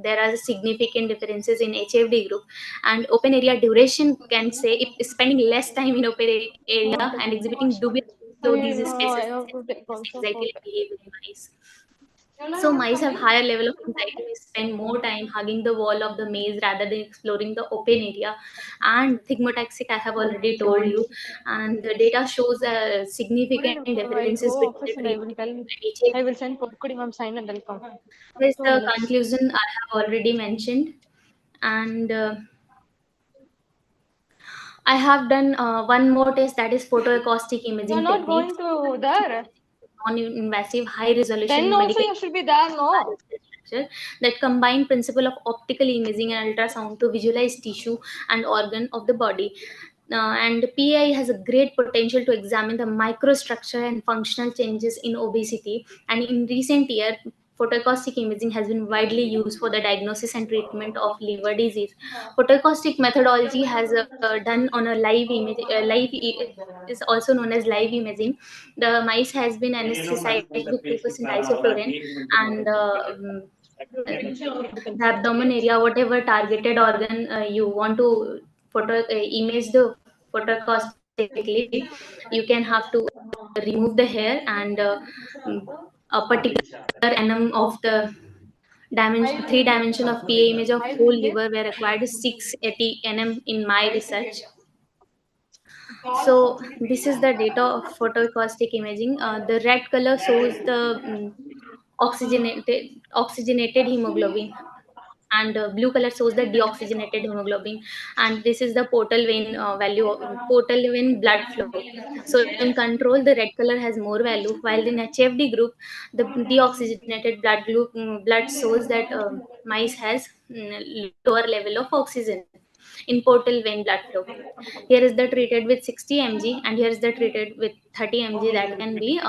there are significant differences in HFD group. And open area duration can say if spending less time in open area and exhibiting dubious so these spaces I have to take also anxiety food behavior in mice. So mice have higher level of anxiety. They spend more time hugging the wall of the maze rather than exploring the open area. And thigmotaxic, I have already told you. And the data shows significant I'll differences go between office the and I treatment will tell and HA. I will send Porkudi ma'am sign and they'll come Here's 2 the minutes conclusion I have already mentioned. And I have done one more test, that is photoacoustic you're imaging not techniques. going to there Non-invasive, high-resolution then also medical you should be there no structure that combine principle of optical imaging and ultrasound to visualize tissue and organ of the body. And PI has a great potential to examine the microstructure and functional changes in obesity. And in recent year, photoacoustic imaging has been widely used for the diagnosis and treatment of liver disease. Photoacoustic methodology has done on a live image. Is also known as live imaging. The mice has been anesthetized with 2% isoflurane, and the abdomen area, whatever targeted organ you want to image the photoacoustically, you can have to remove the hair, and mm, a particular NM of the dimension, 3 dimension of PA image of whole liver were required 680 nm in my research. So this is the data of photoacoustic imaging. The red color shows the oxygenated hemoglobin, and blue color shows the deoxygenated hemoglobin. And this is the portal vein value of portal vein blood flow. So in control, the red color has more value, while in HFD group, the deoxygenated blood shows that mice has lower level of oxygen in portal vein blood flow. Here is the treated with 60 mg, and here is the treated with 30 mg. That can be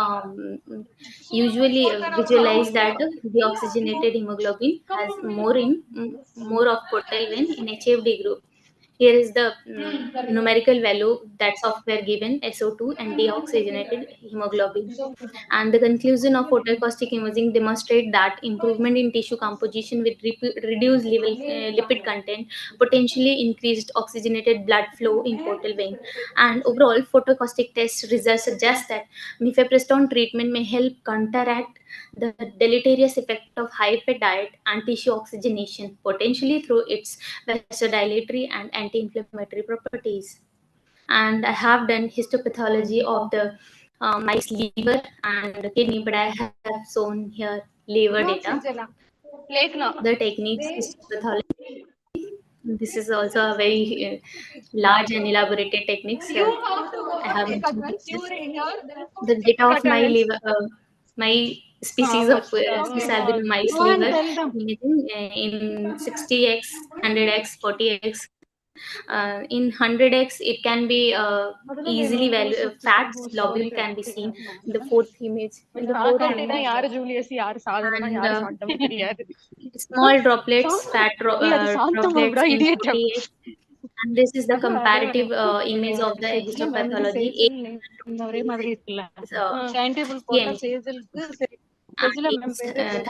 usually visualize that the oxygenated hemoglobin has more of portal vein in HFD group. Here is the numerical value that software given SO2 and deoxygenated hemoglobin. And the conclusion of photoacoustic imaging demonstrate that improvement in tissue composition with reduced lipid content, potentially increased oxygenated blood flow in portal vein. And overall, photoacoustic test results suggest that mifepristone treatment may help counteract the deleterious effect of high-fat diet and tissue oxygenation, potentially through its vasodilatory and anti-inflammatory properties. And I have done histopathology of the mice liver and kidney, but I have shown here liver no data. Sijala. Lake na The techniques histopathology. This is also a very large and elaborated techniques. I have mentioned this. The data of my liver, my species of Swiss albino mice liver imaging in 60x, 100x, 40x. In 100x, it can be easily fats globule can be seen in the fourth image. In the fourth image, and small droplets, droplets in 40x. And this is the comparative image of the histopathology. Is 60 and it's 30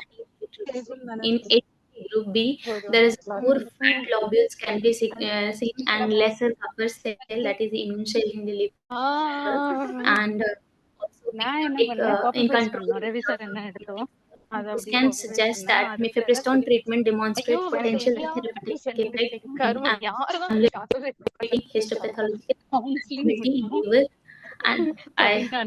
in A group B, there is more fat globules can be seen and lesser buffer cell, that is the immune cell in the liver, and also pictotic in control. This can suggest that mifepristone treatment demonstrate potential therapeutic effect in amyloid histopathological activity in liver. And sorry, I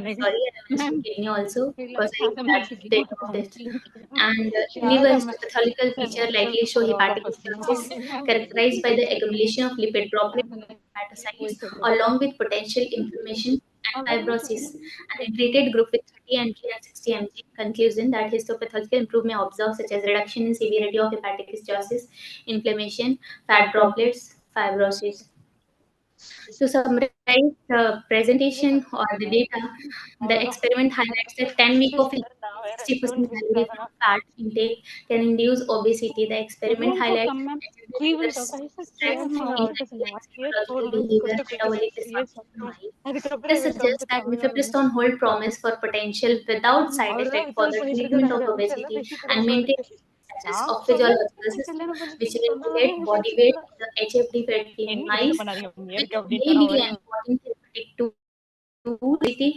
mentioned kidney also because I had data of this. And in liver histopathological feature likely show hepatic steatosis characterized by the accumulation of lipid droplets in hepatocytes along with potential inflammation and fibrosis. And in treated group with 30 mg and 60 mg, conclusion that histopathological improvement may observe such as reduction in severity of hepatic steatosis, inflammation, fat droplets, fibrosis. To summarize the presentation or the data, the experiment highlights that 10 weeks of 60% calorie from fat intake can induce obesity. The experiment highlights liver stress in psychological behavior, metabolic disorders in mice. This suggests that mifepristone hold promise for potential without side effect for the treatment of obesity and maintain status of physiological system, which regulate body weight in the HFD fed mice, which may be an important therapeutic tool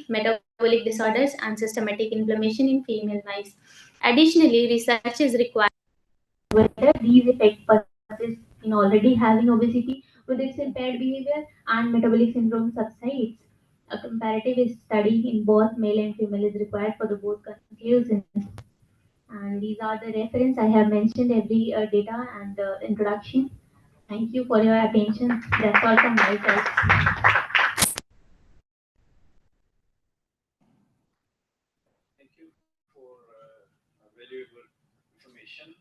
metabolic disorders and systematic inflammation in female mice. Additionally, research is required whether these effects persist in already having obesity with its impaired behavior and metabolic syndrome subsides. A comparative study in both male and female is required for the both conclusions. And these are the reference I have mentioned every data and introduction. Thank you for your attention. That's all from my side. Thank you for valuable information.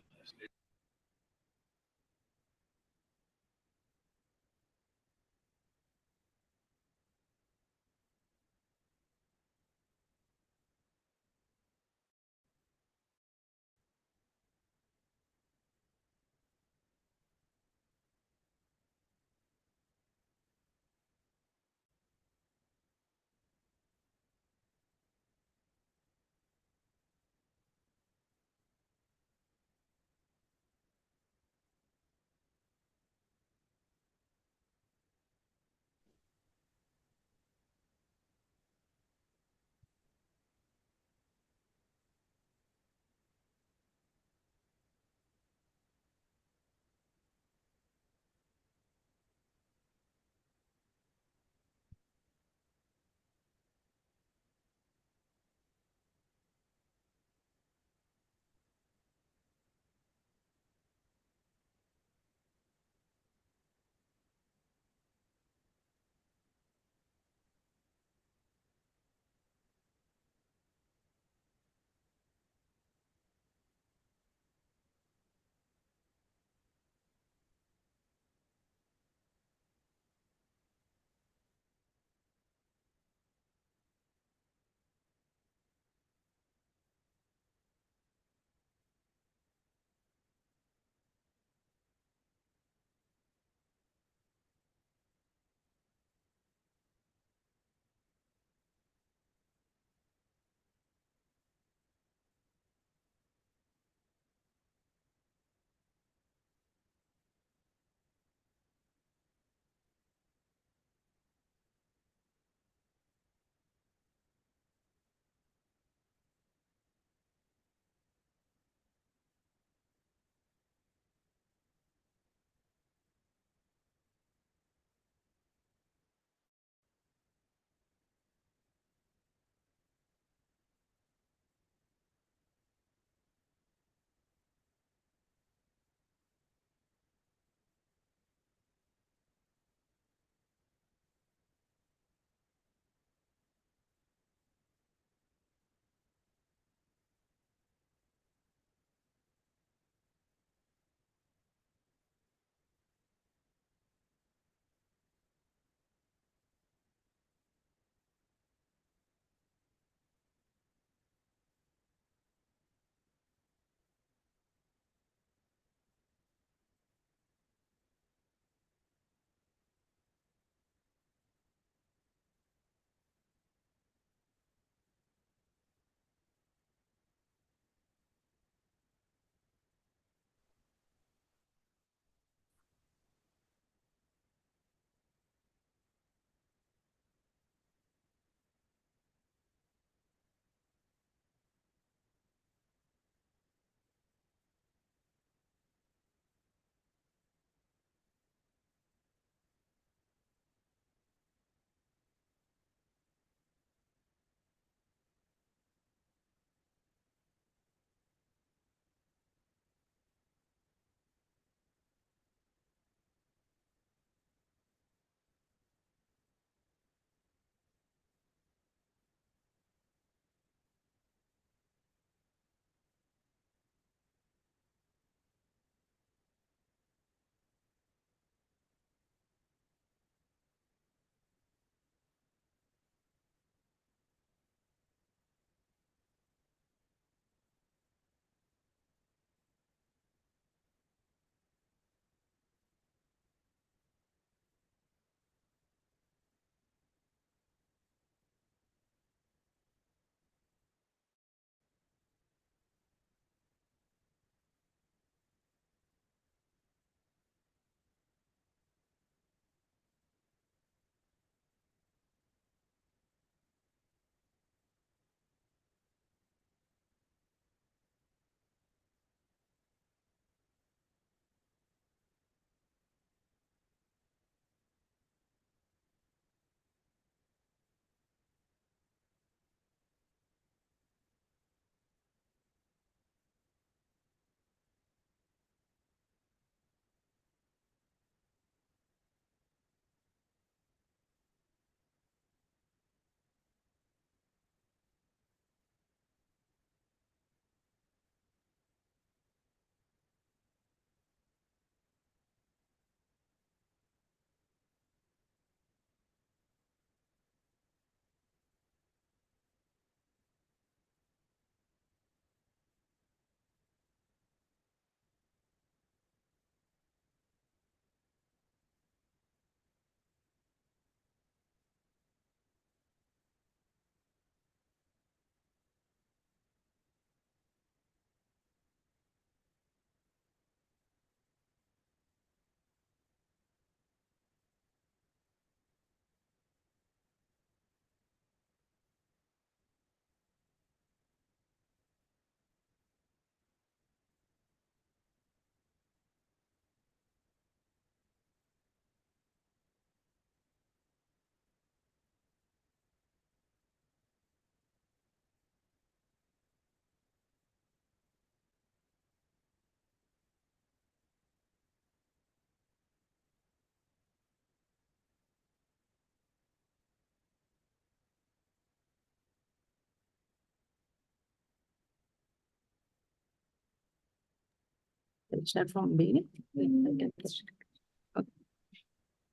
Start from beginning.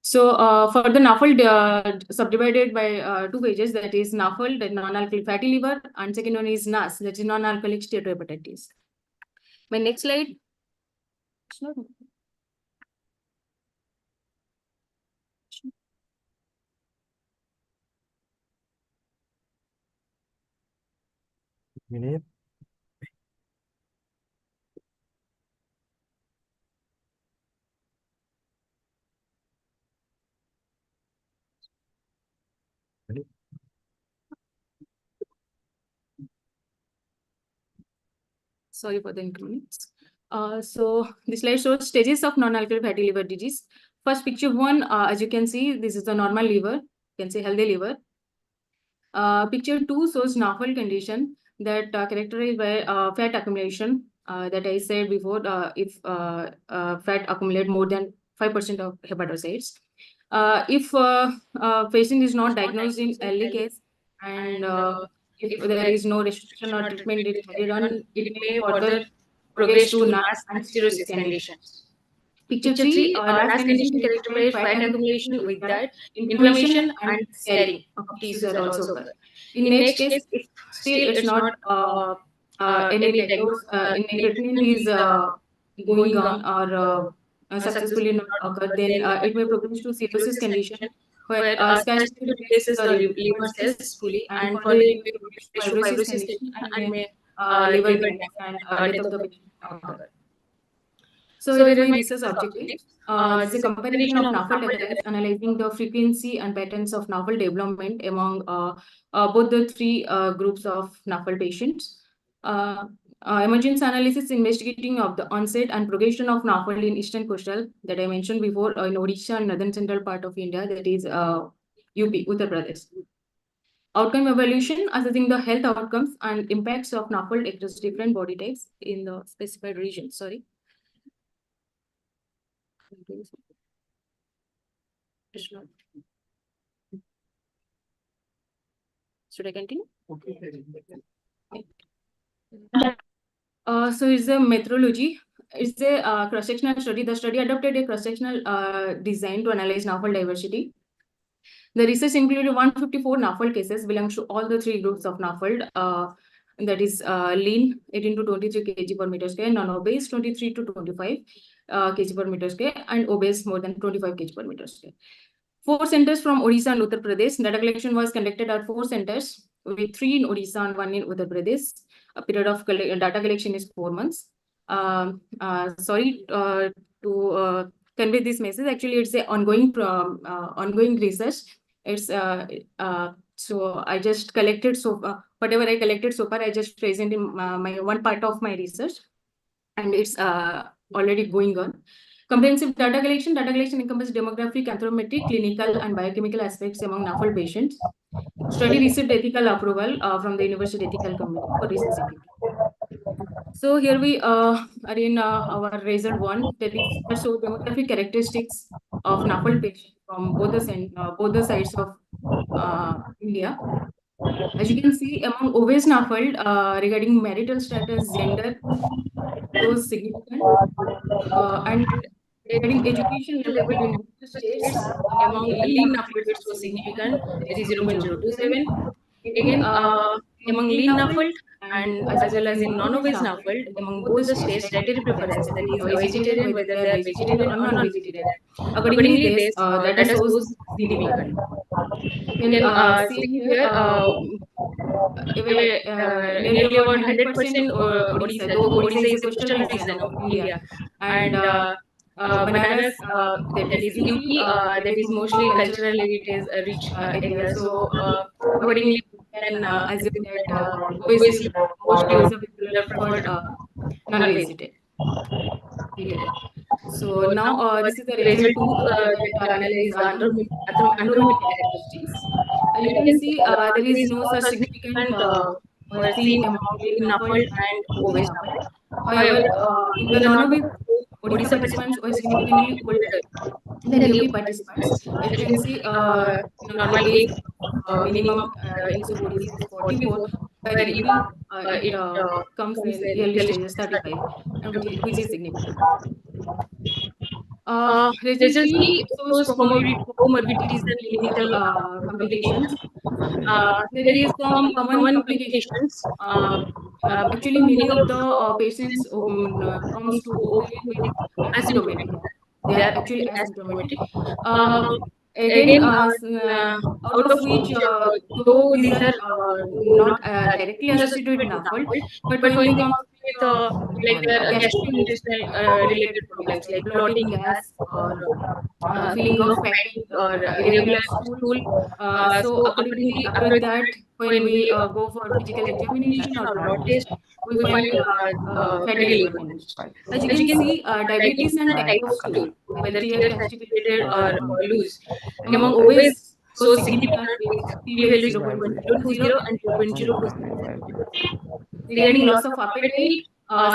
So for the NAFLD subdivided by two pages, that is NAFLD, the non-alcoholic fatty liver, and second one is NAS, that is non-alcoholic steatohepatitis. My next slide. It's not- Sorry for the inconvenience. So this slide shows stages of non-alcoholic fatty liver disease. First picture one, as you can see, this is the normal liver. You can say healthy liver. Picture two shows NAFLD condition that characterized by fat accumulation. That I said before, if fat accumulate more than 5% of hepatocytes. If patient is not diagnosed in early case and if there is no restriction or treatment is carried on, it may further progress to NAS and cirrhosis conditions. Picture three, NAS condition characterized fat accumulation with that inflammation and scarring of tissues are also occur. In next case, if still it's not any diagnosis, any treatment is going on or successfully not occurred, then it may progress to cirrhosis condition where scarcity replaces the liver cells fully, and further it may progress to fibrosis condition and may liver damage and death of the patient occur. So here is my research objective. This is a comparison of NAFLD attacks, analyzing the frequency and patterns of NAFLD development among both the three groups of NAFLD patients. Emergence analysis investigating of the onset and progression of NAFLD in eastern coastal that I mentioned before in Odisha and northern central part of India, that is UP, Uttar Pradesh. Outcome evaluation, assessing the health outcomes and impacts of NAFLD across different body types in the specified region. Sorry. Should I continue? Okay. So it's a methodology. It's a cross-sectional study. The study adopted a cross-sectional design to analyze NAFLD diversity. The research included 154 NAFLD cases belongs to all the three groups of NAFLD. That is lean 18 to 23 kg per meter square, non-obese 23 to 25 kg per meter square, and obese more than 25 kg per meter square. 4 centers from Odisha and Uttar Pradesh. Data collection was conducted at 4 centers, with 3 in Odisha and 1 in Uttar Pradesh. A period of data collection is 4 months. Sorry to convey this message. Actually, it's an ongoing research. It's so I just collected whatever I collected so far. I just present in my one part of my research, and it's already going on. Comprehensive data collection. Data collection encompasses demographic, anthropometric, clinical, and biochemical aspects among NAFLD patients. Study received ethical approval from the University Ethical Committee for research activity. So here we are in our result one, that is show demographic characteristics of NAFLD patients from both the sides of India. As you can see, among obese NAFLD, regarding marital status, gender, those significant, and regarding education level in both the states, among lean NAFLD, it was significant, that is 0.027. Again, among lean NAFLD and as well as in non-obese NAFLD, among both the states, dietary preference, that is a vegetarian, whether they are vegetarian or non-vegetarian. Accordingly, this data shows significant. You can see here nearly about 100% Odisha, though Odisha is a coastal region of India, and Banaras, that is UP, that is mostly culturally it is a rich area. So accordingly, we can assume that obviously mostly also people are preferred non-vegetarian. So now this is the result 2 that analyze anthropometric characteristics. You can see there is no such significant was seen among lean NAFLD and obese NAFLD. However, in the non-obese, Odisha participants were significantly older than UP participants. As you can see, normal age minimum in Odisha is 44, where EP it comes in early stages 35, and which is significant. Result C shows comorbidities and clinical complications. There is some common complications. Actually, many of the patients comes to OP with asymptomatic. They are actually asymptomatic. Again, out of which, though these are not directly associated with NAFLD, but when we come with like gastrointestinal related problems like bloating, gas, or feeling of fatigue or irregular stool. So accordingly, after that, when we go for physical examination or blood test, we find fatty liver condition. As you can see, diabetes and type of stool, whether clear, constipated, or loose, among obese shows significant with p-value 0.020 and 0.026. Regarding loss of appetite,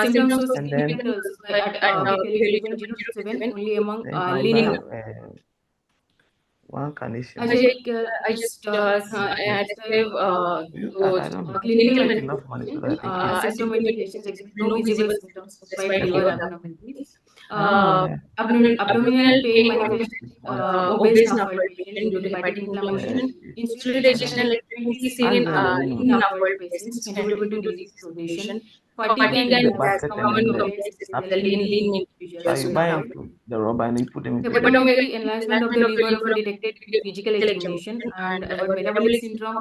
symptoms show significant also at p-value 0.067 only among lean. As I just describe those clinical manifestations, asymptomatic patients exhibit no visible symptoms despite liver abnormalities. Abdominal pain manifest obese NAFLD patient due to hepatic inflammation. Insulin resistance like frequently seen in NAFLD patients contributing to disease progression. Fatigue and gas common complaints in the lean individuals with NAFLD. Hepatomegaly, enlargement of the liver often detected with physical examination, and about metabolic syndrome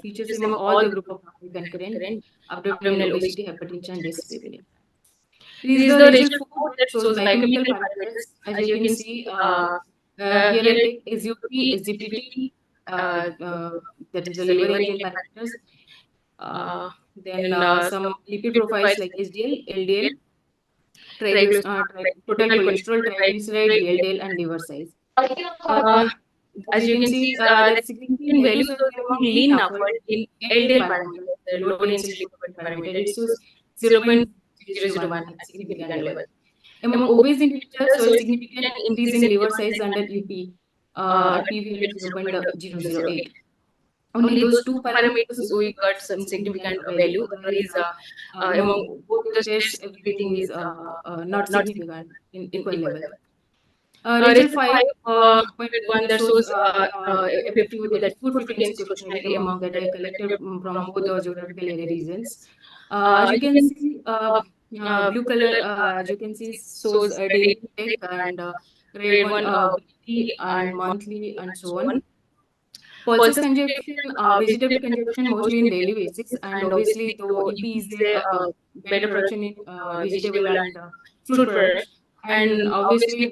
features among all the group of concurrent abdominal obesity, hypertension, and dyslipidemia. This is the result 4 that shows biochemical parameters. As you can see, here I'll take SUP, SGPT, that is the liver enzyme parameters. Then some lipid profiles like HDL, LDL, total cholesterol, triglyceride, VLDL, and liver size. As you can see, that significant values are there among lean NAFLD in LDL parameter, the low density lipoprotein parameter. It shows 0.001 at significant level. Among obese individuals, show a significant increase in liver size under UP at p-value 0.008. Only those two parameters we got some significant value. Otherwise, among both the tests, everything is not significant in equal level. Result 5.1 that shows FFQ, that is food frequency questionnaire among that I collected from both the geographical area regions. As you can see, blue color, as you can see, shows daily intake, and red one weekly and monthly and so on. Pulses consumption, vegetable consumption mostly in daily basis, and obviously though EP is a better production in vegetable and fruit products, and obviously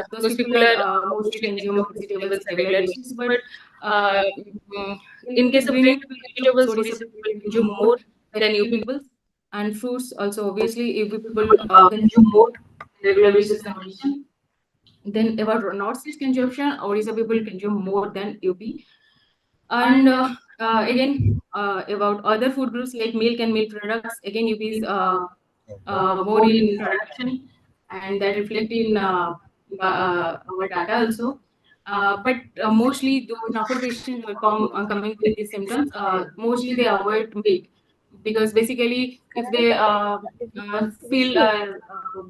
those people are mostly consume vegetables on regular basis. But in case of green vegetables, Odisha people consume more than UP people, and fruits also obviously UP people consume more on regular basis than Odisha. Then about Northeast consumption, Odisha people consume more than UP. And again, about other food groups like milk and milk products, again UP is more in production, and that reflect in our data also. But mostly those NAFLD patients who are coming with these symptoms, mostly they avoid milk, because basically if they feel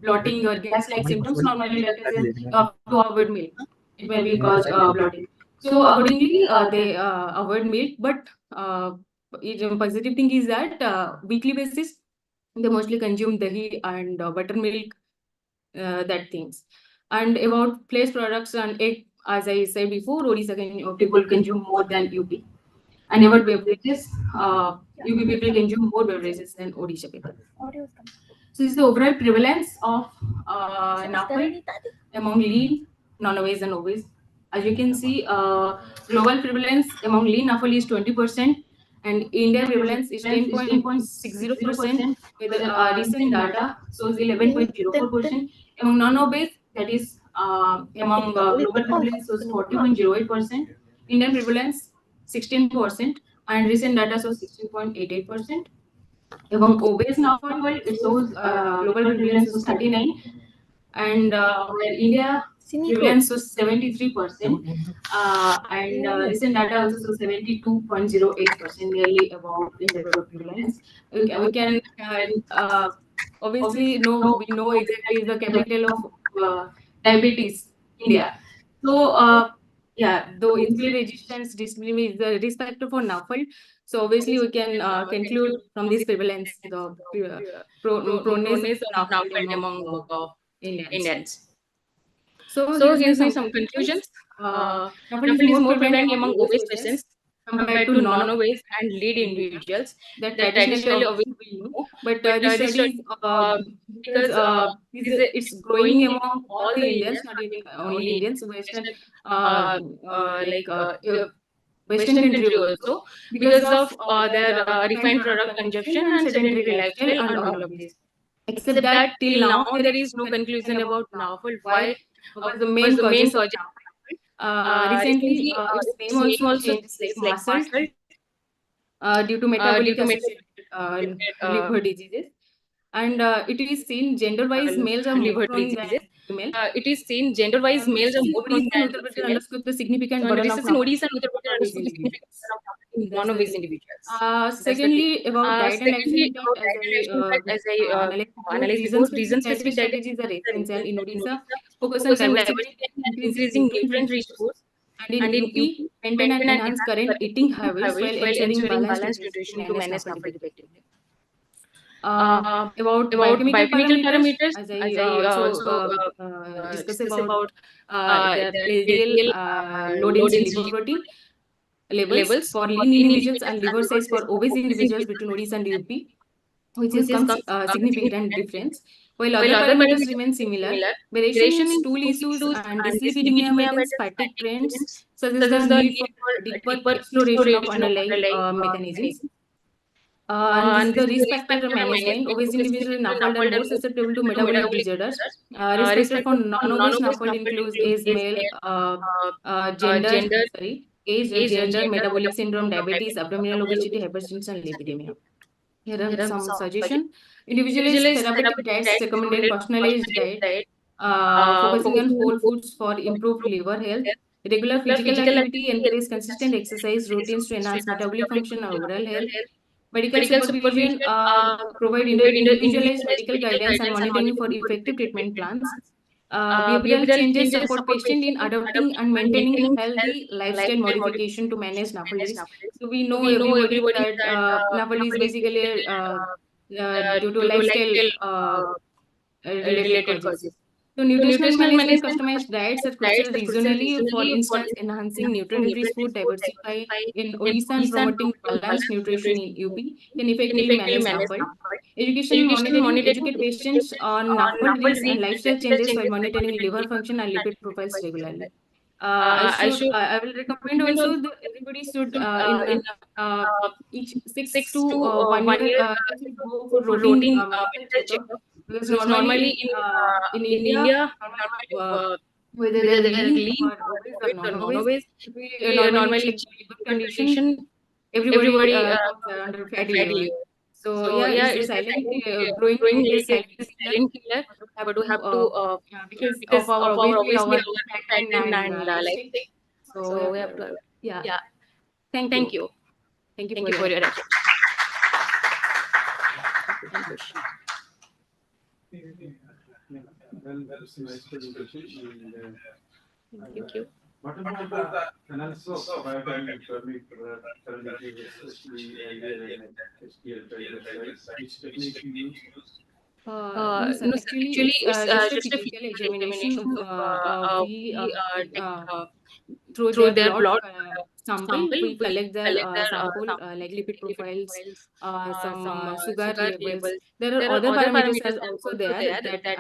bloating or gas-like symptoms, normally that is to avoid milk. It may be cause bloating. So accordingly, they avoid milk. But the positive thing is that weekly basis, they mostly consume dahi and buttermilk, that things. And about place products and egg, as I said before, Odisha people consume more than UP. And about beverages, UP people consume more beverages than Odisha people. So this is the overall prevalence of NAFLD among lean, non-obese, and obese. As you can see, global prevalence among lean NAFLD is 20%, and India prevalence is 10.60%, with recent data shows 11.04%. Among non-obese, that is among global prevalence shows 40.08%, Indian prevalence 16%, and recent data shows 16.88%. Among obese NAFLD, it shows global prevalence is 39, and where India prevalence was 73%, and recent data also shows 72.08%, nearly about in the prevalence. We can obviously we know exactly is the capital of diabetes, India. So yeah, though insulin resistance dyslipidemia is the risk factor for NAFLD. So obviously we can conclude from this prevalence the proneness of NAFLD among Indians. So gives me some conclusions. NAFLD is more prevalent among obese persons compared to non-obese and lead individuals that traditionally obviously we know. But this study is because it's growing among all the Indians, not even only Indians, Western, like Western country also, because of their refined product consumption and sedentary lifestyle and all of this. Except that till now there is no conclusion about NAFLD. Why was the main causes of NAFLD. Recently, its name also changed like MASLD due to metabolic associated liver diseases. And it is seen gender-wise males are more prone than female. Research in Odisha and Uttar Pradesh underscores the significant burden of non-obese individuals. Secondly, about diet and lifestyle impact, as I analyzed before, reason-specific dietary strategies are essential in Odisha. Focus on diversity and increasing nutrient-rich foods, and in UP, maintain and enhance current eating habits while ensuring balanced nutrition to manage NAFLD effectively. About biochemical parameters, as I also discussed about the LDL, low density liver protein levels for lean individuals and liver size for obese individuals between Odisha and UP, which is comes significant difference. While other parameters remain similar, variation in stool issues and dyslipidemia maintenance fatigue trends suggests the need for deeper exploration of underlying mechanisms. And this is the risk factor management. Obese individuals in NAFLD are more susceptible to metabolic disorders. Risk factor for non-obese NAFLD includes age, male, gender, metabolic syndrome, diabetes, abdominal obesity, hypertension, and lipidemia. Here are some suggestions. Individualized therapeutic diets recommended personalized diet, focusing on whole foods for improved liver health. Regular physical activity encourage consistent exercise routines to enhance metabolic function and overall health. Medical supervision provide individualized medical guidance and monitoring for effective treatment plans. Behavioral changes support patient in adopting and maintaining healthy lifestyle modification to manage NAFLD risk. So we know everybody that NAFLD is basically due to lifestyle related causes. So nutritional management, customized diets are crucial regionally. For instance, enhancing nutrient-rich food diversify in Odisha and promoting balanced nutrition in UP can effectively manage NAFLD. Education monitoring, educate patients on NAFLD risk and lifestyle changes while monitoring liver function and lipid profiles regularly. I will recommend also that everybody should in each 6 to 1 year they should go for routine medical checkup, because normally in India, whether they're lean or obese or non-obese, we normally check the liver condition. Everybody comes under fatty liver. So yeah, it's a silent growing India's silent killer, but we have to because of our obviously our fat and lifestyle. So we have to yeah. Thank you. Thank you for your attention. Well, that's a nice presentation. Thank you. What about the analysis of biochemical parameters, especially LDL and HDL triglycerides? Which technique you use? No, sir. Actually, it's just a physical examination. We take through their blood sample, we collect their sample like lipid profiles, some sugar levels. There are other parameters as also there that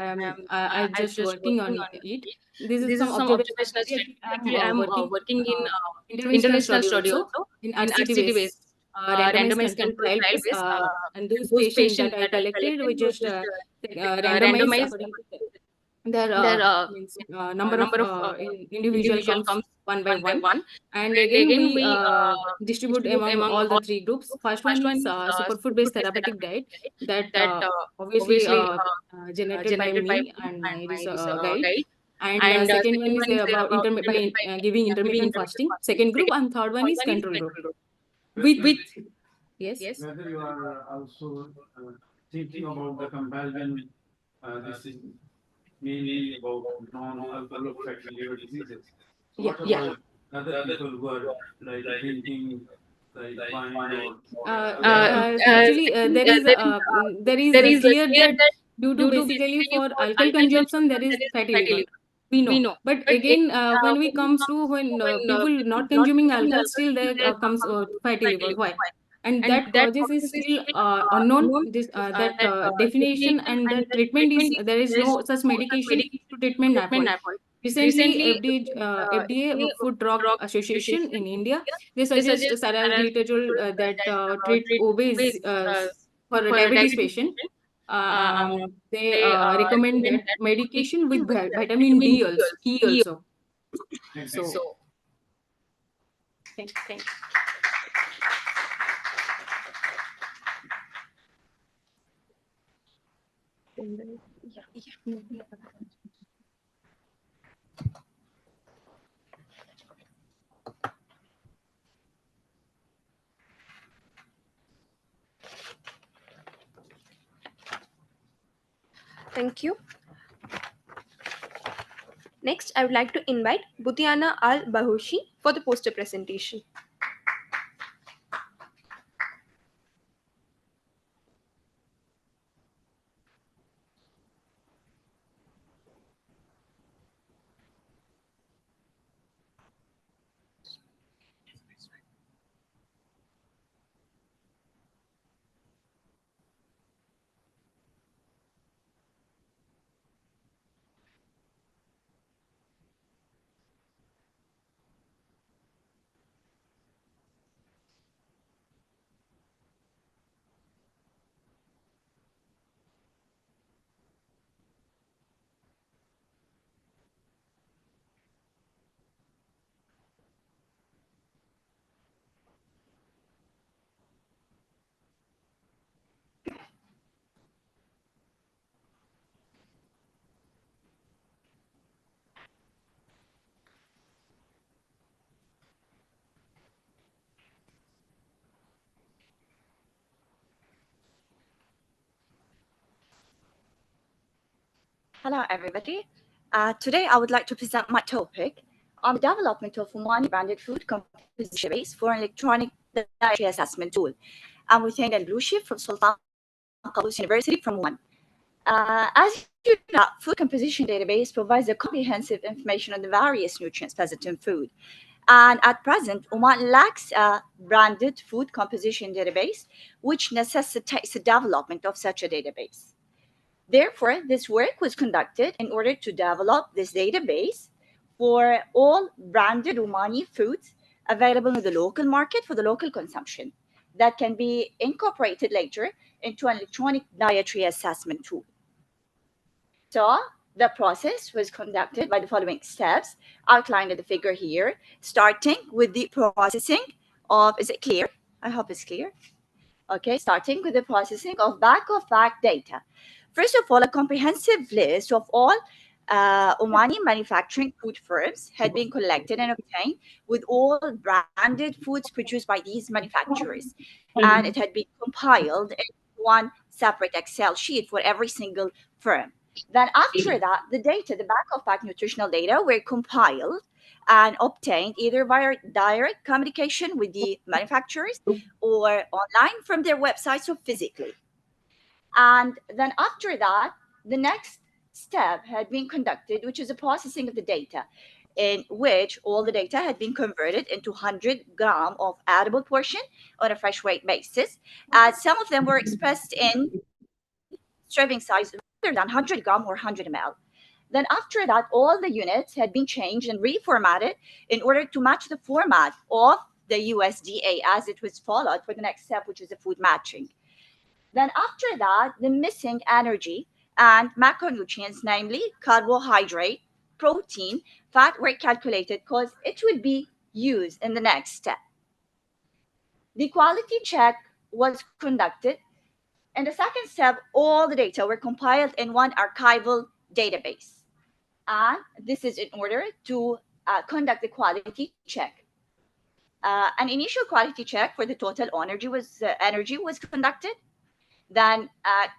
I'm just working on it. This is some observational study. Actually, I'm working in interventional study also in RCT based. Randomized controlled trial base, and those patients that I collected, we just randomized according to their number of individual comes one by one, and again we distribute among all the three groups. First one is superfood based therapeutic diet that obviously generated by me and my guide. And second one is about giving intermittent fasting. Second group, and third one is control group. With yes. Whether you are also thinking about the comparison, this is mainly about non-alcoholic fatty liver diseases. So what about other people who are like drinking like wine or Actually, there is clear that due to basically for alcohol consumption there is fatty liver. We know, but again, when we comes to when people not consuming alcohol, still there comes fatty liver. Why? And that causes is still unknown. This that definition and the treatment is there is no such medication to treatment NAPOL. Recently, FDA Food Drug Association in India, they suggest saraglitazole that treat obese for a diabetes patient. They recommend that medication with vitamin D also, E also. So, thank you. Thank you. Next, I would like to invite Butiana Al-Bahushi for the poster presentation. Hello, everybody. Today, I would like to present my topic on the development of Omani branded food composition base for an electronic dietary assessment tool. I'm with Hend Lushi from Sultan Qaboos University from Oman. As you know, food composition database provides a comprehensive information on the various nutrients present in food. And at present, Oman lacks a branded food composition database, which necessitates the development of such a database. Therefore, this work was conducted in order to develop this database for all branded Omani foods available in the local market for the local consumption that can be incorporated later into an electronic dietary assessment tool. So the process was conducted by the following steps outlined in the figure here, starting with the processing of, is it clear? I hope it's clear. Okay, starting with the processing of back-of-pack data. First of all, a comprehensive list of all Omani manufacturing food firms had been collected and obtained with all branded foods produced by these manufacturers. And it had been compiled in one separate Excel sheet for every single firm. Then after that, the data, the back-of-pack nutritional data were compiled and obtained either via direct communication with the manufacturers or online from their websites or physically. And then after that, the next step had been conducted, which is the processing of the data, in which all the data had been converted into 100 gram of edible portion on a fresh weight basis. Some of them were expressed in serving size rather than 100 gram or 100 ml. Then after that, all the units had been changed and reformatted in order to match the format of the USDA as it was followed for the next step, which is the food matching. Then after that, the missing energy and macronutrients, namely carbohydrate, protein, fat, were calculated because it would be used in the next step. The quality check was conducted. In the second step, all the data were compiled in one archival database. And this is in order to conduct the quality check. An initial quality check for the total energy was conducted. Then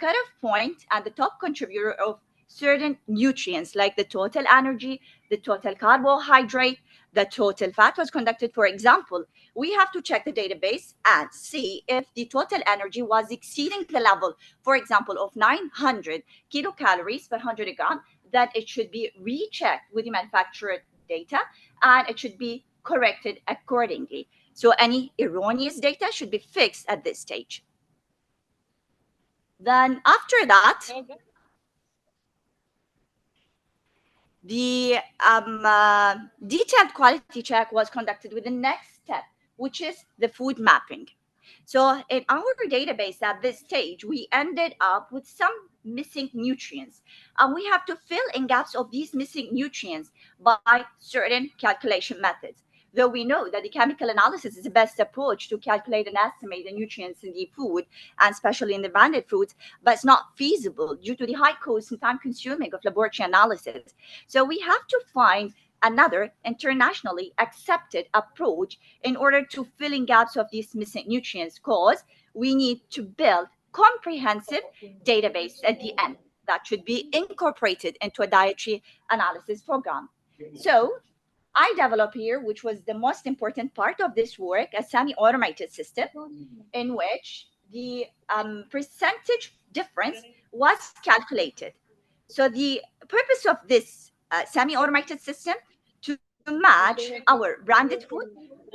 cutoff point and the top contributor of certain nutrients like the total energy, the total carbohydrate, the total fat was conducted. For example, we have to check the database and see if the total energy was exceeding the level, for example, of 900 kilocalories per 100 gram, that it should be rechecked with the manufacturer data and it should be corrected accordingly. So any erroneous data should be fixed at this stage. Then after that, the detailed quality check was conducted with the next step, which is the food mapping. So in our database at this stage, we ended up with some missing nutrients. And we have to fill in gaps of these missing nutrients by certain calculation methods. Though we know that the chemical analysis is the best approach to calculate and estimate the nutrients in the food, and especially in the branded foods, but it's not feasible due to the high cost and time consuming of laboratory analysis. So we have to find another internationally accepted approach in order to fill in gaps of these missing nutrients, because we need to build comprehensive database at the end that should be incorporated into a dietary analysis program. So I developed here, which was the most important part of this work, a semi-automated system in which the percentage difference was calculated. So the purpose of this semi-automated system to match our branded food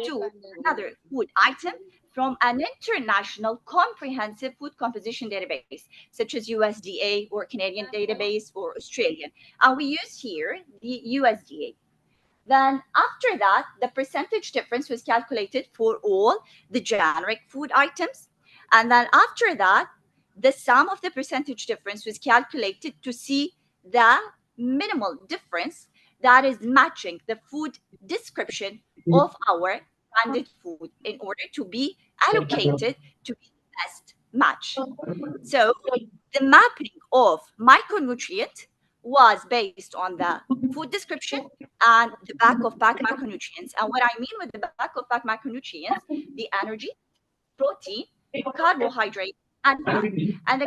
to another food item from an international comprehensive food composition database, such as USDA or Canadian database or Australian. And we use here the USDA. Then after that, the percentage difference was calculated for all the generic food items. And then after that, the sum of the percentage difference was calculated to see the minimal difference that is matching the food description of our branded food in order to be allocated to be the best match. So the mapping of micronutrient was based on the food description and the back of pack macronutrients. And what I mean with the back of pack macronutrients, the energy, protein, carbohydrate, and fat. And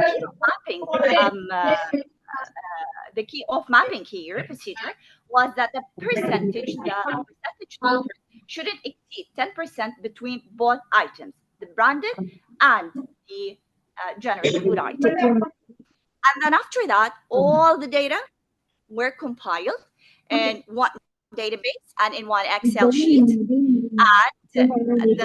the key of mapping here procedure was that the percentage difference shouldn't exceed 10% between both items, the branded and the generic food items. And then after that, all the data were compiled in one database and in one Excel sheet. And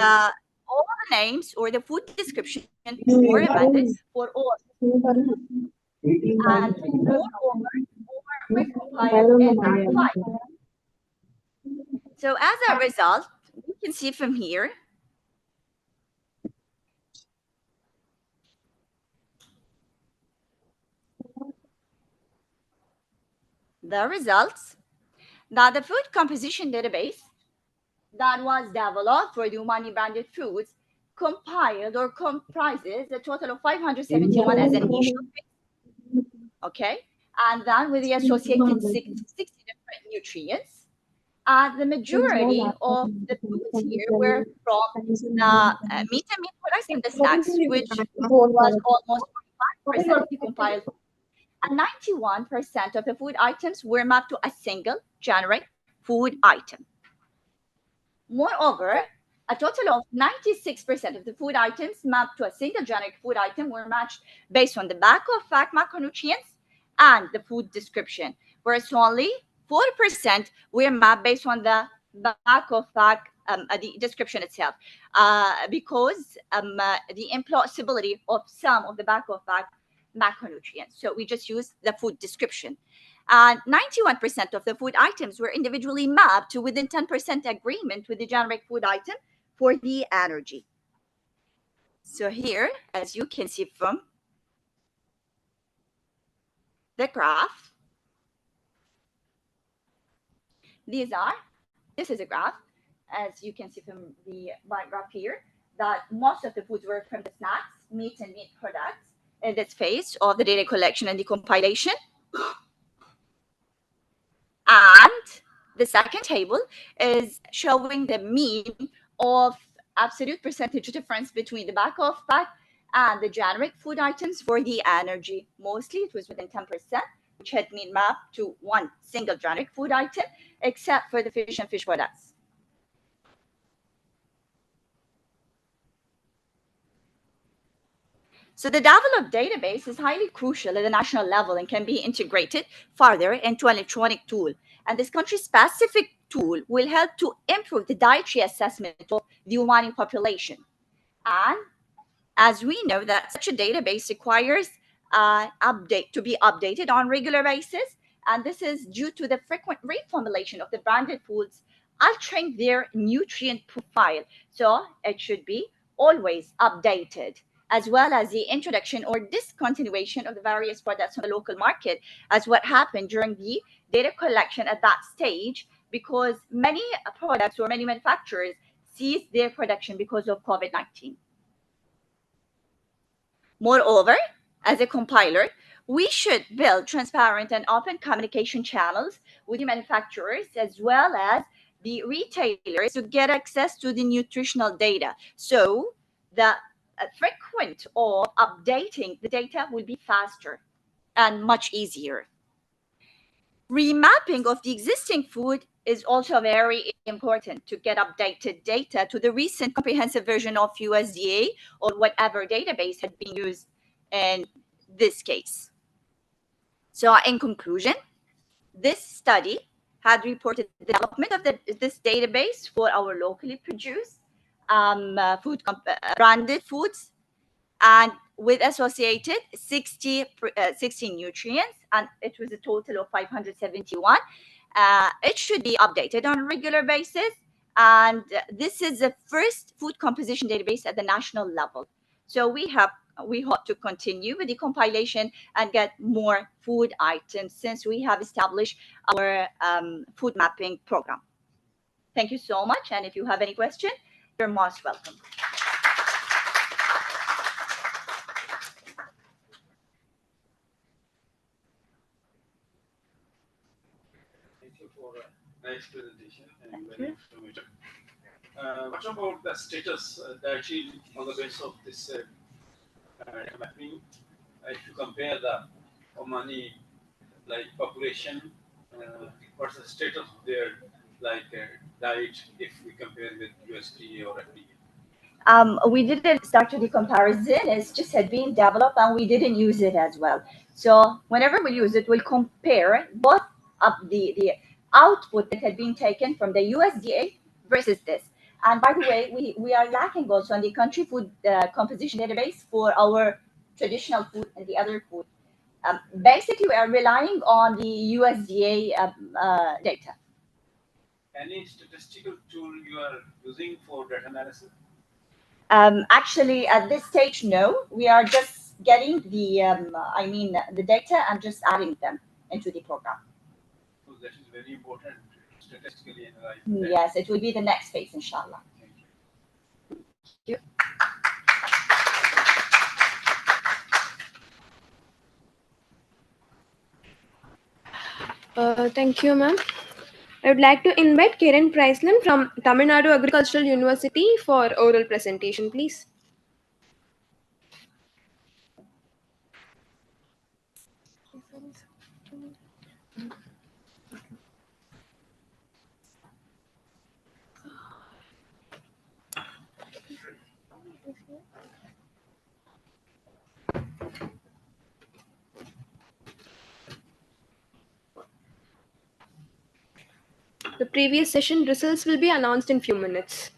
all the names or the food description were amended for all. And moreover, were compiled in a file. So as a result, we can see from here the results that the food composition database that was developed for the Umani branded foods compiled or comprises a total of 571 as an initial phase. Okay, and then with the associated 60 different nutrients. The majority of the foods here were from the meat and meat products and the snacks, which was almost 45% of the compiled. And 91% of the food items were mapped to a single generic food item. Moreover, a total of 96% of the food items mapped to a single generic food item were matched based on the back of fact macronutrients and the food description, whereas only 4% were mapped based on the back of fact the description itself, because the implausibility of some of the back of fact macronutrients. So we just use the food description. And 91% of the food items were individually mapped to within 10% agreement with the generic food item for the energy. So here, as you can see from the graph, this is a graph, as you can see from the bar graph here, that most of the foods were from the snacks, meat and meat products in this phase of the data collection and the compilation. And the second table is showing the mean of absolute percentage difference between the back of pack and the generic food items for the energy. Mostly it was within 10%, which had been mapped to one single generic food item, except for the fish and fish products. So the developed database is highly crucial at the national level and can be integrated further into an electronic tool. And this country-specific tool will help to improve the dietary assessment of the Omani population. And as we know that such a database requires to be updated on regular basis, and this is due to the frequent reformulation of the branded foods, altering their nutrient profile. So it should be always updated, as well as the introduction or discontinuation of the various products on the local market, as what happened during the data collection at that stage, because many products or many manufacturers ceased their production because of COVID-19. Moreover, as a compiler, we should build transparent and open communication channels with the manufacturers as well as the retailers to get access to the nutritional data. So the frequent of updating the data will be faster and much easier. Remapping of the existing food is also very important to get updated data to the recent comprehensive version of USDA or whatever database had been used in this case. So in conclusion, this study had reported the development of this database for our locally produced branded foods, and with associated 60 nutrients, and it was a total of 571. It should be updated on a regular basis, and this is the first food composition database at the national level. So we hope to continue with the compilation and get more food items since we have established our food mapping program. Thank you so much, and if you have any question, you're most welcome. For a nice presentation and very informative. What about the status achieved on the basis of this mapping? If you compare the Omani population, what's the status of their diet if we compare with USDA or FDA? We didn't start to the comparison. It's just had been developed and we didn't use it as well. So whenever we use it, we'll compare both of the output that had been taken from the USDA versus this. And by the way, we are lacking also on the country food composition database for our traditional food and the other food. Basically, we are relying on the USDA data. Any statistical tool you are using for data analysis? Actually, at this stage, no. We are just getting the data and just adding them into the program. So that is very important, statistically analyze. Yes, it will be the next phase, inshallah. Thank you. Thank you, ma'am. I would like to invite Karen Priceland from Tamil Nadu Agricultural University for oral presentation, please. The previous session results will be announced in few minutes.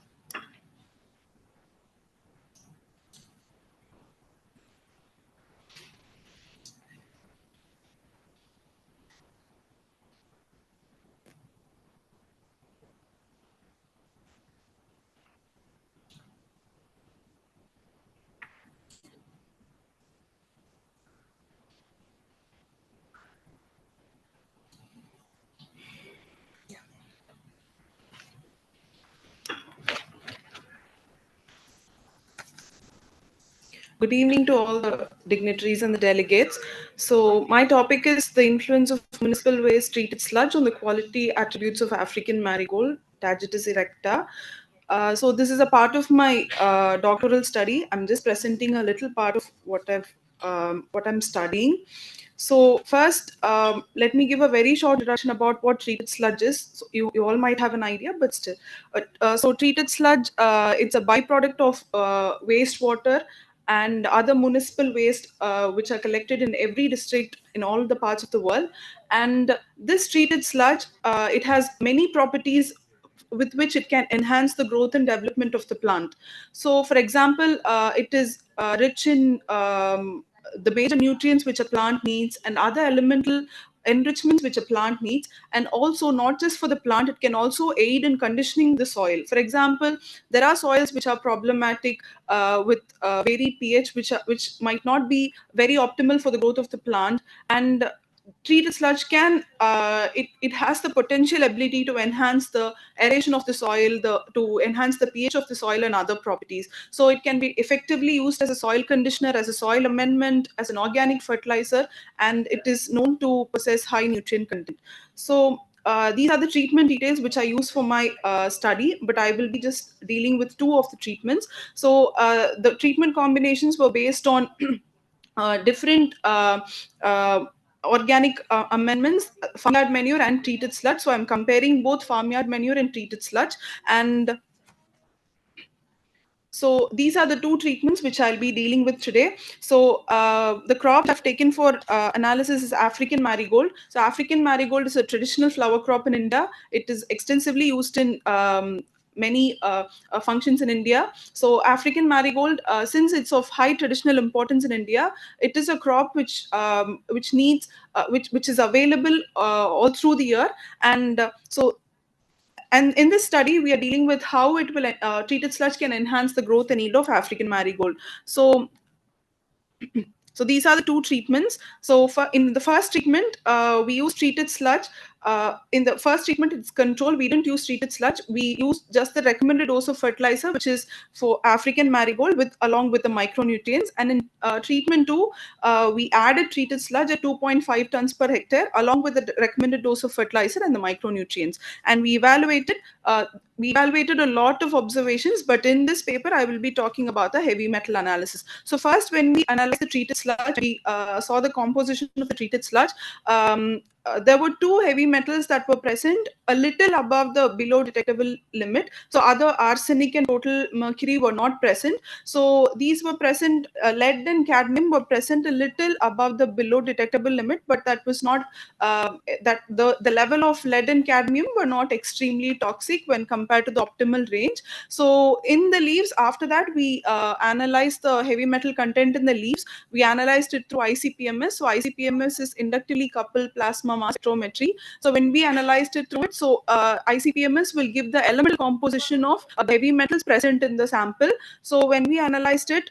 Good evening to all the dignitaries and the delegates. So my topic is the influence of municipal waste treated sludge on the quality attributes of African marigold, Tagetes erecta. So this is a part of my doctoral study. I'm just presenting a little part of what I'm studying. So first, let me give a very short introduction about what treated sludge is. So you all might have an idea, but still. So treated sludge, it's a byproduct of wastewater and other municipal waste which are collected in every district in all the parts of the world. And this treated sludge, it has many properties with which it can enhance the growth and development of the plant. So for example, it is rich in the major nutrients which a plant needs and other elemental enrichments which a plant needs, and also not just for the plant, it can also aid in conditioning the soil. For example, there are soils which are problematic with varied pH, which might not be very optimal for the growth of the plant, and treated sludge can it has the potential ability to enhance the aeration of the soil, to enhance the pH of the soil and other properties. So it can be effectively used as a soil conditioner, as a soil amendment, as an organic fertilizer, and it is known to possess high nutrient content. So these are the treatment details which I use for my study, but I will be just dealing with two of the treatments. So the treatment combinations were based on different organic amendments, farmyard manure and treated sludge. So I'm comparing both farmyard manure and treated sludge. And so these are the two treatments which I'll be dealing with today. So the crop I've taken for analysis is African marigold. So African marigold is a traditional flower crop in India. It is extensively used in many functions in India. So African marigold, since it's of high traditional importance in India, it is a crop which needs which is available all through the year. And in this study, we are dealing with how it will treated sludge can enhance the growth and yield of African marigold. So so these are the two treatments. So in the first treatment, we use treated sludge. In the first treatment, it's control. We didn't use treated sludge. We used just the recommended dose of fertilizer, which is for African marigold, along with the micronutrients. And in treatment 2, we added treated sludge at 2.5 tons per hectare, along with the recommended dose of fertilizer and the micronutrients. And we evaluated a lot of observations, but in this paper, I will be talking about the heavy metal analysis. So first, when we analyzed the treated sludge, we saw the composition of the treated sludge. There were two heavy metals that were present a little above the below detectable limit. So other arsenic and total mercury were not present. So these were present, lead and cadmium were present a little above the below detectable limit, but that was not, that the level of lead and cadmium were not extremely toxic when compared to the optimal range. So in the leaves, after that, we analyzed the heavy metal content in the leaves. We analyzed it through ICP-MS. So ICP-MS is inductively coupled plasma mass spectrometry. So when we analyzed it through it, so ICP-MS will give the elemental composition of heavy metals present in the sample. So when we analyzed it,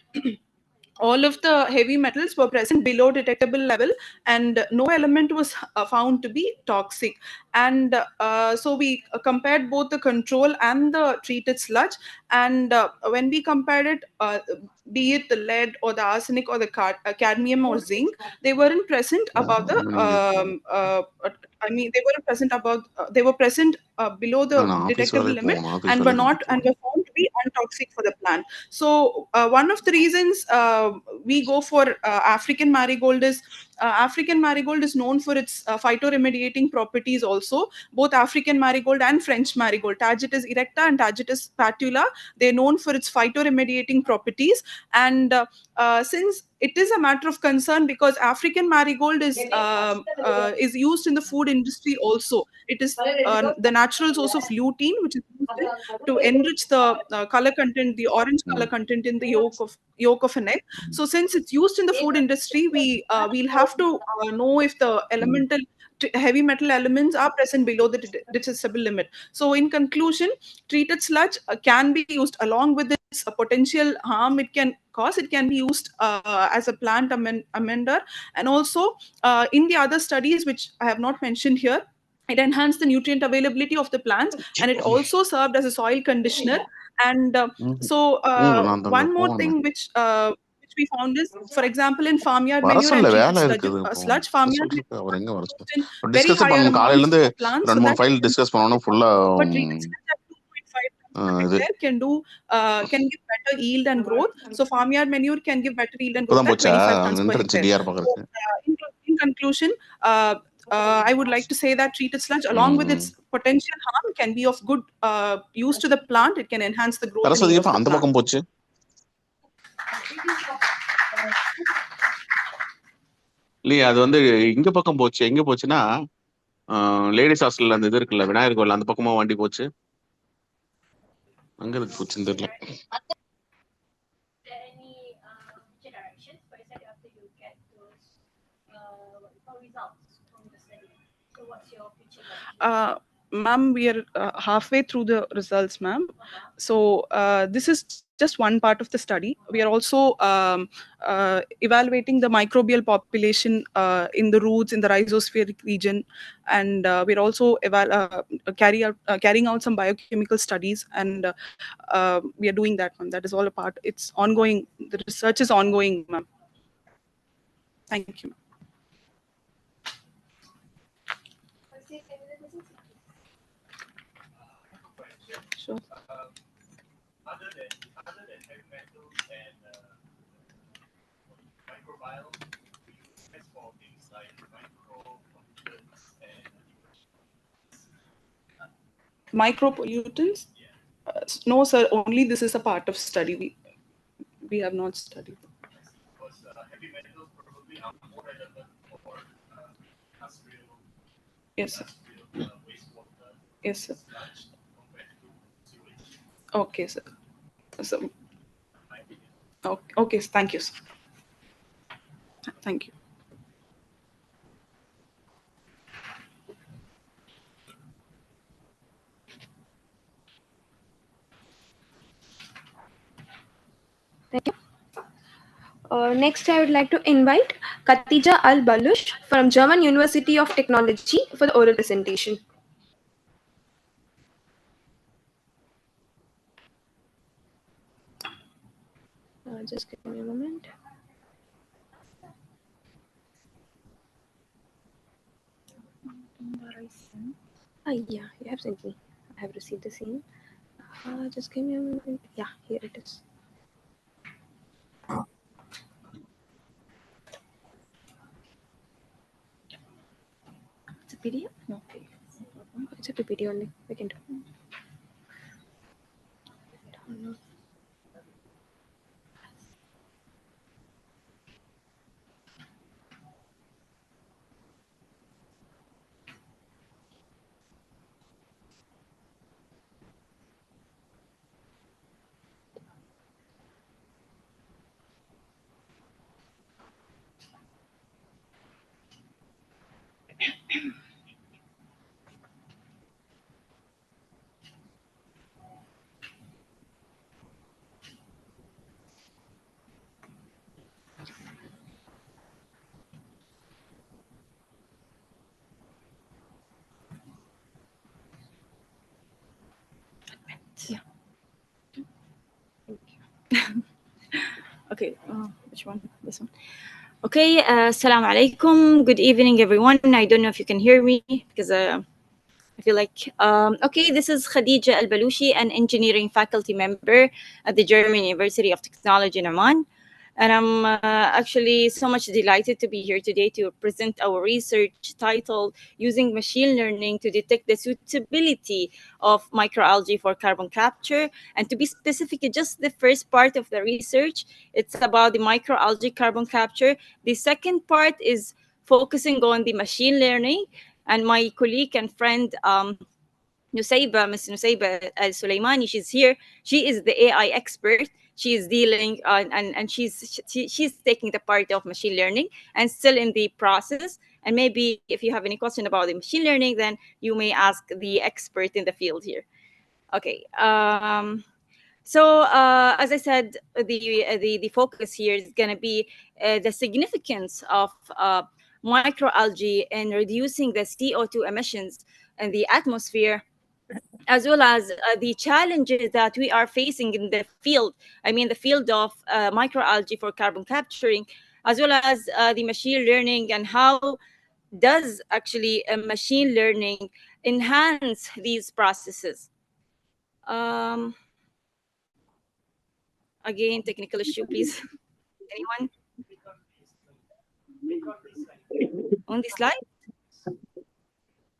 all of the heavy metals were present below detectable level, and no element was found to be toxic. And so we compared both the control and the treated sludge. And when we compared it, be it the lead or the arsenic or the cadmium or zinc, they weren't present above the they weren't present above they were present below the detectable limit, and were found to be untoxic for the plant. So one of the reasons we go for African marigold is African marigold is known for its phytoremediating properties also. Both African marigold and French marigold, Tagetes erecta and Tagetes patula, they're known for its phytoremediating properties. And since it is a matter of concern, because African marigold is used in the food industry also. It is the natural source of lutein, which is used to enrich the color content, the orange color content in the yolk of an egg. So since it's used in the food industry, we'll have to know if the elemental heavy metal elements are present below the detectable limit. So in conclusion, treated sludge can be used along with its potential harm it can cause. It can be used as a plant amender, and also in the other studies which I have not mentioned here, it enhanced the nutrient availability of the plants, and it also served as a soil conditioner. And one more thing which which we found is, for example, in farmyard வர manure சொல்ல and treated வேலை இருக்குது இப்போ sludge, வர farmyard சொல்லிருக்கு manure அவர் எங்க வர is சொல்ல in very டிஸ்கஸ் higher பண்ணணும் காலையில amounts இருந்து for plants, so ரெண்டு மூணு that ஃபைல் டிஸ்கஸ் பண்ணணும் ஃபுல்லா but treated sludge at 2.5 tons per இது hectare can give better yield and growth. So farmyard manure can give better yield and growth இப்பதான் at போச்சா 25 tons per நின்றுச்சு hectare. TR So பாக்குறதுக்கு in conclusion, I would like to say that treated sludge, along with its potential harm, can be of good use to the plant. It can enhance the growth and Saraswati yield of எப்ப the அந்த plant. பக்கம் போச்சு இல்லையா அது வந்து இங்க பக்கம் போச்சு எங்க போச்சுன்னா லேடிஸ் ஹாஸ்டல்ல அந்த இது இருக்குல்ல விநாயகர் கோயில் அந்த பக்கமா வண்டி போச்சு அங்க இருக்கு போச்சுன்னு தெரியல Ma'am, we are halfway through the results, ma'am. So this is just one part of the study. We are also evaluating the microbial population in the roots in the rhizospheric region, and we're also carrying out some biochemical studies, and we are doing that, ma'am. That is all a part. It's ongoing. The research is ongoing, ma'am. Thank you. Sure. Other than heavy metals and microbiome, we use test for things like micropollutants and Micropollutants? No, sir. Only this is a part of study. We have not studied. Because heavy metals probably are more relevant for industrial. Yes, sir. Wastewater. Yes, sir. Sludge compared to sewage. Okay, sir. So, okay. Thank you, sir. Thank you. Thank you. Next, I would like to invite Khatija Al-Balush from German University of Technology for the oral presentation. Just give me a moment. Yeah, you have sent me. I have received the same. Just give me a moment. Yeah, here it is. It's a PDF? No. It's a PPT only. We can do. Download. Yeah. Okay, which one? This one. Okay, assalamu alaikum. Good evening, everyone. I don't know if you can hear me because I feel like, okay, this is Khadija Al-Balushi, an engineering faculty member at the German University of Technology in Oman. And I'm actually so much delighted to be here today to present our research titled Using Machine Learning to Detect the Suitability of Microalgae for Carbon Capture. And to be specific, just the first part of the research, it's about the microalgae carbon capture. The second part is focusing on the machine learning. And my colleague and friend, Ms. Nusayba Al-Sulaimani, she's here. She is the AI expert. She is dealing and she's taking the part of machine learning and still in the process. And maybe if you have any question about the machine learning, then you may ask the expert in the field here. Okay. So as I said, the focus here is going to be the significance of microalgae in reducing the CO2 emissions in the atmosphere, as well as the challenges that we are facing in the field. I mean, the field of microalgae for carbon capturing, as well as the machine learning, and how does actually machine learning enhance these processes. Um, Again, technical issue, please. Anyone on the slide?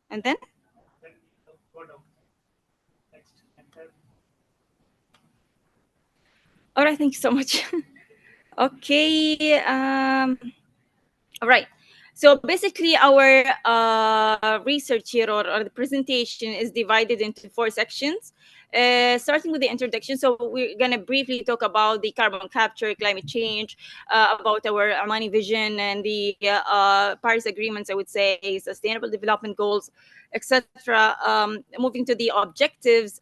And then? All right, thank you so much. Okay. All right. So basically, our research here, or the presentation, is divided into 4 sections. Starting with the introduction, so we're gonna briefly talk about the carbon capture, climate change, about our Armani vision and the Paris agreements, I would say, sustainable development goals, etc. Moving to the objectives,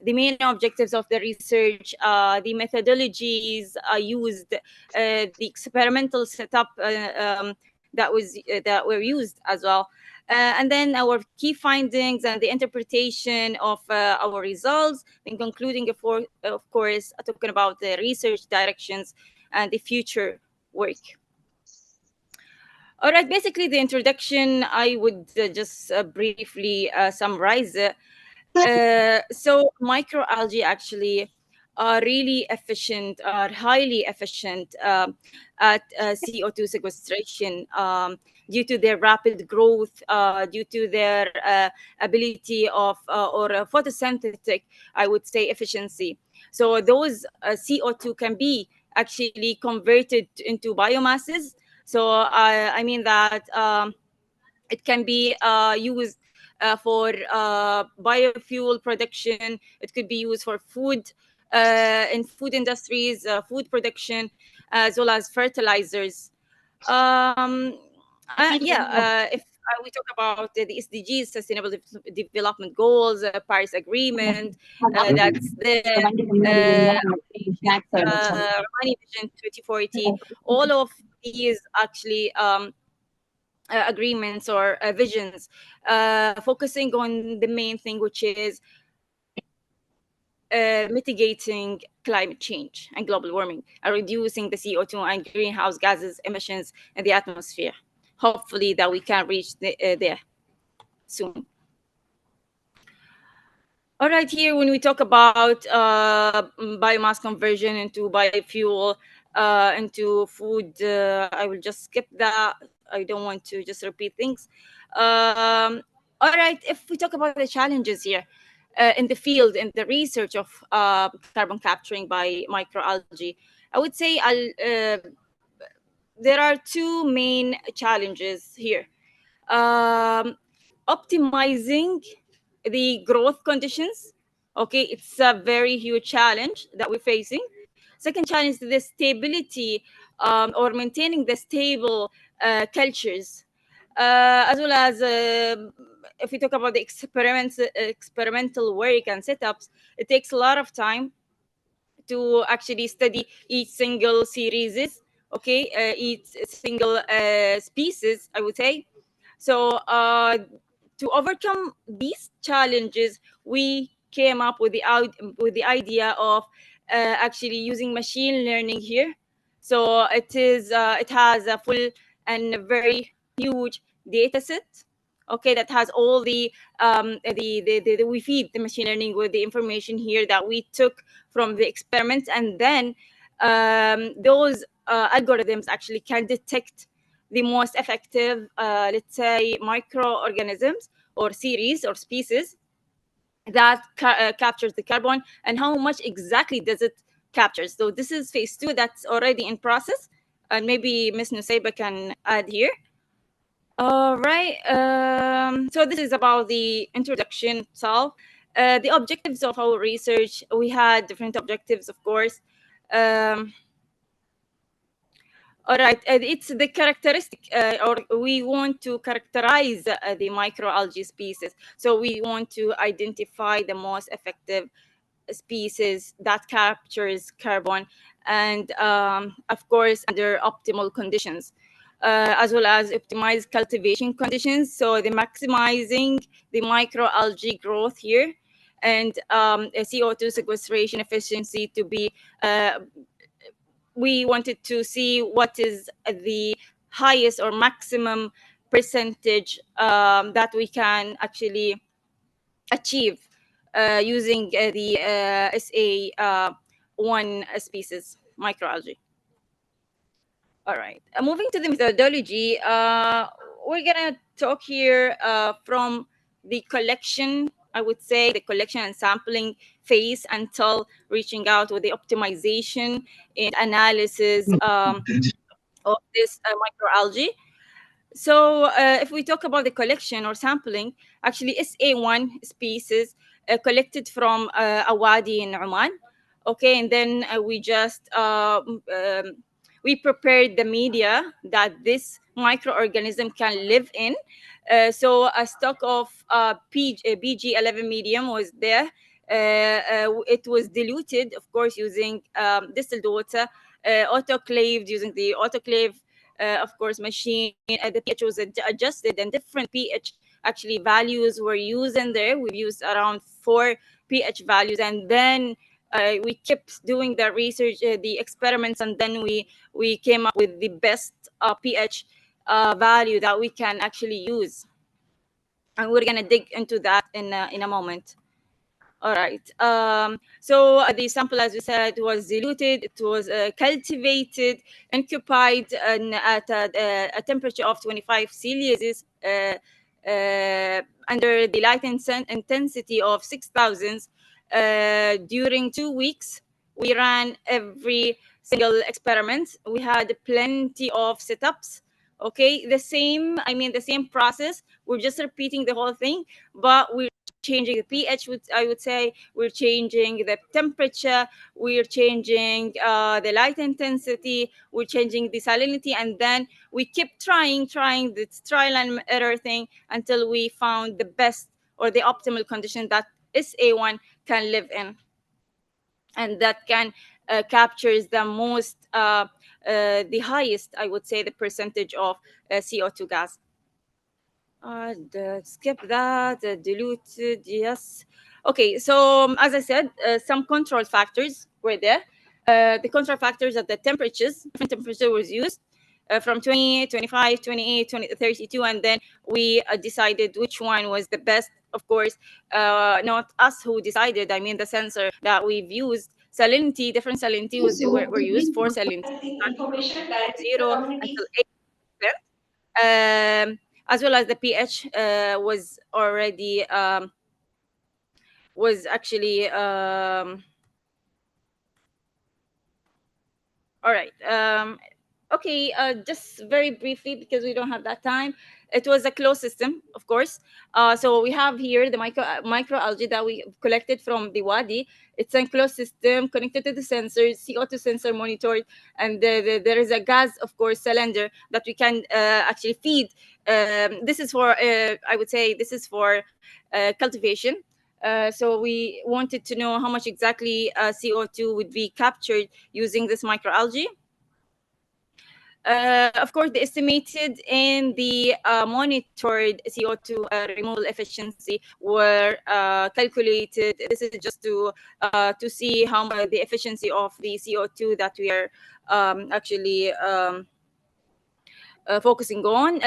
the main objectives of the research, the methodologies used, the experimental setup that were used as well. And then our key findings and the interpretation of our results, and concluding, of course, talking about the research directions and the future work. All right, basically the introduction, I would just briefly summarize it. So microalgae actually are really efficient, are highly efficient at CO2 sequestration, due to their rapid growth, due to their ability of, or photosynthetic, I would say, efficiency. So those CO2 can be actually converted into biomasses. So I mean that it can be used for biofuel production. It could be used for food, in food industries, food production, as well as fertilizers. If we talk about the SDGs, Sustainable Development Goals, Paris Agreement, that's the Money Vision 2040. All of these actually agreements or visions, focusing on the main thing, which is mitigating climate change and global warming, and reducing the CO2 and greenhouse gases emissions in the atmosphere. Hopefully that we can reach there soon. All right, here when we talk about biomass conversion into biofuel, into food, I will just skip that. I don't want to just repeat things. All right, if we talk about the challenges here in the field, in the research of carbon capturing by microalgae, I would say there are 2 main challenges here. Optimizing the growth conditions. Okay, it's a very huge challenge that we're facing. Second challenge is the stability, or maintaining the stable cultures, as well as if we talk about the experimental work and setups, it takes a lot of time to actually study each single series, okay, each single species, I would say. So to overcome these challenges, we came up with the idea of actually using machine learning here. So it has a full and very huge data set, okay, that has all we feed the machine learning with the information here that we took from the experiments, and then those algorithms actually can detect the most effective, let's say, microorganisms or series or species that captures the carbon, and how much exactly does it capture. So this is phase 2 that's already in process, and maybe Ms. Nusayba can add here. All right. So this is about the introduction itself. The objectives of our research, we had different objectives, of course. All right, it's the characteristic, or we want to characterize the microalgae species. So we want to identify the most effective species that captures carbon, and of course under optimal conditions. as well as optimize cultivation conditions. So the maximizing the microalgae growth here, and CO2 sequestration efficiency to be, we wanted to see what is the highest or maximum percentage that we can actually achieve using the SA1 species microalgae. All right, moving to the methodology, we're gonna talk here from the collection, I would say the collection and sampling phase until reaching out with the optimization and analysis of this microalgae. So if we talk about the collection or sampling, actually SA1 species collected from a wadi in Oman. Okay, and then we just we prepared the media that this microorganism can live in. So a stock of BG11 medium was there. It was diluted, of course, using distilled water, autoclaved using the autoclave, of course, machine. The pH was adjusted, and different pH actually values were used in there. We've used around 4 pH values, and then we kept doing the research, the experiments, and then we came up with the best pH value that we can actually use. And we're gonna dig into that in a moment. All right. So the sample, as we said, was diluted. It was cultivated, occupied at a temperature of 25 Celsius under the light intensity of 6,000 during 2 weeks. We ran every single experiment. We had plenty of setups. Okay, the same process. We're just repeating the whole thing, but we're changing the pH, I would say. We're changing the temperature. We're changing the light intensity. We're changing the salinity, and then we keep trying this trial and error thing until we found the best or the optimal condition that SA1 can live in, and that can captures the most, the highest, I would say, the percentage of CO2 gas. Skip that, diluted, yes. Okay, so as I said, some control factors were there. The control factors of the temperatures, different temperature was used from 20, 25, 28, 20, 32, and then we decided which one was the best. Of course, not us who decided, I mean the sensor that we've used. Salinity, different salinity were used for salinity, starting from 0 until 8%. As well as the pH was already was actually all right. Okay, just very briefly, because we don't have that time. It was a closed system, of course. So we have here the microalgae that we collected from the wadi. It's a closed system connected to the sensors, CO2 sensor monitored, and there is a gas, of course, cylinder that we can actually feed. This is for, I would say, this is for cultivation. So we wanted to know how much exactly CO2 would be captured using this microalgae. Of course, the estimated and the monitored CO2 removal efficiency were calculated. This is just to see how much the efficiency of the CO2 that we are actually focusing on.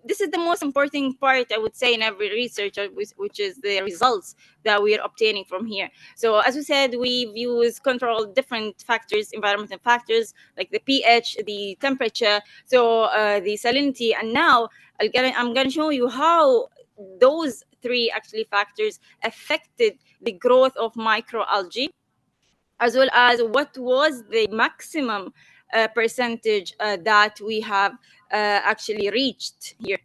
This is the most important part, I would say, in every research, which is the results that we are obtaining from here. So as we said, we've used control different factors, environmental factors like the pH, the temperature, so the salinity, and now I'm gonna show you how those 3 actually factors affected the growth of microalgae, as well as what was the maximum percentage that we have actually reached here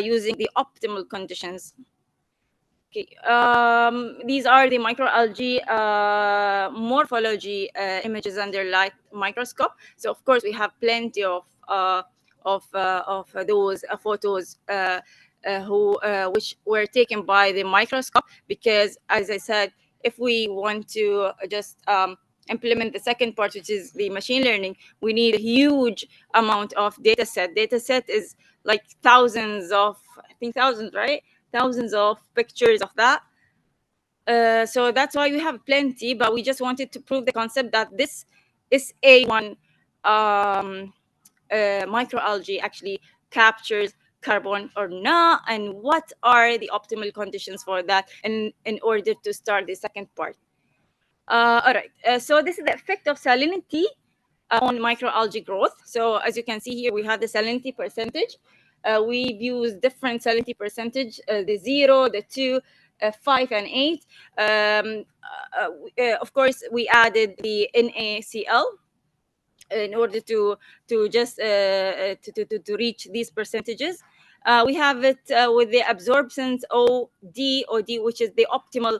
using the optimal conditions. Okay, these are the microalgae morphology images under light microscope. So of course we have plenty of those photos which were taken by the microscope, because as I said, if we want to just implement the second part, which is the machine learning, we need a huge amount of data set. Data set is like thousands of, I think thousands, right? Thousands of pictures of that. So that's why we have plenty, but we just wanted to prove the concept that this is A1 microalgae actually captures carbon or not, and what are the optimal conditions for that in order to start the second part. All right, so this is the effect of salinity on microalgae growth. So as you can see here, we have the salinity percentage. We've used different salinity percentage, the 0, the 2, 5, and 8. Of course, we added the NaCl in order to just to reach these percentages. We have it with the absorptions OD, which is the optimal,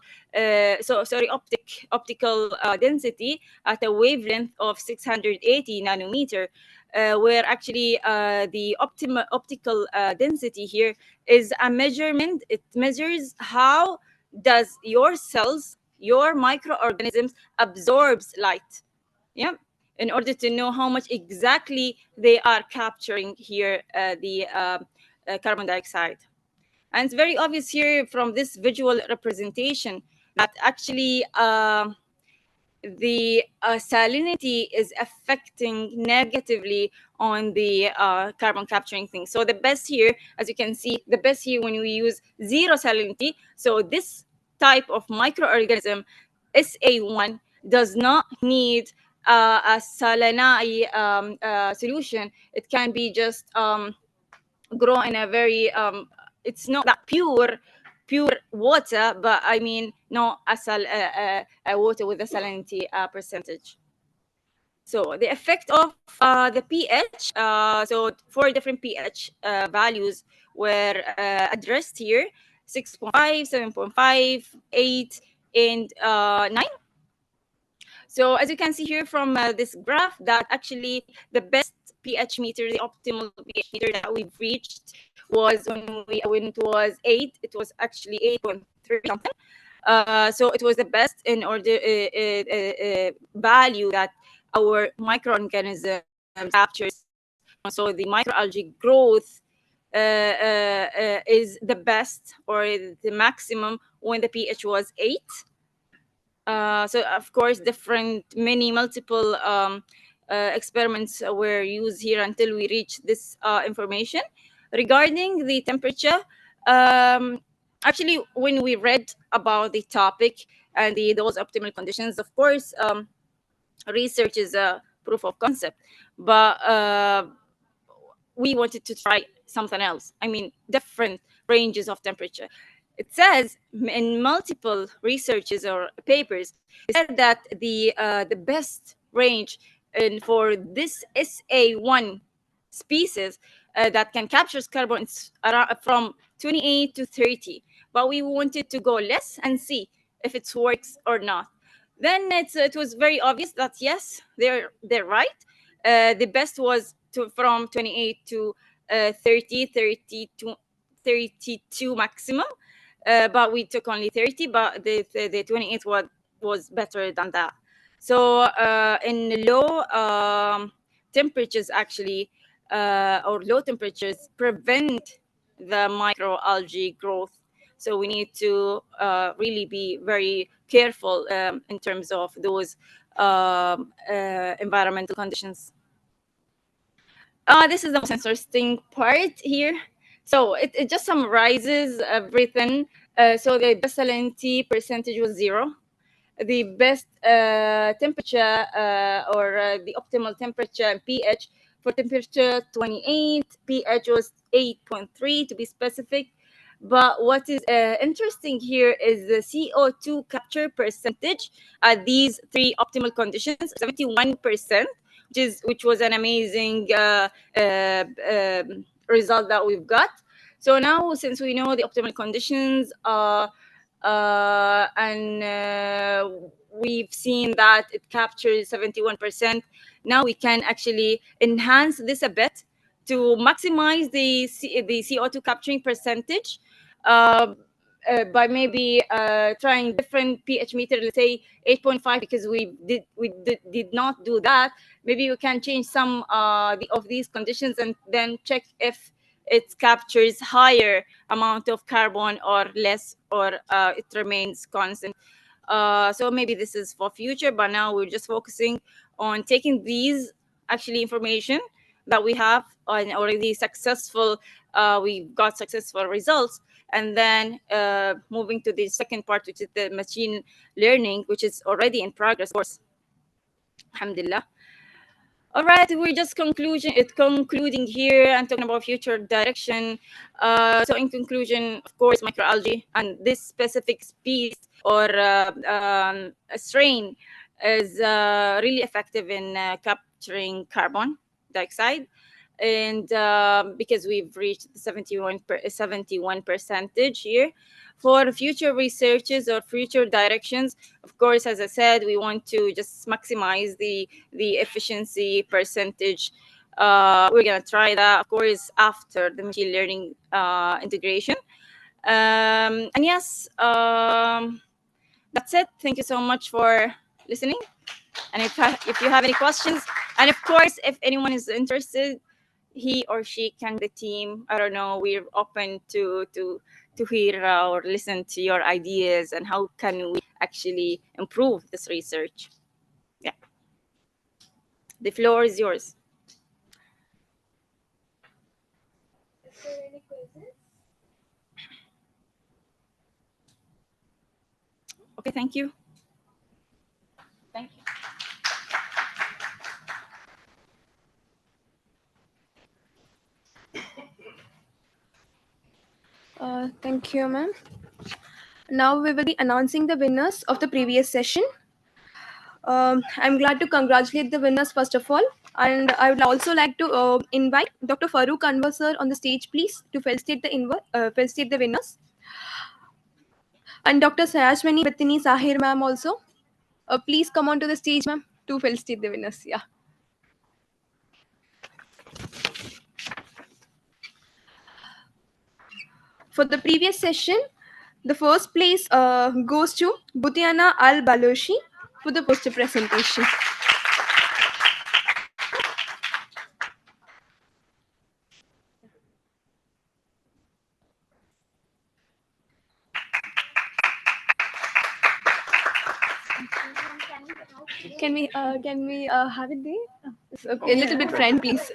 optical density at a wavelength of 680 nanometer, where actually the optical density here is a measurement. It measures how does your cells, your microorganisms absorbs light. Yeah, in order to know how much exactly they are capturing here the carbon dioxide. And it's very obvious here from this visual representation that actually the salinity is affecting negatively on the carbon capturing thing. So the best here, as you can see, the best here when we use 0 salinity. So this type of microorganism, SA1, does not need a salinity solution. It can be just grow in a very it's not that pure water, but I mean not a water with a salinity percentage. So the effect of the pH, so 4 different pH values were addressed here: 6.5, 7.5, 8, and 9. So as you can see here from this graph, that actually the best pH meter, the optimal pH meter that we've reached was when it was 8. It was actually 8.3 something. So it was the best in order value that our microorganism captures. So the microalgae growth is the best or the maximum when the pH was 8. So of course, multiple experiments were used here until we reach this information. Regarding the temperature, actually, when we read about the topic and those optimal conditions, of course, research is a proof of concept, but we wanted to try something else. I mean, different ranges of temperature. It says in multiple researches or papers, it said that the best range for this SA1 species that can capture carbon is from 28 to 30. But we wanted to go less and see if it works or not. Then it was very obvious that yes, they're right. The best was from 28 to 30, 32 maximum. But we took only 30, but the 28 was better than that. So in low temperatures, actually, or low temperatures prevent the microalgae growth. So we need to really be very careful in terms of those environmental conditions. This is the most interesting part here. So it just summarizes everything. So the best salinity percentage was 0. The best temperature or the optimal temperature and pH for temperature 28, pH was 8.3 to be specific. But what is interesting here is the CO2 capture percentage at these 3 optimal conditions: 71%, which was an amazing result that we've got. So now, since we know the optimal conditions, and we've seen that it captures 71%, now we can actually enhance this a bit to maximize the CO2 capturing percentage. by maybe trying different pH meter, let's say 8.5, because we did not do that. Maybe you can change some of these conditions and then check if it captures higher amount of carbon or less, or it remains constant. So maybe this is for future, but now we're just focusing on taking these actually information that we have on already successful, we got successful results, and then moving to the second part, which is the machine learning, which is already in progress, of course. Alhamdulillah. All right, we're just concluding here and talking about future direction. So in conclusion, of course, microalgae and this specific species or a strain is really effective in capturing carbon dioxide. And because we've reached the 71 percentage here. For future researches or future directions, of course, as I said, we want to just maximize the efficiency percentage. We're gonna try that, of course, after the machine learning integration. And yes, that's it. Thank you so much for listening. And if you have any questions, and of course, if anyone is interested, he or she can the team. I don't know. We're open to hear or listen to your ideas and how can we actually improve this research. Yeah, the floor is yours. Is there any questions? Okay, thank you. Thank you. Thank you, ma'am. Now we will be announcing the winners of the previous session. I'm glad to congratulate the winners first of all, and I would also like to invite Dr. Farooq Anwar sir on the stage, please, to felicitate the winners, and Dr. Sayashwani Betini Sahir ma'am also. Please come on to the stage, ma'am, to felicitate the winners. Yeah. For the previous session, the first place goes to Butiana Al Baloshi for the poster presentation. Can we have it there? Okay, a little bit friend, please.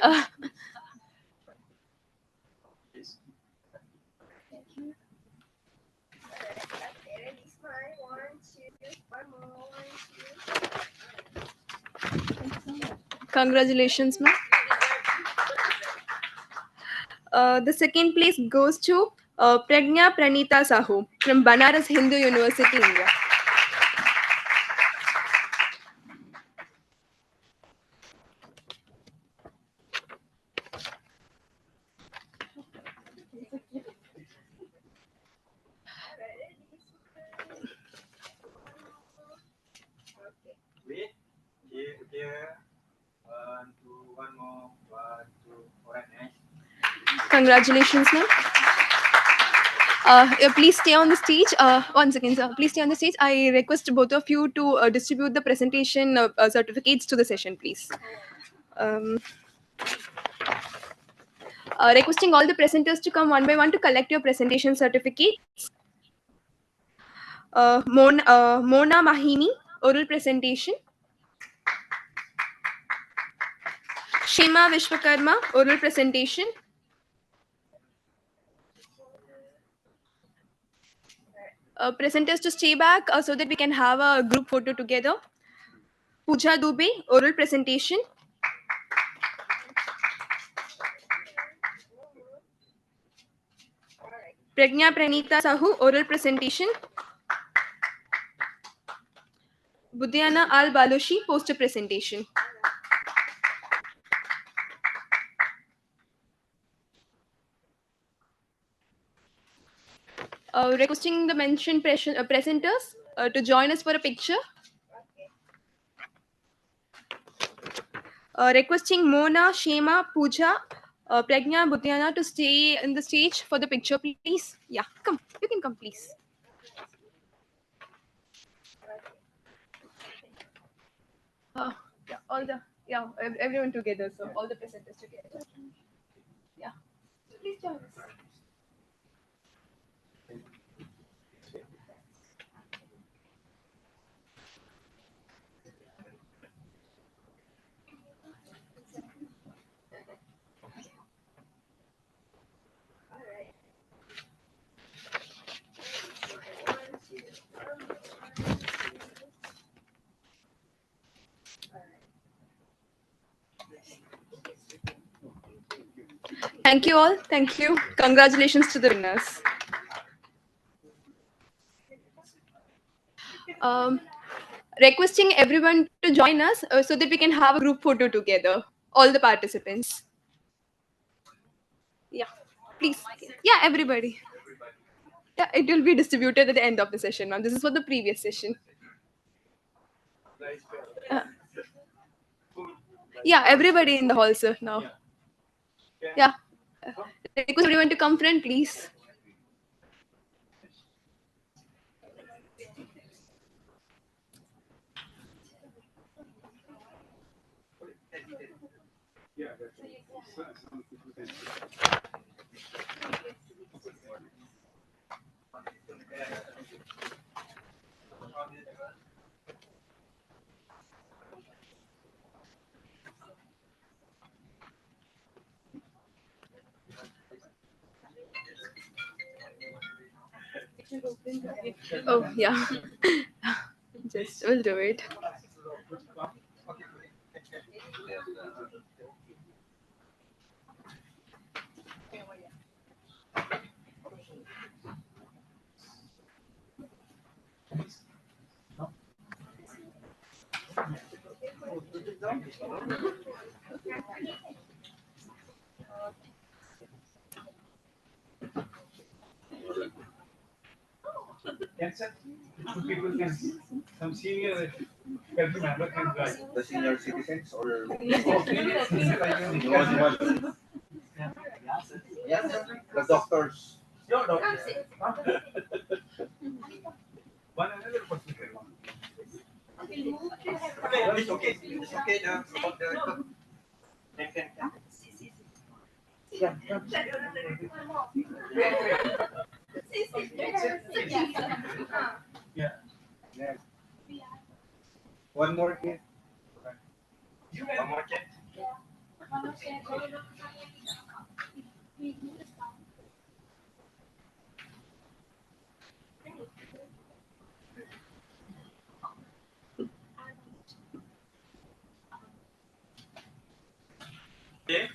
Congratulations, ma'am. The second place goes to Pragnya Pranita Sahu from Banaras Hindu University, India. Wait, here, one more, 1, 2, alright, nice. Congratulations, ma'am. Please stay on the stage. 1 second, sir. Please stay on the stage. I request both of you to distribute the presentation certificates to the session, please. Requesting all the presenters to come one by one to collect your presentation certificates. Mona Mahimi, oral presentation. Shema Vishwakarma, oral presentation. Presenters to stay back so that we can have a group photo together. Pooja Dubey, oral presentation. Pragnya Pranita Sahu, oral presentation. Budiana Al Baloshi, poster presentation. Requesting the mentioned presenters to join us for a picture. Requesting Mona, Shema, Pooja Pragna Bhutyana to stay in the stage for the picture, please. Yeah, come. You can come, please. Yeah, everyone together. So all the presenters together. Yeah. So please join us. Thank you all. Thank you. Congratulations to the winners. Requesting everyone to join us so that we can have a group photo together. All the participants. Yeah, please. Yeah, everybody. Yeah, it will be distributed at the end of the session, ma'am. This is for the previous session. Yeah, everybody in the hall, sir, now. Yeah. Request everyone to come front, please. Oh, yeah. Just, we'll do it. People can see. Some senior country member can drive. The senior citizens or Yes, the doctors. no, no. One another person can. Okay, it's okay. It's okay. Yeah. One more kid. One more kid. Okay.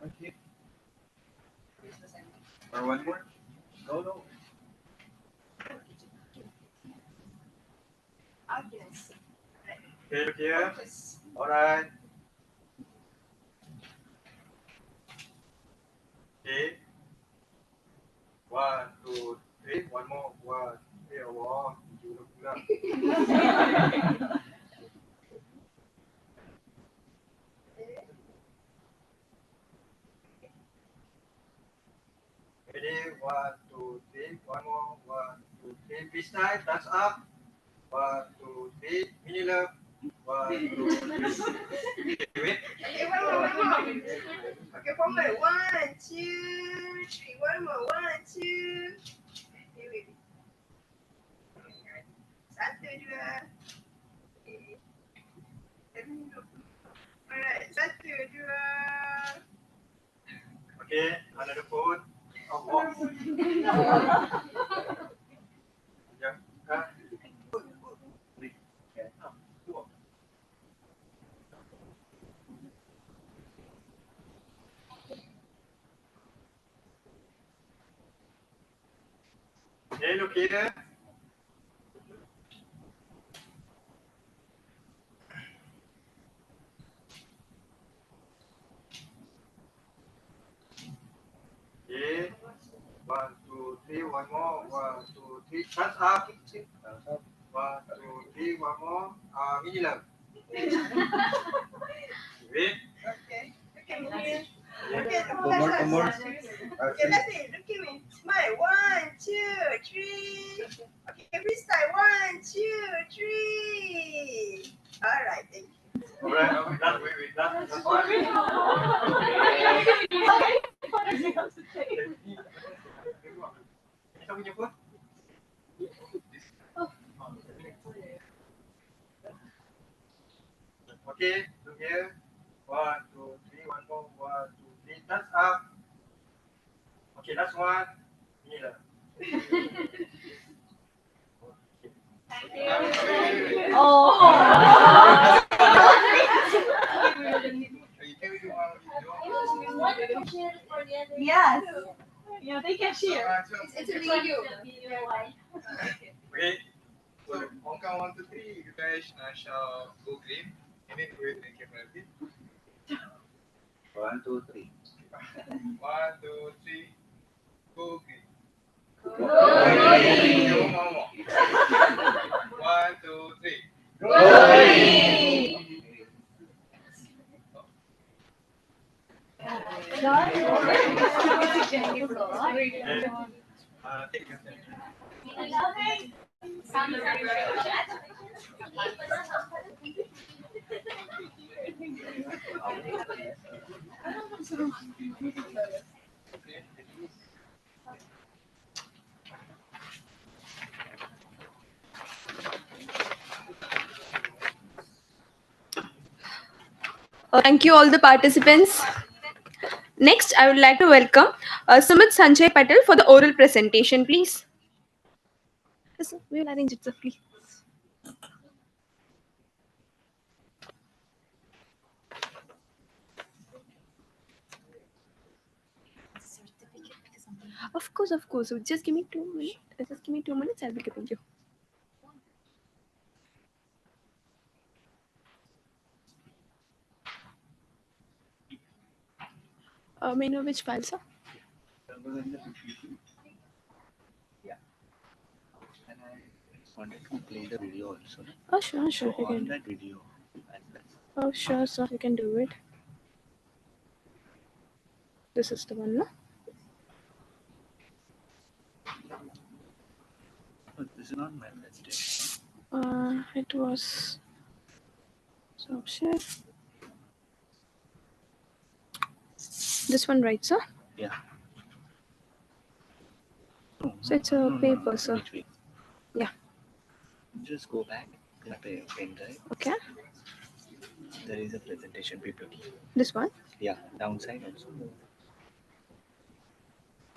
Okay. Or one more? No. Okay, look here. All right. Okay. 1, 2, 3. One more. 1, 2, 3. Wow. You look good. Ready? 1, 2, 3. One more. 1, 2, 3. Peace time. Thumbs up. 1, 2, 3. Mini love. 1, 2, 3. Okay, wait. Okay, one more. Okay, one more. 1, 2, 3. One more. 1, 2. Okay, wait. Satu, dua. Okay. Alright, satu, dua. Okay, another phone. Oh. Yeah. Hey, look here. Okay. 1, 2, 3. One more. 1, 2, 3. Thumbs up. 1, 2, 3. One more. Mini love. Wait. Okay. Look at me here. Okay, one more. Okay, let me. Look at me. Smile. 1, 2, 3. Okay, freestyle. 1, 2, 3. All right. Thank you. All right. Wait. That's one. Kita punya phone? Okay, look here. 1, 2, 3. One more. 1, 2, 3. That's up. Okay, that's one. Mila. Oh. Yes. Yeah, they can share. It's a video. Okay. So on count 1, 2, 3, you guys shall go green. And then we will make it ready. 1, 2, 3. 1, 2, 3. Go green. Go green. One more. 1, 2, 3. Go green. Thank you all the participants. Next, I would like to welcome Sumit Sanjay Patel for the oral presentation, please. Yes, sir. We will arrange it, sir, please. Of course, of course. So just give me 2 minutes. Just give me 2 minutes. I'll be giving you. May I know which file, sir? Yeah. And I wanted to play the video also. Oh, sure. So You on can. that video, Oh, sure, sir. You can do it. This is the one, no? oh, this is not my presentation. It was. So, share. This one, right, sir? Yeah. So it's a paper, sir. Wait. Yeah. Just go back, grab a pen drive. Okay. There is a presentation PPT. This one? Yeah, downside also.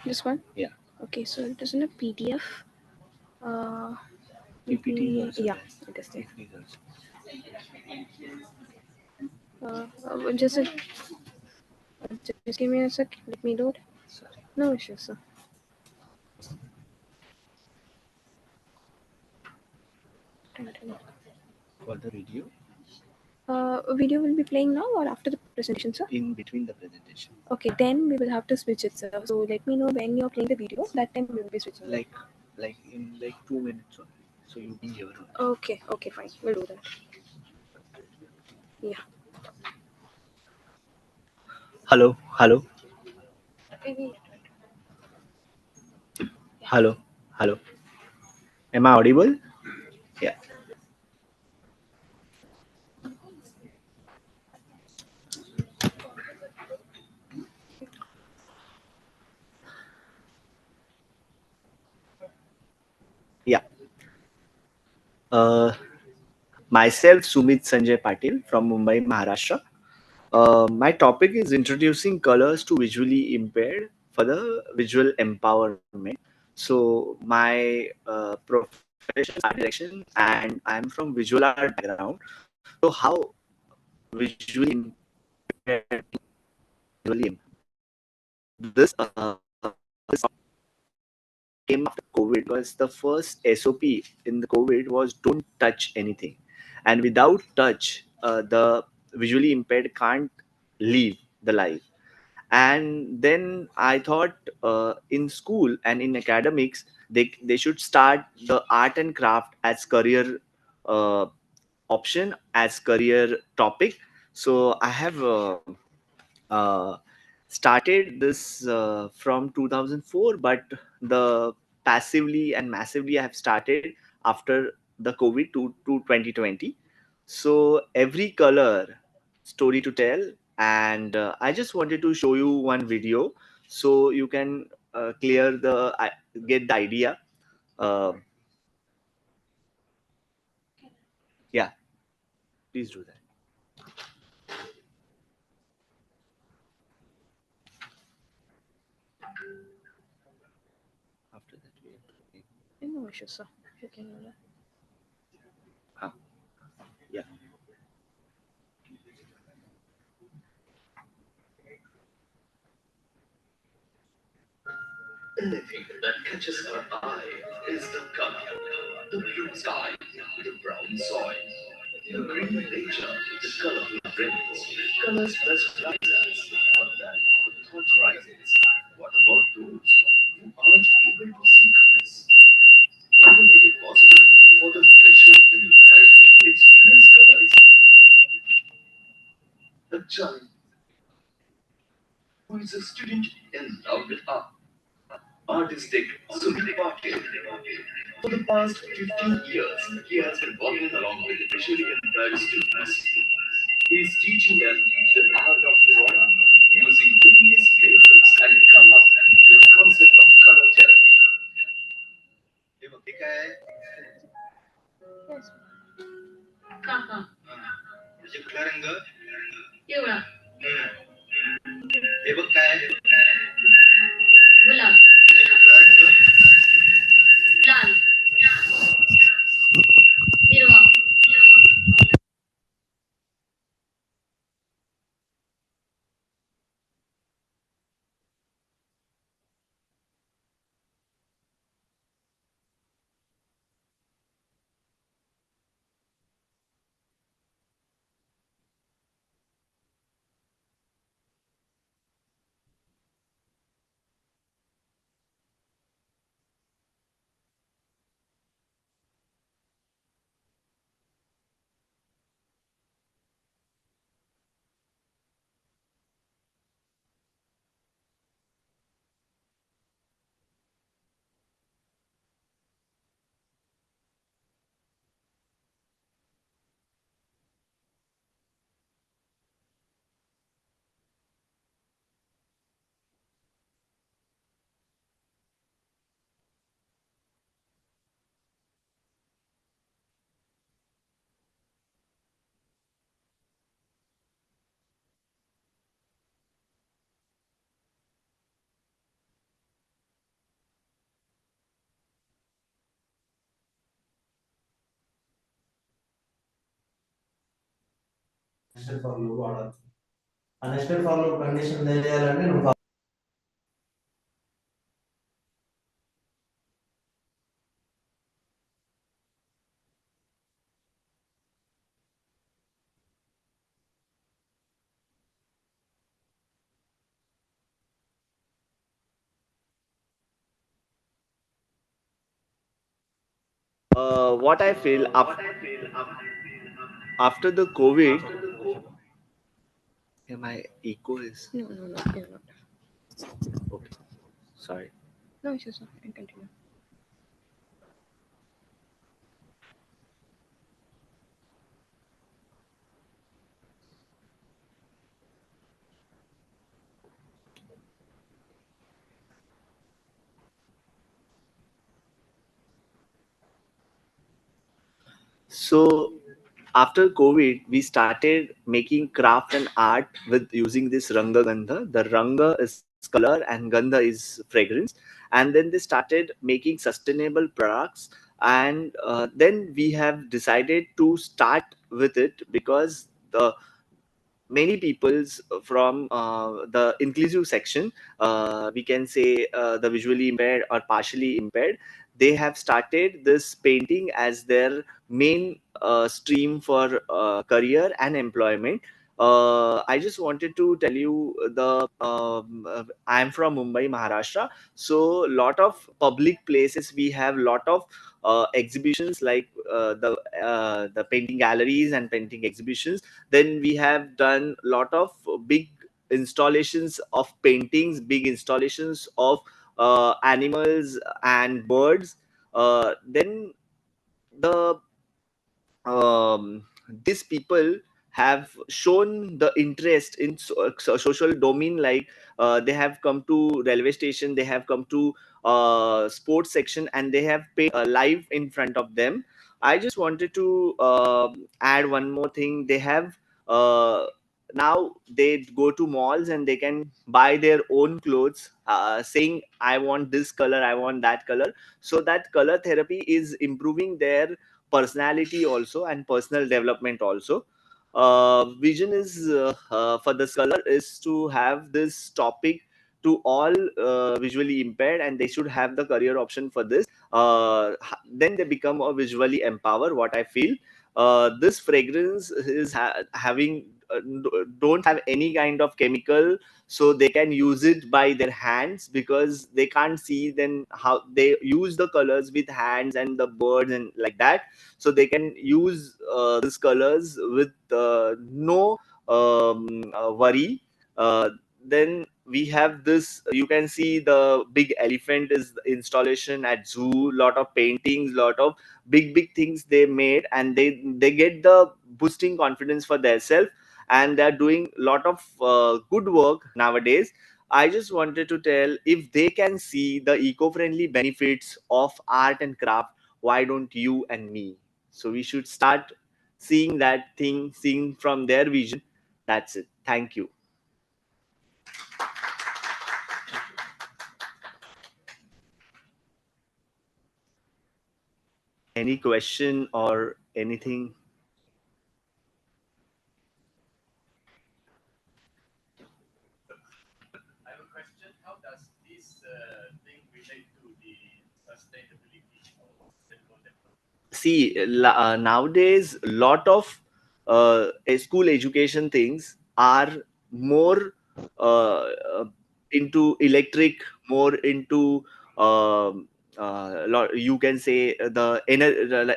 This one? Yeah. Okay, so it is in a PDF. PPT is also yeah, there. it is there. PPT is also. Just give me a sec. Let me load. Sorry. No issues, sir. For the video? Video will be playing now or after the presentation, sir? In between the presentation. Okay, then we will have to switch it, sir. So let me know when you're playing the video. That time we will be switching. Like in 2 minutes only. So you be here only. Okay, fine. We'll do that. Yeah. Hello. Hello. Am I audible? Yeah. Yeah. Myself, Sumit Sanjay Patil from Mumbai, Maharashtra. My topic is introducing colors to visually impaired for the visual empowerment. So my profession is art direction, and I'm from visual art background. So how visually impaired this came after COVID because the first SOP in the COVID was don't touch anything, and without touch, the visually impaired can't live the life. And then I thought in school and in academics they should start the art and craft as career uh, option, as career topic, So I have uh, started this from 2004, but the passively and massively I have started after the COVID to 2020. So every color story to tell, and I just wanted to show you one video so you can get the idea. Uh, yeah, please do that. After that, we have to make. No issues, sir. You can do that. Huh. Yeah. Anything that catches our eye is the color. The blue sky, the brown soil, the green nature, the colorful rains. Colors mesmerize us, but then the thought rises. What about those who aren't able to see colors? What will make it possible for the visually impaired to experience colors? A child who is a student in love with art. Artistic Sumit Patil. For the past 15 years, he has been working along with visually impaired students. He is teaching them the art of drawing using various labels and come up with the concept of color therapy. Yes. म्हणजे कुठला रंग पिवळा हे बघ काय गुलाब म्हणजे कुठला रंग लाल हिरवा నెక్స్ట్ ఫర్ లూప్ వాడచ్చు ఆ నెక్స్ట్ ఫర్ లూప్ కండిషన్ ఏం చేయాలంటే నువ్వు What I feel after the COVID, yeah, my echo is No, no, no. You're not. okay. Sorry. No issues, sir. You can continue. So after COVID, we started making craft and art with using this Ranga Gandha. The Ranga is color and Gandha is fragrance. And then they started making sustainable products. And then we have decided to start with it because the many peoples from the inclusive section, we can say the visually impaired or partially impaired, they have started this painting as their main stream for career and employment. I just wanted to tell you I am from Mumbai, Maharashtra. So lot of public places we have lot of exhibitions like the painting galleries and painting exhibitions. Then we have done a lot of big installations of paintings, big installations of animals and birds. Then the these people have shown the interest in social domain, like they have come to railway station, they have come to sports section, and they have paid live in front of them. I just wanted to add one more thing. They have now they go to malls and they can buy their own clothes, saying I want this color, I want that color. So that color therapy is improving their personality also and personal development also. Vision is for the scholar is to have this topic to all visually impaired, and they should have the career option for this. Then they become a visually empowered, what I feel. This fragrance is having don't have any kind of chemical, so they can use it by their hands, because they can't see then how they use the colors with hands and the birds and like that. So they can use these colors with no worry. Then we have this, you can see the big elephant is installation at zoo, lot of paintings, lot of big things they made, and they get the boosting confidence for themselves, and they're doing lot of good work nowadays. I just wanted to tell, if they can see the eco-friendly benefits of art and craft, why don't you and me? So we should start seeing that thing, seeing from their vision. That's it. Thank you. Any question or anything? I have a question. How does this thing relate to the sustainability or sustainable development? See, nowadays lot of school education things are more uh, into electric, more into you can say the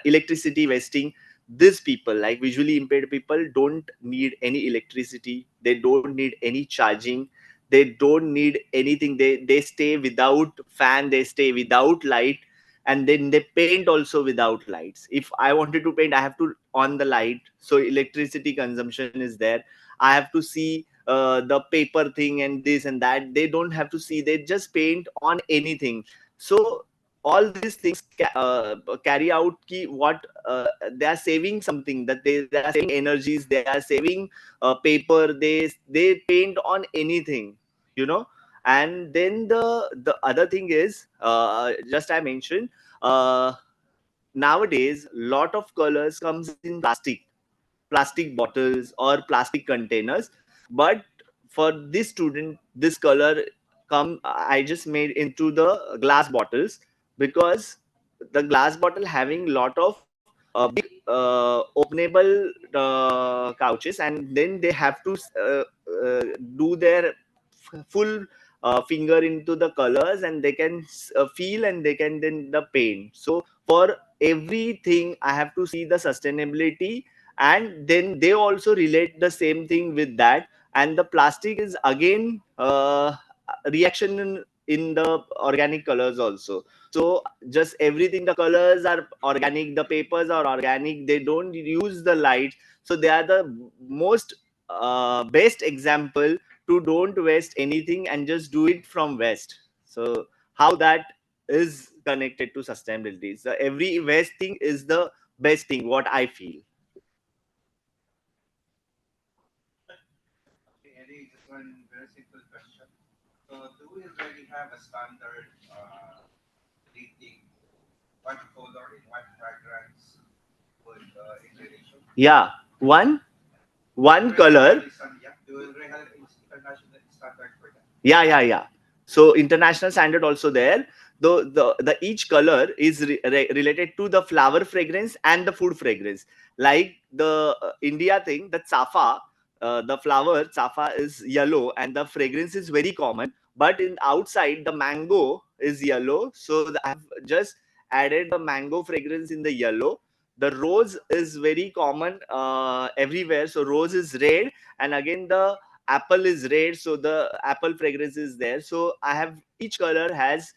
electricity wasting. These people, like visually impaired people, don't need any electricity, they don't need any charging, they don't need anything. They stay without fan, they stay without light, and then they paint also without lights. If I wanted to paint, I have to on the light, so electricity consumption is there. I have to see the paper thing and this and that. They don't have to see, they just paint on anything. So all these things carry out ki what they are saving something, that they are saving energies, they are saving paper, they paint on anything, you know. And then the other thing is, just I mentioned, uh, nowadays lot of colors comes in plastic bottles or plastic containers. But for this student, this color come, I just made into the glass bottles, because the glass bottle having lot of big openable couches, and then they have to do their full finger into the colors, and they can feel, and they can then the paint. So for everything I have to see the sustainability, and then they also relate the same thing with that. And the plastic is again reaction in the organic colors also. So just everything, the colors are organic, the papers are organic, they don't use the light. So they are the most best example to don't waste anything and just do it from waste. So how that is connected to sustainability? So every waste thing is the best thing, what I feel. Okay, Eddie, just one very simple question. So, do we already have a standard rating? What color in what fragrance would inhalation? Yeah, one color. Do we already have international standard for that? Yeah. So international standard also there. Though the each color is related to the flower fragrance and the food fragrance. Like the India thing, the chafa, the flower chafa is yellow and the fragrance is very common. But in outside the mango is yellow. So I've just added the mango fragrance in the yellow. The rose is very common everywhere. So rose is red, and again the apple is red. So the apple fragrance is there. So I have each color has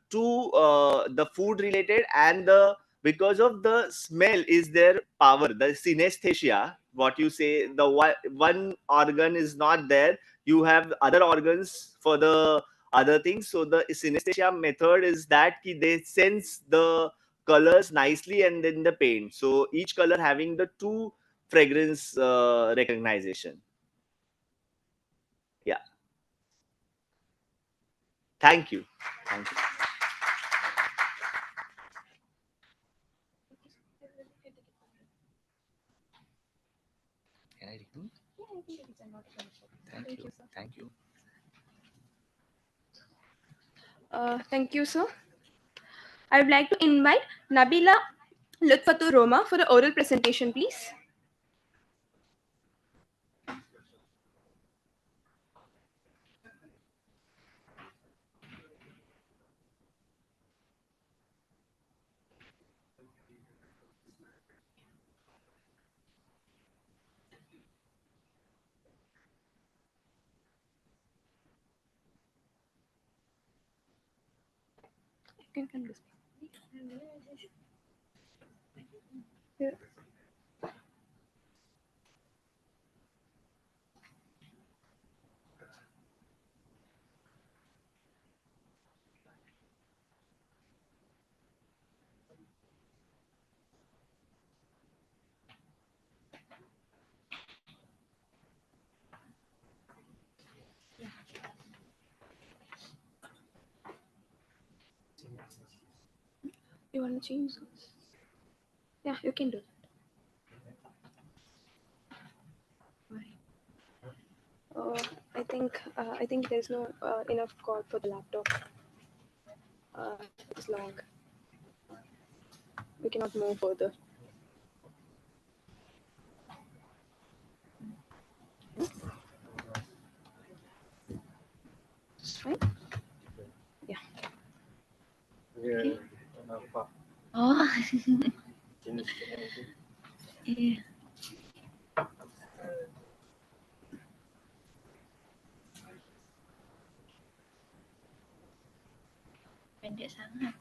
two the food related and the because of the smell is their power, the synesthesia. What you say, the one organ is not there. You have other organs for the other things. So the synesthesia method is that they sense the colors nicely and then the paint. So each color having the two fragrance recognition. Yeah. Thank you. Thank you. Can I repeat? Thank you. Thank you. Thank you, sir. I would like to invite Nabila Lutfatur Roma for the oral presentation, please. You can come this way. You want to change? Yeah, you can do that. I think there's no enough cord for the laptop. It's long. We cannot move further. It's fine. Yeah. Okay. Oh. Yeah. Pendek sangat.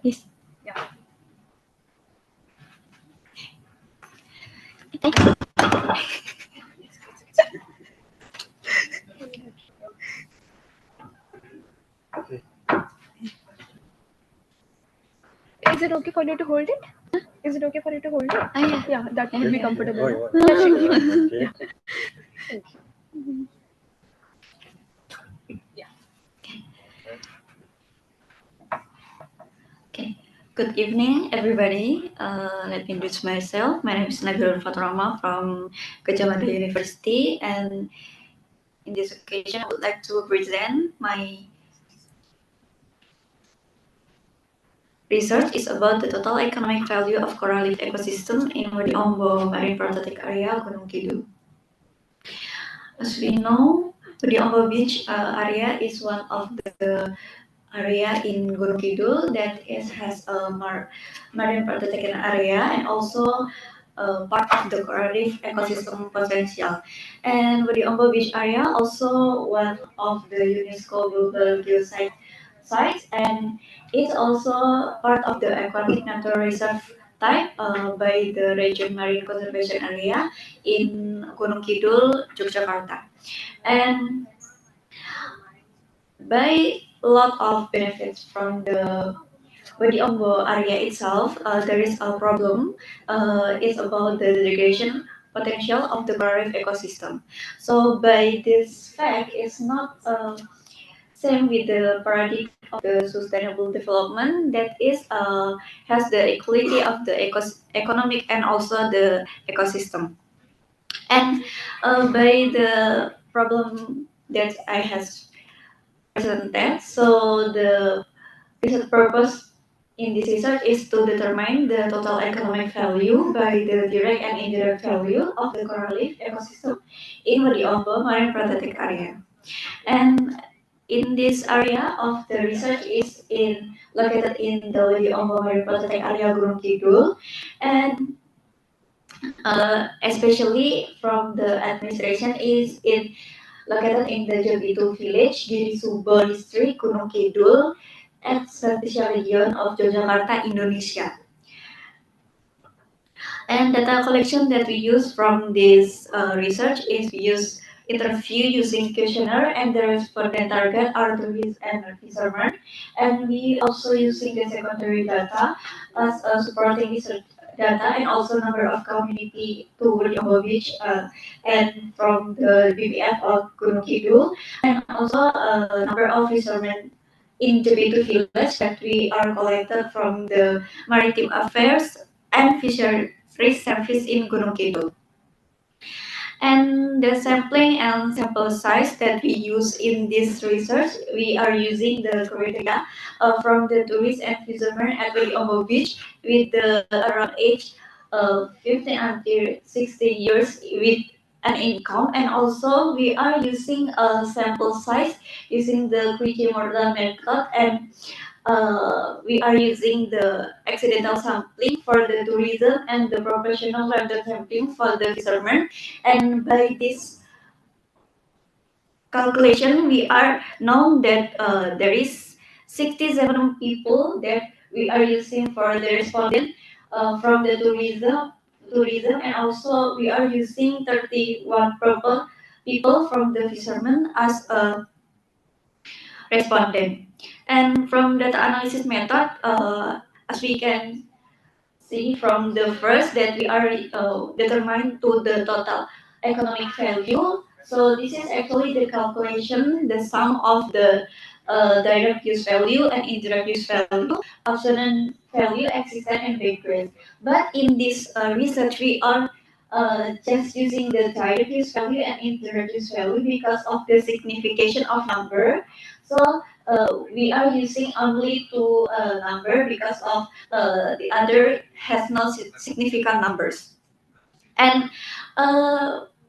Yes. Yeah. Is it okay for you to hold it? Is it okay for you to hold it? Yeah. Yeah, that will be comfortable. Okay. Yeah. Okay. Good evening, everybody. Let me introduce myself. My name is Nabila Fatrama from Gajah Mada University, and in this occasion, I would like to present my research is about the total economic value of coral reef ecosystem in Wadiombo Marine Protected Area, Gunung Kidul. As we know, Wadiombo Beach area is one of the area in Gunung Kidul that has a marine protected area and also part of the coral reef ecosystem potential. And Wadiombo Beach area also one of the UNESCO Global Geosite sites, and it's also part of the aquatic nature reserve type by the region marine conservation area in Gunung Kidul, Yogyakarta. And by a lot of benefits from the Wadiombo area itself, there is a problem. It's about the degradation potential of the coral reef ecosystem. So by this fact, it's not same with the paradigm of the sustainable development that is has the equality of the economic and also the ecosystem. And by the problem that I has presented, so the research purpose in this research is to determine the total economic value by the direct and indirect value of the coral reef ecosystem in Wadiombo Marine Protected Area. And in this area of the research is located in the Wadiombo Marine Protected Area Gunung Kidul, and especially from the administration is located in the Jogitu village, Giri Subo district, Gunung Kidul, at Strategic region of Yogyakarta, Indonesia. And data collection that we use from this research is we use interview using questionnaire, and the respondent target are tourists and fishermen. And we also using the secondary data as supporting research data, and also number of community to Wadiombo Beach and from the BBF of Gunung Kidul, and also number of fishermen in Jebitu village that we are collected from the Maritime Affairs and Fisheries Service in Gunung Kidul. And the sampling and sample size that we use in this research, we are using the criteria from the tourists and fishermen at Wadiombo Beach with the around age 15 until 60 years with an income, and also we are using a sample size using the Kriji-Mordan method, and we are using the accidental sampling for the tourism and the professional random sampling for the fishermen. And by this calculation, we are known that there is 67 people that we are using for the respondent from the tourism, and also we are using 31 people from the fishermen as a respondent. And from data analysis method, as we can see from the first that we are determined to the total economic value. So this is actually the calculation, the sum of the direct use value and indirect use value, absolute value, existent and background. But in this research, we are just using the direct use value and indirect use value because of the signification of number. So we are using only two number because of the other has no significant numbers. And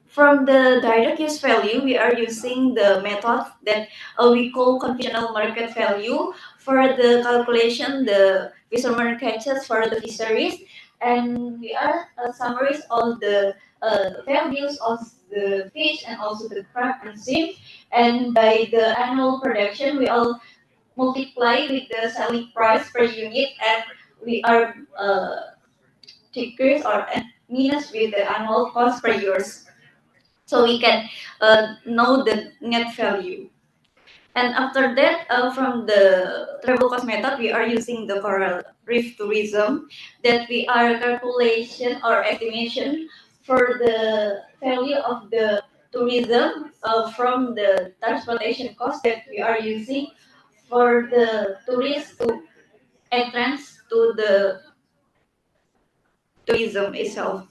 from the direct use value, we are using the method that we call conventional market value for the calculation, the fishermen catches for the fisheries, and we are summaries all the values of the fish and also the crab and shrimp, and by the annual production, we all multiply with the selling price per unit, and we are decrease or minus with the annual cost per years. So we can know the net value. And after that, from the travel cost method, we are using the coral reef tourism that we are calculation or estimation for the value of the tourism from the transportation cost that we are using for the tourists to entrance to the tourism itself.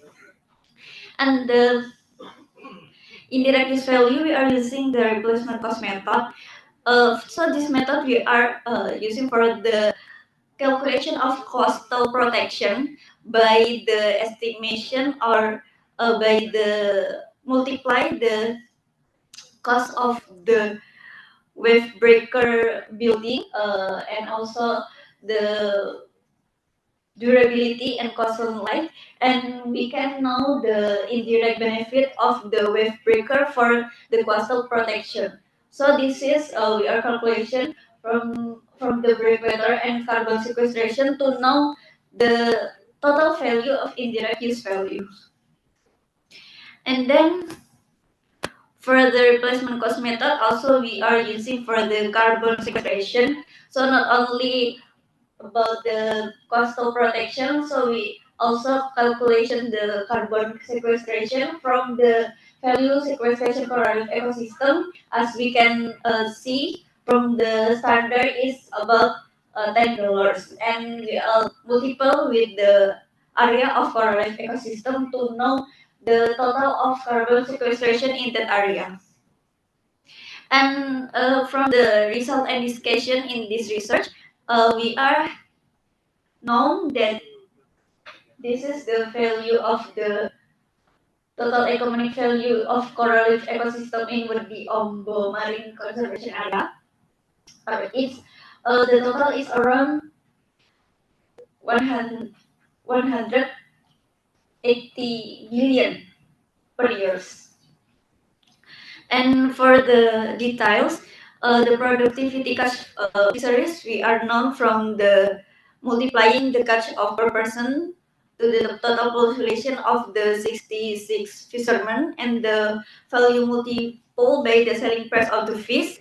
And the indirect use value, we are using the replacement cost method. So this method we are using for the calculation of coastal protection by the estimation or by the multiply the cost of the wave breaker building and also the durability and coastal life, and we can know the indirect benefit of the wave breaker for the coastal protection. So this is we are calculation from the breakwater and carbon sequestration to know the total value of indirect use value. And then for the replacement cost method, also we are using for the carbon sequestration. So not only about the coastal protection, so we also calculation the carbon sequestration from the value sequestration coral ecosystem, as we can see from the standard is about $10, and we are multiple with the area of coral reef ecosystem to know the total of carbon sequestration in that area. And from the result and discussion in this research, we are known that this is the value of the total economic value of coral reef ecosystem in the Ombo Marine Conservation Area. It's the total is around 180 million per year. And for the details, the productivity catch fisheries, we are known from the multiplying the catch of per person to the total population of the 66 fishermen and the value multiple by the selling price of the fish.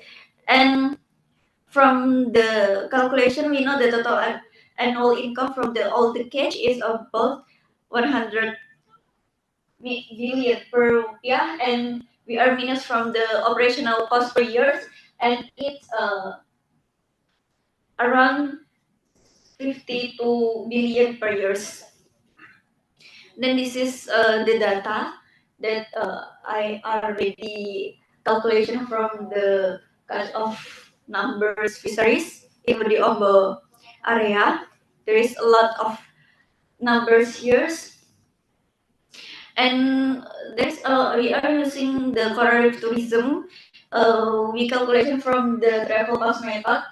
And from the calculation, we know the total annual income from all the catch is about 100 billion per year, and we are minus from the operational cost per year, and it's around 52 billion per year. Then this is the data that I already calculation from the kind of numbers fisheries in the Ombo area. There is a lot of numbers here, and there's we are using the coral reef tourism. We calculation from the travel cost method.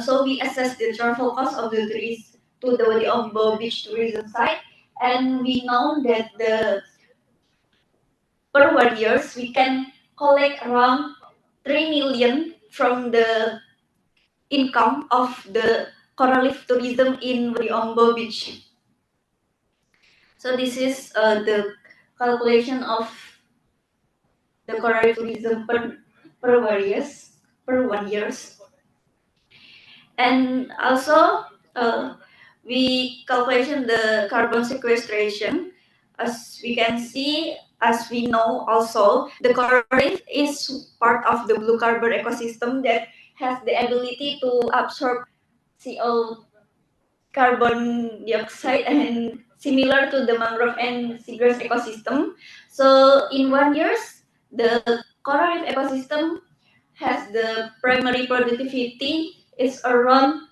So we assess the travel cost of the tourists to the Ombo beach tourism site, and we know that the per 1 years we can collect around 3 million from the income of the coral reef tourism in the Ombo beach. So this is the calculation of the coral reef tourism per 1 years, per 1 years. And also we calculation the carbon sequestration. As we can see, as we know also, the coral reef is part of the blue carbon ecosystem that has the ability to absorb CO carbon dioxide and similar to the mangrove and seagrass ecosystem. So in 1 year, the coral reef ecosystem has the primary productivity is around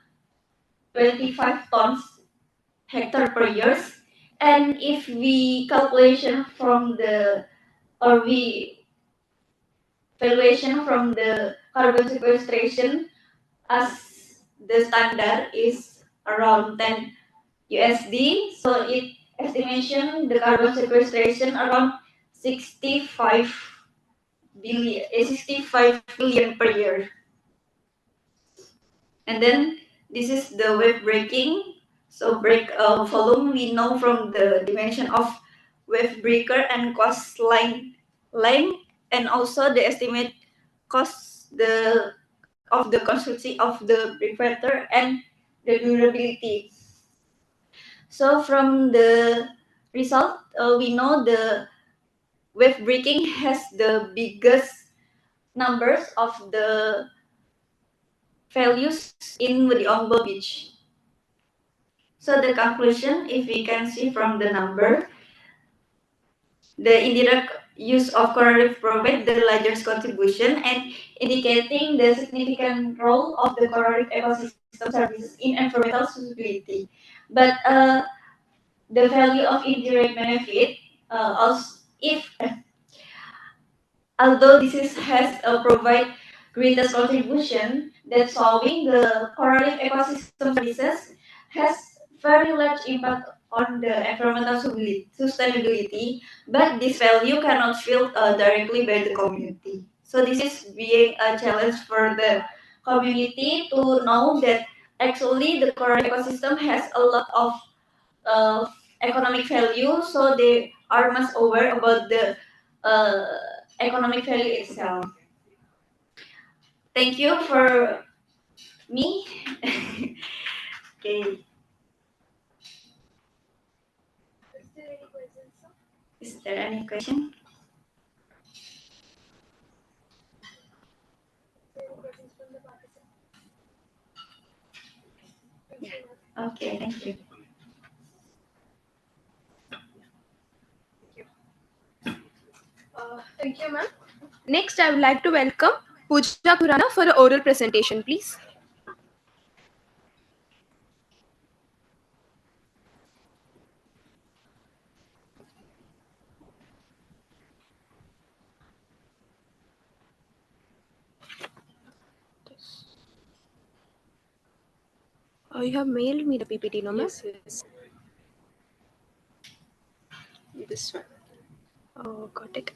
25 tons hectare per year. And if we calculation from the, or we valuation from the carbon sequestration as the standard is around 10 USD. So it estimation the carbon sequestration around 65 billion per year. And then this is the wave breaking. So break volume we know from the dimension of wave breaker and coastline length, and also the estimate cost of the construction of the breakwater and the durability. So from the result, we know the wave breaking has the biggest numbers of the values in the Ombo beach. So the conclusion, if we can see from the number, the indirect use of coral reef provide the largest contribution and indicating the significant role of the coral reef ecosystem services in environmental sustainability. But the value of indirect benefit, also if although this has provide greatest contribution, that solving the coral reef ecosystem services has very large impact on the environmental sustainability, but this value cannot feel directly by the community. So this is being a challenge for the community to know that actually the coral ecosystem has a lot of economic value, so they are much aware about the uh, economic value itself. Thank you for me. Okay. Is there any question? Okay, thank you. Thank you, ma'am. Next, I would like to welcome Pooja Khurana for an oral presentation, please. You have mailed me the PPT, no, ma'am? Yes, yes. This one. Oh, got it.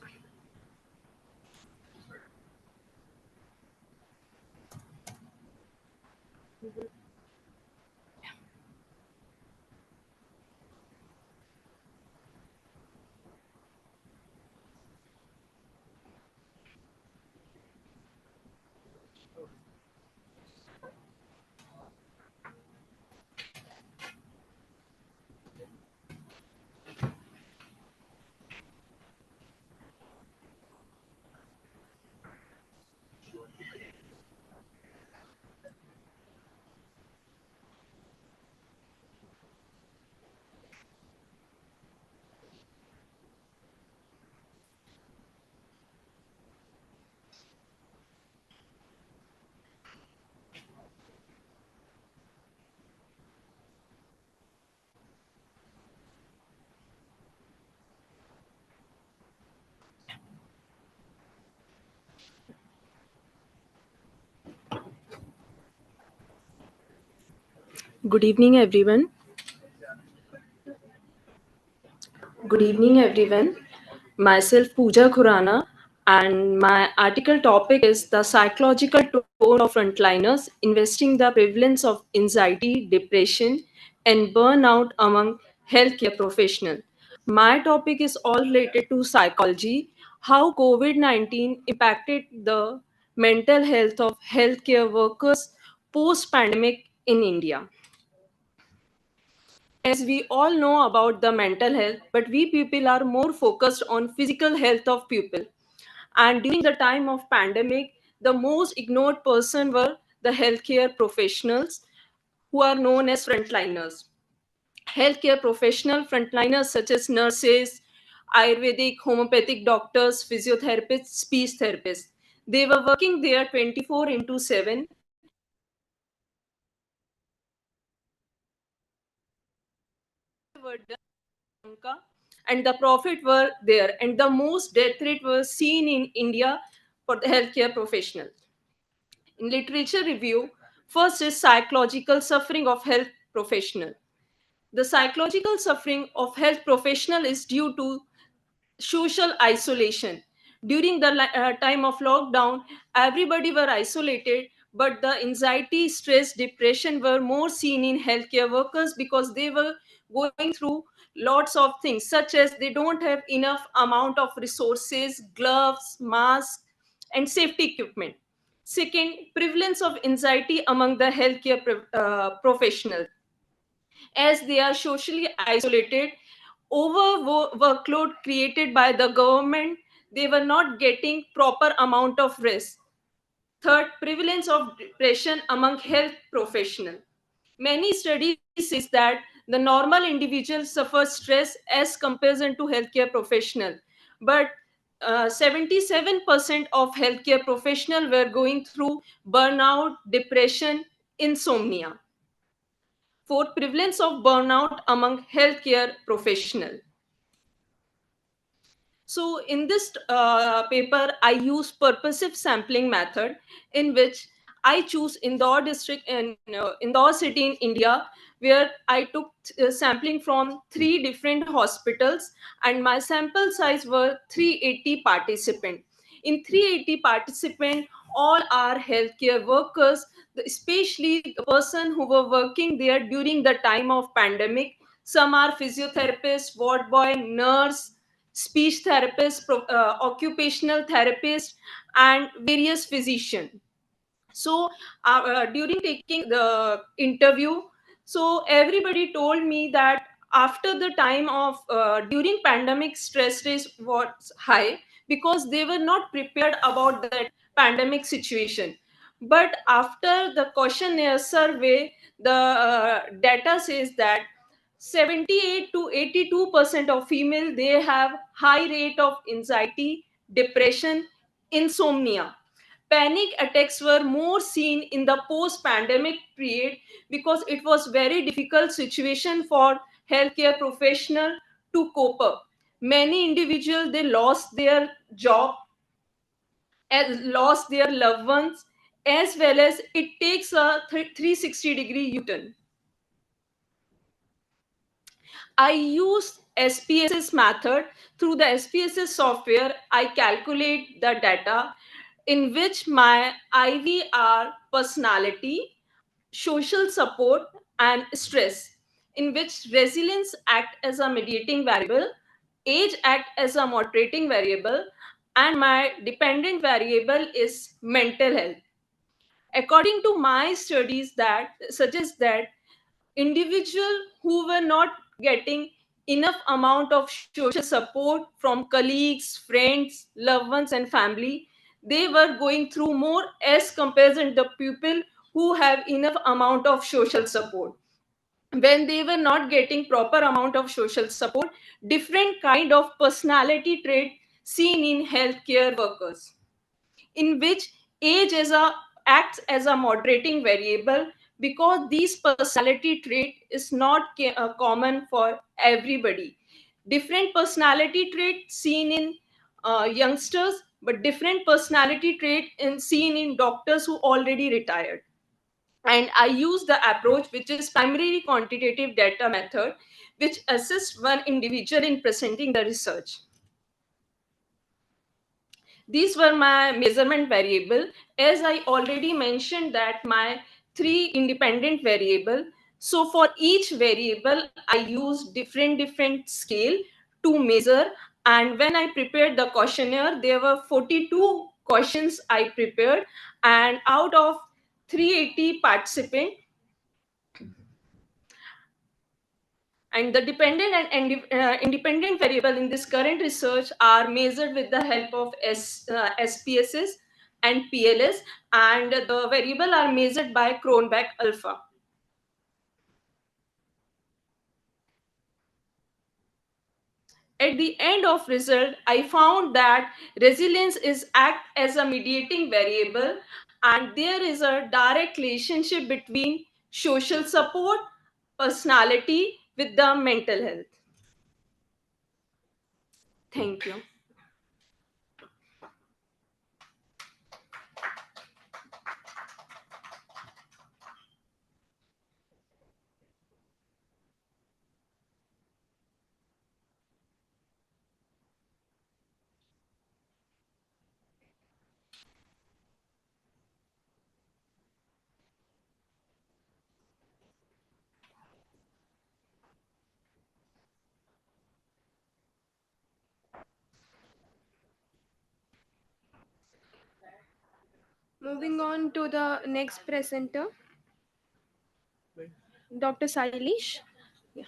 Good evening, everyone. Good evening, everyone. Myself, Pooja Khurana, and my article topic is the psychological toll of frontliners, investing the prevalence of anxiety, depression, and burnout among healthcare professionals. My topic is all related to psychology, how COVID-19 impacted the mental health of healthcare workers post-pandemic in India. As we all know about the mental health, but we people are more focused on physical health of people. And during the time of pandemic, the most ignored person were the healthcare professionals who are known as frontliners. Healthcare professional frontliners such as nurses, Ayurvedic, homeopathic doctors, physiotherapists, speech therapists. They were working there 24 into 7. And the profit were there, and the most death rate was seen in India for the healthcare professional. In literature review, first is psychological suffering of health professional. The psychological suffering of health professional is due to social isolation. During the time of lockdown, everybody were isolated, but the anxiety, stress, depression were more seen in healthcare workers because they were going through lots of things, such as they don't have enough amount of resources, gloves, masks, and safety equipment. Second, prevalence of anxiety among the healthcare professional, as they are socially isolated, workload created by the government, they were not getting proper amount of rest. Third, prevalence of depression among health professional. Many studies says that the normal individual suffers stress as comparison to healthcare professional, but 77% of healthcare professional were going through burnout, depression, insomnia. Fourth, prevalence of burnout among healthcare professional. So in this paper, I use purposive sampling method, in which I choose Indore district and Indore city in India, where I took sampling from 3 different hospitals, and my sample size were 380 participants. In 380 participants, all are healthcare workers, especially the person who were working there during the time of pandemic. Some are physiotherapists, ward boy, nurse, speech therapist, occupational therapist, and various physicians. So during taking the interview, so everybody told me that after the time of during pandemic, stress rate was high because they were not prepared about that pandemic situation. But after the questionnaire survey, the data says that 78 to 82% of female, they have high rate of anxiety, depression, insomnia. Panic attacks were more seen in the post-pandemic period because it was very difficult situation for healthcare professional to cope up. Many individuals, they lost their job, lost their loved ones, as well as it takes a 360-degree U-turn. I use SPSS method. Through the SPSS software, I calculate the data in which my IVR personality, social support, and stress, in which resilience act as a mediating variable, age act as a moderating variable, and my dependent variable is mental health. According to my studies that suggest that individuals who were not getting enough amount of social support from colleagues, friends, loved ones, and family, they were going through more as compared to the people who have enough amount of social support. When they were not getting proper amount of social support, different kind of personality trait seen in healthcare workers, in which age acts as a moderating variable, because these personality trait is not common for everybody. Different personality trait seen in youngsters, but different personality trait seen in doctors who already retired. And I use the approach which is primary quantitative data method, which assists one individual in presenting the research. These were my measurement variable. As I already mentioned that my 3 independent variable. So for each variable, I use different scale to measure. And when I prepared the questionnaire, there were 42 questions I prepared. And out of 380 participants, and the dependent and independent variable in this current research are measured with the help of SPSS and PLS, and the variable are measured by Cronbach alpha. At the end of result, I found that resilience is act as a mediating variable, and there is a direct relationship between social support, personality with the mental health. Thank you. Moving on to the next presenter, Dr. Sailesh. Yeah.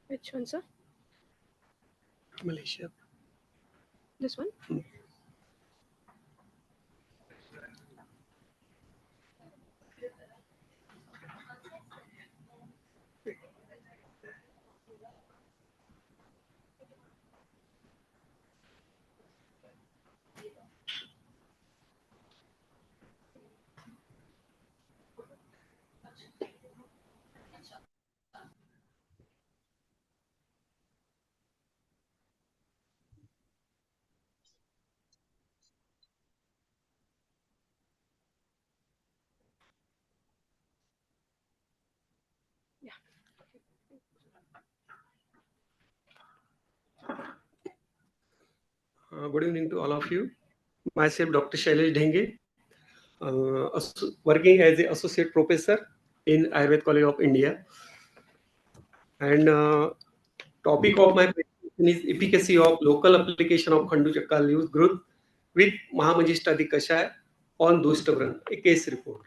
Which one, sir? Malaysia. This one? Good evening to all of you. Myself, Dr. Shailesh Dhenge, working as an associate professor in Ayurveda College of India. And topic of my presentation is efficacy of local application of Khandu Chakka leaves growth with Mahamajistadi Kashaya on Dushtavran, a case report.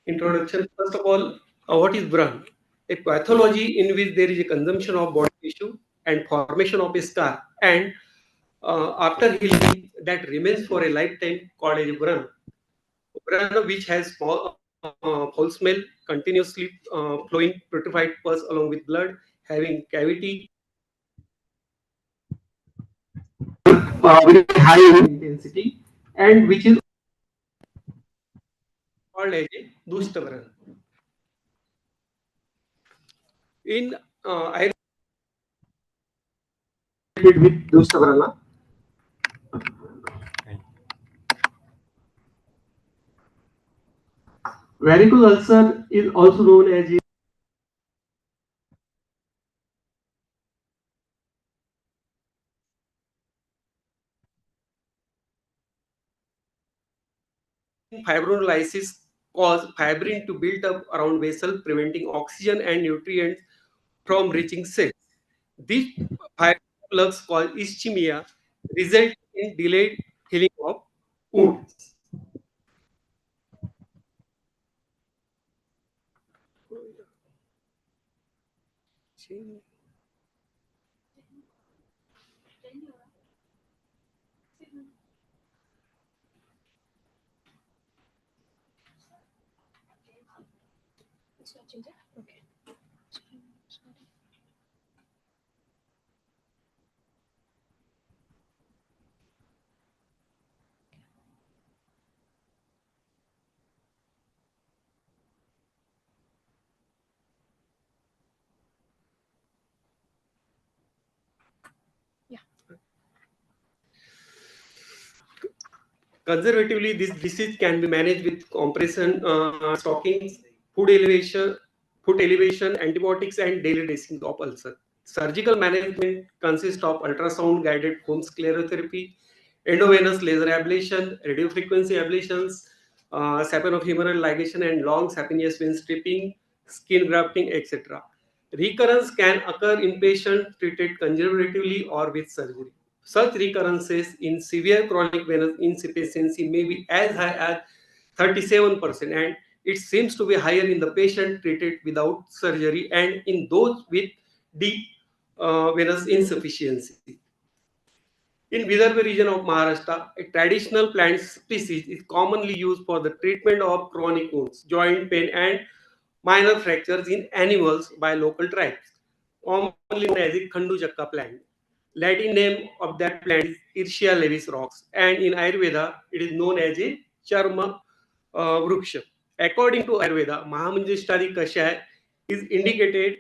Introduction. First of all, what is burn? A pathology in which there is a consumption of body tissue and formation of a scar, and after healing, that remains for a lifetime called as a burn. Burn which has foul smell, continuously flowing putrefied pus along with blood, having cavity, very high in intensity, and which is called as a dushta. In Ayurveda with dushta, varicose ulcer is also known as fibrinolysis cause fibrin to build up around vessel, preventing oxygen and nutrients from reaching cells. This fibrin called ischemia result in delayed healing of wounds. Okay. Conservatively, this disease can be managed with compression, stockings, food elevation, antibiotics, and daily dressing of ulcer. Surgical management consists of ultrasound-guided home sclerotherapy, endovenous laser ablation, radiofrequency ablations, saphenofemoral ligation, and long saphenous vein stripping, skin grafting, etc. Recurrence can occur in patients treated conservatively or with surgery. Such recurrences in severe chronic venous insufficiency may be as high as 37%, and it seems to be higher in the patient treated without surgery and in those with deep venous insufficiency. In Vidarbha region of Maharashtra, a traditional plant species is commonly used for the treatment of chronic wounds, joint pain, and minor fractures in animals by local tribes, commonly known as the Khandu plant. Latin name of that plant is Irscia levis rox, and in Ayurveda it is known as a Charma Vruksha. According to Ayurveda, Mahamanjishtari Kashaya is indicated.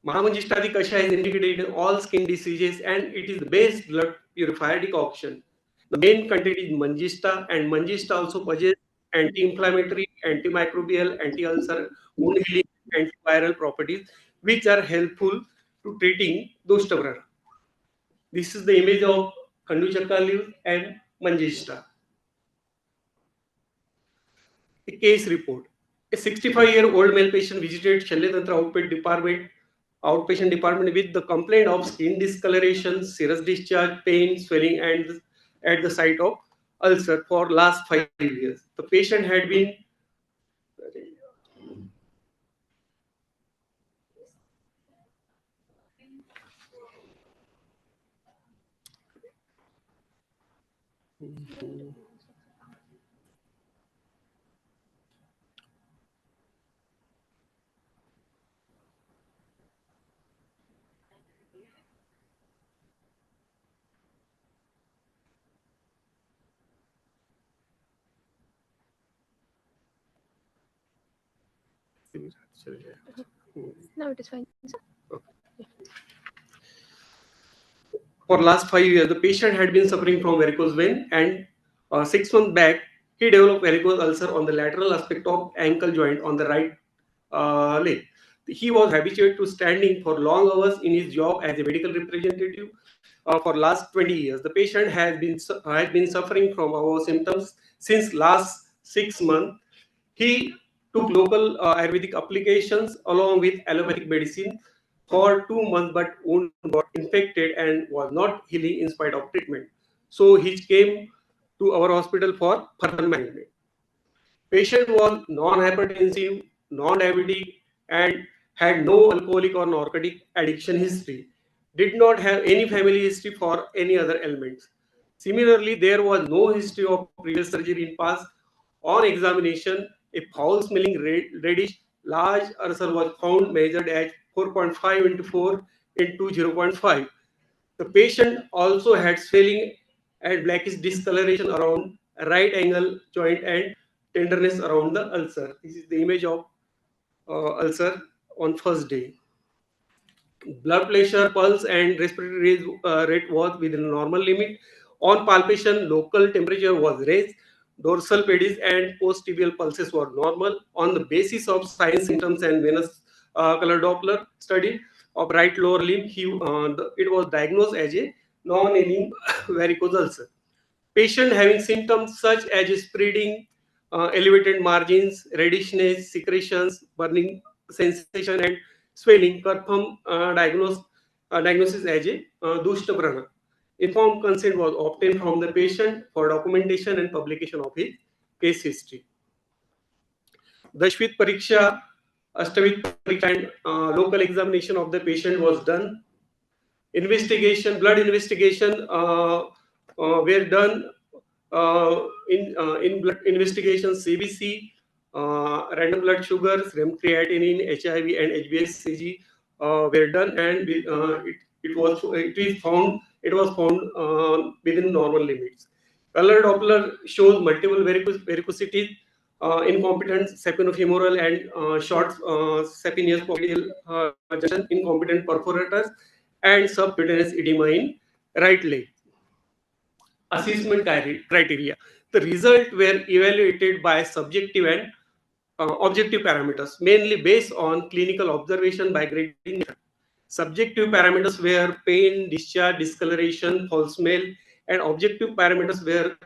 Mahamanjishtari Kashaya is indicated in all skin diseases, and it is the best blood purifier decoction. The main content is Manjista, and Manjista also possesses anti-inflammatory, antimicrobial, anti-ulcer, wound healing, antiviral properties, which are helpful to treating Doshtabra. This is the image of Kanduchaka leaves and Manjista. A case report. A 65-year-old male patient visited Shalyatantra outpatient department with the complaint of skin discoloration, serous discharge, pain, swelling, and at the site of ulcer for last 5 years. The patient had been Now it is fine, sir. for last 5 years, the patient had been suffering from varicose vein, and 6 months back, he developed varicose ulcer on the lateral aspect of ankle joint on the right leg. He was habituated to standing for long hours in his job as a medical representative for last 20 years. The patient has been suffering from our symptoms since last 6 months. He took local Ayurvedic applications along with allopathic medicine for 2 months, but wound got infected and was not healing in spite of treatment. So he came to our hospital for further management. Patient was non-hypertensive, non-diabetic, and had no alcoholic or narcotic addiction history. Did not have any family history for any other ailments. Similarly, there was no history of previous surgery in past. On examination, a foul-smelling reddish large ulcer was found measured at 4.5 into 4 into 0.5. The patient also had swelling and blackish discoloration around right angle joint and tenderness around the ulcer. This is the image of ulcer on first day. Blood pressure, pulse, and respiratory rate was within normal limit. On palpation, local temperature was raised. Dorsal pedis and post-tibial pulses were normal. On the basis of signs, symptoms, and venous color Doppler study of right lower limb, it was diagnosed as a non-healing varicose ulcer. Patient having symptoms such as spreading, elevated margins, reddishness, secretions, burning sensation, and swelling, confirm diagnosis as a Dushtabrana. Informed consent was obtained from the patient for documentation and publication of his case history. Dashvit Pariksha, Ashtavit Pariksha, and local examination of the patient was done. Blood investigation were done in blood investigation, CBC, random blood sugars, REM creatinine, HIV, and HbSCG were done, and it was found within normal limits. Color Doppler shows multiple varicosities, incompetent saphenofemoral and short saphenous polyidal junction, incompetent perforators, and subcutaneous edema in right leg. Assessment criteria. The results were evaluated by subjective and objective parameters, mainly based on clinical observation by grading method. Subjective parameters were pain, discharge, discoloration, foul smell, and objective parameters were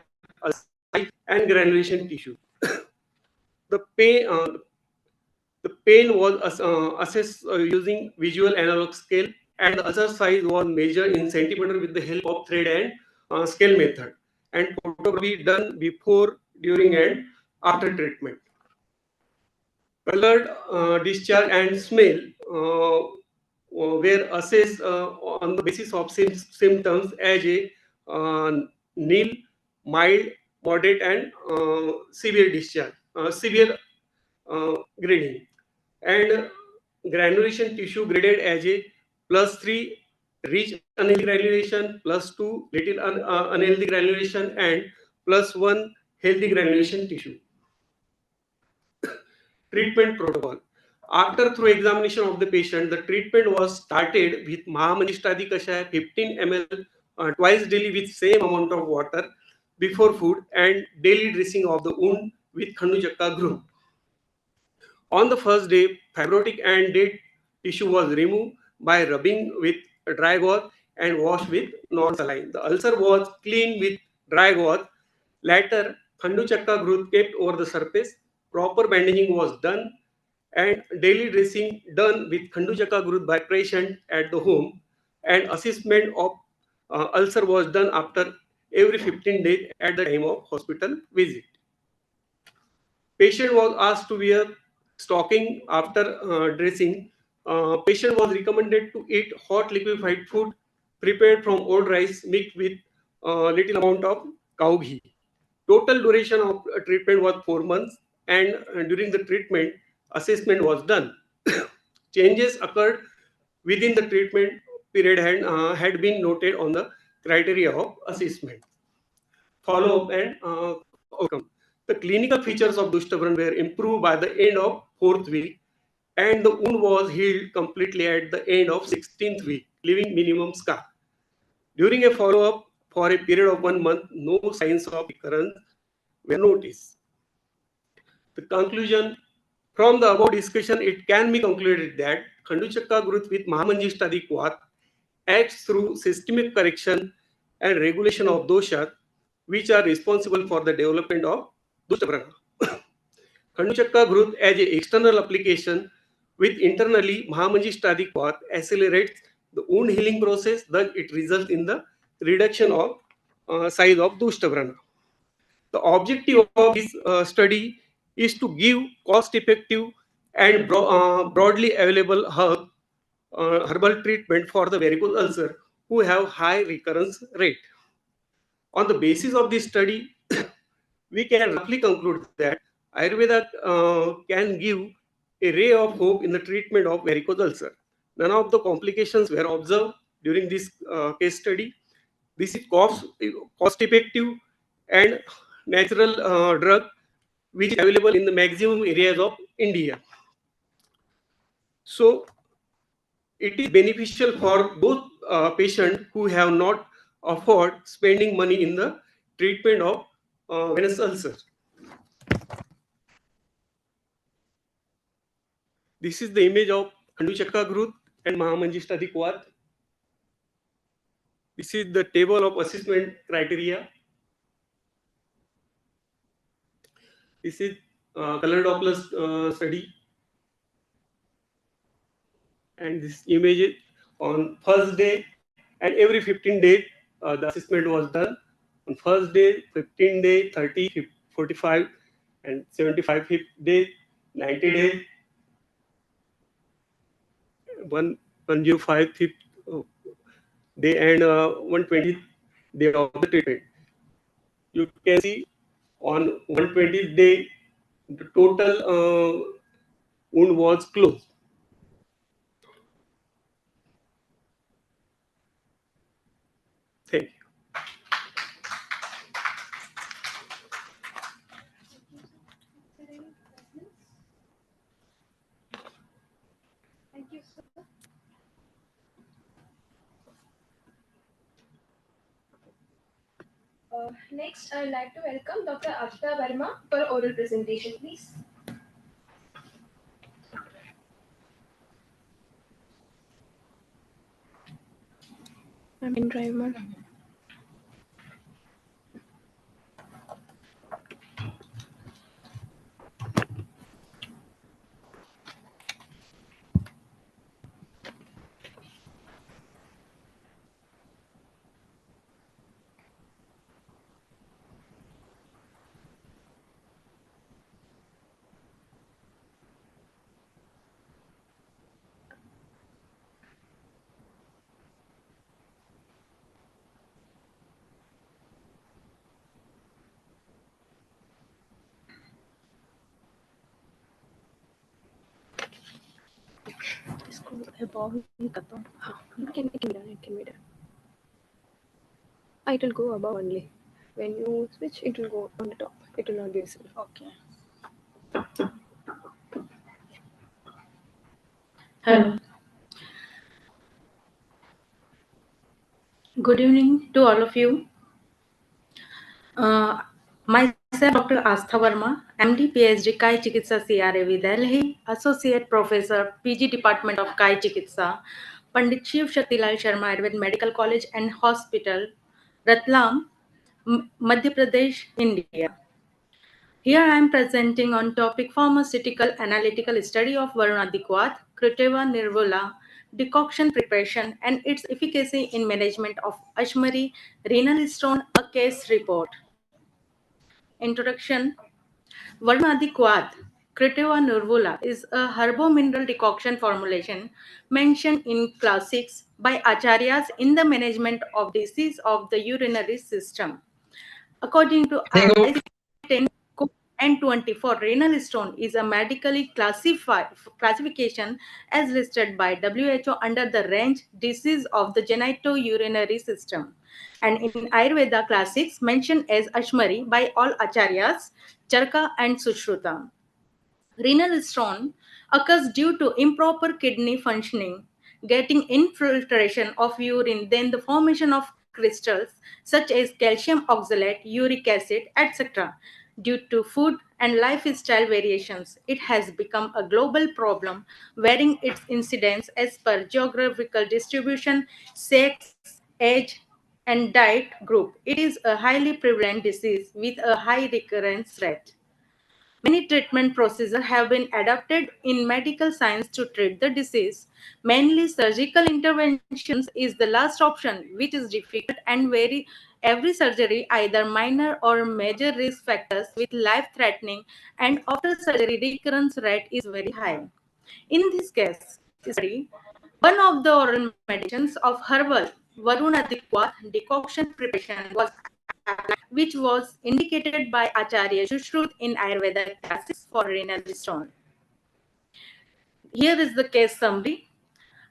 size and granulation tissue. The pain was assessed using visual analog scale, and the ulcer size was measured in centimeter with the help of thread and scale method, and photography done before, during, and after treatment. Colored discharge and smell were assessed on the basis of symptoms as a nil, mild, moderate, and severe discharge, severe grading. And granulation tissue graded as a +3 rich unhealthy granulation, +2 little unhealthy granulation, and +1 healthy granulation tissue. Treatment protocol. After through examination of the patient, the treatment was started with Mahamaniштadi Kashaya 15 ml twice daily with same amount of water before food, and daily dressing of the wound with Khandu Chakka group. On the first day, fibrotic and dead tissue was removed by rubbing with dry gauze and washed with non-saline. The ulcer was cleaned with dry gauze. Later, Khandu Chakka growth kept over the surface. Proper bandaging was done, and daily dressing done with Khandu Chakka growth by patient at the home. And assessment of ulcer was done after every 15 days at the time of hospital visit. Patient was asked to wear stocking after dressing. Patient was recommended to eat hot liquefied food prepared from old rice mixed with little amount of cow ghee. Total duration of treatment was 4 months, and during the treatment, assessment was done. Changes occurred within the treatment period and had been noted on the criteria of assessment. Follow-up and outcome. The clinical features of Dushtabran were improved by the end of 4th week, and the wound was healed completely at the end of 16th week, leaving minimum scar. During a follow-up for a period of 1 month, no signs of recurrence were noticed. The conclusion from the above discussion, it can be concluded that Khandu Chakka growth with Mahamanjishtadi Kwat acts through systemic correction and regulation of dosha, which are responsible for the development of Dushtabrana. Khandu Chakka growth as an external application with internally Mahamanjishtadi Kwat accelerates the wound healing process, thus it results in the reduction of size of Dushtavrana. The objective of this study is to give cost-effective and broadly available herbal treatment for the varicose ulcer who have high recurrence rate. On the basis of this study, we can roughly conclude that Ayurveda can give a ray of hope in the treatment of varicose ulcer. None of the complications were observed during this case study. This is cost-effective and natural drug which is available in the maximum areas of India. So it is beneficial for those patients who have not afford spending money in the treatment of venous ulcer. This is the image of Kanduchakka Grut and Mahamanjishtadi Kuat. This is the table of assessment criteria. This is color Doppler study. And this image is on first day and every 15 days the assessment was done. On first day, 15 day, 30, 45 and 75 days, 90 days, 105 day and 120 day of the treatment. You can see on 120th day the total wound was closed. Thank you. Thank you, sir. Next, I would like to welcome Dr. Ashita Verma for oral presentation, please. I'm in drive mode. इसको above ही करता हूँ. हाँ, it can be done. It can be done. It will go above only. When you switch, it will go on the top. It will not be visible. Okay. Hello. Good evening to all of you. Myself, Dr. Astha Verma, MD, PhD, Kai Chikitsa, CRAV, Delhi, Associate Professor, PG Department of Kai Chikitsa, Pandit Shiv Shatilal Sharma Ayurved Medical College and Hospital, Ratlam, Madhya Pradesh, India. Here I am presenting on topic pharmaceutical analytical study of Varunadiquat, Croteva nervola, decoction preparation and its efficacy in management of Ashmari renal stone, a case report. Introduction. Varunadiquat, Croteva nervola is a herbo-mineral decoction formulation mentioned in classics by acharyas in the management of disease of the urinary system. According to ICD-10 and 24, renal stone is a medically classification as listed by WHO under the range disease of the genitourinary system, and in Ayurveda classics mentioned as Ashmari by all acharyas, Charka and Sushruta. Renal stone occurs due to improper kidney functioning, getting infiltration of urine, then the formation of crystals such as calcium oxalate, uric acid, etc. Due to food and lifestyle variations, it has become a global problem, varying its incidence as per geographical distribution, sex, age, and diet group. It is a highly prevalent disease with a high recurrence rate. Many treatment procedures have been adapted in medical science to treat the disease. Mainly surgical interventions is the last option, which is difficult and very every surgery either minor or major risk factors with life-threatening and after surgery recurrence rate is very high. In this case study, one of the oral medicines of herbal Varuna decoction preparation was which was indicated by Acharya Shushruth in Ayurveda classes for renal stone. Here is the case summary.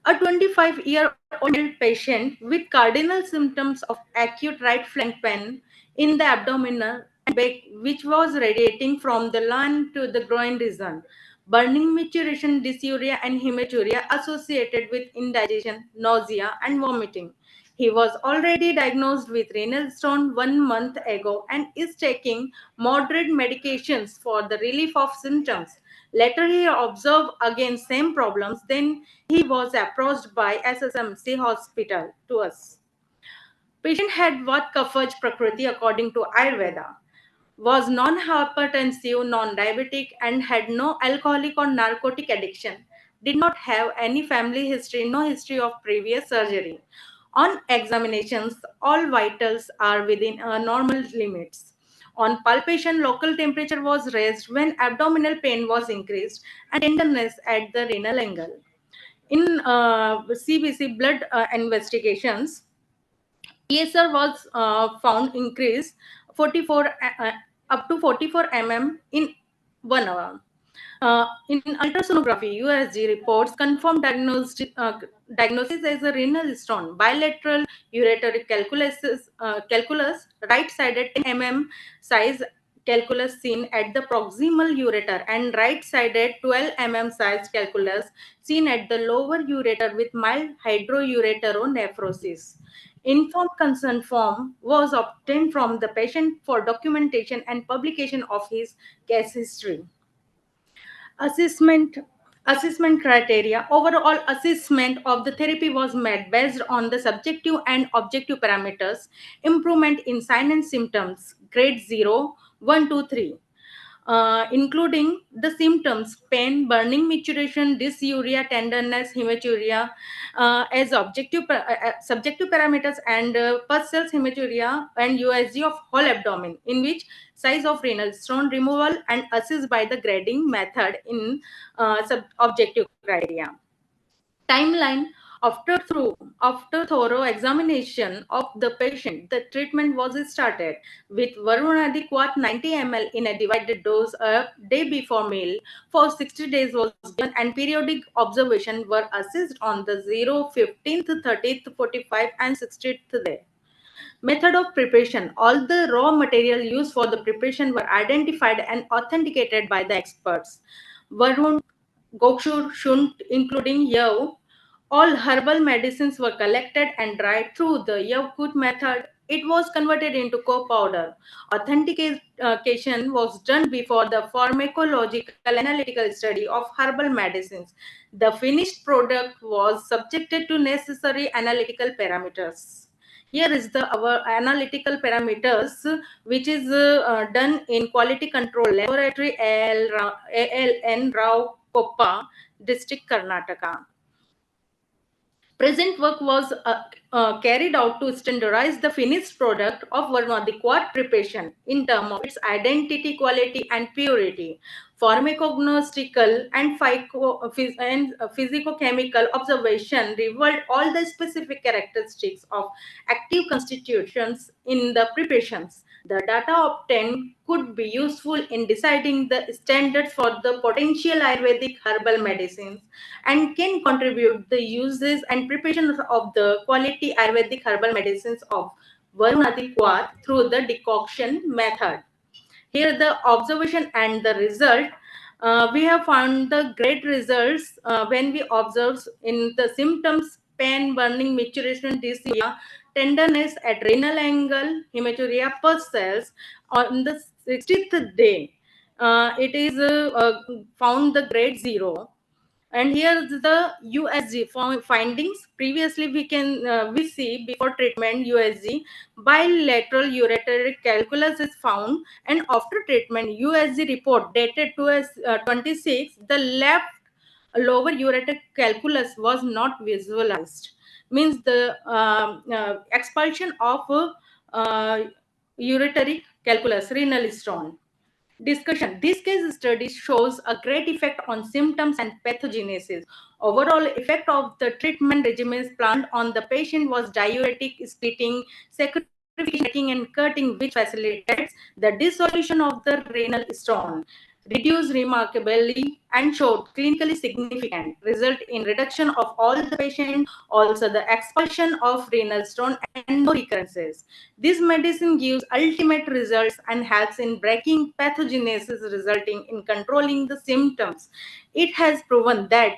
A 25-year-old patient with cardinal symptoms of acute right flank pain in the abdominal and back, which was radiating from the loin to the groin region, burning, maturation, dysuria, and hematuria associated with indigestion, nausea, and vomiting. He was already diagnosed with renal stone 1 month ago and is taking moderate medications for the relief of symptoms. Later, he observed again same problems. Then he was approached by SSMC hospital to us. Patient had Vat Kafaj Prakriti according to Ayurveda, was non-hypertensive, non-diabetic, and had no alcoholic or narcotic addiction. Did not have any family history, no history of previous surgery. On examinations, all vitals are within normal limits. On palpation, local temperature was raised when abdominal pain was increased and tenderness at the renal angle. In CBC blood investigations, ESR was found increase 44 up to 44 in 1 hour. In ultrasonography, USG reports confirmed diagnosis as a renal stone, bilateral ureteric calculus, right-sided 10 size calculus seen at the proximal ureter and right-sided 12 size calculus seen at the lower ureter with mild hydroureteronephrosis. Informed consent form was obtained from the patient for documentation and publication of his case history. Assessment assessment criteria. Overall assessment of the therapy was made based on the subjective and objective parameters. Improvement in sign and symptoms grade 0, 1, 2, 3, including the symptoms pain, burning, maturation, dysuria, tenderness, hematuria as subjective parameters, and pus cells, hematuria, and USG of whole abdomen, in which size of renal stone removal and assessed by the grading method in objective criteria. Timeline. After thorough examination of the patient, the treatment was started with Varunadiquat 90 ml in a divided dose a day before meal for 60 days was given, and periodic observation were assessed on the 0, 15th, 30th, 45th, and 60th day. Method of preparation. All the raw material used for the preparation were identified and authenticated by the experts. Varun, Gokshur, Shunt, including Yav, all herbal medicines were collected and dried through the Yavkut method. It was converted into co-powder. Authentication was done before the pharmacological analytical study of herbal medicines. The finished product was subjected to necessary analytical parameters. Here is our analytical parameters, which is done in quality control laboratory ALN Rao Koppa, district Karnataka. Present work was carried out to standardize the finished product of Varunadiquat preparation in terms of its identity, quality, and purity. Pharmacognostical and physicochemical observation revealed all the specific characteristics of active constituents in the preparations. The data obtained could be useful in deciding the standards for the potential Ayurvedic herbal medicines and can contribute the uses and preparation of the quality Ayurvedic herbal medicines of Varunadiquat through the decoction method. Here the observation and the result. We have found the great results when we observe in the symptoms pain, burning, maturation, dysuria, tenderness at renal angle, hematuria, pus cells on the 60th day. It is found the grade 0. And here the USG findings. Previously, we see before treatment USG bilateral ureteric calculus is found, and after treatment USG report dated to 26, the left lower ureteric calculus was not visualized. Means the expulsion of ureteric calculus, renal stone. Discussion. This case study shows a great effect on symptoms and pathogenesis. Overall effect of the treatment regimen planned on the patient was diuretic, splitting, sacrification, and cutting, which facilitates the dissolution of the renal stone, reduced remarkably, and showed clinically significant result in reduction of all the patient, also the expulsion of renal stone and no recurrences. This medicine gives ultimate results and helps in breaking pathogenesis, resulting in controlling the symptoms. It has proven that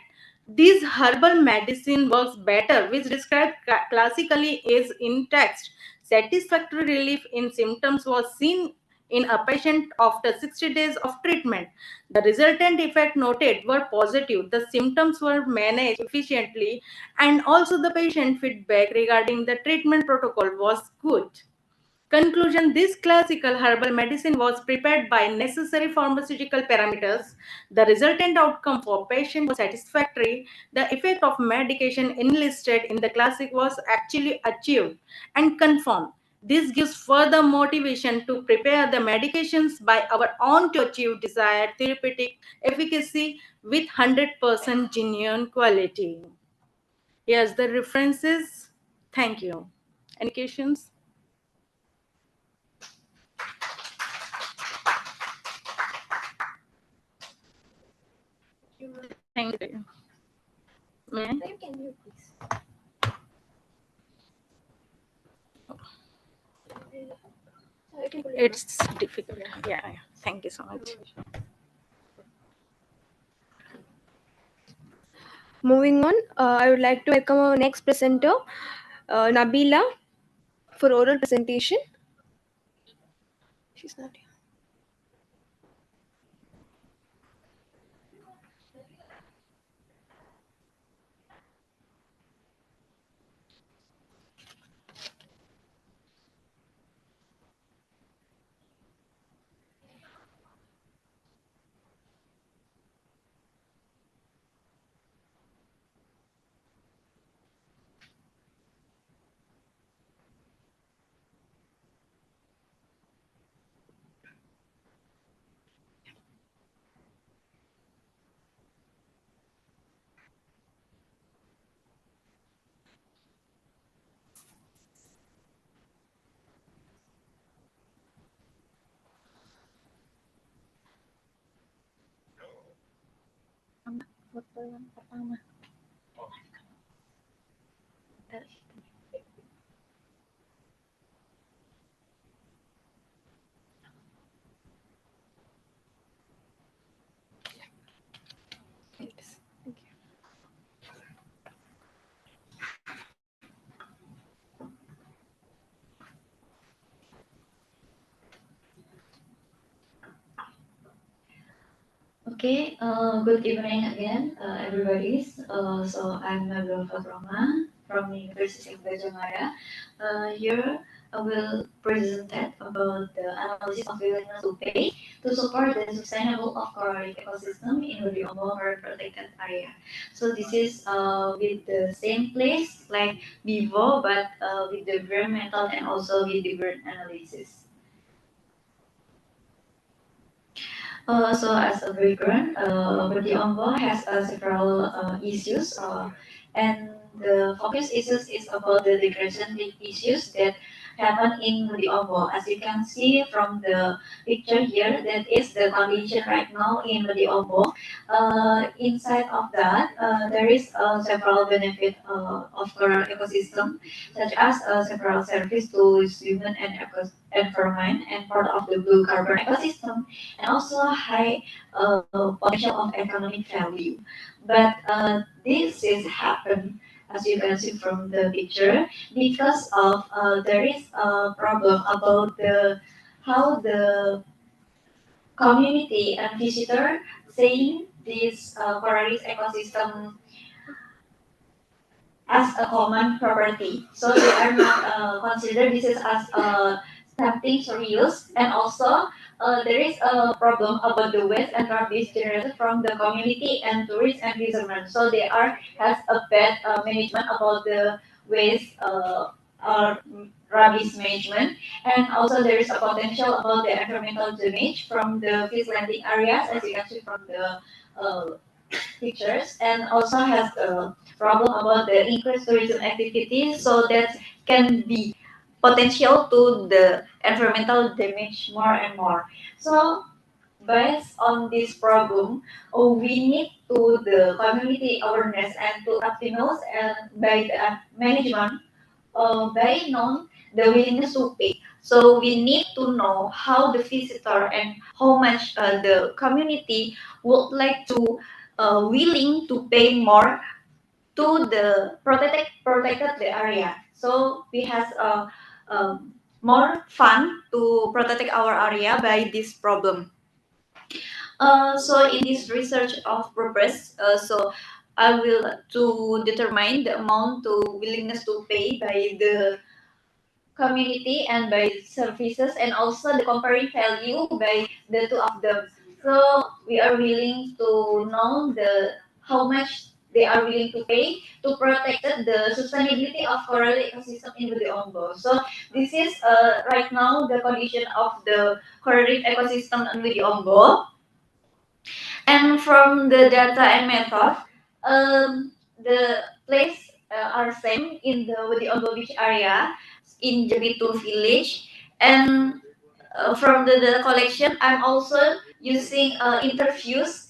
this herbal medicine works better, which described classically as in text. Satisfactory relief in symptoms was seen in a patient after 60 days of treatment. The resultant effect noted were positive. The symptoms were managed efficiently, and also the patient feedback regarding the treatment protocol was good. Conclusion. This classical herbal medicine was prepared by necessary pharmaceutical parameters. The resultant outcome for patient was satisfactory. The effect of medication enlisted in the classic was actually achieved and confirmed. This gives further motivation to prepare the medications by our own to achieve desired therapeutic efficacy with 100% genuine quality. Yes, the references. Thank you. Any questions? Thank you. May I? It's difficult. Yeah. Thank you so much. Moving on, I would like to welcome our next presenter, Nabila, for oral presentation. She's not here. Foto yang pertama. Okay, good evening again, everybody. So I'm Nabila Fatroma from the University of Gajah Mada. Here I will present about the analysis of willingness to pay to support the sustainable aquatic ecosystem in the Marine protected area. So this is with the same place like before, but with the burn method and also with the burn analysis. So as a background, Bodiombo has several issues, and the focus is about the degradation issues that happen in Bodiombo. As you can see from the picture here, that is the condition right now in Bodiombo. Inside of that, there is several benefit of coral ecosystem, such as several service to human and environment and part of the blue carbon ecosystem, and also high potential of economic value. But this is happen, as you can see from the picture, because of there is a problem about the how the community and visitor saying this coral reef ecosystem as a common property. So they are not considered this is as something serious. And also there is a problem about the waste and rubbish generated from the community and tourists and visitors. So they are has a bad management about the waste or rubbish management. And also there is a potential about the environmental damage from the fish landing areas, as you can see from the pictures, and also has a problem about the increased tourism activities, so that can be potential to the environmental damage more and more. So based on this problem, we need to the community awareness and to optimize and by the management by known the willingness to pay. So we need to know how the visitor and how much the community would like to willing to pay more to the protected the area. So we have more fun to protect our area by this problem. So in this research of purpose, so I will to determine the amount to willingness to pay by the community and by services, and also the comparing value by the two of them. So we are willing to know the how much they are willing to pay to protect the sustainability of coral ecosystem in the Ombo. So this is right now the condition of the coral reef ecosystem in the Ombo. And from the data and method, the place are same in the Wadiombo Beach area in Jabitul village. And from the data collection, I'm also using interviews,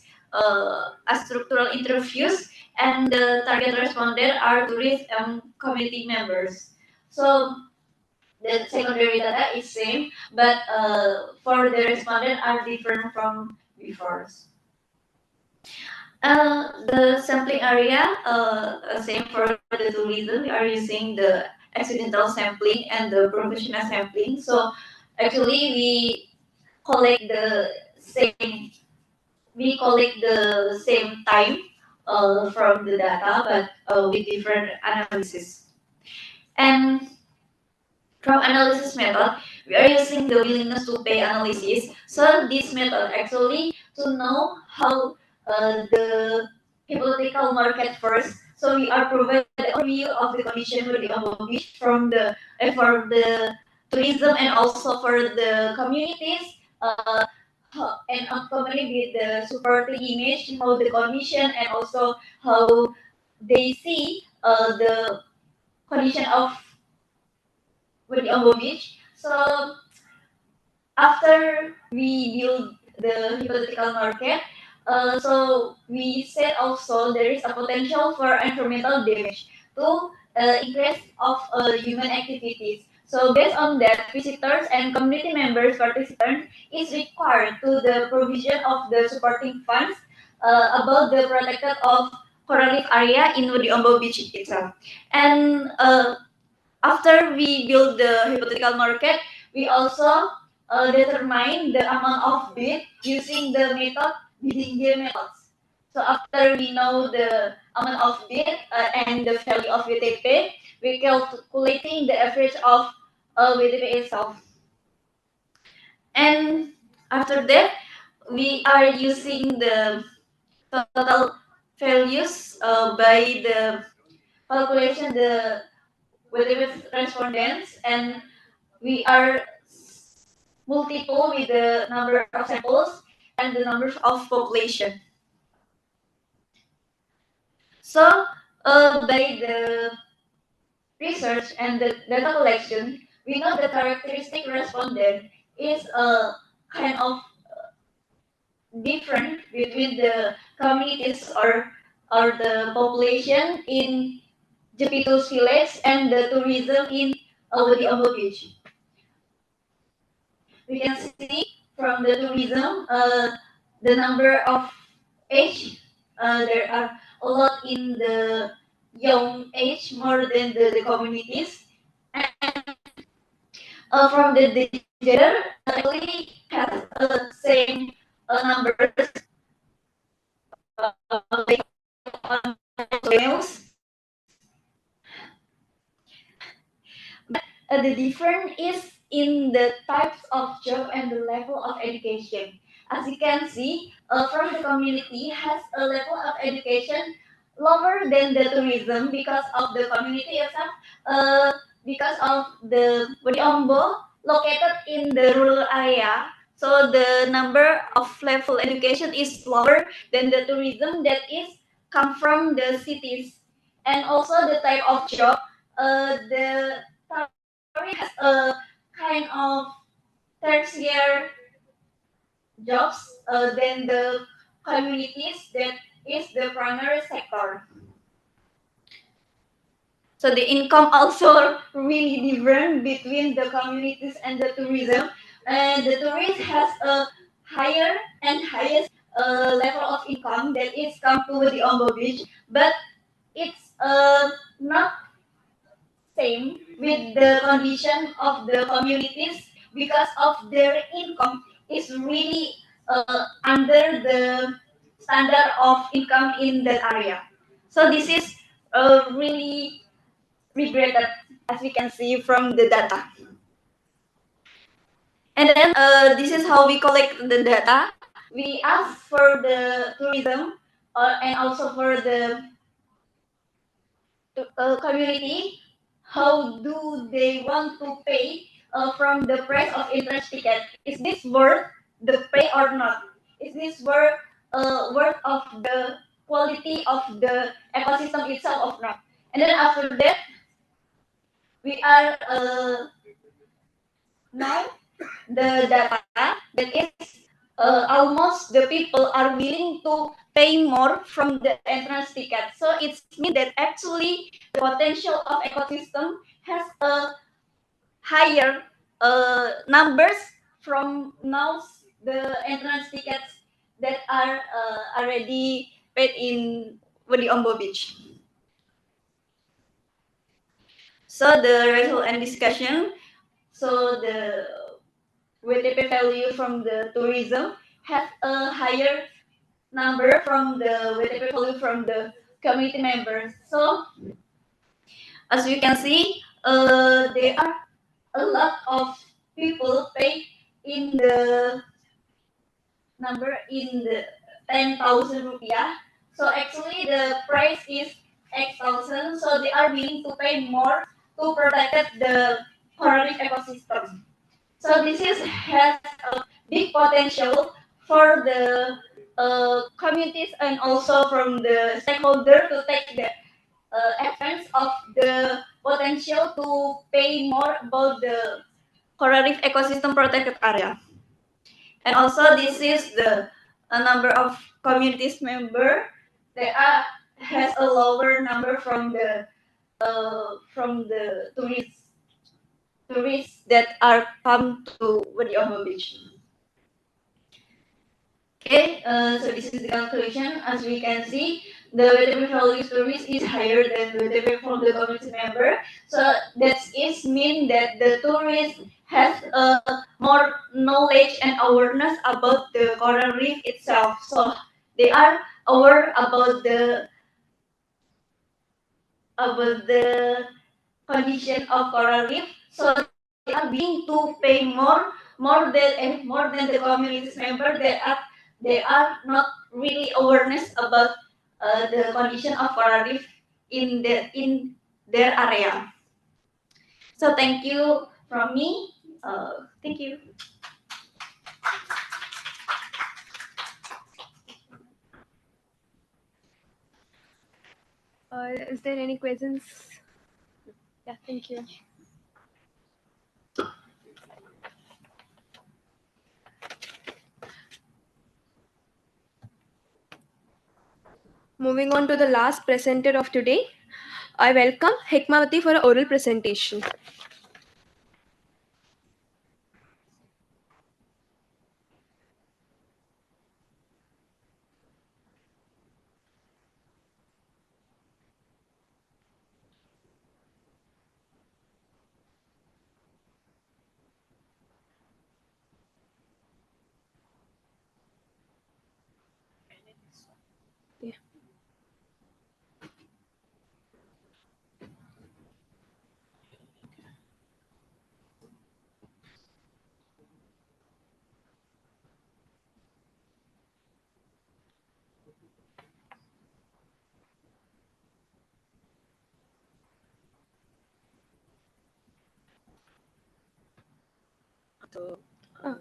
structural interviews, and the target respondent are tourist and community members. So the secondary data is same, but for the respondent are different from before. The sampling area, same for the tourism. We are using the accidental sampling and the professional sampling. So actually, collect the same we collect the same time from the data, but with different analysis. And from analysis method, we are using the willingness to pay analysis. So this method actually to know how the hypothetical market first. So we are providing the overview of the condition for the beach from the for the tourism and also for the communities. And accompanied with the supporting image, how the condition and also how they see the condition of Wadi Beach. So after we build the hypothetical market, so we said also there is a potential for environmental damage to increase of human activities. So based on that, visitors and community members participants is required to the provision of the supporting funds about the protected of coral reef area in Wadiombo Beach itself. And after we build the hypothetical market, we also determine the amount of bid using the method bidding deal methods. So after we know the amount of bid and the value of WTP, we calculating the average of WTP itself. And after that, we are using the total values by the calculation the with respondents, and we are multiple with the number of samples and the number of population. So by the research and the data collection, we know the characteristic respondent is a kind of different between the communities or the population in Jepitus village and the tourism in Wadi Beach. We can see from the tourism the number of age. There are a lot in the young age more than the communities. And from the gender, actually has same numbers The difference is in the types of job and the level of education. As you can see, from the community has a level of education lower than the tourism because of the community itself, because of the Bodiombo located in the rural area. So the number of level education is lower than the tourism that is come from the cities. And also the type of job, the Tawari has a kind of tertiary jobs than the communities that is the primary sector. So the income also really different between the communities and the tourism. And the tourist has a higher and highest level of income that is come to the Ombo Beach, but it's not same with the condition of the communities because of their income is really under the standard of income in that area. So this is really regretted as we can see from the data. And then this is how we collect the data. We ask for the tourism and also for the community, how do they want to pay from the price of entrance ticket? Is this worth the pay or not? Is this worth of the quality of the ecosystem itself or not? And then after that, we are now the data that is almost the people are willing to pay more from the entrance ticket. So it means that actually the potential of ecosystem has a higher numbers from now the entrance tickets that are already paid in Wadiombo Beach. So the result and discussion. So the WTP value from the tourism has a higher number from the WTP value from the community members. So as you can see, there are a lot of people pay in the number in the 10,000 rupiah. So actually the price is X thousand. So they are willing to pay more to protect the coral reef ecosystem. So this is has a big potential for the communities and also from the stakeholder to take the advance of the potential to pay more about the coral reef ecosystem protected area. And also this is the number of communities member that has a lower number from the tourists that are come to Wadiombo Beach. Okay, so this is the conclusion. As we can see, the WTP value tourist is higher than the WTP from the community member. So that is mean that the tourist has more knowledge and awareness about the coral reef itself. So they are aware about the condition of coral reef. So they are willing to pay more than the communities member. They are not really awareness about the condition of coral reef in their area. So thank you from me. Thank you. Is there any questions? Yeah, thank you. Moving on to the last presenter of today, I welcome Hikmawati for an oral presentation. Yeah. to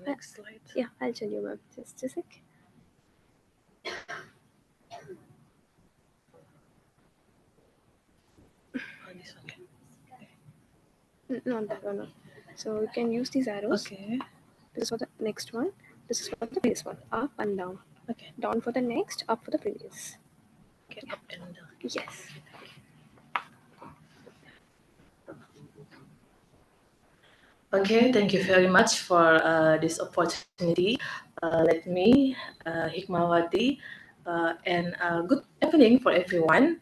next slide. Yeah, I'll tell you, ma'am. Just a sec. Not that one. No. So you can use these arrows. Okay. This is for the next one. This is for the previous one. Up and down. Okay. Down for the next, up for the previous. Okay, up and down. Yes. Okay, thank you very much for this opportunity. Let me, Hikmawati, and good evening for everyone.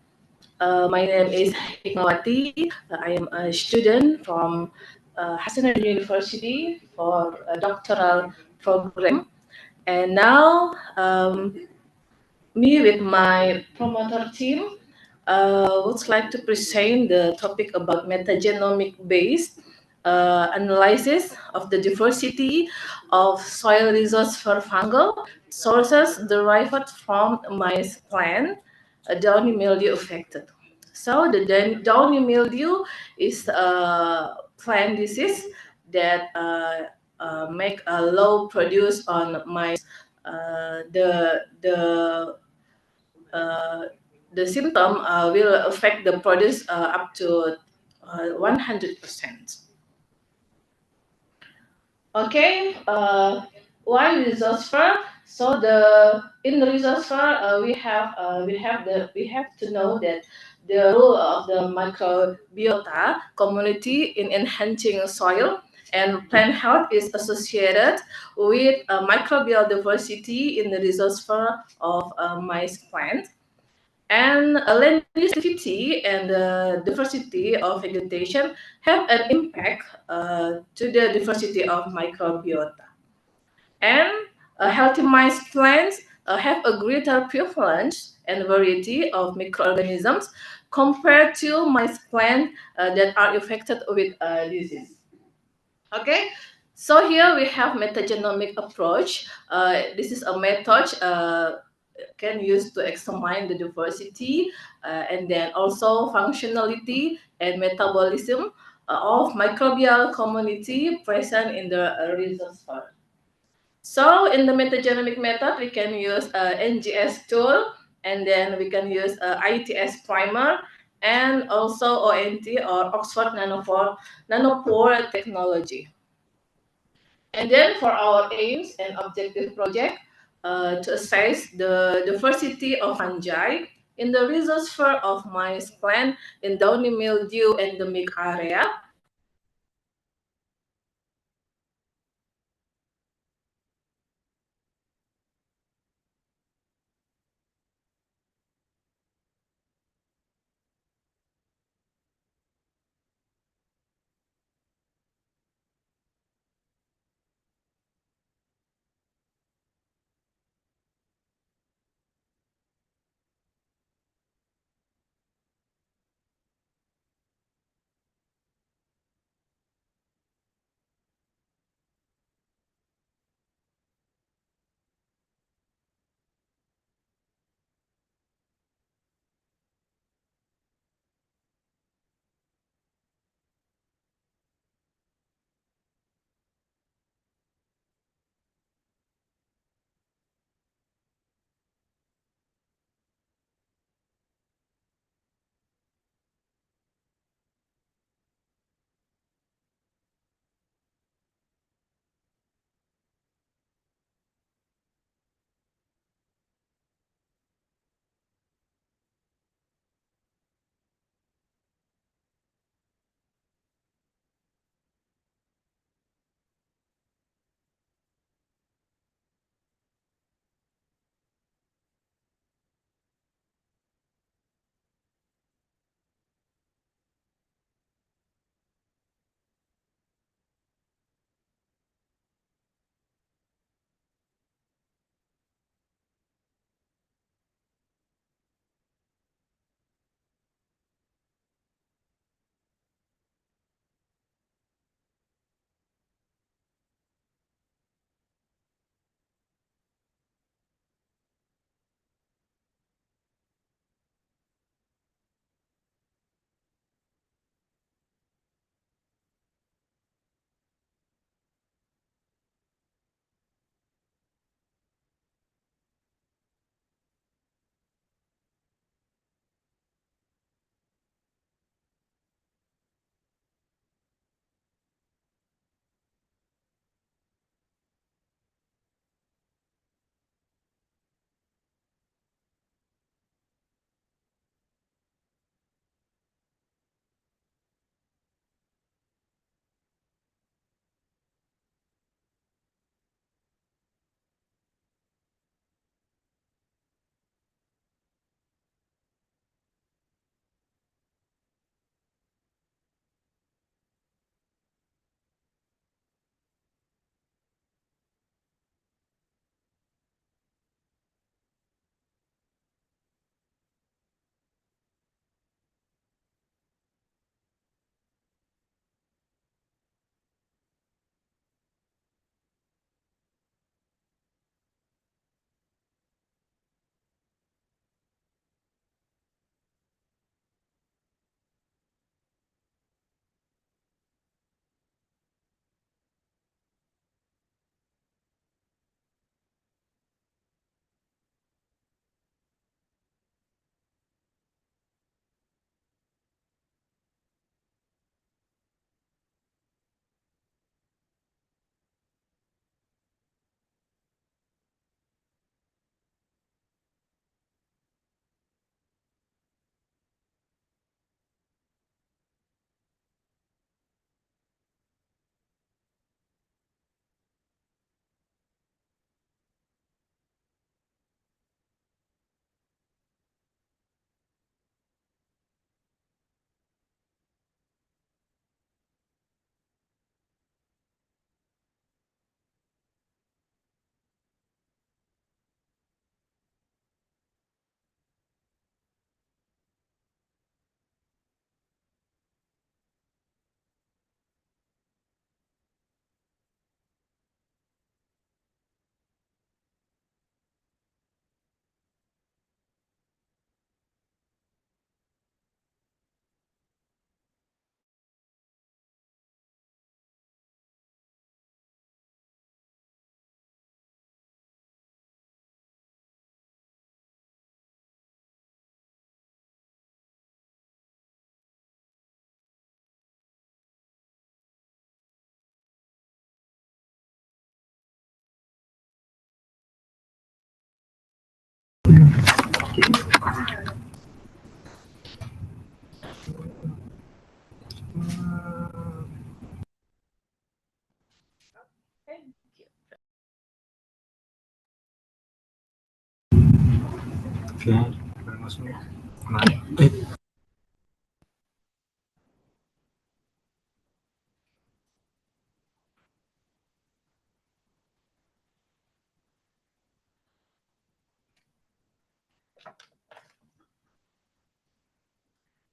My name is Hikmawati. I am a student from Hasanuddin University for a doctoral program. And now, me with my promoter team would like to present the topic about metagenomic-based analysis of the diversity of soil resource for fungal sources derived from maize plant downy mildew affected. So the downy mildew is a plant disease that make a low produce on maize. The symptom will affect the produce up to 100%. Okay, why results for? So in the results for we have to know that the role of the microbiota community in enhancing soil and plant health is associated with microbial diversity in the reservoir of maize plant. And land use activity and the diversity of vegetation have an impact to the diversity of microbiota. And healthy maize plants have a greater prevalence and variety of microorganisms compared to maize plants that are affected with disease. Okay, so here we have metagenomic approach. This is a method can use to examine the diversity and then also functionality and metabolism of microbial community present in the reservoir. So in the metagenomic method, we can use NGS tool, and then we can use ITS primer, and also ONT or Oxford nanopore technology. And then for our aims and objective project, to assess the diversity of fungi in the reservoir of maize plant in downy mildew endemic area.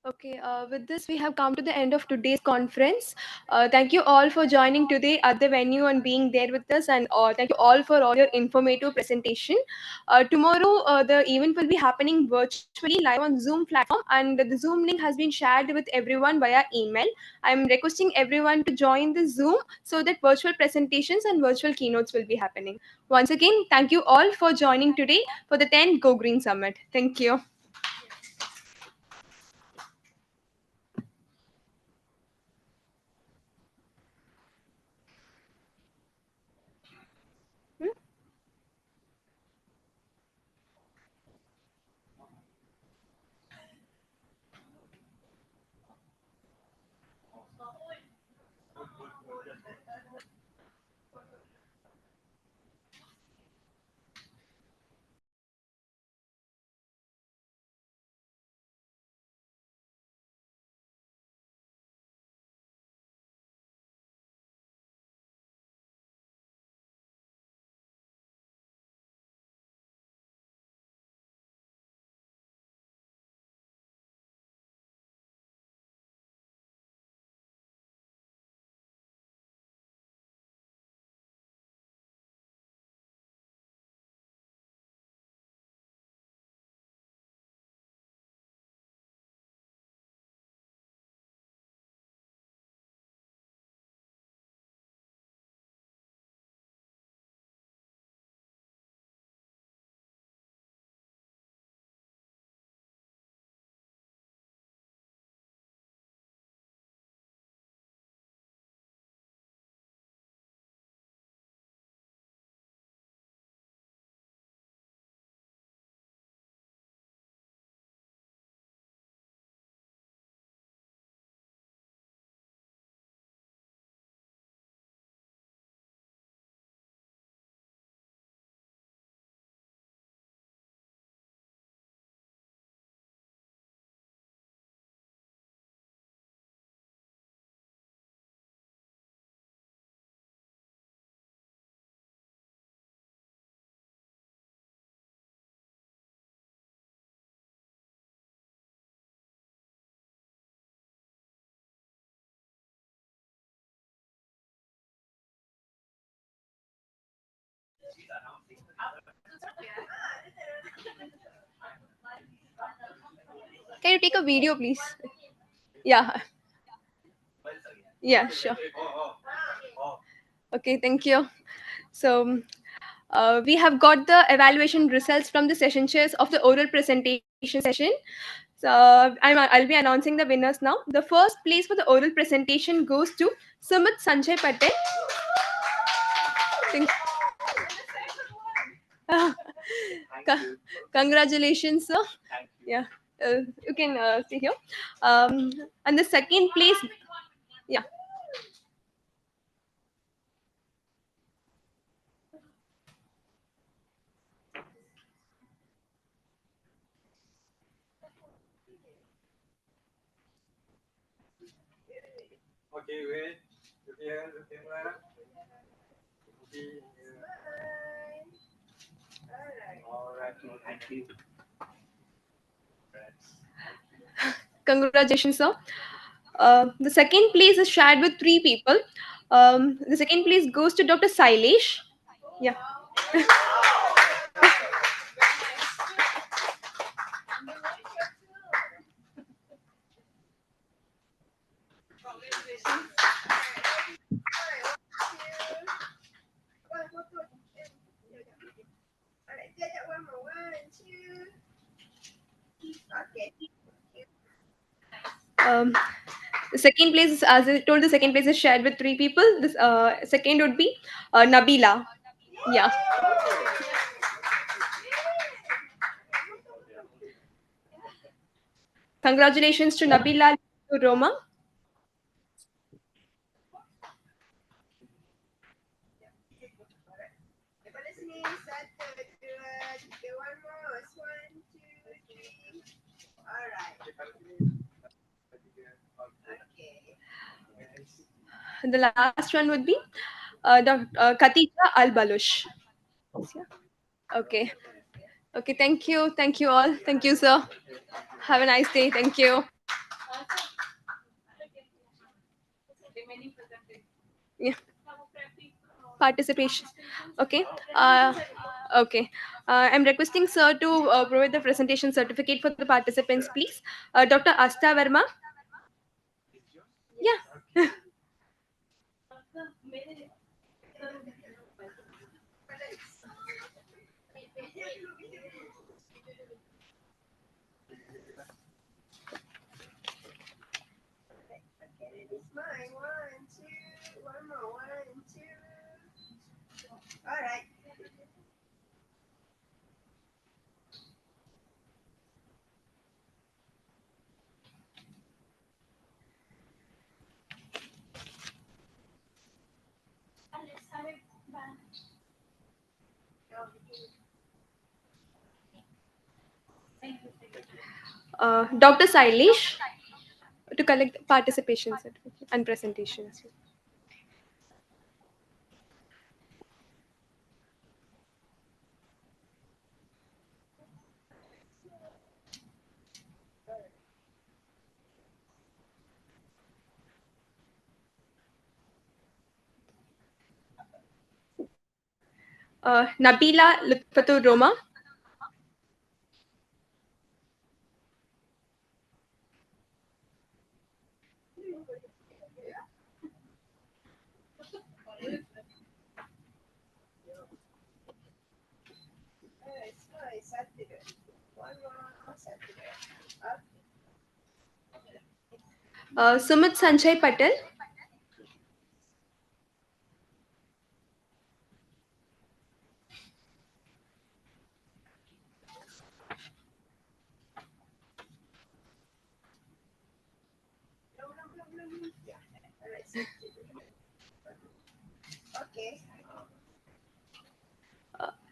Okay, with this, we have come to the end of today's conference. Thank you all for joining today at the venue and being there with us, and thank you all for all your informative presentation. Tomorrow, the event will be happening virtually live on Zoom platform, and the Zoom link has been shared with everyone via email. I'm requesting everyone to join the Zoom so that virtual presentations and virtual keynotes will be happening. Once again, thank you all for joining today for the 10th Go Green Summit. Thank you. Can you take a video, please? Yeah. Yeah, sure. Okay, thank you. So, we have got the evaluation results from the session chairs of the oral presentation session. So, I'll be announcing the winners now. The first place for the oral presentation goes to Sumit Sanjay Patel. Thank- Congratulations, sir. Yeah, you can see here. And the second place, yeah. Okay, wait. Okay, camera. Okay. All right. Thank you. Congratulations, sir. The second place is shared with three people. The second place goes to Dr. Sailesh. Yeah. Um, the second place, is, as I told, the second place is shared with three people. This second would be Nabila. Yeah. Congratulations to Nabila to Roma. The last one would be Khatija Al Balush. Okay. Okay. Thank you. Thank you all. Thank you, sir. Have a nice day. Thank you. Yeah. Participation. Okay. Okay. I'm requesting sir to provide the presentation certificate for the participants, please. Dr. Asta Verma. Yeah. Dr. Sailesh to collect participation certificate and presentations. Nabila Lutfatul Roma. Sumit Sanjay Patel.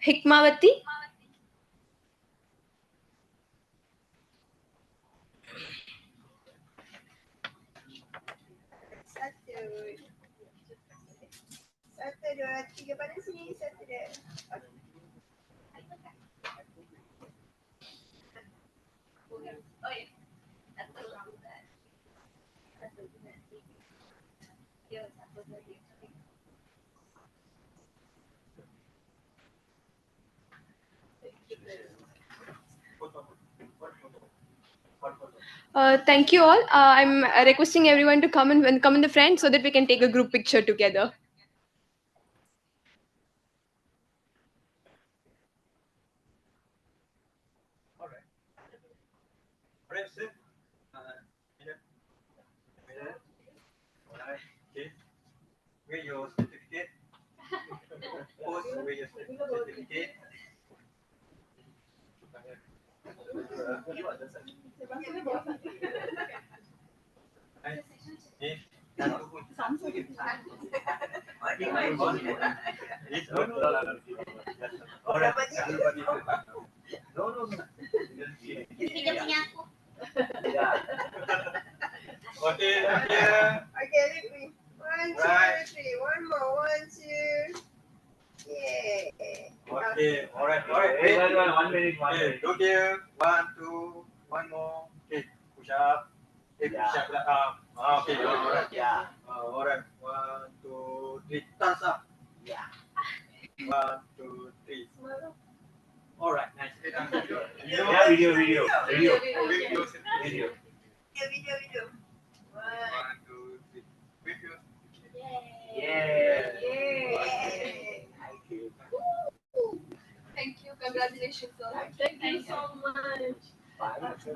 Hikmawati. Thank you all. I'm requesting everyone to come in the front so that we can take a group picture together. Okay. Where your certificate? Post where your certificate. Okay, yeah. Okay, let me. One, two, three. One more. One, two. Yeah. Okay, alright. Wait. One minute. Okay, look here. One, two. One more. Okay, push up. Okay, push up. Okay, alright. Yeah. Alright. One, two, three. Thumbs up. Yeah. One, two, three. Alright, nice. Yeah, video. Video. One, two, three. Video. Yeah. Thank you. Congratulations, sir. Thank you so much. I want to